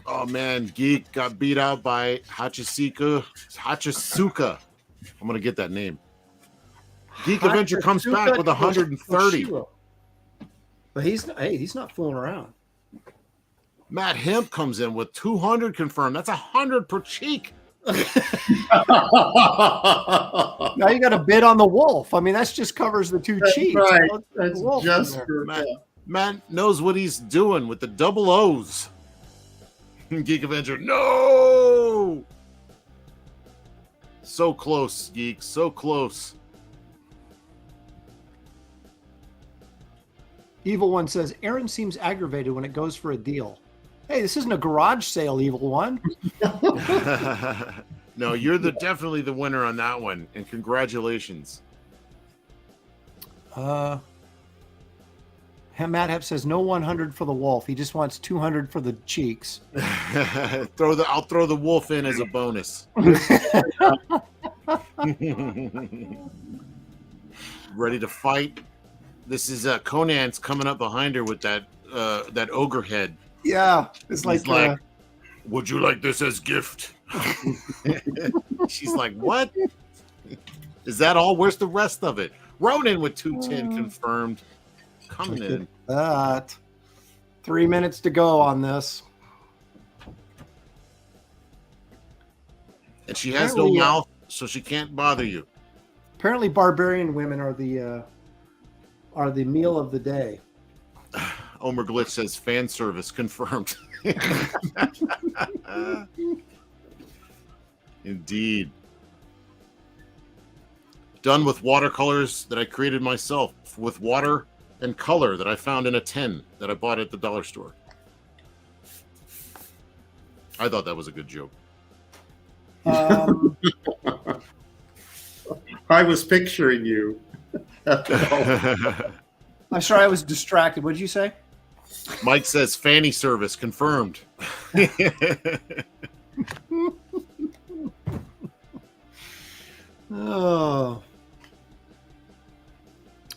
Oh man, Geek got beat out by Hachisuka. I'm gonna get that name. Geek Avenger comes back with 130. But he's not fooling around. Matt Hemp comes in with 200 confirmed. That's 100 per cheek. Now you got to bid on the wolf. I mean, that just covers the two cheeks. Right. Let's put That's the wolf in just there. for Matt knows what he's doing with the double O's. Geek Avenger, no! So close, Geek, so close. Evil One says, Aaron seems aggravated when it goes for a deal. Hey, this isn't a garage sale, Evil One. No, you're definitely the winner on that one, and congratulations. Matt Hep says no 100 for the wolf. He just wants 200 for the cheeks. I'll throw the wolf in as a bonus. Ready to fight? This is Conan's coming up behind her with that ogre head. Yeah, it's He's like, would you like this as gift? She's like, what? Is that all? Where's the rest of it? Ronan with 210 confirmed. Coming in. That 3 minutes to go on this. And she has no mouth, so she can't bother you. Apparently, barbarian women are the meal of the day. Omer Glitch says fan service confirmed. Indeed. Done with watercolors that I created myself with water and color that I found in a tin that I bought at the dollar store. I thought that was a good joke. I was picturing you. I'm sorry, I was distracted. What did you say? Mike says fanny service confirmed. Oh.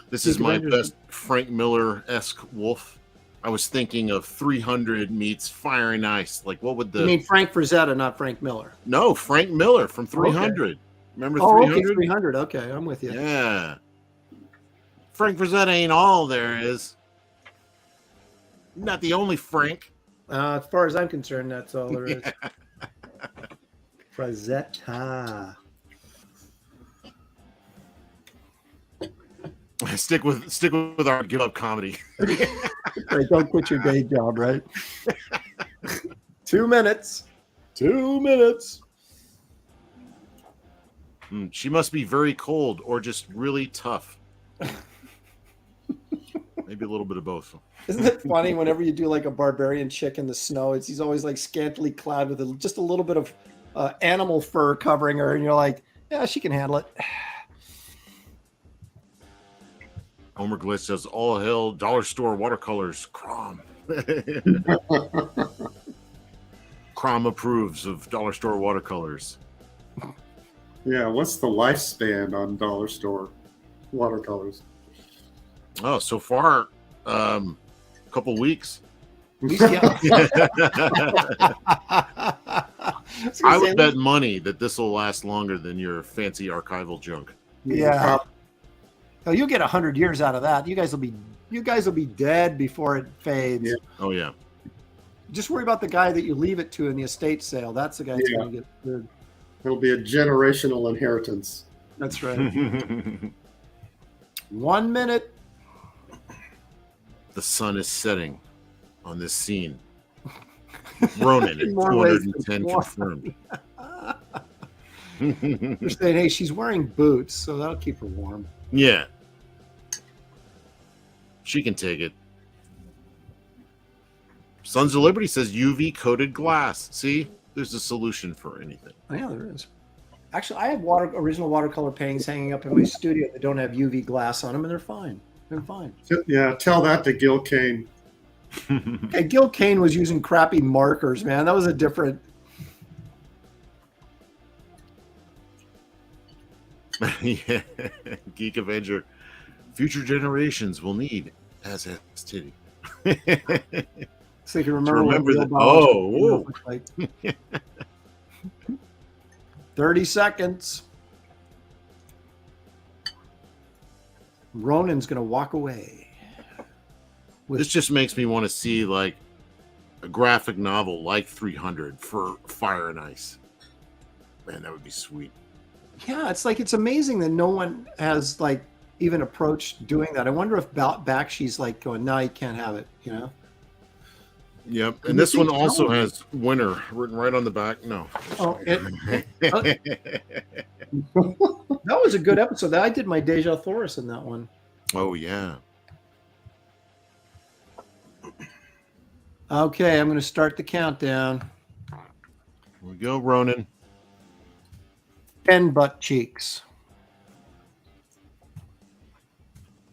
This is my best Frank Miller-esque wolf. I was thinking of 300 meets Fire and Ice. Like, what would the... You mean Frank Frazetta, not Frank Miller? No, Frank Miller from 300. Okay. Remember 300? Okay, 300. Okay, I'm with you. Yeah. Frank Frazetta ain't all there is. Not the only Frank. As far as I'm concerned, that's all there is. Frazetta. Stick with our give up comedy. Right, don't quit your day job, right? 2 minutes. 2 minutes. She must be very cold or just really tough. Maybe a little bit of both. Isn't it funny whenever you do like a barbarian chick in the snow, he's always like scantily clad with just a little bit of animal fur covering her, and you're like, yeah, she can handle it. Homer Glitch says, all hail dollar store watercolors. Crom. Crom approves of dollar store watercolors. Yeah, what's the lifespan on dollar store watercolors? Oh, so far, a couple weeks. I would bet money that this will last longer than your fancy archival junk. Yeah. Oh, you'll get 100 years out of that. You guys will be dead before it fades. Yeah. Oh yeah. Just worry about the guy that you leave it to in the estate sale. That's the guy that's going to get good. It'll be a generational inheritance. That's right. 1 minute. The sun is setting on this scene. Ronan at More ways 210 than confirmed. They're saying, hey, she's wearing boots, so that'll keep her warm. Yeah. She can take it. Sons of Liberty says UV coated glass. See, there's a solution for anything. Oh, yeah, there is. Actually, I have original watercolor paintings hanging up in my studio that don't have UV glass on them, and they're fine. They're fine. Yeah, tell that to Gil Kane. Hey, Gil Kane was using crappy markers, man. That was a different. Yeah. Geek Avenger. Future generations will need as a titty. So you can remember that. Oh, like. 30 seconds. Ronan's gonna walk away. This just makes me want to see like a graphic novel like 300 for Fire and Ice. Man, that would be sweet. Yeah, it's amazing that no one has like even approached doing that. I wonder if Bakshi's like going, no, you can't have it, you know? Yep. And this one also has winner written right on the back. No. Oh, that was a good episode. I did my Deja Thoris in that one. Oh, yeah. Okay, I'm going to start the countdown. Here we go, Ronan. 10 butt cheeks.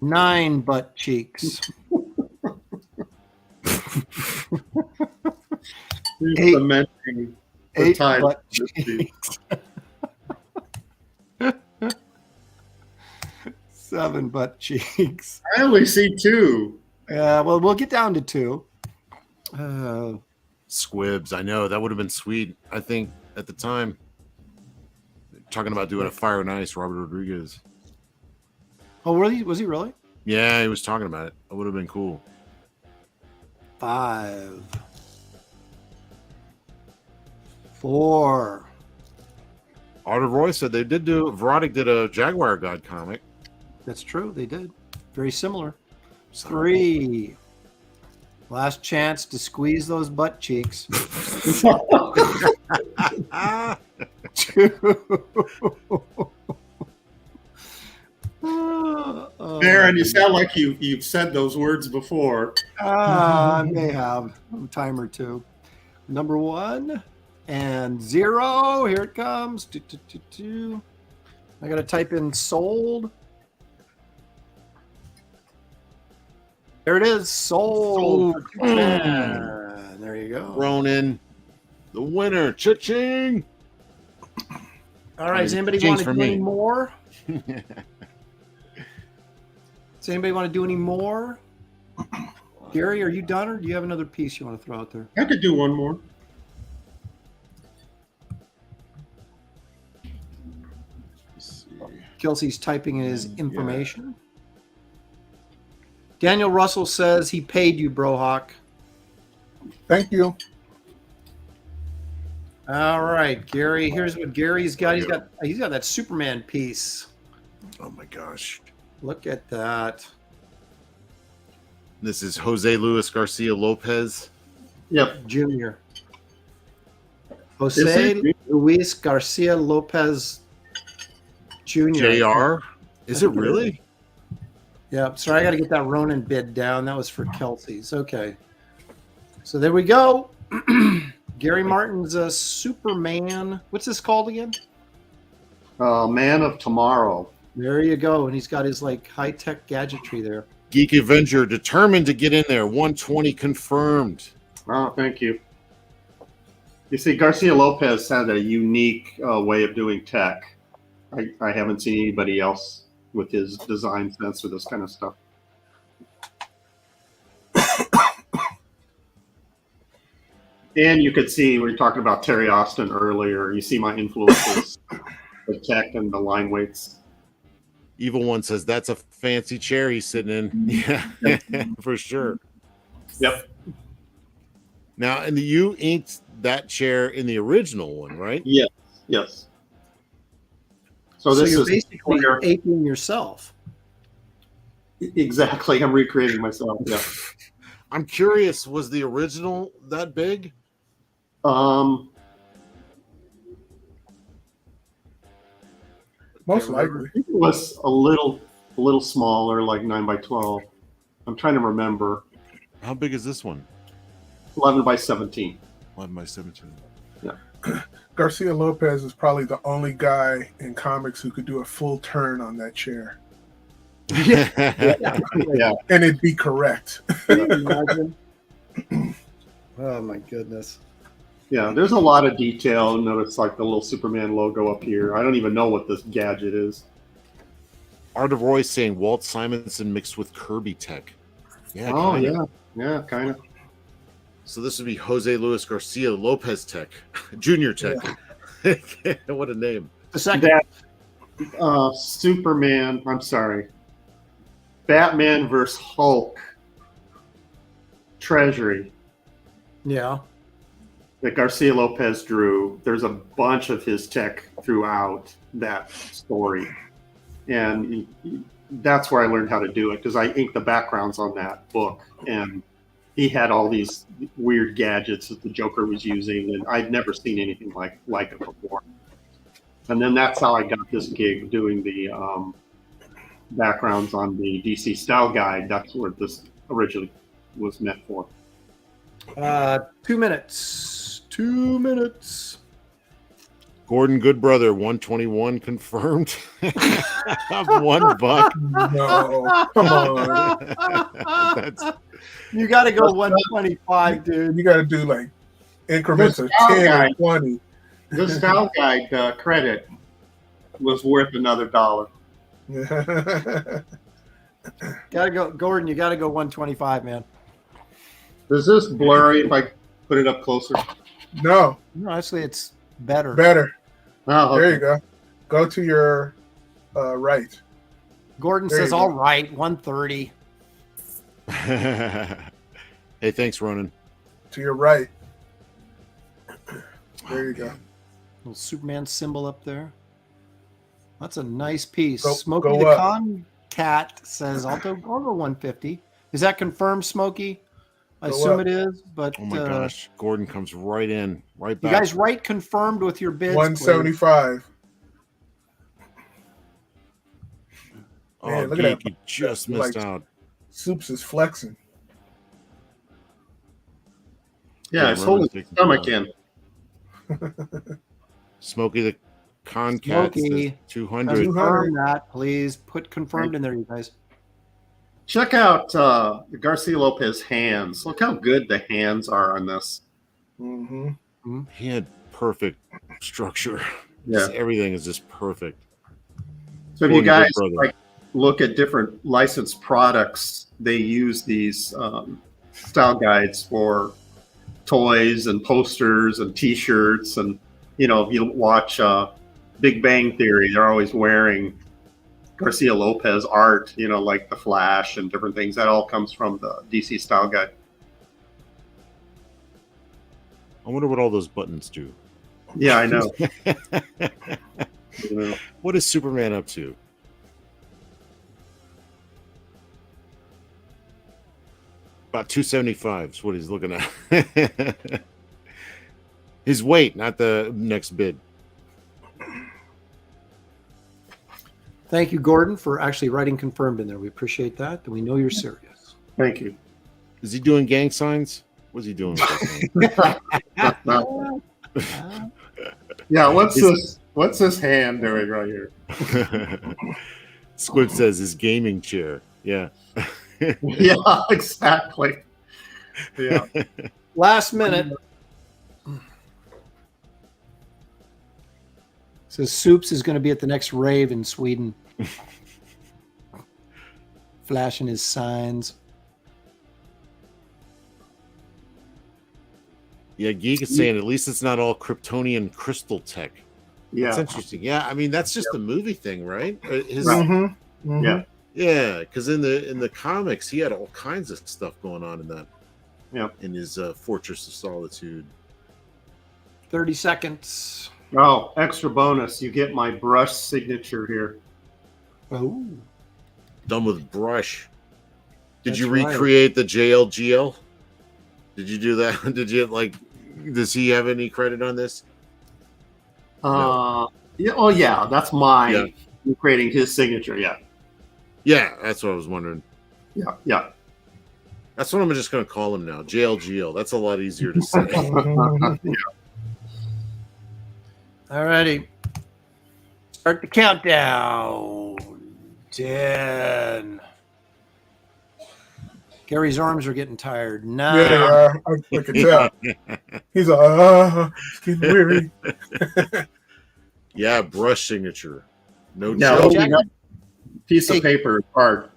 9 butt cheeks. He's cementing the 8 tide. butt cheeks. 7 butt cheeks. I only see 2. Well, we'll get down to 2. Squibs. I know that would have been sweet. I think at the time, talking about doing a Fire and Ice, Robert Rodriguez. Oh, really? Was he really? Yeah, he was talking about it. That would have been cool. 5. 4. Arthur Roy said they did do. Verotic did a Jaguar God comic. That's true. They did. Very similar. 3. Last chance to squeeze those butt cheeks. 2. Baron, you sound like you've said those words before. I may have a time or two. Number 1 and 0. Here it comes. I got to type in sold. There it is. Sold. There you go. Ronan, the winner. Cha-ching. All right. Does anybody Change want to for do me. any more? Does anybody want to do any more? Gary, are you done, or do you have another piece you want to throw out there? I could do one more. Kelsey's typing in his information. Daniel Russell says he paid you, Brohawk. Thank you. All right, Gary. Here's what Gary's got. He's got that Superman piece. Oh my gosh. Look at that. This is Jose Luis Garcia Lopez. Yep. Junior. Is Jose it? Luis Garcia Lopez Jr. JR. Is it really? Yeah, sorry, I got to get that Ronin bid down. That was for Kelsey's. Okay. So there we go. Gary Martin's a Superman. What's this called again? Man of Tomorrow. There you go. And he's got his like high-tech gadgetry there. Geek Avenger determined to get in there. 120 confirmed. Oh, thank you. You see, Garcia Lopez had a unique way of doing tech. I haven't seen anybody else with his design sense for this kind of stuff. And you could see, we were talking about Terry Austin earlier. You see my influences, the tech and the line weights. Evil One says that's a fancy chair he's sitting in. Yeah, for sure. Yep. Now, and you inked that chair in the original one, right? Yes. Yes. So this you're is basically aping yourself. exactly. I'm recreating myself. Yeah. I'm curious, was the original that big? Most likely. I think it was a little smaller, like 9x12. I'm trying to remember. How big is this one? 11x17. 11 by 17. Garcia Lopez is probably the only guy in comics who could do a full turn on that chair. Yeah. And it'd be correct. Can you imagine? Oh my goodness. Yeah, there's a lot of detail. Notice like the little Superman logo up here. I don't even know what this gadget is. Art of Roy saying Walt Simonson mixed with Kirby tech. Yeah. Oh, kinda. yeah, kind of. So this would be Jose Luis Garcia Lopez tech, Junior tech. Yeah. What a name. The second. Superman, I'm sorry. Batman versus Hulk Treasury Yeah. that Garcia Lopez drew. There's a bunch of his tech throughout that story. And that's where I learned how to do it, because I inked the backgrounds on that book. And he had all these weird gadgets that the Joker was using, and I'd never seen anything like it before. And then that's how I got this gig doing the backgrounds on the DC Style Guide. That's what this originally was meant for. 2 minutes. 2 minutes. Gordon Goodbrother, 121 confirmed. $1. No, come on. That's You got to go 125, dude. You got to do like increments of Style 10 guide. or 20. The style guide credit was worth another $1. Got to go, Gordon. You got to go 125, man. Is this blurry if I put it up closer? No, No, actually, it's better. better. Oh, There you go. Go to your right. Gordon There says, you go. "All right, 130." Hey, thanks, Ronan. To your right. There you go. Little Superman symbol up there. That's a nice piece. Go- Smokey go the up. Con Cat says, "I'll go 150." Is that confirmed, Smokey? I Go assume up. it is, but Oh my gosh, Gordon comes right in, right you back. guys write confirmed with your bids. 175. Oh, Man, look at Geek, that. you just missed Like- out. Soups is flexing. yeah, it's holding his stomach in. Smokey the Con Cat says Smokey. 200. Confirm that, please. Put confirmed in there, you guys. Check out the Garcia Lopez hands. Look how good the hands are on this. Mm-hmm. He had perfect structure. Yeah. Just everything is just perfect. So if you Gordon guys Goodbrother. like look at different licensed products, they use these style guides for toys and posters and T-shirts, and if you watch Big Bang Theory, they're always wearing Garcia Lopez art, like the Flash and different things. That all comes from the DC Style Guide. I wonder what all those buttons do. Yeah, I know. What is Superman up to? About 275 is what he's looking at. His weight, not the next bid. Thank you, Gordon, for actually writing confirmed in there. We appreciate that. And we know you're serious. Thank you. Is he doing gang signs? What's he doing? Yeah, what's this hand doing right here? Squid says his gaming chair. Yeah. Yeah, exactly. Yeah. Last minute. Says Soups is going to be at the next rave in Sweden. Flashing his signs. Yeah, Geek is saying at least it's not all Kryptonian crystal tech. That's Yeah. interesting. Yeah, I mean that's just the movie thing, right? His, Right. Mm-hmm. Mm-hmm. Yeah. Yeah, because in the comics he had all kinds of stuff going on in that. Yeah. In his Fortress of Solitude. 30 seconds. Oh, extra bonus. You get my brush signature here. Oh. Done with brush. Did That's you right. recreate the JLGL? Did you do that? Did you does he have any credit on this? Yeah. Oh, yeah. That's mine. Yeah. Creating his signature. Yeah. Yeah, that's what I was wondering. Yeah. Yeah. That's what I'm just going to call him now. JLGL. That's a lot easier to say. All righty. Start the countdown. 10. Gary's arms are getting tired. 9. Yeah, they are. I can tell. He's like, it's getting weary. Yeah, brush signature. No Yeah. joke. Opening up a piece of paper is hard.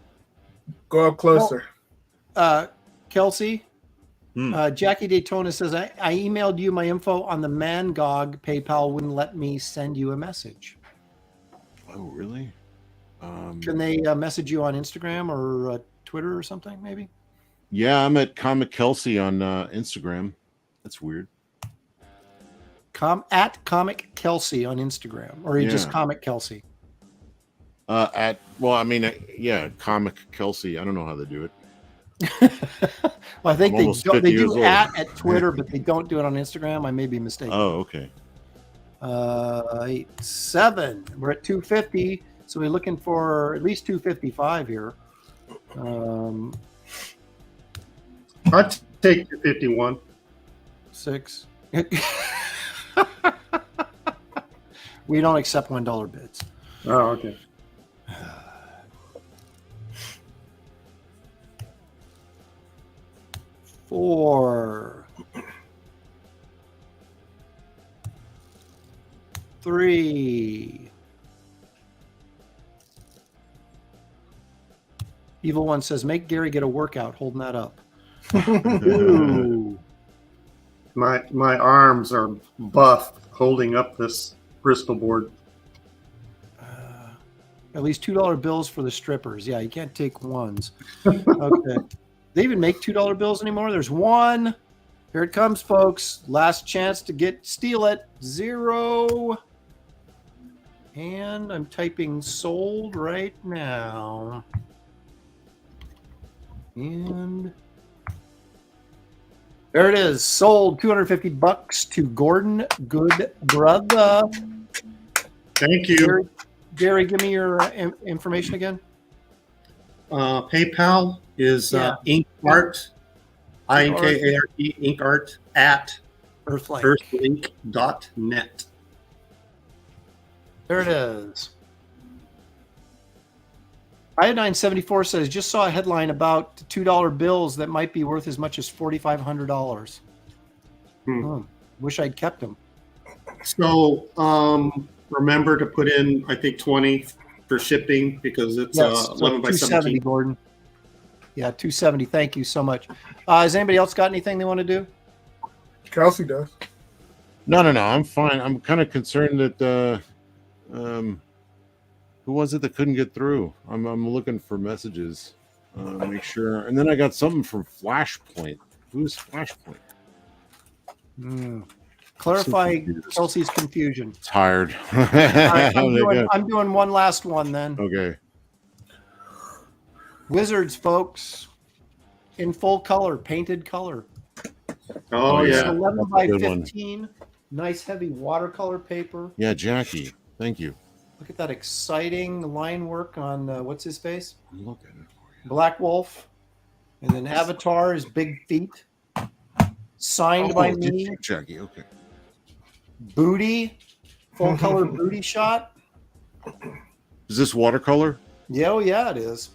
Go up closer. Kelsey, Jackie Daytona says, I emailed you my info on the Mangog. PayPal wouldn't let me send you a message. Oh, really? Can they message you on Instagram or Twitter or something, maybe? Yeah, I'm at Comic Kelsey on Instagram. That's weird. At Comic Kelsey on Instagram, or you just Yeah. Comic Kelsey. Comic Kelsey. I don't know how they do it. Well, I think I'm they almost do, 50 they years do old. at Twitter, but they don't do it on Instagram. I may be mistaken. Oh, okay. 8, 7. We're at 250, so we're looking for at least 255 here. I'd take 251. 6. We don't accept $1 bids. Oh, okay. Four. 3. Evil One says, make Gary get a workout holding that up. Ooh. My arms are buff holding up this Bristol board. At least $2 bills for the strippers. Yeah, you can't take ones. Okay. They even make $2 bills anymore? There's one. Here it comes, folks. Last chance to steal it. 0. And I'm typing sold right now. And there it is. Sold $250 to Gordon Good Brother. Thank you. Gary, give me your information again. PayPal is inkart, INKART, inkart at earthlink.net. There it is. Iodine74 says, just saw a headline about $2 bills that might be worth as much as $4,500. Wish I'd kept them. So remember to put in, I think, 20 for shipping because it's 11 by 17. Gordon. Yeah, 270. Thank you so much. Has anybody else got anything they want to do? Kelsey does. No. I'm fine. I'm kind of concerned that who was it that couldn't get through? I'm looking for messages. Make sure. And then I got something from Flashpoint. Who's Flashpoint? Clarify Kelsey's confusion. Tired. Right, I'm doing one last one then. Okay. Wizards, folks, in full color, painted color. Oh, It's yeah. 11 That's by a good one. 15. Nice heavy watercolor paper. Yeah, Jackie. Thank you. Look at that exciting line work on what's his face? I'm looking for you. Black Wolf. And then Avatar is Big Feet. Signed by me. Jackie. Okay. Booty. Full color booty shot. Is this watercolor? Yeah, oh yeah, it is.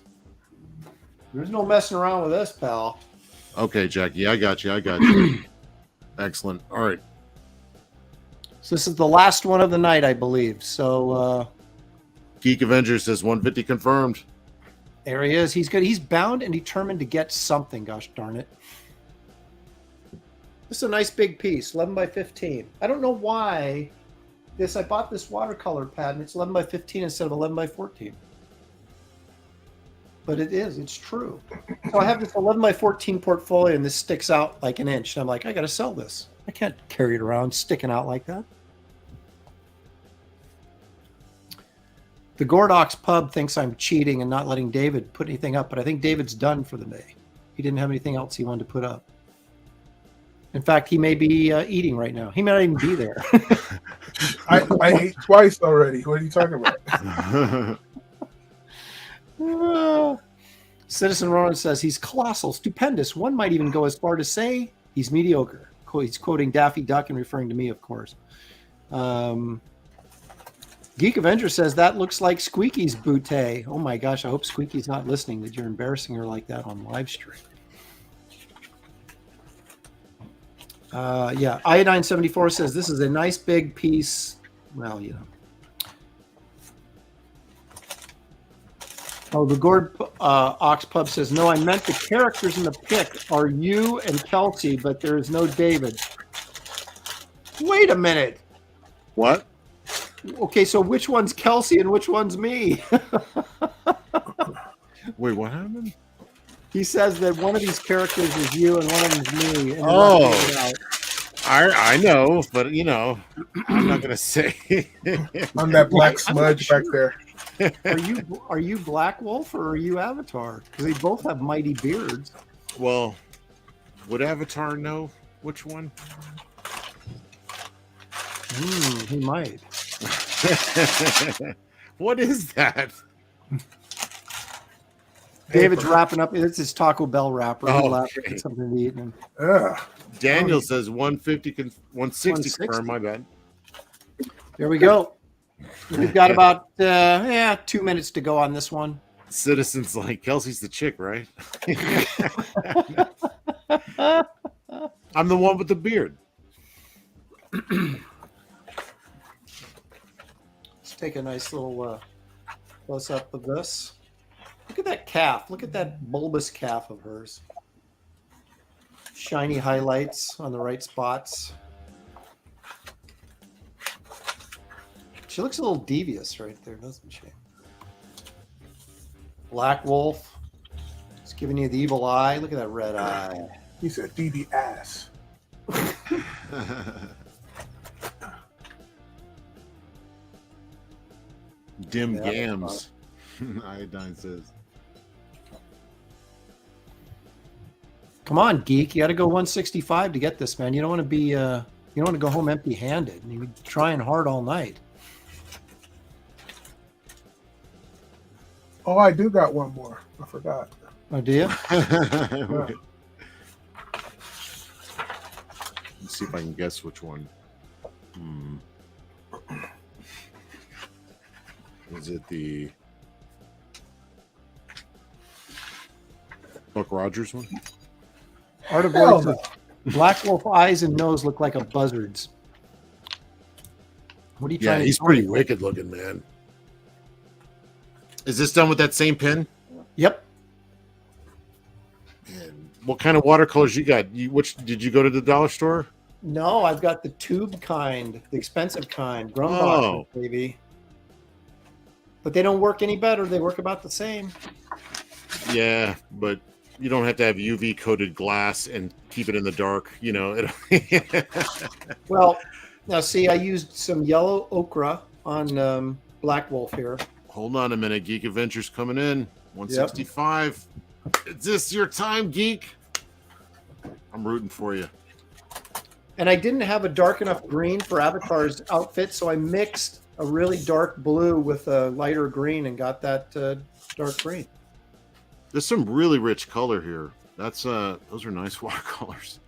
There's no messing around with this, pal. Okay, Jackie. I got you. Excellent. All right. So this is the last one of the night, I believe. So Geek Avenger says 150 confirmed. there he is. He's good. He's bound and determined to get something. Gosh darn it. This is a nice big piece, 11 by 15. I don't know why I bought this watercolor pad and it's 11 by 15 instead of 11 by 14. But it's true. So I have this 11 by 14 portfolio and this sticks out like an inch. And I'm like, I got to sell this. I can't carry it around sticking out like that. The Gordox Pub thinks I'm cheating and not letting David put anything up, but I think David's done for the day. He didn't have anything else he wanted to put up. In fact, he may be eating right now. He may not even be there. I ate twice already. What are you talking about? Citizen Ronan says he's colossal, stupendous. One might even go as far to say he's mediocre. He's quoting Daffy Duck and referring to me, of course. Geek Avenger says that looks like Squeaky's bootay. Oh my gosh, I hope Squeaky's not listening that you're embarrassing her like that on live stream. Yeah, Iodine74 says this is a nice big piece. Well, you know. Oh, the Gord Ox Pub says, no, I meant the characters in the pic are you and Kelsey, but there is no David. Wait a minute. What? Okay, so which one's Kelsey and which one's me? Wait, what happened? He says that one of these characters is you and one of them is me. And I know, but you know, I'm not gonna say. I'm that black smudge back there. Are you Black Wolf or are you Avatar? Because they both have mighty beards. Well, would Avatar know which one? He might. What is that? David's wrapping up. It's his Taco Bell wrapper. He Oh, left okay. something to eat. And Ugh. Daniel says 150, 160 160. confirmed. My bad. there we go. We've got about 2 minutes to go on this one. Citizens like Kelsey's the chick, right? I'm the one with the beard. Let's take a nice little close up of this. Look at that calf. Look at that bulbous calf of hers. Shiny highlights on the right spots. She looks a little devious right there, doesn't she? Black Wolf. It's giving you the evil eye. Look at that red eye. He said DD ass. Dim Yeah, Gams. Iodine says. Come on, geek. You got to go 165 to get this, man. You don't want to be. You don't want to go home empty-handed. You've been trying hard all night. Oh, I do got one more. I forgot. Oh, do you? Let's see if I can guess which one. Is it the Buck Rogers one? Art of Hell Voices. no. Black Wolf eyes and nose look like a buzzard's. What are you Yeah, trying to he's tell pretty me? wicked looking, man. Is this done with that same pen? Yep. And what kind of watercolors you got? Which did you go to the dollar store? No, I've got the tube kind, the expensive kind. Oh. Grumbox, baby. But they don't work any better. They work about the same. Yeah, but you don't have to have UV coated glass and keep it in the dark. You know. Well, now see, I used some yellow ochre on Black Wolf here. Hold on a minute. Geek Adventures coming in. 165. Is this your time, Geek? I'm rooting for you. And I didn't have a dark enough green for Avatar's outfit, so I mixed a really dark blue with a lighter green and got that dark green. There's some really rich color here. That's those are nice watercolors.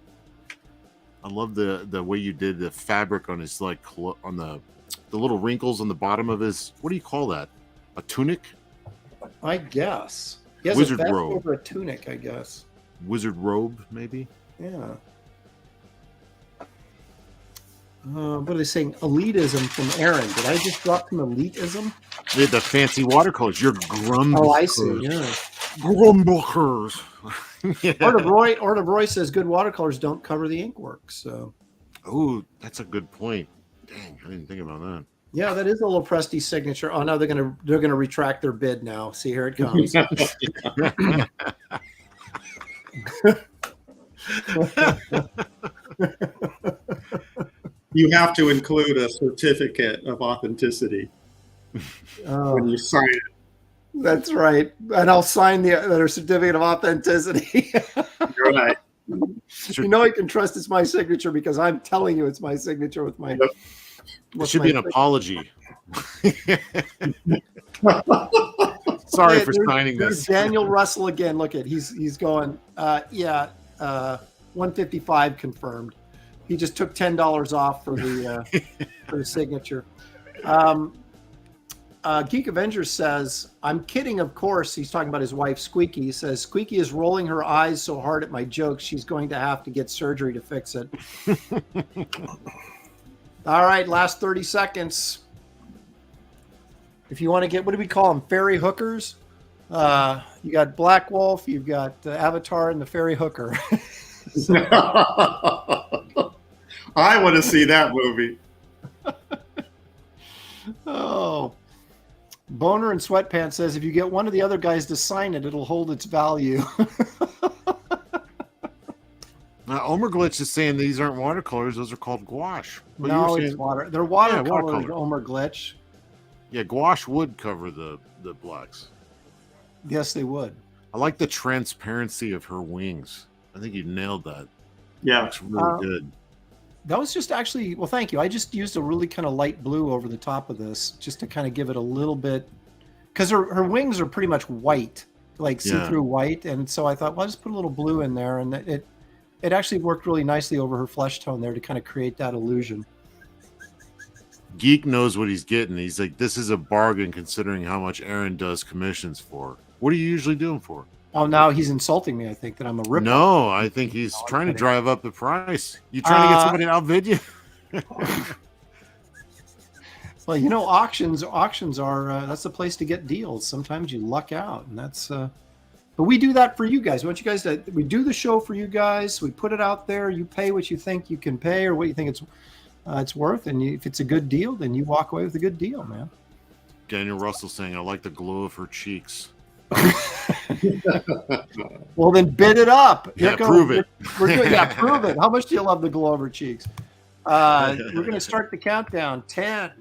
I love the way you did the fabric on his like on the little wrinkles on the bottom of his. What do you call that? A tunic? I guess. He has Wizard a vest robe. over a tunic, I guess. Wizard robe, maybe. Yeah. What are they saying? Elitism from Aaron. Did I just drop some elitism? They had the fancy watercolors. You're grumbuckers. Oh, I see. Yeah. Grumbuckers. Yeah. Art of Roy says good watercolors don't cover the ink work. So, Oh, that's a good point. Dang, I didn't think about that. yeah, that is a little Presty signature. Oh no, they're gonna retract their bid now. See, here it comes. You have to include a certificate of authenticity when you sign it. That's right, and I'll sign the certificate of authenticity. You're right. You know, I can trust it's my signature because I'm telling you it's my signature with my. It should be an apology. Sorry for signing there's this. Daniel Russell again. Look at he's going. 155 confirmed. He just took $10 off for the for the signature. Geek Avengers says, "I'm kidding, of course." He's talking about his wife Squeaky. He says, "Squeaky is rolling her eyes so hard at my jokes, she's going to have to get surgery to fix it." All right, last 30 seconds. If you want to get, what do we call them? Fairy hookers. You got Black Wolf, you've got Avatar, and the Fairy Hooker. I want to see that movie. Oh. Boner and Sweatpants says, if you get one of the other guys to sign it, it'll hold its value. Now, Omer Glitch is saying these aren't watercolors; those are called gouache. But you No, were it's saying- water. They're watercolors, watercolor. Omer Glitch. Yeah, gouache would cover the blacks. Yes, they would. I like the transparency of her wings. I think you nailed that. Yeah. Looks really good. That was just actually, well, thank you. I just used a really kind of light blue over the top of this just to kind of give it a little bit, because her wings are pretty much white. like Yeah. see-through white, and so I thought, well, I'll just put a little blue in there, and it actually worked really nicely over her flesh tone there to kind of create that illusion. Geek knows what he's getting. He's like, this is a bargain considering how much Aaron does commissions for. What are you usually doing for? Oh, now he's insulting me. I think that I'm a rip. No, I think he's trying to drive up the price. You trying to get somebody to outbid you? Well, you know, auctions are that's the place to get deals. Sometimes you luck out, and that's. But we do that for you guys. We want you guys to. We do the show for you guys. We put it out there. You pay what you think you can pay, or what you think it's worth, and if it's a good deal, then you walk away with a good deal, man. Daniel Russell saying, "I like the glow of her cheeks." Well, then bid it up. Yeah, prove it. We're doing, yeah, prove it. How much do you love the glow of her cheeks? We're going to start the countdown. 10.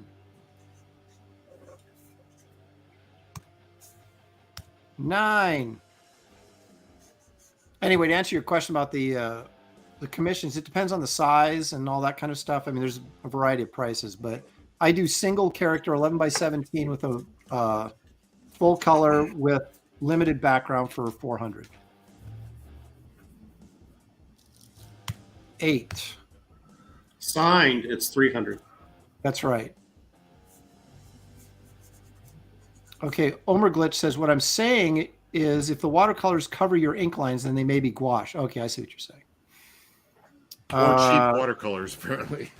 9. Anyway, to answer your question about the commissions, it depends on the size and all that kind of stuff. I mean, there's a variety of prices, but I do single character 11 by 17 with a full color with limited background for 400. 8. Signed, it's 300. That's right. Okay, Omer Glitch says, what I'm saying is if the watercolors cover your ink lines, then they may be gouache. Okay, I see what you're saying. Or cheap watercolors, apparently.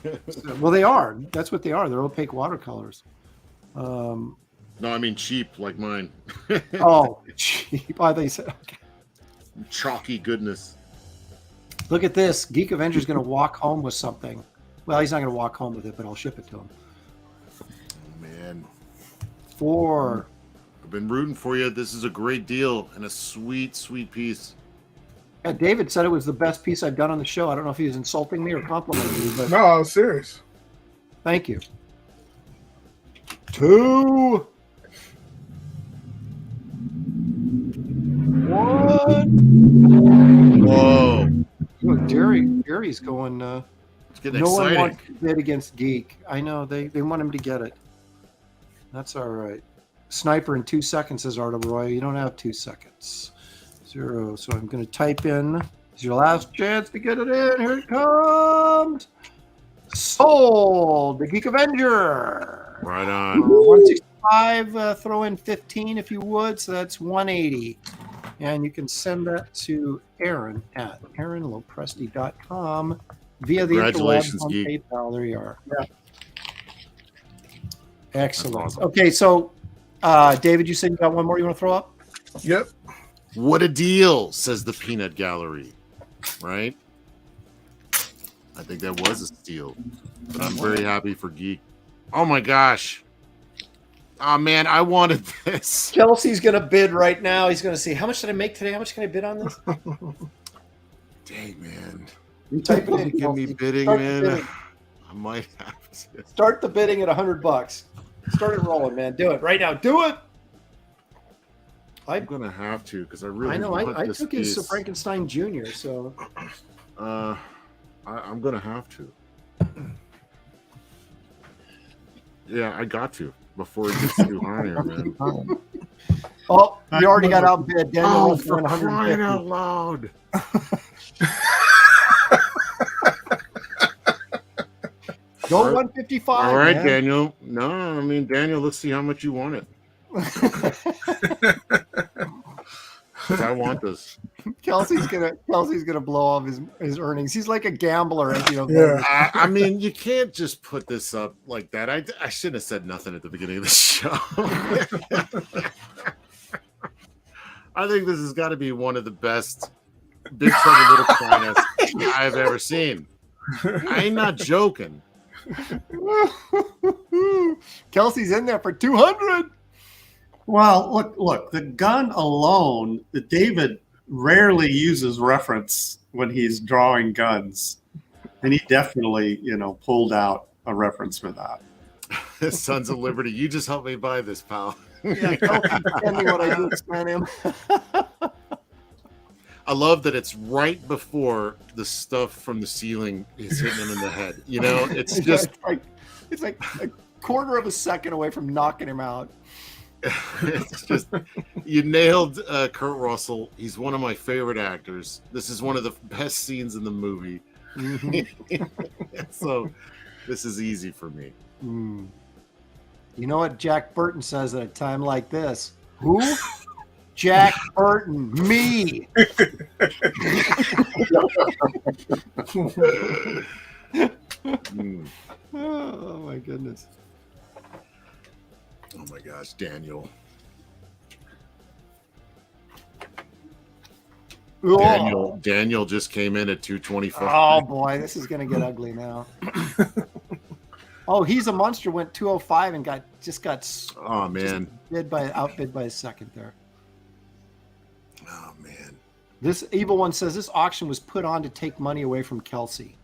Well, they are. That's what they are. They're opaque watercolors. No, I mean cheap, like mine. Oh, cheap. I thought you said, okay. Chalky goodness. Look at this. Geek Avenger's going to walk home with something. Well, he's not going to walk home with it, but I'll ship it to him. Oh, man. 4. I've been rooting for you. This is a great deal and a sweet, sweet piece. Yeah, David said it was the best piece I've done on the show. I don't know if he was insulting me or complimenting me, but No, I was serious. thank you. 2. 1. Whoa. Look, Jerry's going. It's getting No one exciting. wants to bid against Geek. I know they want him to get it. That's all right. Sniper in 2 seconds, says Arda Roy. You don't have 2 seconds. 0. So I'm going to type in. It's your last chance to get it in. Here it comes. Sold. The Geek Avenger. Right on. 165. Throw in 15 if you would. So that's 180. And you can send that to Aaron at aaronlopresti.com via the Congratulations, interwebs on Geek. PayPal. There you are. Yeah. Excellent. That's awesome. Okay, so David, you said you got one more you want to throw up? Yep. What a deal, says the Peanut Gallery. Right? I think that was a steal. But I'm very happy for Geek. Oh my gosh. Oh man, I wanted this. Kelsey's going to bid right now. He's going to see, how much did I make today? How much can I bid on this? Dang, man. You type it in. Give me Kelsey. bidding, Start the man. bidding. I might have to. Start the bidding at $100. Start it rolling, man. Do it right now. Do it. I'm gonna have to because I really I know. want I this took his piece. Frankenstein Jr., so. I'm gonna have to. Yeah, I got to before it gets too high here, man. Oh, you already got outbid. Daniel Oh, was for doing crying 150. out loud! Go 155. All right, man. Daniel. No, I mean Daniel. Let's see how much you want it. 'Cause I want this. Kelsey's gonna blow off his earnings. He's like a gambler, you know. Yeah. I mean, you can't just put this up like that. I shouldn't have said nothing at the beginning of the show. I think this has got to be one of the best Big Trouble Little Finest I've ever seen. I ain't not joking. Kelsey's in there for 200. Well, look, the gun alone, David rarely uses reference when he's drawing guns. And he definitely, pulled out a reference for that. Sons of Liberty, you just helped me buy this, pal. Yeah, Kelsey, tell me what I do explain him. I love that it's right before the stuff from the ceiling is hitting him in the head. It's just it's like a quarter of a second away from knocking him out. It's just you nailed Kurt Russell. He's one of my favorite actors. This is one of the best scenes in the movie. So this is easy for me. You know what Jack Burton says at a time like this? Who? Jack Burton, me. Oh my goodness. Oh my gosh, Daniel. Daniel just came in at 225. Oh boy, this is gonna get ugly now. Oh, He's a Monster went 205 and got Oh man, outbid by a second there. Oh man, this evil one says this auction was put on to take money away from Kelsey.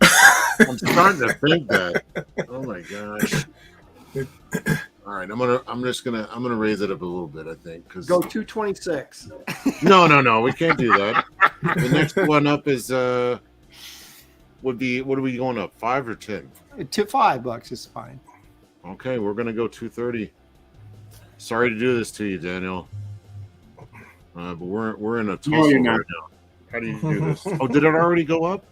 I'm starting to think that. Oh my gosh. All right, I'm gonna raise it up a little bit. I think because go 226. No, we can't do that. The next one up is would be, what are we going up? 5 or 10? To $5 is fine. Okay, we're gonna go 230. Sorry to do this to you, Daniel. But we're in a tussle right now. How do you do this? Oh, did it already go up?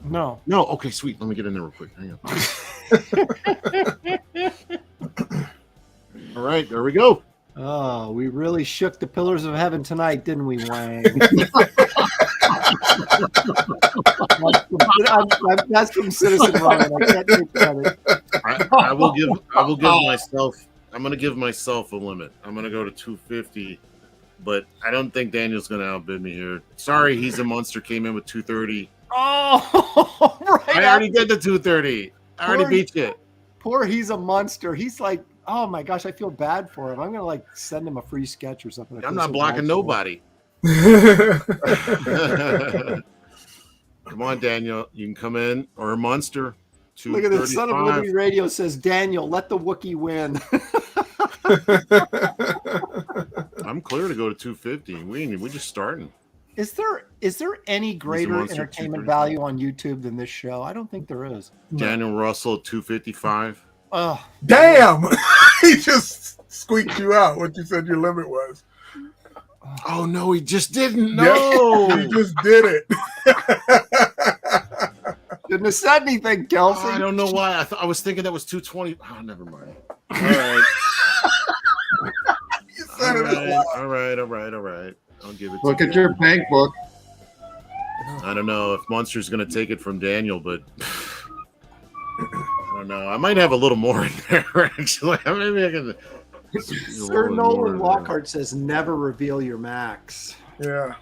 No. Okay, sweet. Let me get in there real quick. Hang on. All right, there we go. Oh, we really shook the pillars of heaven tonight, didn't we, Wang? That's from Citizen Ryan. I can't take credit. I will give myself. I'm going to give myself a limit. I'm going to go to 250, but I don't think Daniel's going to outbid me here. Sorry, He's a Monster came in with 230. Oh, right. I already did the 230. I already beat you. Poor He's a Monster. He's like, oh my gosh, I feel bad for him. I'm gonna send him a free sketch or something. I'm not blocking nobody. Come on, Daniel. You can come in, or a Monster. Look at this. Son of Liberty Radio says, Daniel, let the Wookiee win. I'm clear to go to 250. We're just starting. Is there any greater entertainment value on YouTube than this show? I don't think there is. Daniel Russell at 255. Oh, damn! He just squeaked you out. What you said your limit was. Oh no, he just didn't know. He just did it. Shouldn't have said anything, Kelsey. I don't know why. I was thinking that was 220. Oh, never mind. All right. You said it out loud. All right. I'll give it. Look at your bank book. I don't know if Monster's going to take it from Daniel, but I don't know. I might have a little more in there, actually. Maybe I can. Sir Nolan Lockhart says, never reveal your max. Yeah.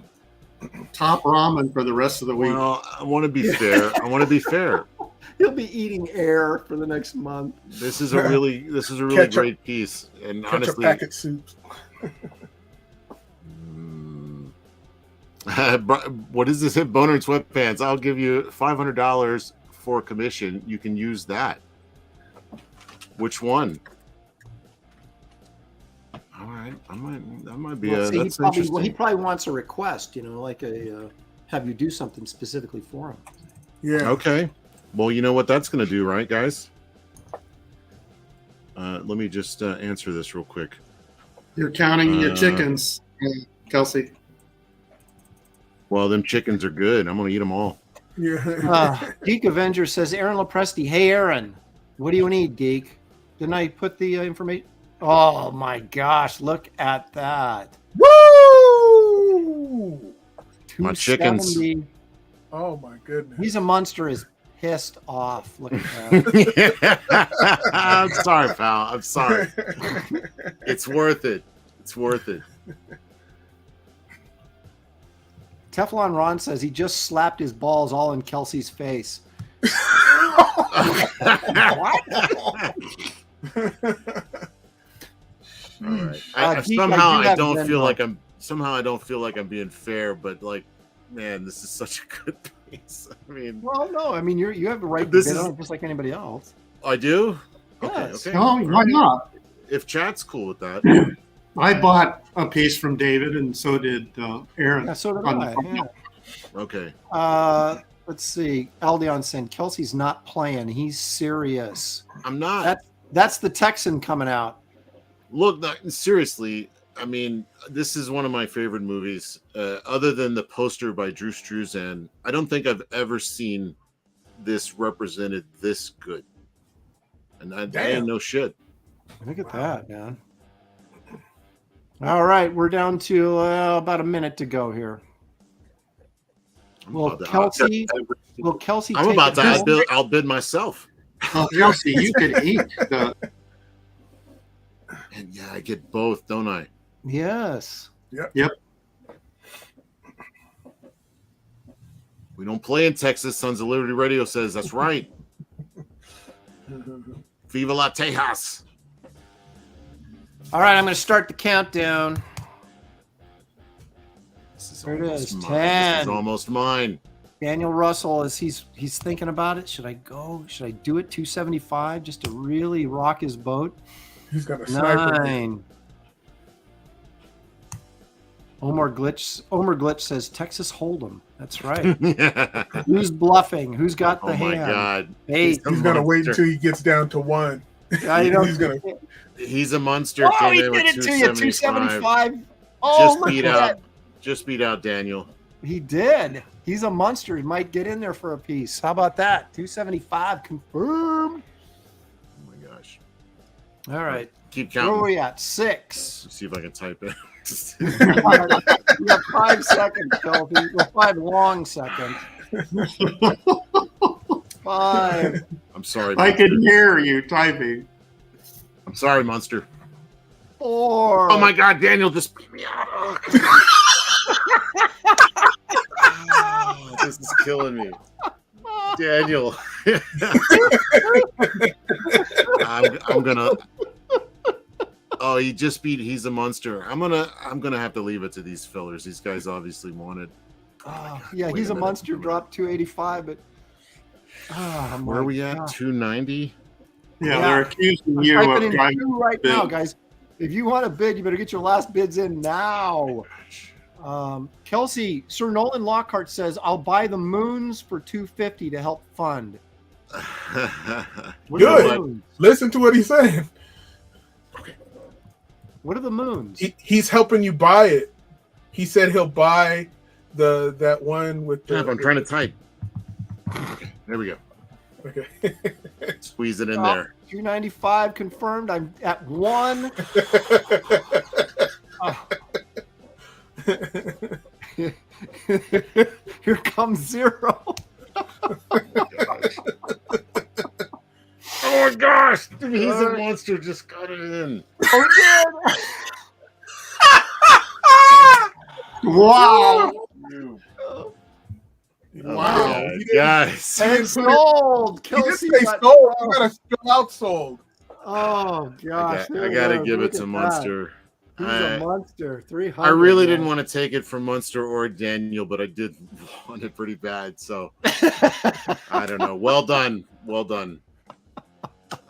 Top ramen for the rest of the week. Well, I want to be fair. He'll be eating air for the next month. This is a really great piece, and honestly, packet soups. What is this? Boner and Sweatpants. I'll give you $500 for commission. You can use that. Which one? All right, that might be. That's interesting. He probably wants a request. Like have you do something specifically for him. Yeah. Okay. Well, you know what that's going to do, right, guys? Let me just answer this real quick. You're counting your chickens, Kelsey. Well, them chickens are good. I'm going to eat them all. Yeah. Geek Avenger says, Aaron Lopresti. Hey, Aaron, what do you need, Geek? Didn't I put the information? Oh, my gosh. Look at that. Woo! My chickens. Oh, my goodness. He's a Monster is pissed off. Look at that. I'm sorry, pal. I'm sorry. It's worth it. Teflon Ron says he just slapped his balls all in Kelsey's face. What? All right. Somehow I don't feel like I'm being fair, but like, man, this is such a good piece. I mean, well, no, I mean you have the right to bid on it just like anybody else. I do. Yes. Okay. Oh, why not? If chat's cool with that. I bought a piece from David, and so did Aaron. Yeah, so did I. Yeah. Okay. Let's see. Aldeon saying Kelsey's not playing. He's serious. I'm not. That's the Texan coming out. Look, seriously, I mean, this is one of my favorite movies. Other than the poster by Drew Struzan, I don't think I've ever seen this represented this good. And I ain't no shit. Look at that, man. All right, we're down to about a minute to go here. Will Kelsey I'm take about it to home? outbid myself. Oh, Kelsey, you could eat the. And yeah, I get both, don't I? Yes. Yep. We don't play in Texas. Sons of Liberty Radio says that's right. Viva la Tejas. All right, I'm going to start the countdown. This is There it almost is, mine. 10. This is almost mine. Daniel Russell, as he's thinking about it, should I go? Should I do it 275 just to really rock his boat? He's got a sniper. 9. Omar Glitch says Texas Hold'em. That's right. Who's bluffing? Who's got the Oh my hand? God. 8. He's gonna wait monster. until he gets down to 1. I don't He's gonna. He's a monster. Oh, Came he in did with it to you, 275. Oh, Just look beat at out. that. Just beat out Daniel. He did. He's a monster. He might get in there for a piece. How about that? 275 confirmed. Oh my gosh. All right. Keep Where are counting. we at? 6. Let's see if I can type it. You got 5 seconds, Kelsey. Well, 5 long seconds. 5. I'm sorry. I Monster. can hear you typing. I'm sorry, Monster. 4. Oh my God, Daniel just beat me out. Oh, this is killing me. Daniel. I'm gonna. Oh, he just beat. He's a monster. I'm gonna have to leave it to these fillers. These guys obviously wanted. Yeah, Wait he's a a minute. monster. Dropped 285, but Where are we at? 290. Yeah, they're accusing I'm you typing of in trying 2 right now, bid. guys. If you want to bid, you better get your last bids in now. Kelsey, Sir Nolan Lockhart says, "I'll buy the moons for $250 to help fund." What are the Good. moons? Listen to what he's saying. What are the moons? He's helping you buy it. He said he'll buy that one with the. I'm trying to type. Okay, there we go. Okay. Squeeze it in there. 295 confirmed. I'm at 1. Here comes 0. Oh my gosh! Dude, he's a monster. Just got it in. Oh, Wow. Oh Wow. my God, He didn't- guys. yeah. And sold. He didn't Kelsey say got sold. You gotta spell out sold. Oh gosh! I there gotta it is. give Look it to at Monster. that. He's a monster. 300. I really man. didn't want to take it from Munster or Daniel, but I did want it pretty bad. So I don't know. Well done. Well done.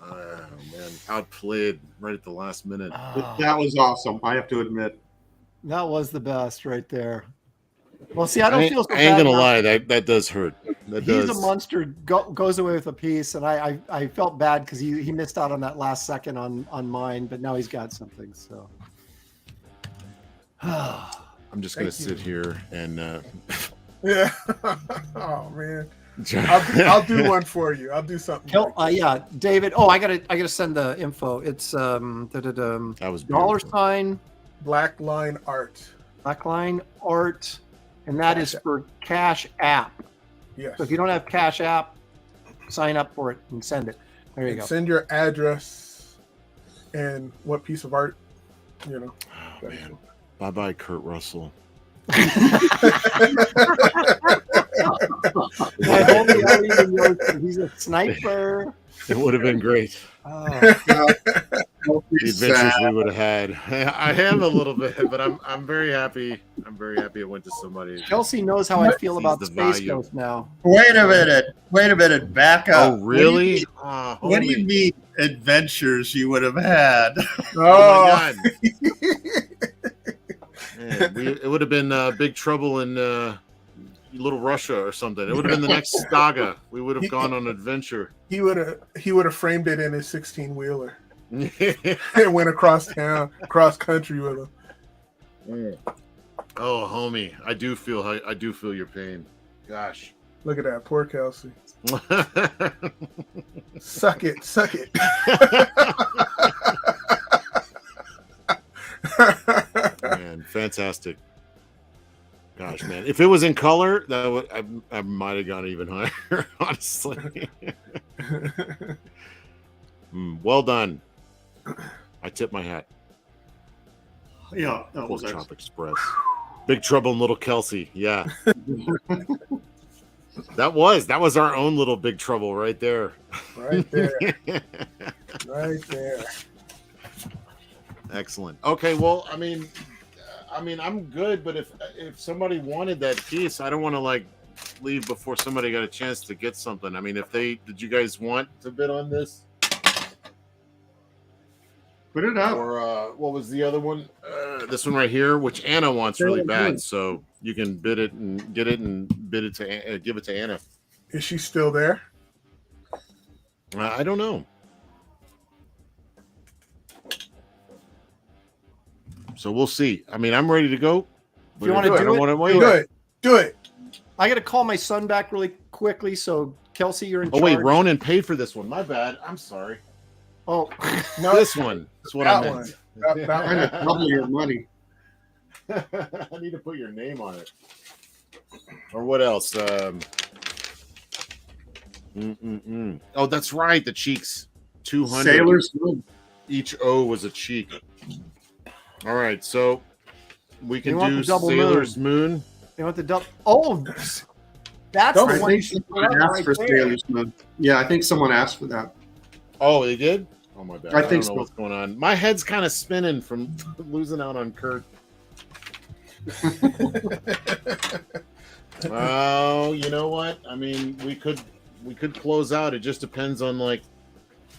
Oh, man. Outplayed right at the last minute. That was awesome. I have to admit. That was the best right there. Well, see, I don't feel so I ain't bad gonna now. lie. That does hurt. That He's does. a monster. Goes away with a piece, and I felt bad because he missed out on that last second on mine, but now he's got something. So I'm just gonna sit here and. Yeah. Oh man. I'll do one for you. I'll do something. yeah, David. Oh, I gotta send the info. It's That was dollar beautiful. sign Black Line Art. Blackline Art, and that is for Cash App. Yes. So if you don't have Cash App, sign up for it and send it. There you And go. send your address and what piece of art, Oh, man. Bye bye, Kurt Russell. My homie Ali Yoshi, he's a sniper. It would have been great. Oh, The adventures we would have had. I am a little bit, but I'm very happy. I'm very happy it went to somebody. Kelsey knows how I feel Sees about the Space value. Ghost now. Wait a minute, back up. Oh, really? What do you mean adventures you would have had? Oh my God! Man, it would have been Big Trouble in Little Russia or something. It would have been the next saga. We would have gone on an adventure. He would have framed it in his 16-wheeler. and went across town, cross country with him. Oh, homie, I do feel your pain. Gosh. Look at that, poor Kelsey. Suck it, suck it. Man, fantastic. Gosh, man, if it was in color, that would I might have gone even higher. Honestly. Well done. I tip my hat. Yeah, that Pork was Chop excellent. Express. Big Trouble in Little Kelsey. Yeah. That was our own little Big Trouble right there. Right there. Right there. Excellent. Okay, well, I mean, I'm good, but if somebody wanted that piece, I don't want to like leave before somebody got a chance to get something. I mean, did you guys want to bid on this? Put it out. Or what was the other one? This one right here, which Anna wants really bad, so you can bid it and get it and bid it to give it to Anna. Is she still there? I don't know. So we'll see. I mean, I'm ready to go. If you want to I do don't it, want to wait. Do it. Do it. I got to call my son back really quickly. So Kelsey, you're in Oh charge. wait, Ronan paid for this one. My bad. I'm sorry. Oh, No, This one. That's what I that meant. one. That Trying one. to double your money. I need to put your name on it. Or what else? Oh, that's right. The cheeks. 200. Sailor's Moon. Each O was a cheek. All right, so we can You want do the double Sailor's Moon. you want the double? Oh, that's Double. the I one. think someone asked Right for there. Sailor's Moon. Yeah, I think someone asked for that. Oh, they did? Oh my bad. I don't think know so. what's going on. My head's kind of spinning from losing out on Kurt. Oh, you know what? I mean, we could close out. It just depends on like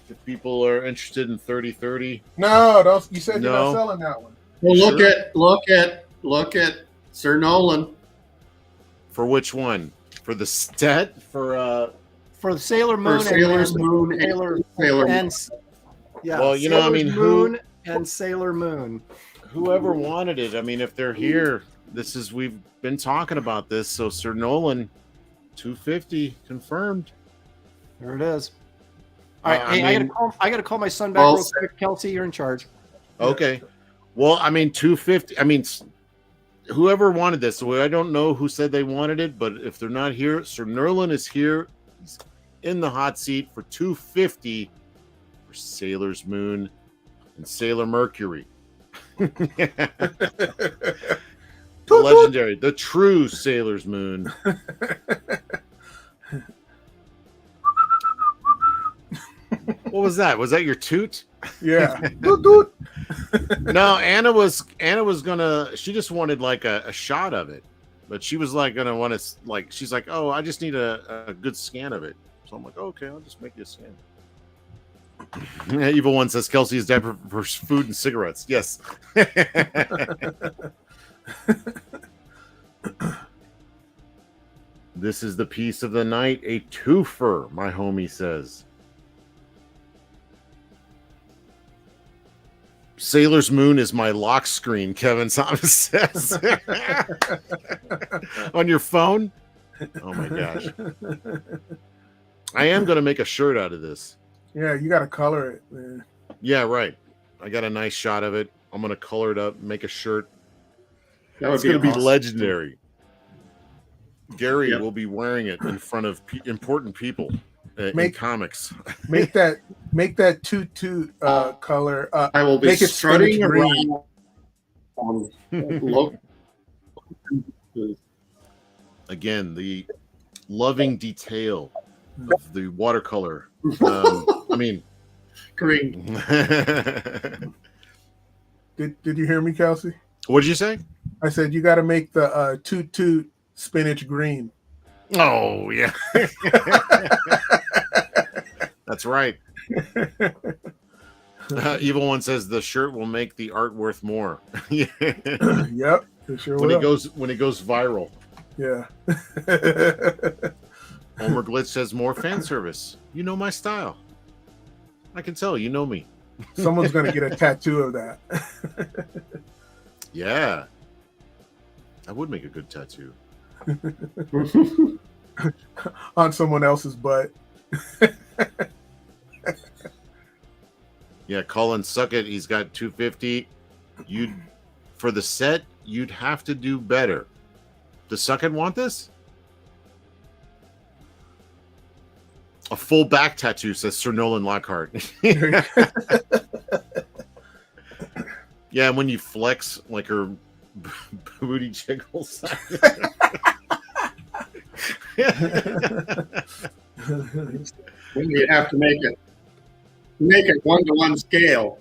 if people are interested in 30-30. No, don't. You said you're No. not selling that one. Well, Sure. look at Sir Nolan. For which one? For the set? For For the Sailor For Moon Sailor's and Moon Sailor and Sailor Moon. and yeah. Well, you know, I Sailor's mean, Moon and Sailor Moon. whoever wanted it. I mean, if they're here, we've been talking about this. So Sir Nolan, 250 confirmed. There it is. All right, I hey, mean- I gotta call my son back Well, real quick. Kelsey, you're in charge. Okay. Well, I mean, 250. I mean, whoever wanted this. So I don't know who said they wanted it, but if they're not here, Sir Nolan is here. He's in the hot seat for 250 for Sailor's Moon and Sailor Mercury. The legendary, the true Sailor's Moon. What was that? Was that your toot? Yeah. Doot, doot. No, Anna was gonna. She just wanted like a shot of it, but she was like gonna want to like. She's like, oh, I just need a good scan of it. So I'm like, okay, I'll just make you a scan. Evil One says Kelsey is dead for food and cigarettes. Yes. This is the piece of the night, a twofer, my homie says. Sailor's Moon is my lock screen, Kevin Thomas says. On your phone? Oh my gosh. I am going to make a shirt out of this. Yeah, you got to color it, man. Yeah, right. I got a nice shot of it. I'm going to color it up, make a shirt. That It's would going to be awesome. legendary. Gary Yep. will be wearing it in front of important people in Make- comics. Make that toot color. I will be Make it strutting spinach green. around. Look, Again, the loving detail of the watercolor. I mean, green. Did you hear me, Kelsey? what did you say? I said you got to make the toot spinach green. Oh, yeah. That's right. Evil One says the shirt will make the art worth more. Yeah. Yep, it sure when will. it goes viral. Yeah. Homer Glitch says more fan service. You know my style. I can tell you know me. Someone's gonna get a tattoo of that. Yeah. That would make a good tattoo. On someone else's butt. Yeah, Colin Suckett, he's got 250. For the set, you'd have to do better. Does Suckett want this? A full back tattoo, says Sir Nolan Lockhart. Yeah, when you flex like her booty jiggles. You have to make it 1-to-1 scale.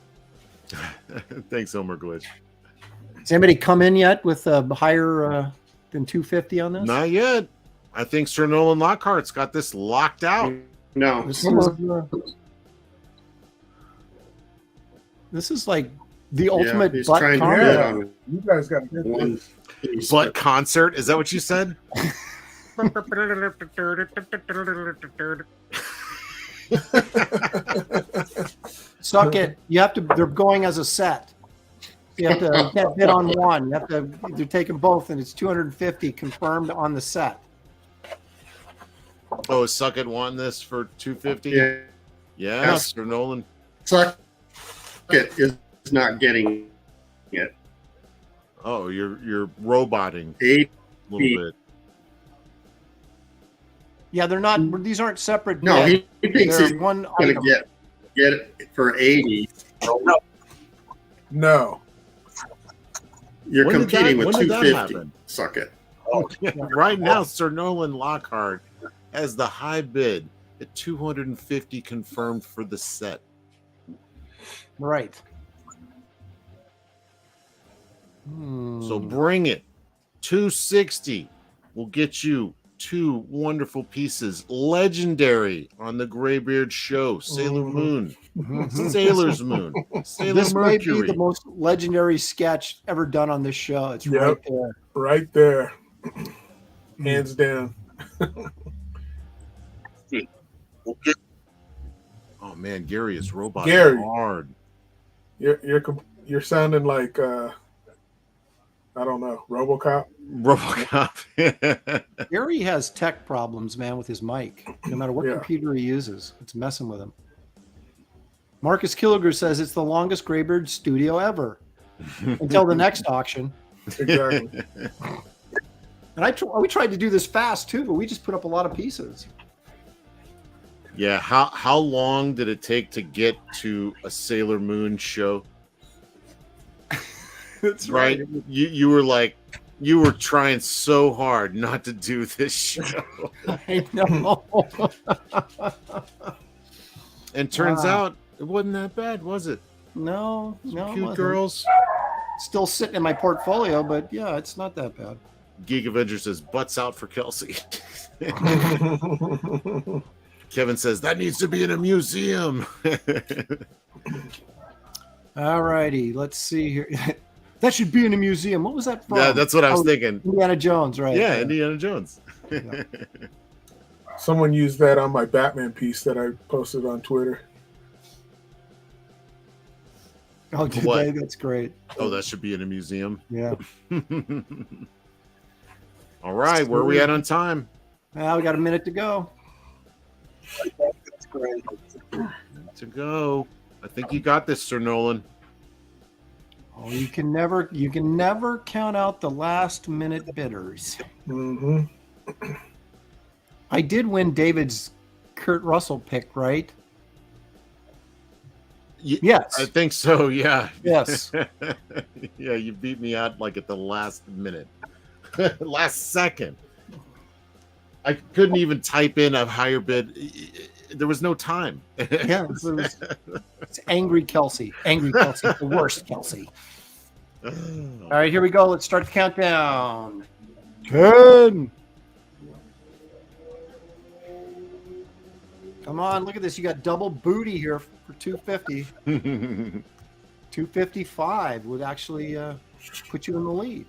Thanks, Homer Glitch. Has anybody come in yet with a higher than 250 on this? Not yet. I think Sir Nolan Lockhart's got this locked out. No. This is like the ultimate he's butt trying to combo. get on You guys got to get one. this. Butt concert? Is that what you said? Suck it. You have to. They're going as a set. You have to. You can't bid on one. You have to. They're taking both, and it's 250 confirmed on the set. Oh, is Suckett wanting this for 250? Yeah. Yeah, Sir Nolan. Suckett is not getting it. Oh, you're roboting 8 a little bit. Yeah, they're not. These aren't separate. No, bids. he thinks They're he's one going item. to get it for 80. No. You're When did competing that- with when did that 250. happen? Suckett. Right now, Sir Nolan Lockhart has the high bid at 250 confirmed for the set. Right. So bring it. 260 will get you 2 wonderful pieces. Legendary on the Graybeard show. Sailor Moon. Sailor's Moon. Sailor This may Mercury. be the most legendary sketch ever done on this show. It's Yep. right there. Right there. Hands down. Oh man, Gary is robot Gary. hard. You're sounding like I don't know, RoboCop. RoboCop. Gary has tech problems, man, with his mic. No matter what Yeah. computer he uses, it's messing with him. Marcus Killiger says it's the longest Graybeard studio ever until the next auction. Exactly. And we tried to do this fast too, but we just put up a lot of pieces. Yeah, how long did it take to get to a Sailor Moon show? That's Right? You were like, you were trying so hard not to do this show. I know. And turns Wow. out it wasn't that bad, was it? No, it Cute wasn't. girls. Still sitting in my portfolio, but yeah, it's not that bad. Geek Avenger says, butts out for Kelsey. Kevin says, that needs to be in a museum. All righty, let's see here. That should be in a museum. What was that from? Yeah, that's what I was Oh, thinking. Indiana Jones, right? Yeah, Indiana Jones. Yeah. Someone used that on my Batman piece that I posted on Twitter. Oh, did What? they? That's great. Oh, that should be in a museum. Yeah. All right, where are we at on time? Well, we got a minute to go. That's great. To go. I think you got this, Sir Nolan. Oh, you can never count out the last minute bidders. Mm-hmm. I did win David's Kurt Russell pick, right? Yes. I think so, yeah. Yes. Yeah, you beat me out like at the last minute. Last second. I couldn't even type in a higher bid. There was no time. Yeah. It's angry Kelsey. Angry Kelsey. The worst Kelsey. All right, here we go. Let's start the countdown. 10. Come on, look at this. You got double booty here for 250. 255 would actually put you in the lead.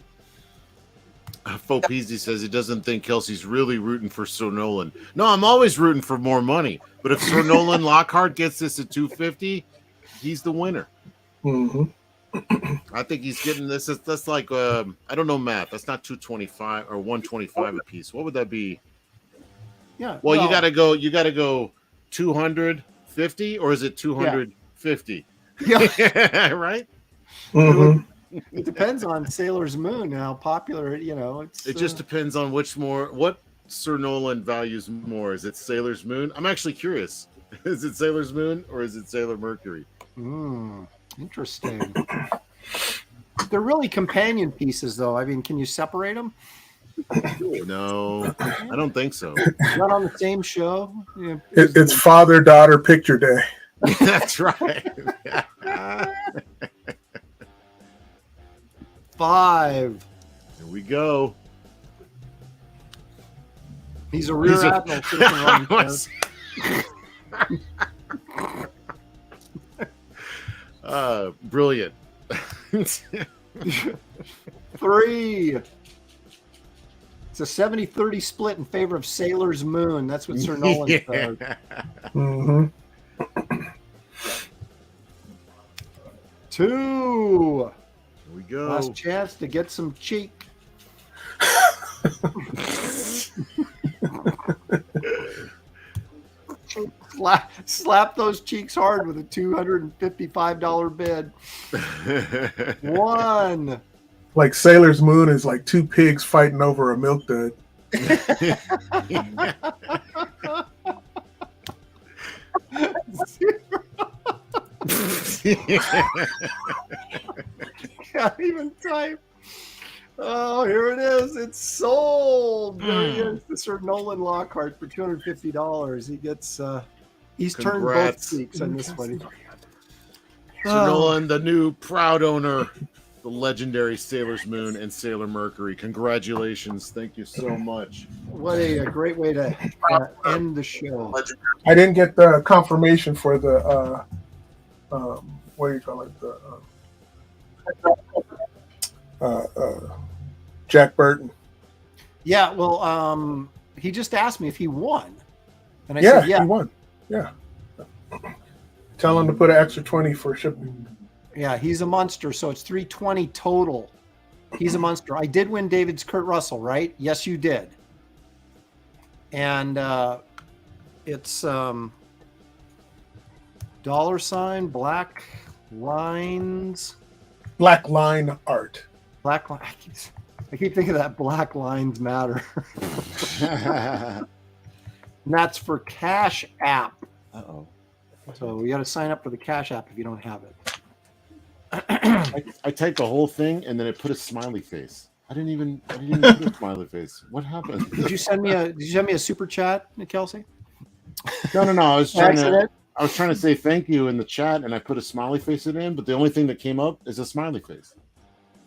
Faux Peasy says he doesn't think Kelsey's really rooting for Sir Nolan. No, I'm always rooting for more money. But if Sir Nolan Lockhart gets this at 250, he's the winner. Mm-hmm. I think he's getting this. That's like I don't know math. That's not 225 or 125 a piece. What would that be? Yeah. Well, you got to go. You got to go 250, or is it 250? Yeah. Right. Mm-hmm. It depends on Sailor's Moon, how popular it It just depends on what Sir Nolan values more. Is it Sailor's Moon? I'm actually curious. Is it Sailor's Moon or is it Sailor Mercury? Interesting. They're really companion pieces, though. I mean, can you separate them? No, I don't think so. Not on the same show. Yeah. It's father-daughter picture day. That's right. 5. Here we go. He's a rear admiral. Brilliant. 3. It's a 70-30 split in favor of Sailor's Moon. That's what Sir Nolan said. Mm-hmm. 2. Here we go. Last chance to get some cheek. Slap those cheeks hard with a $255 bid. 1. Like Sailor's Moon is like two pigs fighting over a milk dud. Can't even type. Oh, here it is. It's sold. There he is. The Sir Nolan Lockhart for $250. He gets he's turned both cheeks on this one. Sir Nolan, the new proud owner, the legendary Sailor's Moon and Sailor Mercury. Congratulations. Thank you so much. What a great way to end the show. I didn't get the confirmation for the what do you call it? The Jack Burton. Yeah, well, he just asked me if he won, and I said, He won. Yeah. Tell him to put an extra 20 for shipping. Yeah, he's a monster. So it's 320 total. He's a monster. I did win David's Kurt Russell, right? Yes, you did. And it's $ black lines. Black line art. Black line. I keep thinking that Black Lines Matter. And that's for Cash App. Uh-oh. So you got to sign up for the Cash App if you don't have it. I typed the whole thing and then it put a smiley face. I didn't even put a smiley face. What happened? Did you send me a super chat, Kelsey? No. I was trying to say thank you in the chat and I put a smiley face in, but the only thing that came up is a smiley face.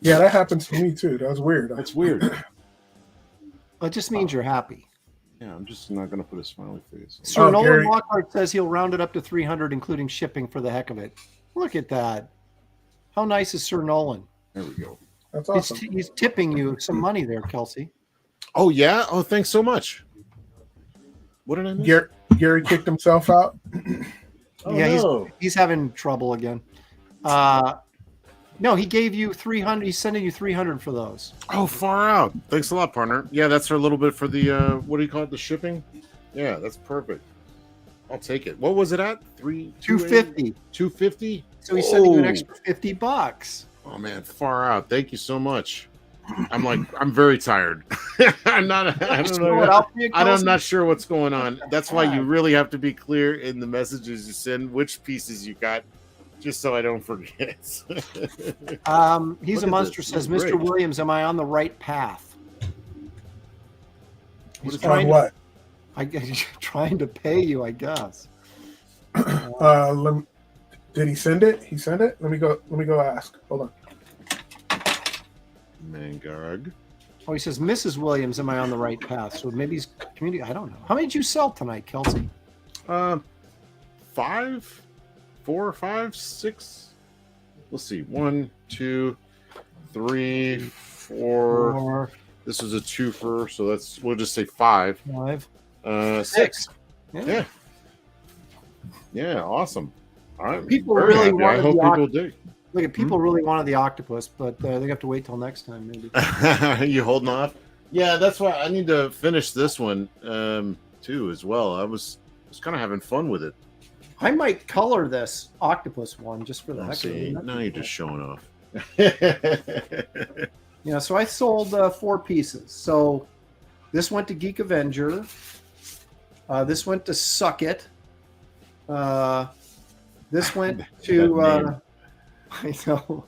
Yeah, that happens to me too. That was weird. That's weird. Well, it just means you're happy. Yeah, I'm just not going to put a smiley face. Sir Nolan Gary. Lockhart says he'll round it up to 300, including shipping for the heck of it. Look at that. How nice is Sir Nolan? There we go. That's awesome. He's tipping you some money there, Kelsey. Oh, yeah? Oh, thanks so much. What did I miss? Gary kicked himself out. Oh, Yeah, no. he's having trouble again. No, he gave you 300. He's sending you 300 for those. Oh, far out. Thanks a lot, partner. Yeah, that's a little bit for the, what do you call it, the shipping? Yeah, that's perfect. I'll take it. What was it at? 250. 250? So he's sending you an extra $50. Oh, man, far out. Thank you so much. I'm very tired. I'm not sure what's going on. That's why you really have to be clear in the messages you send which pieces you got, just so I don't forget. He's a monster, says This is Mr. great. Williams. Am I on the right path? He's On trying what? trying to pay you, I guess. Did he send it? He sent it? Let me go ask. Hold on. Mangog. Oh, he says, Mrs. Williams, am I on the right path? So maybe he's community. I don't know. How many did you sell tonight, Kelsey? 5, 4, 5, 6. Let's see. 1, 2, 3, 4. This was a twofer, so we'll just say 5. 5. 6. Yeah. Yeah, awesome. I'm People very really happy. I wanted hope the people dig. Look, people really wanted the octopus, but they have to wait till next time, maybe. You holding off? Yeah, that's why I need to finish this one too as well. I was kind of having fun with it. I might color this octopus one just for the heck of See, it. now you're just showing off. Yeah, so I sold 4 pieces. So this went to Geek Avenger. This went to Suck It. This went to I know.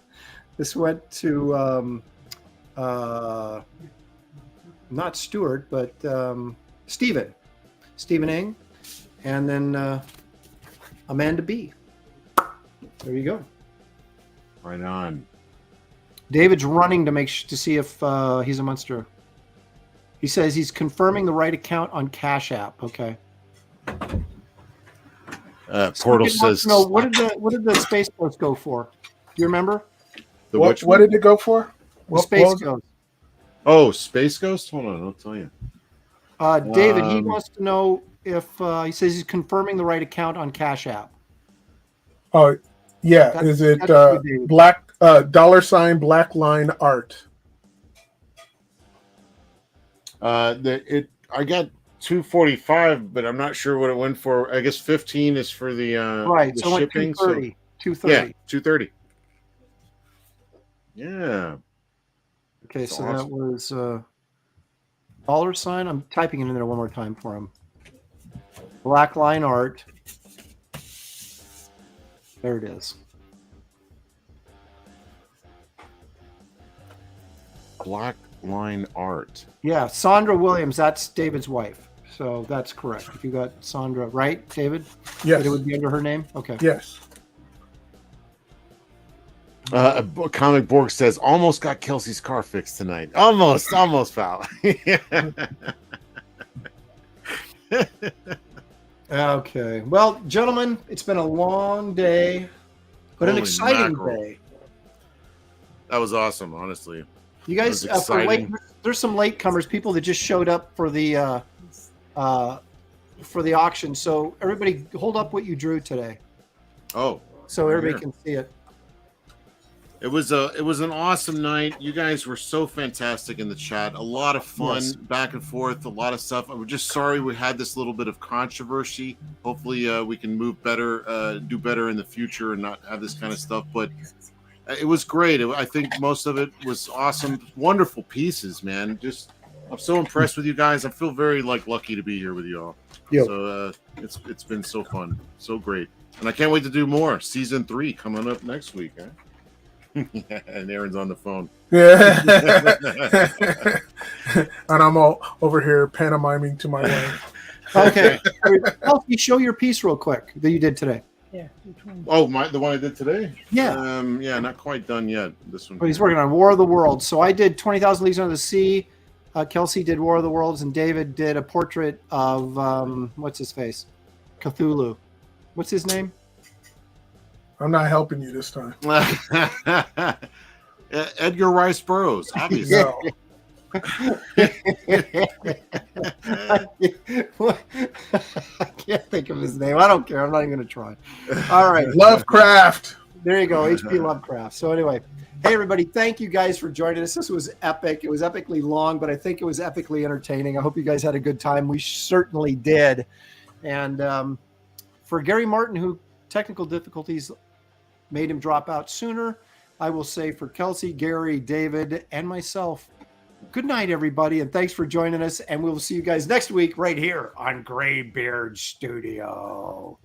This went to not Stuart, but Stephen Ing, and then Amanda B. There you go. Right on. David's running to to see if he's a monster. He says he's confirming the right account on Cash App. Okay. Portal says. No, what did the Space Ghost go for? Do you remember? What did it go for? The Space Ghost. Oh, Space Ghost. Hold on, I'll tell you. David, he wants to know if he says he's confirming the right account on Cash App. Oh, yeah. Is it black $ black line art? I got 245, but I'm not sure what it went for. I guess 15 is for the right. the So shipping. 230. So 230. yeah, 230. Yeah. Okay, That's so awesome. that was $. I'm typing it in there one more time for him. Black line art. There it is. Black line art. Yeah, Sandra Williams. That's David's wife. So that's correct. If you got Sandra, right, David? Yes. It would be under her name? Okay. Yes. Comic Borg says almost got Kelsey's car fixed tonight. Almost, pal. Okay. Well, gentlemen, it's been a long day, but an Holy exciting mackerel. day. That was awesome, honestly. You guys, That was exciting. there's some latecomers, people that just showed up for the auction. So everybody, hold up what you drew today, Oh, so everybody here. can see it. It was an awesome night. You guys were so fantastic in the chat. A lot of fun, Yes. back and forth, a lot of stuff. I'm just sorry we had this little bit of controversy. Hopefully we can move better, do better in the future and not have this kind of stuff. But it was great. I think most of it was awesome. Wonderful pieces, man. Just I'm so impressed with you guys. I feel very lucky to be here with you all. Yep. So it's been so fun, so great. And I can't wait to do more. Season 3 coming up next week, huh? And Aaron's on the phone. Yeah. And I'm all over here pantomiming to my wife. Okay. Kelsey, show your piece real quick that you did today. Oh, the one I did today? Yeah. Yeah, not quite done yet. This one. But he's working on War of the Worlds. So I did 20,000 Leagues Under the Sea. Kelsey did War of the Worlds, and David did a portrait of what's his face? Cthulhu. What's his name? I'm not helping you this time. Edgar Rice Burroughs, obviously. No. I can't think of his name. I don't care. I'm not even going to try. All right. Lovecraft. There you go. H.P. Lovecraft. So anyway, hey, everybody. Thank you guys for joining us. This was epic. It was epically long, but I think it was epically entertaining. I hope you guys had a good time. We certainly did. And for Gary Martin, who technical difficulties made him drop out sooner, I will say for Kelsey, Gary, David, and myself, good night, everybody, and thanks for joining us. And we will see you guys next week right here on Graybeard Studio.